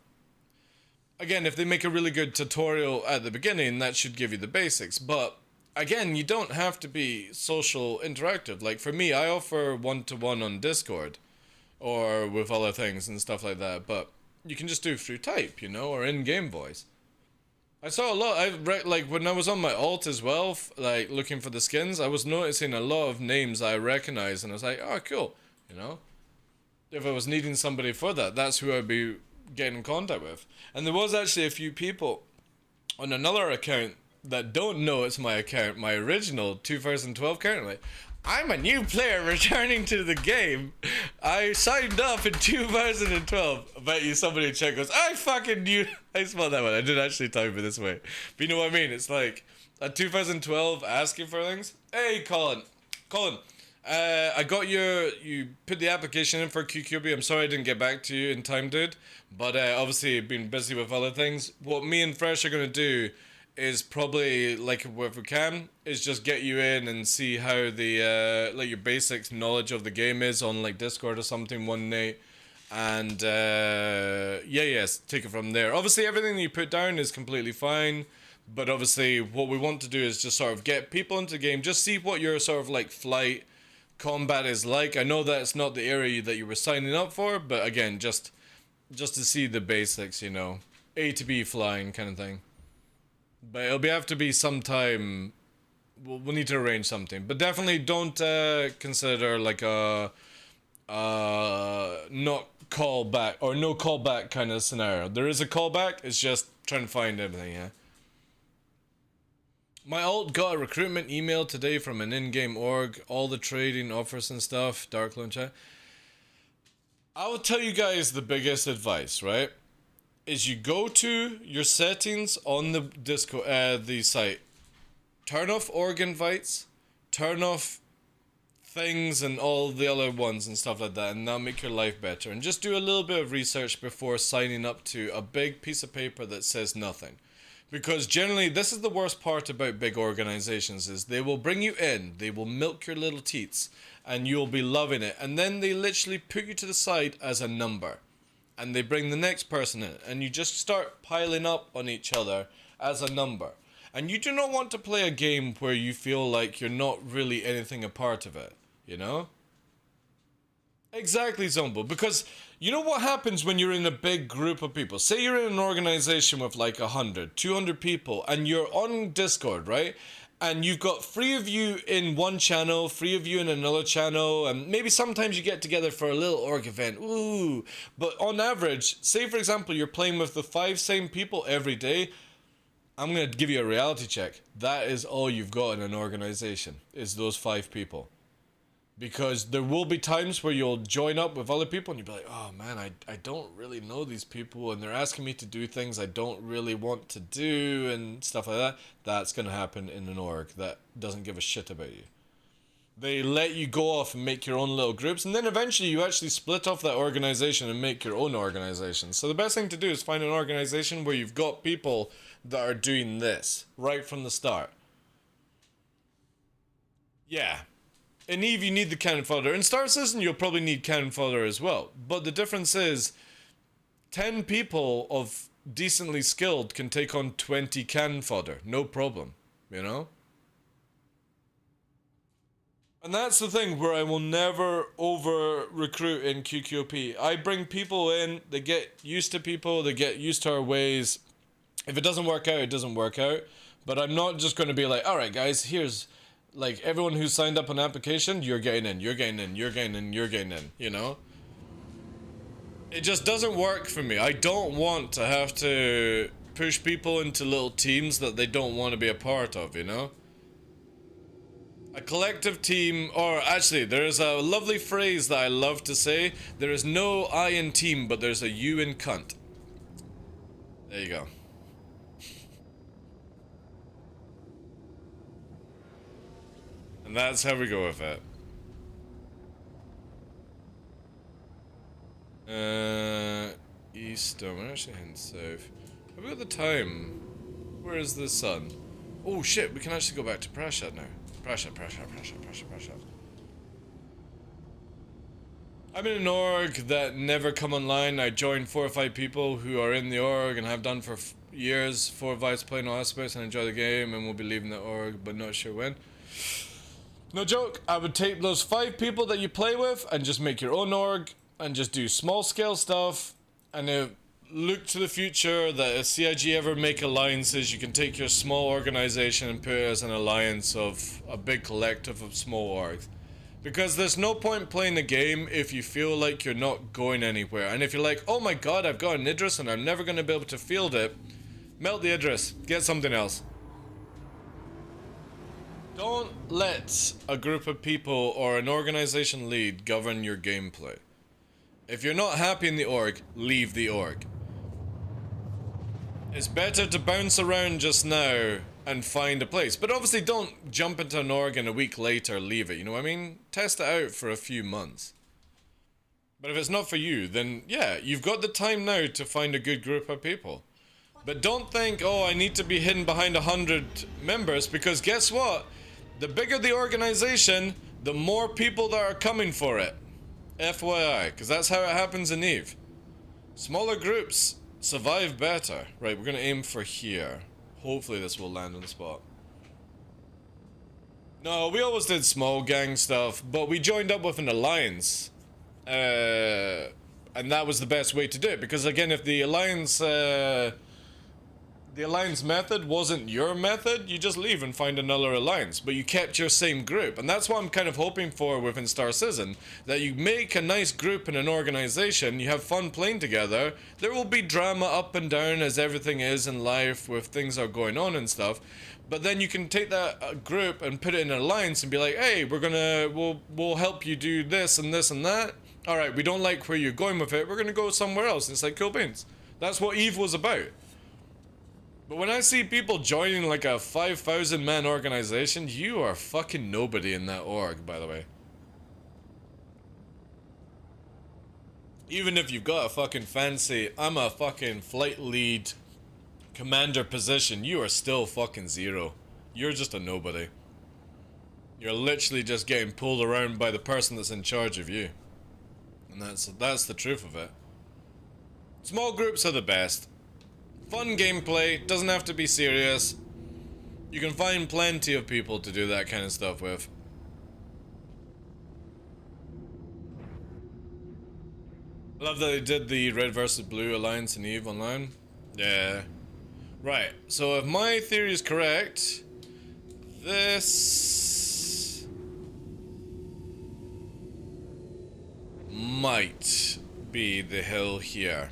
Again, if they make a really good tutorial at the beginning, that should give you the basics, but again, you don't have to be social interactive. Like for me, I offer one-to-one on Discord or with other things and stuff like that, but you can just do it through type, you know, or in-game voice. I saw a lot, like when I was on my alt as well, like looking for the skins, I was noticing a lot of names I recognized, and I was like, oh, cool, you know. If I was needing somebody for that, that's who I'd be getting in contact with. And there was actually a few people on another account that don't know it's my account, my original 2012 currently. I'm a new player returning to the game. I signed up in 2012. I bet you somebody in chat goes, I fucking knew. I spelled that one. I didn't actually type it this way. But you know what I mean? It's like a 2012 asking for things. Hey, Colin. I got you put the application in for QQB. I'm sorry I didn't get back to you in time, dude. But obviously been busy with other things. What me and Fresh are going to do is probably, like, if we can, is just get you in and see how the like your basics knowledge of the game is on like Discord or something one night, and yes, take it from there. Obviously everything that you put down is completely fine, but obviously what we want to do is just sort of get people into the game, just see what your sort of like flight combat is like. I know that it's not the area that you were signing up for, but again, just to see the basics, you know, A to B flying kind of thing. But it'll have to be sometime. We'll need to arrange something. But definitely don't consider like a not callback or no callback kind of scenario. There is a callback. It's just trying to find everything. Yeah. My alt got a recruitment email today from an in-game org. All the trading offers and stuff. TheDarkLaw chat. I will tell you guys the biggest advice, right? Is you go to your settings on the Discord, the site, turn off org invites, turn off things and all the other ones and stuff like that, and that'll make your life better. And just do a little bit of research before signing up to a big piece of paper that says nothing. Because generally, this is the worst part about big organizations, is they will bring you in, they will milk your little teats, and you'll be loving it. And then they literally put you to the side as a number. And they bring the next person in, and you just start piling up on each other as a number. And you do not want to play a game where you feel like you're not really anything a part of it, you know? Exactly, Zombo, because you know what happens when you're in a big group of people? Say you're in an organization with like 100, 200 people, and you're on Discord, right? And you've got 3 of you in one channel, 3 of you in another channel, and maybe sometimes you get together for a little org event. Ooh. But on average, say for example, you're playing with the 5 same people every day. I'm going to give you a reality check. That is all you've got in an organization, is those 5 people. Because there will be times where you'll join up with other people and you'll be like, oh man, I don't really know these people and they're asking me to do things I don't really want to do and stuff like that. That's going to happen in an org that doesn't give a shit about you. They let you go off and make your own little groups, and then eventually you actually split off that organization and make your own organization. So the best thing to do is find an organization where you've got people that are doing this right from the start. Yeah. In EVE, you need the cannon fodder. In Star Citizen, you'll probably need cannon fodder as well. But the difference is, 10 people of decently skilled can take on 20 cannon fodder. No problem, you know? And that's the thing where I will never over-recruit in QQP. I bring people in, they get used to people, they get used to our ways. If it doesn't work out, it doesn't work out. But I'm not just going to be like, alright guys, here's... like, everyone who signed up an application, you're getting in, you're getting in, you're getting in, you're getting in, you know? It just doesn't work for me. I don't want to have to push people into little teams that they don't want to be a part of, you know? A collective team, or actually, there is a lovely phrase that I love to say. There is no I in team, but there's a you in cunt. There you go. And that's how we go with it. East, we're actually heading south. Have we got the time? Where is the sun? Oh shit, we can actually go back to Prashat now. Prashat. I'm in an org that never come online. I joined 4 or 5 people who are in the org and have done for years. 4 of us playing all aspects and enjoy the game, and we'll be leaving the org, but not sure when. No joke, I would take those 5 people that you play with and just make your own org and just do small scale stuff, and look to the future that if CIG ever make alliances, you can take your small organization and put it as an alliance of a big collective of small orgs. Because there's no point playing the game if you feel like you're not going anywhere. And if you're like, oh my god, I've got an Idris and I'm never going to be able to field it, melt the Idris. Get something else. Don't let a group of people or an organization lead govern your gameplay. If you're not happy in the org, leave the org. It's better to bounce around just now and find a place. But obviously don't jump into an org and a week later leave it, you know what I mean? Test it out for a few months. But if it's not for you, then yeah, you've got the time now to find a good group of people. But don't think, oh, I need to be hidden behind 100 members, because guess what? The bigger the organization, the more people that are coming for it. FYI, because that's how it happens in EVE. Smaller groups survive better. Right, we're going to aim for here. Hopefully this will land on the spot. No, we always did small gang stuff, but we joined up with an alliance. And that was the best way to do it, because again, if the alliance method wasn't your method, you just leave and find another alliance, but you kept your same group. And that's what I'm kind of hoping for within Star Citizen, that you make a nice group in an organization, you have fun playing together. There will be drama up and down as everything is in life with things are going on and stuff, but then you can take that group and put it in an alliance and be like, hey, we'll help you do this and this and that. All right, we don't like where you're going with it, we're gonna go somewhere else. And it's like, cool beans. That's what EVE was about. But when I see people joining like a 5,000 man organization, you are fucking nobody in that org, by the way. Even if you've got a fucking fancy, I'm a fucking flight lead commander position, you are still fucking zero. You're just a nobody. You're literally just getting pulled around by the person that's in charge of you. And that's the truth of it. Small groups are the best. Fun gameplay, doesn't have to be serious. You can find plenty of people to do that kind of stuff with. I love that they did the red versus blue alliance in EVE Online. Yeah. Right, so if my theory is correct, this might be the hill here.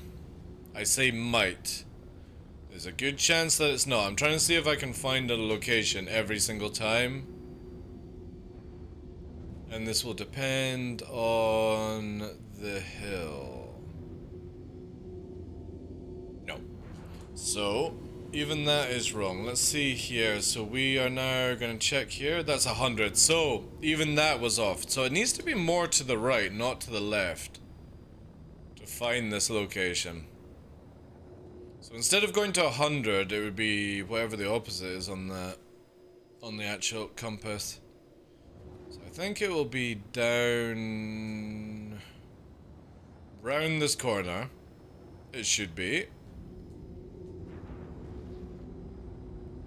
I say might. There's a good chance that it's not. I'm trying to see if I can find a location every single time. And this will depend on the hill. No. So, even that is wrong. Let's see here. So we are now going to check here. That's 100. So, even that was off. So it needs to be more to the right, not to the left, to find this location. So instead of going to 100, it would be whatever the opposite is on the actual compass. So I think it will be down round this corner. It should be.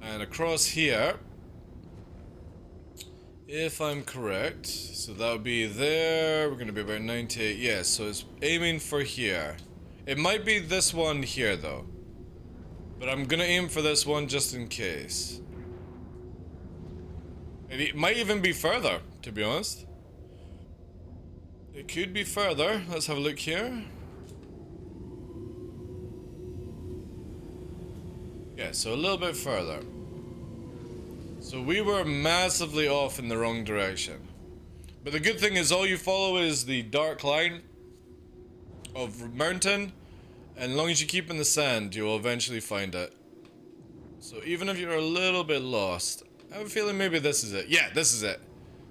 And across here, if I'm correct. So that would be there. We're going to be about 98. Yes, so it's aiming for here. It might be this one here though. But I'm gonna aim for this one just in case. It might even be further, to be honest. It could be further. Let's have a look here. Yeah, so a little bit further. So we were massively off in the wrong direction. But the good thing is all you follow is the dark line of mountain. And as long as you keep in the sand, you will eventually find it. So even if you're a little bit lost, I have a feeling maybe this is it. Yeah, this is it.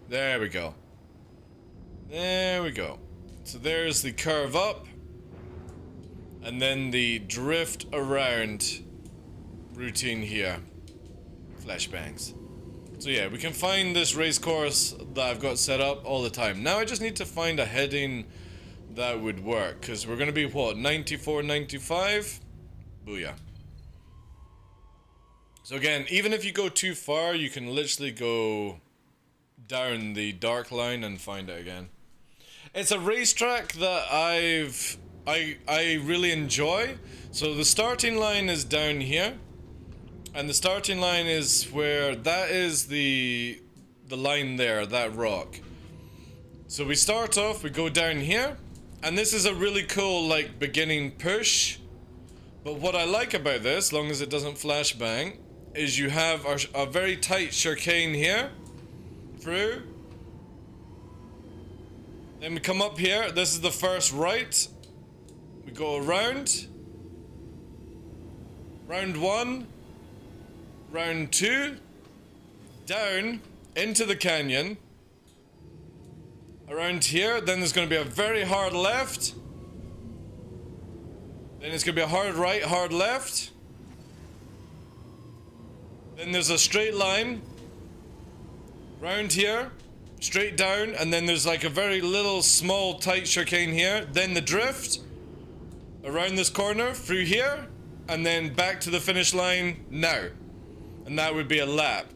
There we go. There we go. So there's the curve up. And then the drift around routine here. Flashbangs. So yeah, we can find this race course that I've got set up all the time. Now I just need to find a heading that would work, because we're going to be, what, 94, 95? Booyah. So again, even if you go too far, you can literally go down the dark line and find it again. It's a racetrack that I really enjoy. So the starting line is down here. And the starting line is where, that is the line there, that rock. So we start off, we go down here, and this is a really cool like beginning push. But what I like about this, as long as it doesn't flashbang, is you have a very tight chicane here, through. Then we come up here, this is the first right. We go around. Round 1. Round 2. Down into the canyon. Around here, then there's going to be a very hard left. Then it's going to be a hard right, hard left. Then there's a straight line. Round here. Straight down. And then there's like a very little small tight chicane here. Then the drift. Around this corner. Through here. And then back to the finish line now. And that would be a lap.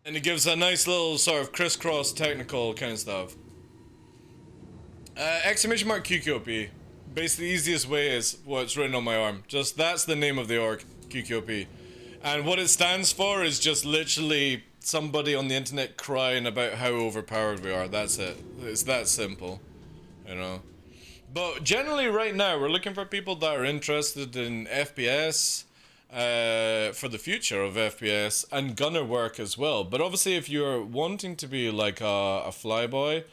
And it gives a nice little sort of crisscross technical kind of stuff. Exclamation mark QQOP. Basically, the easiest way is what's written on my arm. Just that's the name of the org, QQOP. And what it stands for is just literally somebody on the internet crying about how overpowered we are. That's it. It's that simple, you know. But generally, right now, we're looking for people that are interested in FPS. For the future of FPS and gunner work as well. But obviously if you're wanting to be like a flyboy,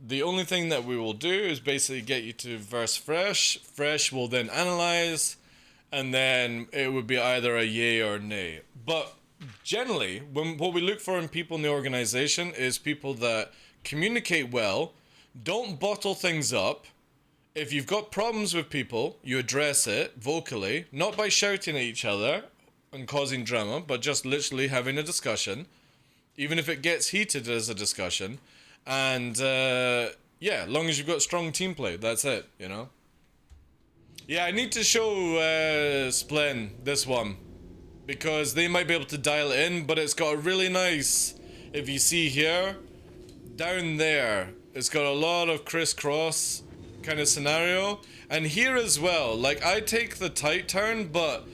the only thing that we will do is basically get you to verse fresh. Fresh will then analyze, and then it would be either a yay or nay. But generally, what we look for in people in the organization is people that communicate well, don't bottle things up. If you've got problems with people, you address it vocally, not by shouting at each other and causing drama, but just literally having a discussion, even if it gets heated as a discussion. And yeah, as long as you've got strong team play, that's it, you know. Yeah, I need to show Splen this one, because they might be able to dial it in, but it's got a really nice, if you see here, down there, it's got a lot of crisscross kind of scenario, and here as well. Like, I take the tight turn, but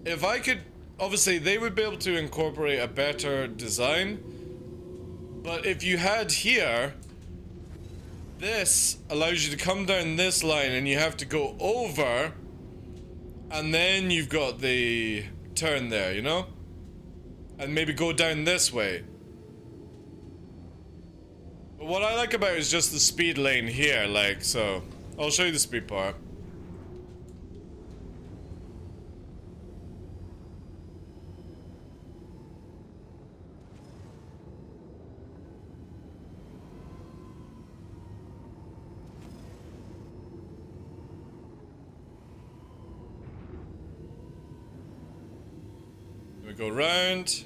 if I could, obviously they would be able to incorporate a better design, but if you had here, this allows you to come down this line and you have to go over, and then you've got the turn there, you know, and maybe go down this way. But what I like about it is just the speed lane here, like, so I'll show you the speed part. We go round.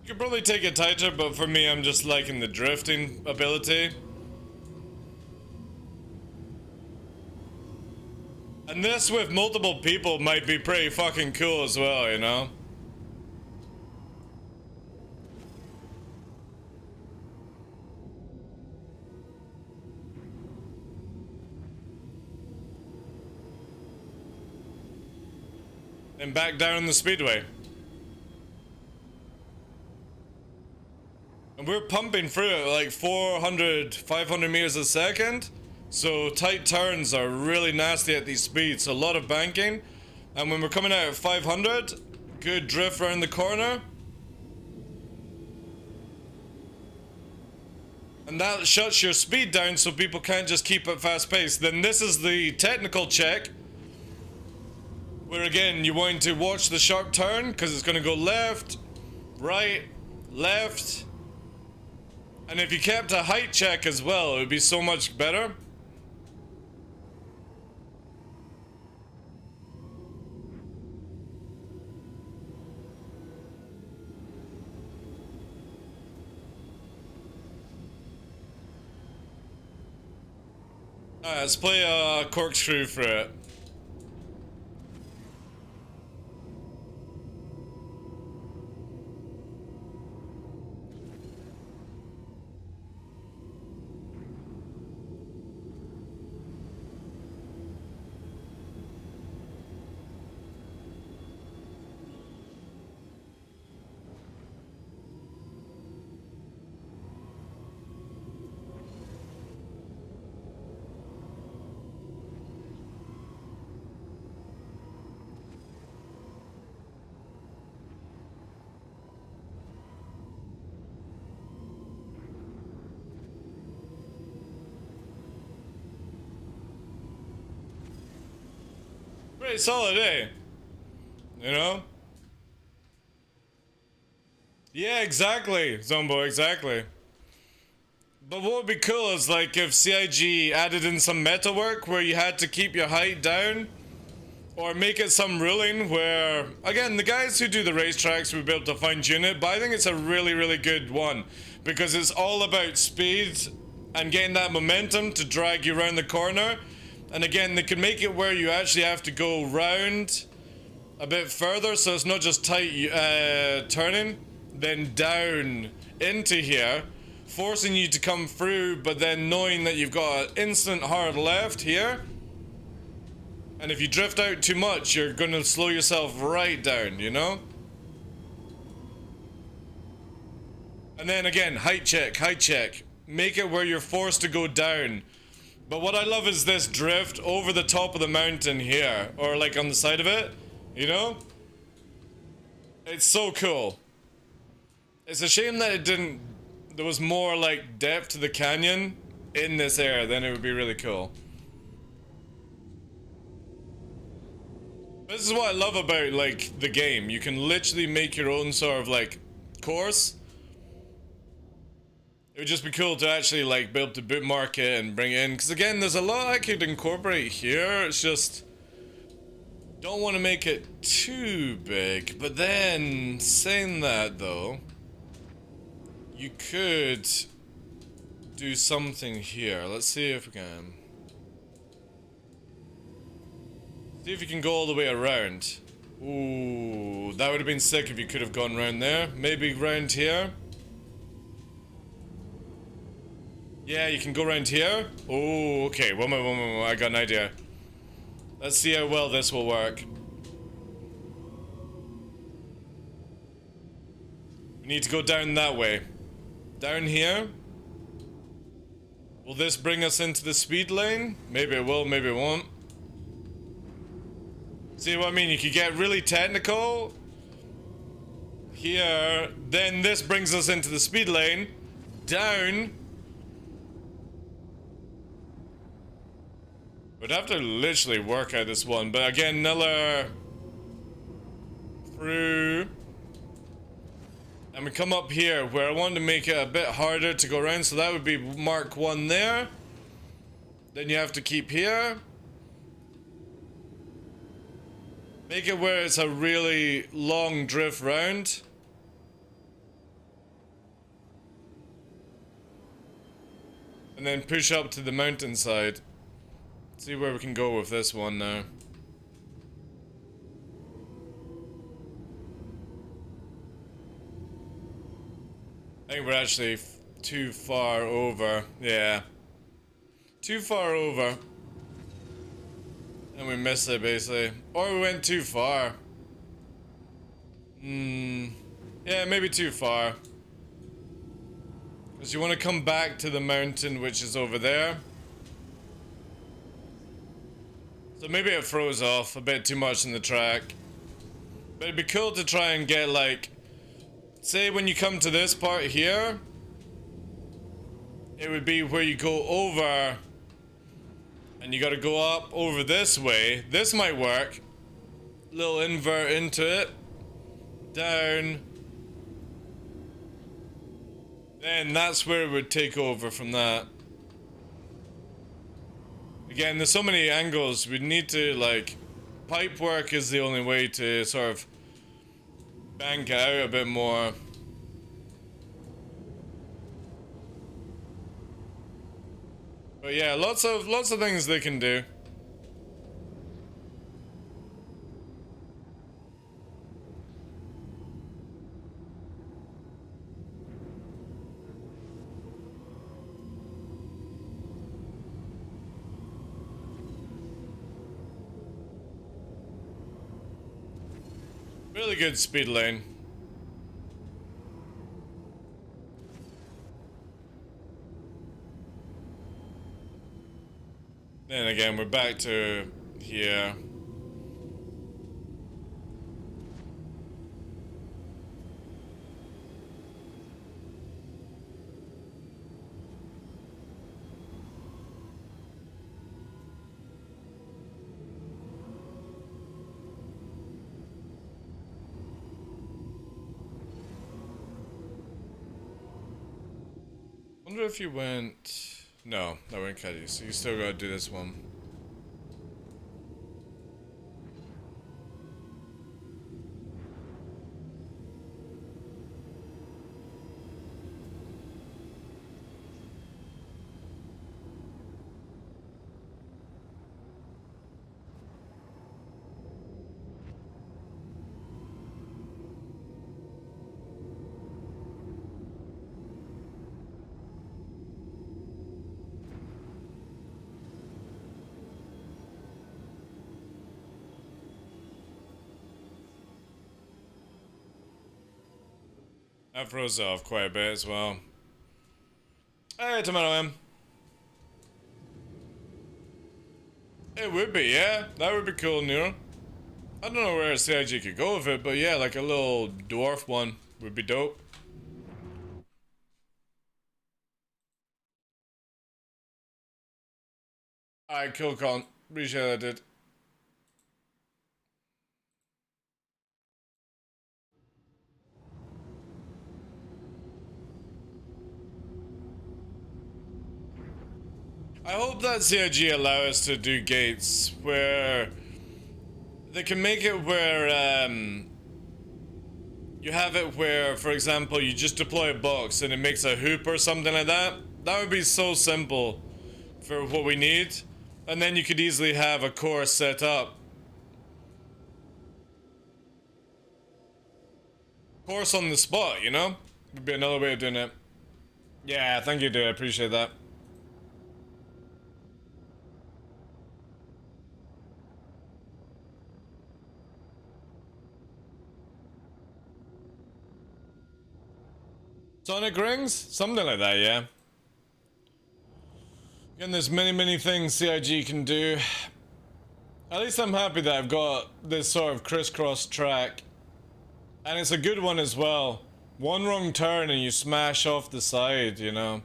You could probably take it tighter, but for me, I'm just liking the drifting ability. And this with multiple people might be pretty fucking cool as well, you know? And back down the speedway. And we're pumping through it like 400, 500 meters a second. So tight turns are really nasty at these speeds. So a lot of banking. And when we're coming out at 500, good drift around the corner. And that shuts your speed down so people can't just keep at fast pace. Then this is the technical check. Where again, you want to watch the sharp turn because it's going to go left, right, left. And if you kept a height check as well, it would be so much better. Alright, let's play a corkscrew for it. pretty solid, eh? You know? Yeah, exactly, Zombo, exactly. But what would be cool is like if CIG added in some meta work where you had to keep your height down, or make it some ruling where, again, the guys who do the racetracks would be able to fine tune it, but I think it's a really, really good one because it's all about speed and getting that momentum to drag you around the corner. And again, they can make it where you actually have to go round a bit further, so it's not just tight turning, then down into here, forcing you to come through, but then knowing that you've got an instant hard left here. And if you drift out too much, you're gonna slow yourself right down, you know? And then again, height check, height check. Make it where you're forced to go down. But what I love is this drift over the top of the mountain here, or like on the side of it, you know? It's so cool. It's a shame that it didn't, there was more like depth to the canyon in this area, then it would be really cool. This is what I love about like the game. You can literally make your own sort of like course. It would just be cool to actually like be able to bookmark it and bring it in, because again there's a lot I could incorporate here. It's just don't want to make it too big. But then saying that though, you could do something here. Let's see if we can. See if you can go all the way around. Ooh, that would have been sick if you could have gone around there. Maybe round here. Yeah, you can go around here. Oh, okay. One more. I got an idea. Let's see how well this will work. We need to go down that way. Down here. Will this bring us into the speed lane? Maybe it will, maybe it won't. See what I mean? You could get really technical here, then this brings us into the speed lane. Down. We'd have to literally work out this one, but again, Nilla through. And we come up here where I wanted to make it a bit harder to go around, so that would be mark 1 there. Then you have to keep here. Make it where it's a really long drift round. And then push up to the mountainside. See where we can go with this one now. I think we're actually too far over. Yeah. Too far over. And we missed it, basically. Or we went too far. Yeah, maybe too far. Because you want to come back to the mountain, which is over there. So maybe it froze off a bit too much in the track. But it'd be cool to try and get, like... Say when you come to this part here. It would be where you go over... And you gotta go up over this way. This might work. Little invert into it. Down. Then that's where it would take over from that. Again, there's so many angles. We need to, like... Pipe work is the only way to sort of... bank it out a bit more. But yeah, lots of things they can do. Really good speed lane. Then again, we're back to here. wonder if you went... No, that wouldn't cut you, so you still gotta do this one. That froze off quite a bit as well. Hey, Tomato M. It would be, yeah. That would be cool, Nero. I don't know where CIG could go with it, but yeah, like a little dwarf one would be dope. Alright, cool, Colin. Appreciate that, dude. I hope that CIG allow us to do gates where they can make it where you have it where, for example, you just deploy a box and it makes a hoop or something like that. That would be so simple for what we need. And then you could easily have a course set up. Course on the spot, you know? Would be another way of doing it. Yeah, thank you, dude. I appreciate that. Sonic rings? Something like that, yeah. Again, there's many things CIG can do. At least I'm happy that I've got this sort of crisscross track. And it's a good one as well. One wrong turn and you smash off the side, you know.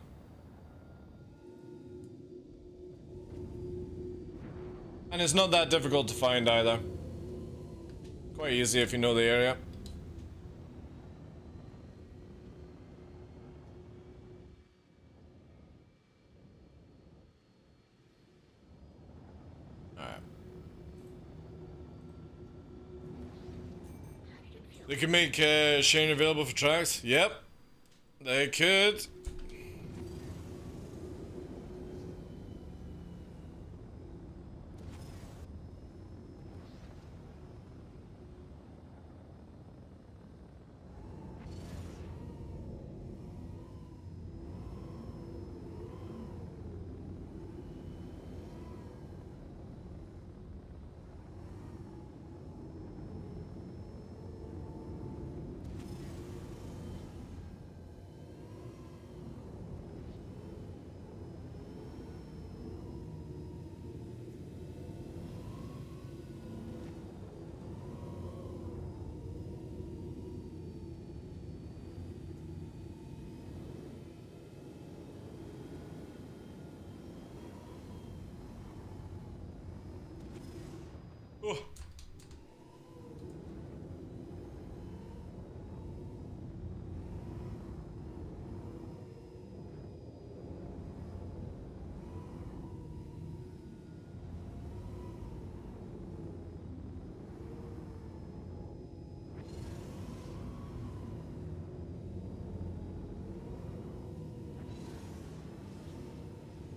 And it's not that difficult to find either. Quite easy if you know the area. Alright. They can make Shane available for tracks? Yep. They could. Oh.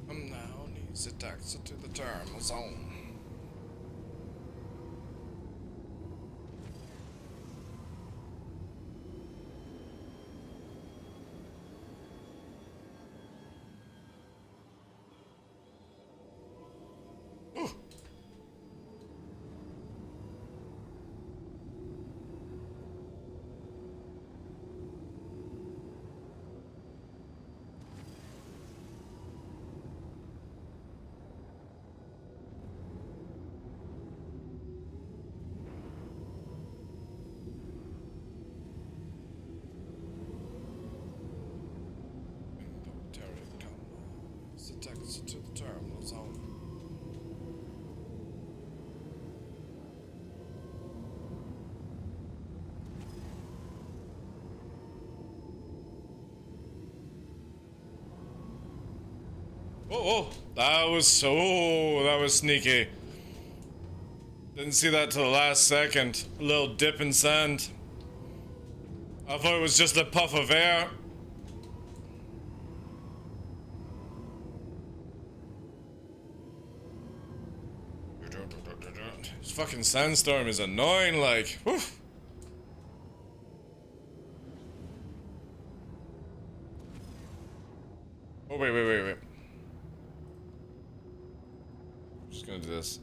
Now needs a taxi to the terminal zone. Taxi to the terminal zone. Oh, that was sneaky. Didn't see that till the last second. A little dip in sand. I thought it was just a puff of air. This fucking sandstorm is annoying, like, whew. Oh, wait. I'm just gonna do this.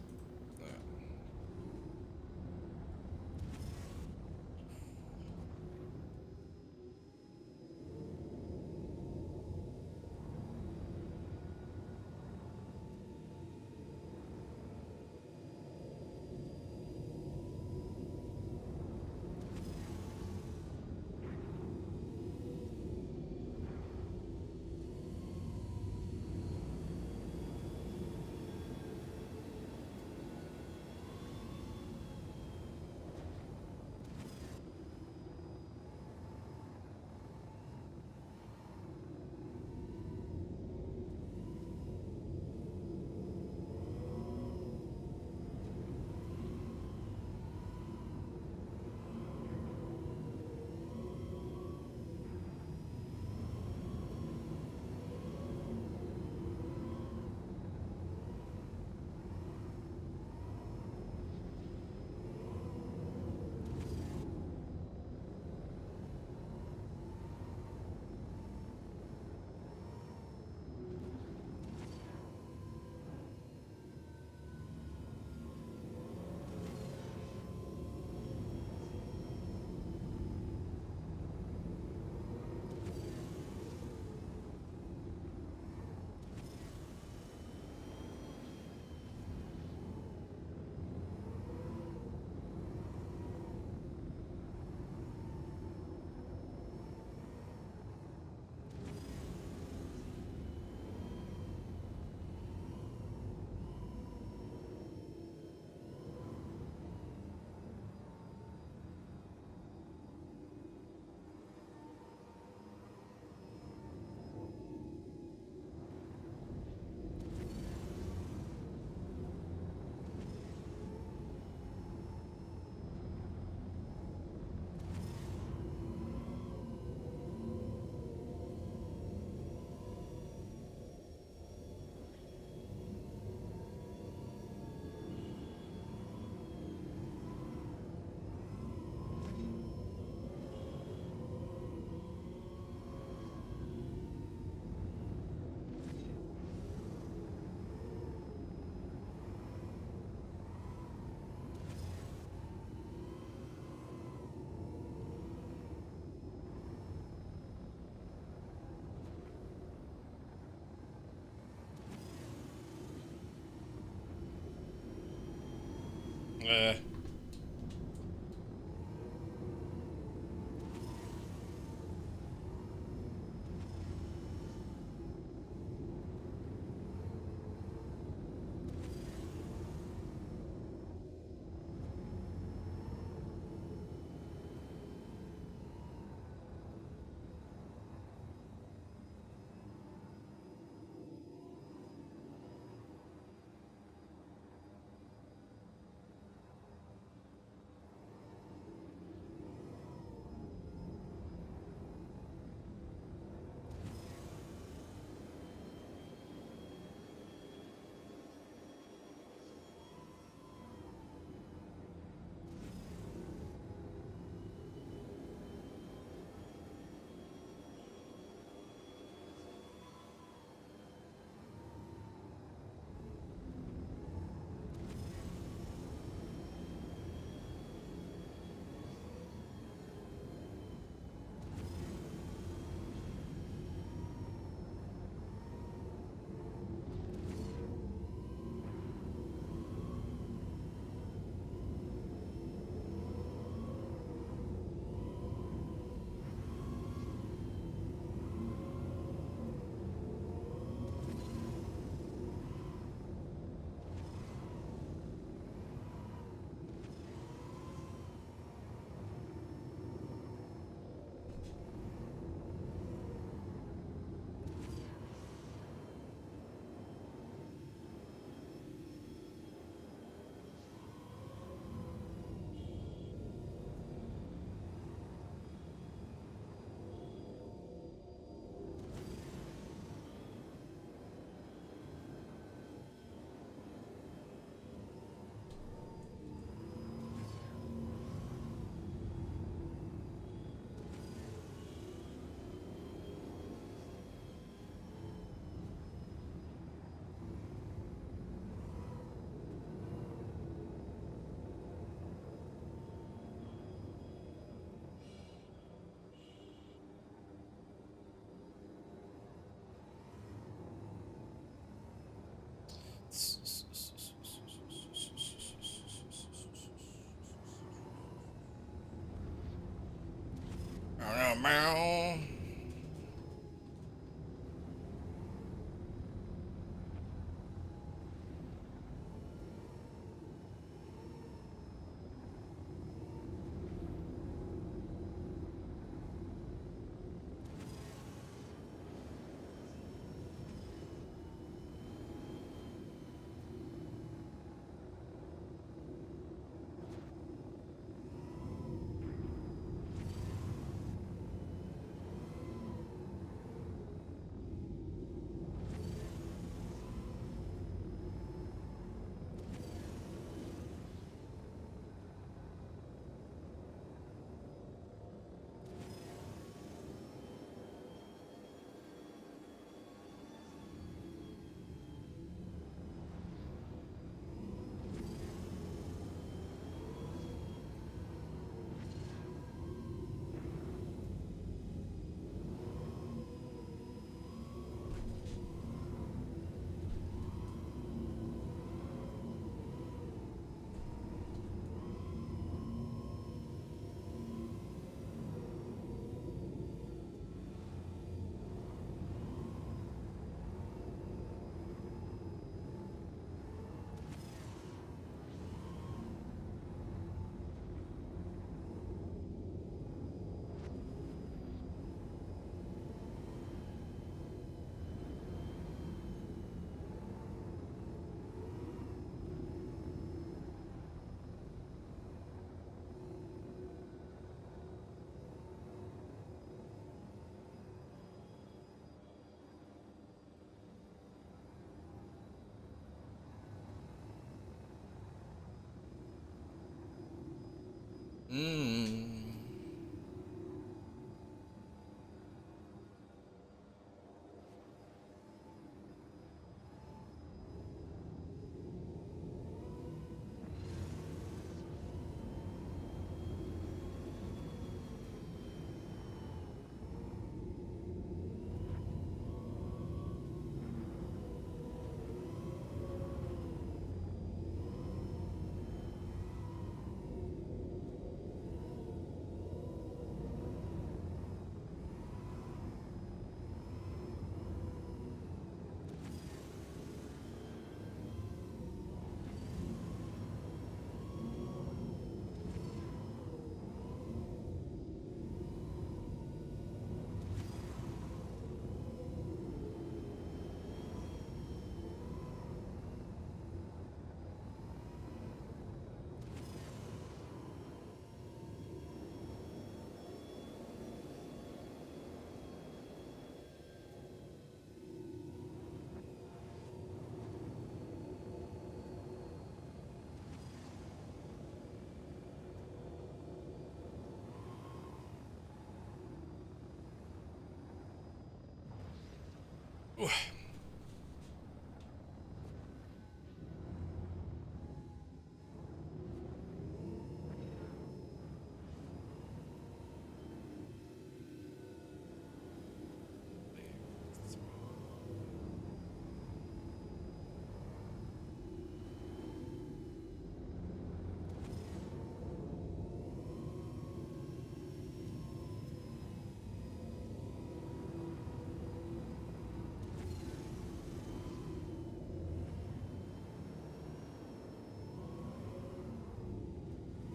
Eh.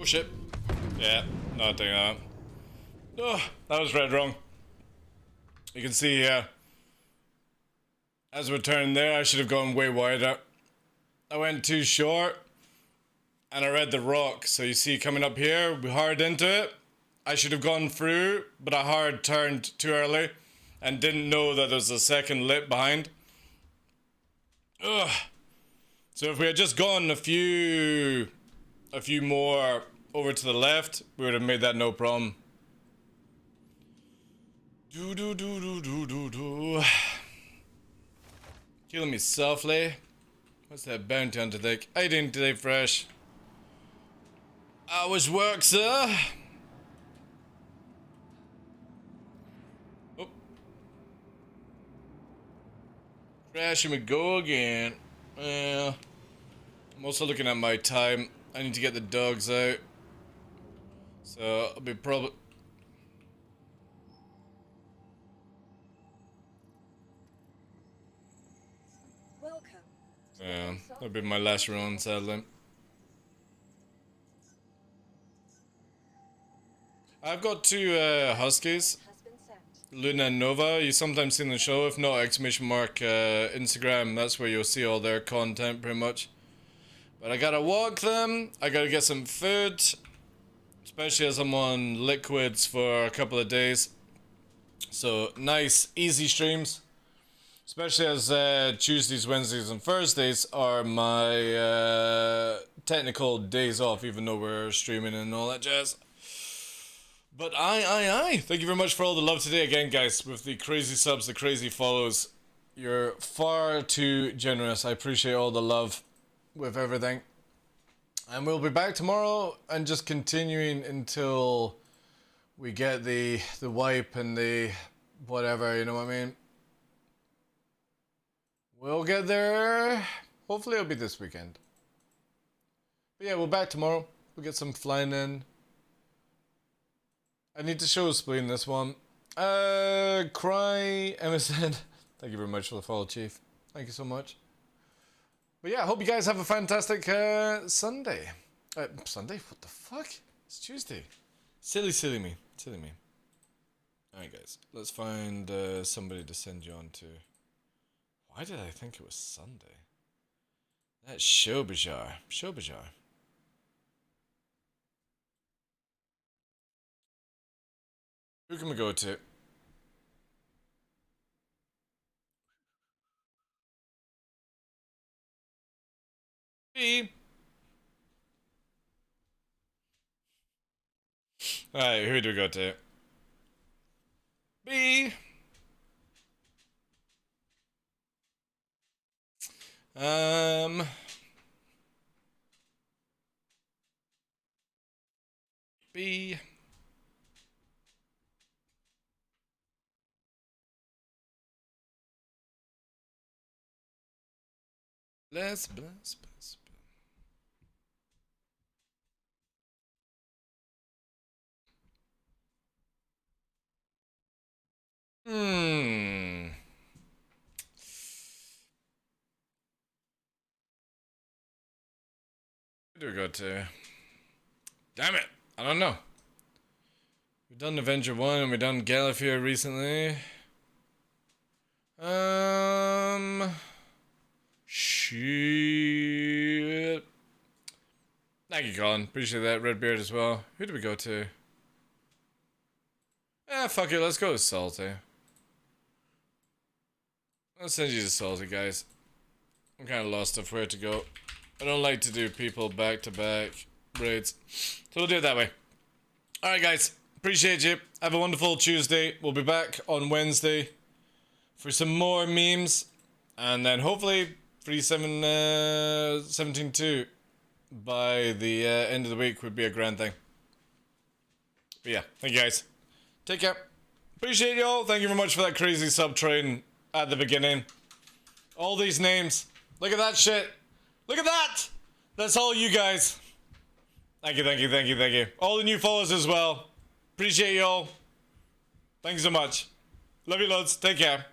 Oh shit. Yeah, not doing that. Oh, that was read wrong. You can see as we turned there, I should have gone way wider. I went too short and I read the rock. So you see coming up here, we hard into it. I should have gone through, but I hard turned too early and didn't know that there was a second lip behind. Ugh. So if we had just gone a few more over to the left, we would have made that no problem. Do do do do do do do. Killing me softly. What's that bounty on today? I didn't today, fresh. Hours work, sir. Oh. Crash and we go again. Well, I'm also looking at my time. I need to get the dogs out. So I'll be probably. That'll be my last run, sadly. I've got two Huskies, Has been sent. Luna and Nova. You sometimes see in the show, if not, exclamation mark Instagram. That's where you'll see all their content, pretty much. But I gotta walk them. I gotta get some food, especially as I'm on liquids for a couple of days. So nice, easy streams. Especially as Tuesdays, Wednesdays, and Thursdays are my technical days off, even though we're streaming and all that jazz. But aye. Thank you very much for all the love today again, guys. With the crazy subs, the crazy follows. You're far too generous. I appreciate all the love with everything. And we'll be back tomorrow and just continuing until we get the wipe and the whatever, you know what I mean? We'll get there. Hopefully it'll be this weekend. But yeah, we're back tomorrow. We'll get some flying in. I need to show a spleen this one. Cry MSN. Thank you very much for the follow, Chief. Thank you so much. But yeah, I hope you guys have a fantastic Sunday. Sunday? What the fuck? It's Tuesday. Silly me. Alright guys, let's find somebody to send you on to. Why did I think it was Sunday? That's Showbajar. Who can we go to? B. Alright, who do we go to? B. B. Bless. Where do we go to? Damn it! I don't know. We've done Avenger 1 and we've done Gallifrey recently. Shit. Thank you, Colin. Appreciate that. Redbeard as well. Who do we go to? Fuck it. Let's go to Salty. I'll send you to Salty, guys. I'm kind of lost of where to go. I don't like to do people back-to-back raids. So we'll do it that way. Alright, guys. Appreciate you. Have a wonderful Tuesday. We'll be back on Wednesday for some more memes. And then hopefully 17.2 by the end of the week would be a grand thing. But yeah, thank you guys. Take care. Appreciate y'all. Thank you very much for that crazy sub train at the beginning. All these names. Look at that shit. Look at that. That's all you guys. Thank you. All the new followers as well. Appreciate y'all. Thank you so much. Love you loads. Take care.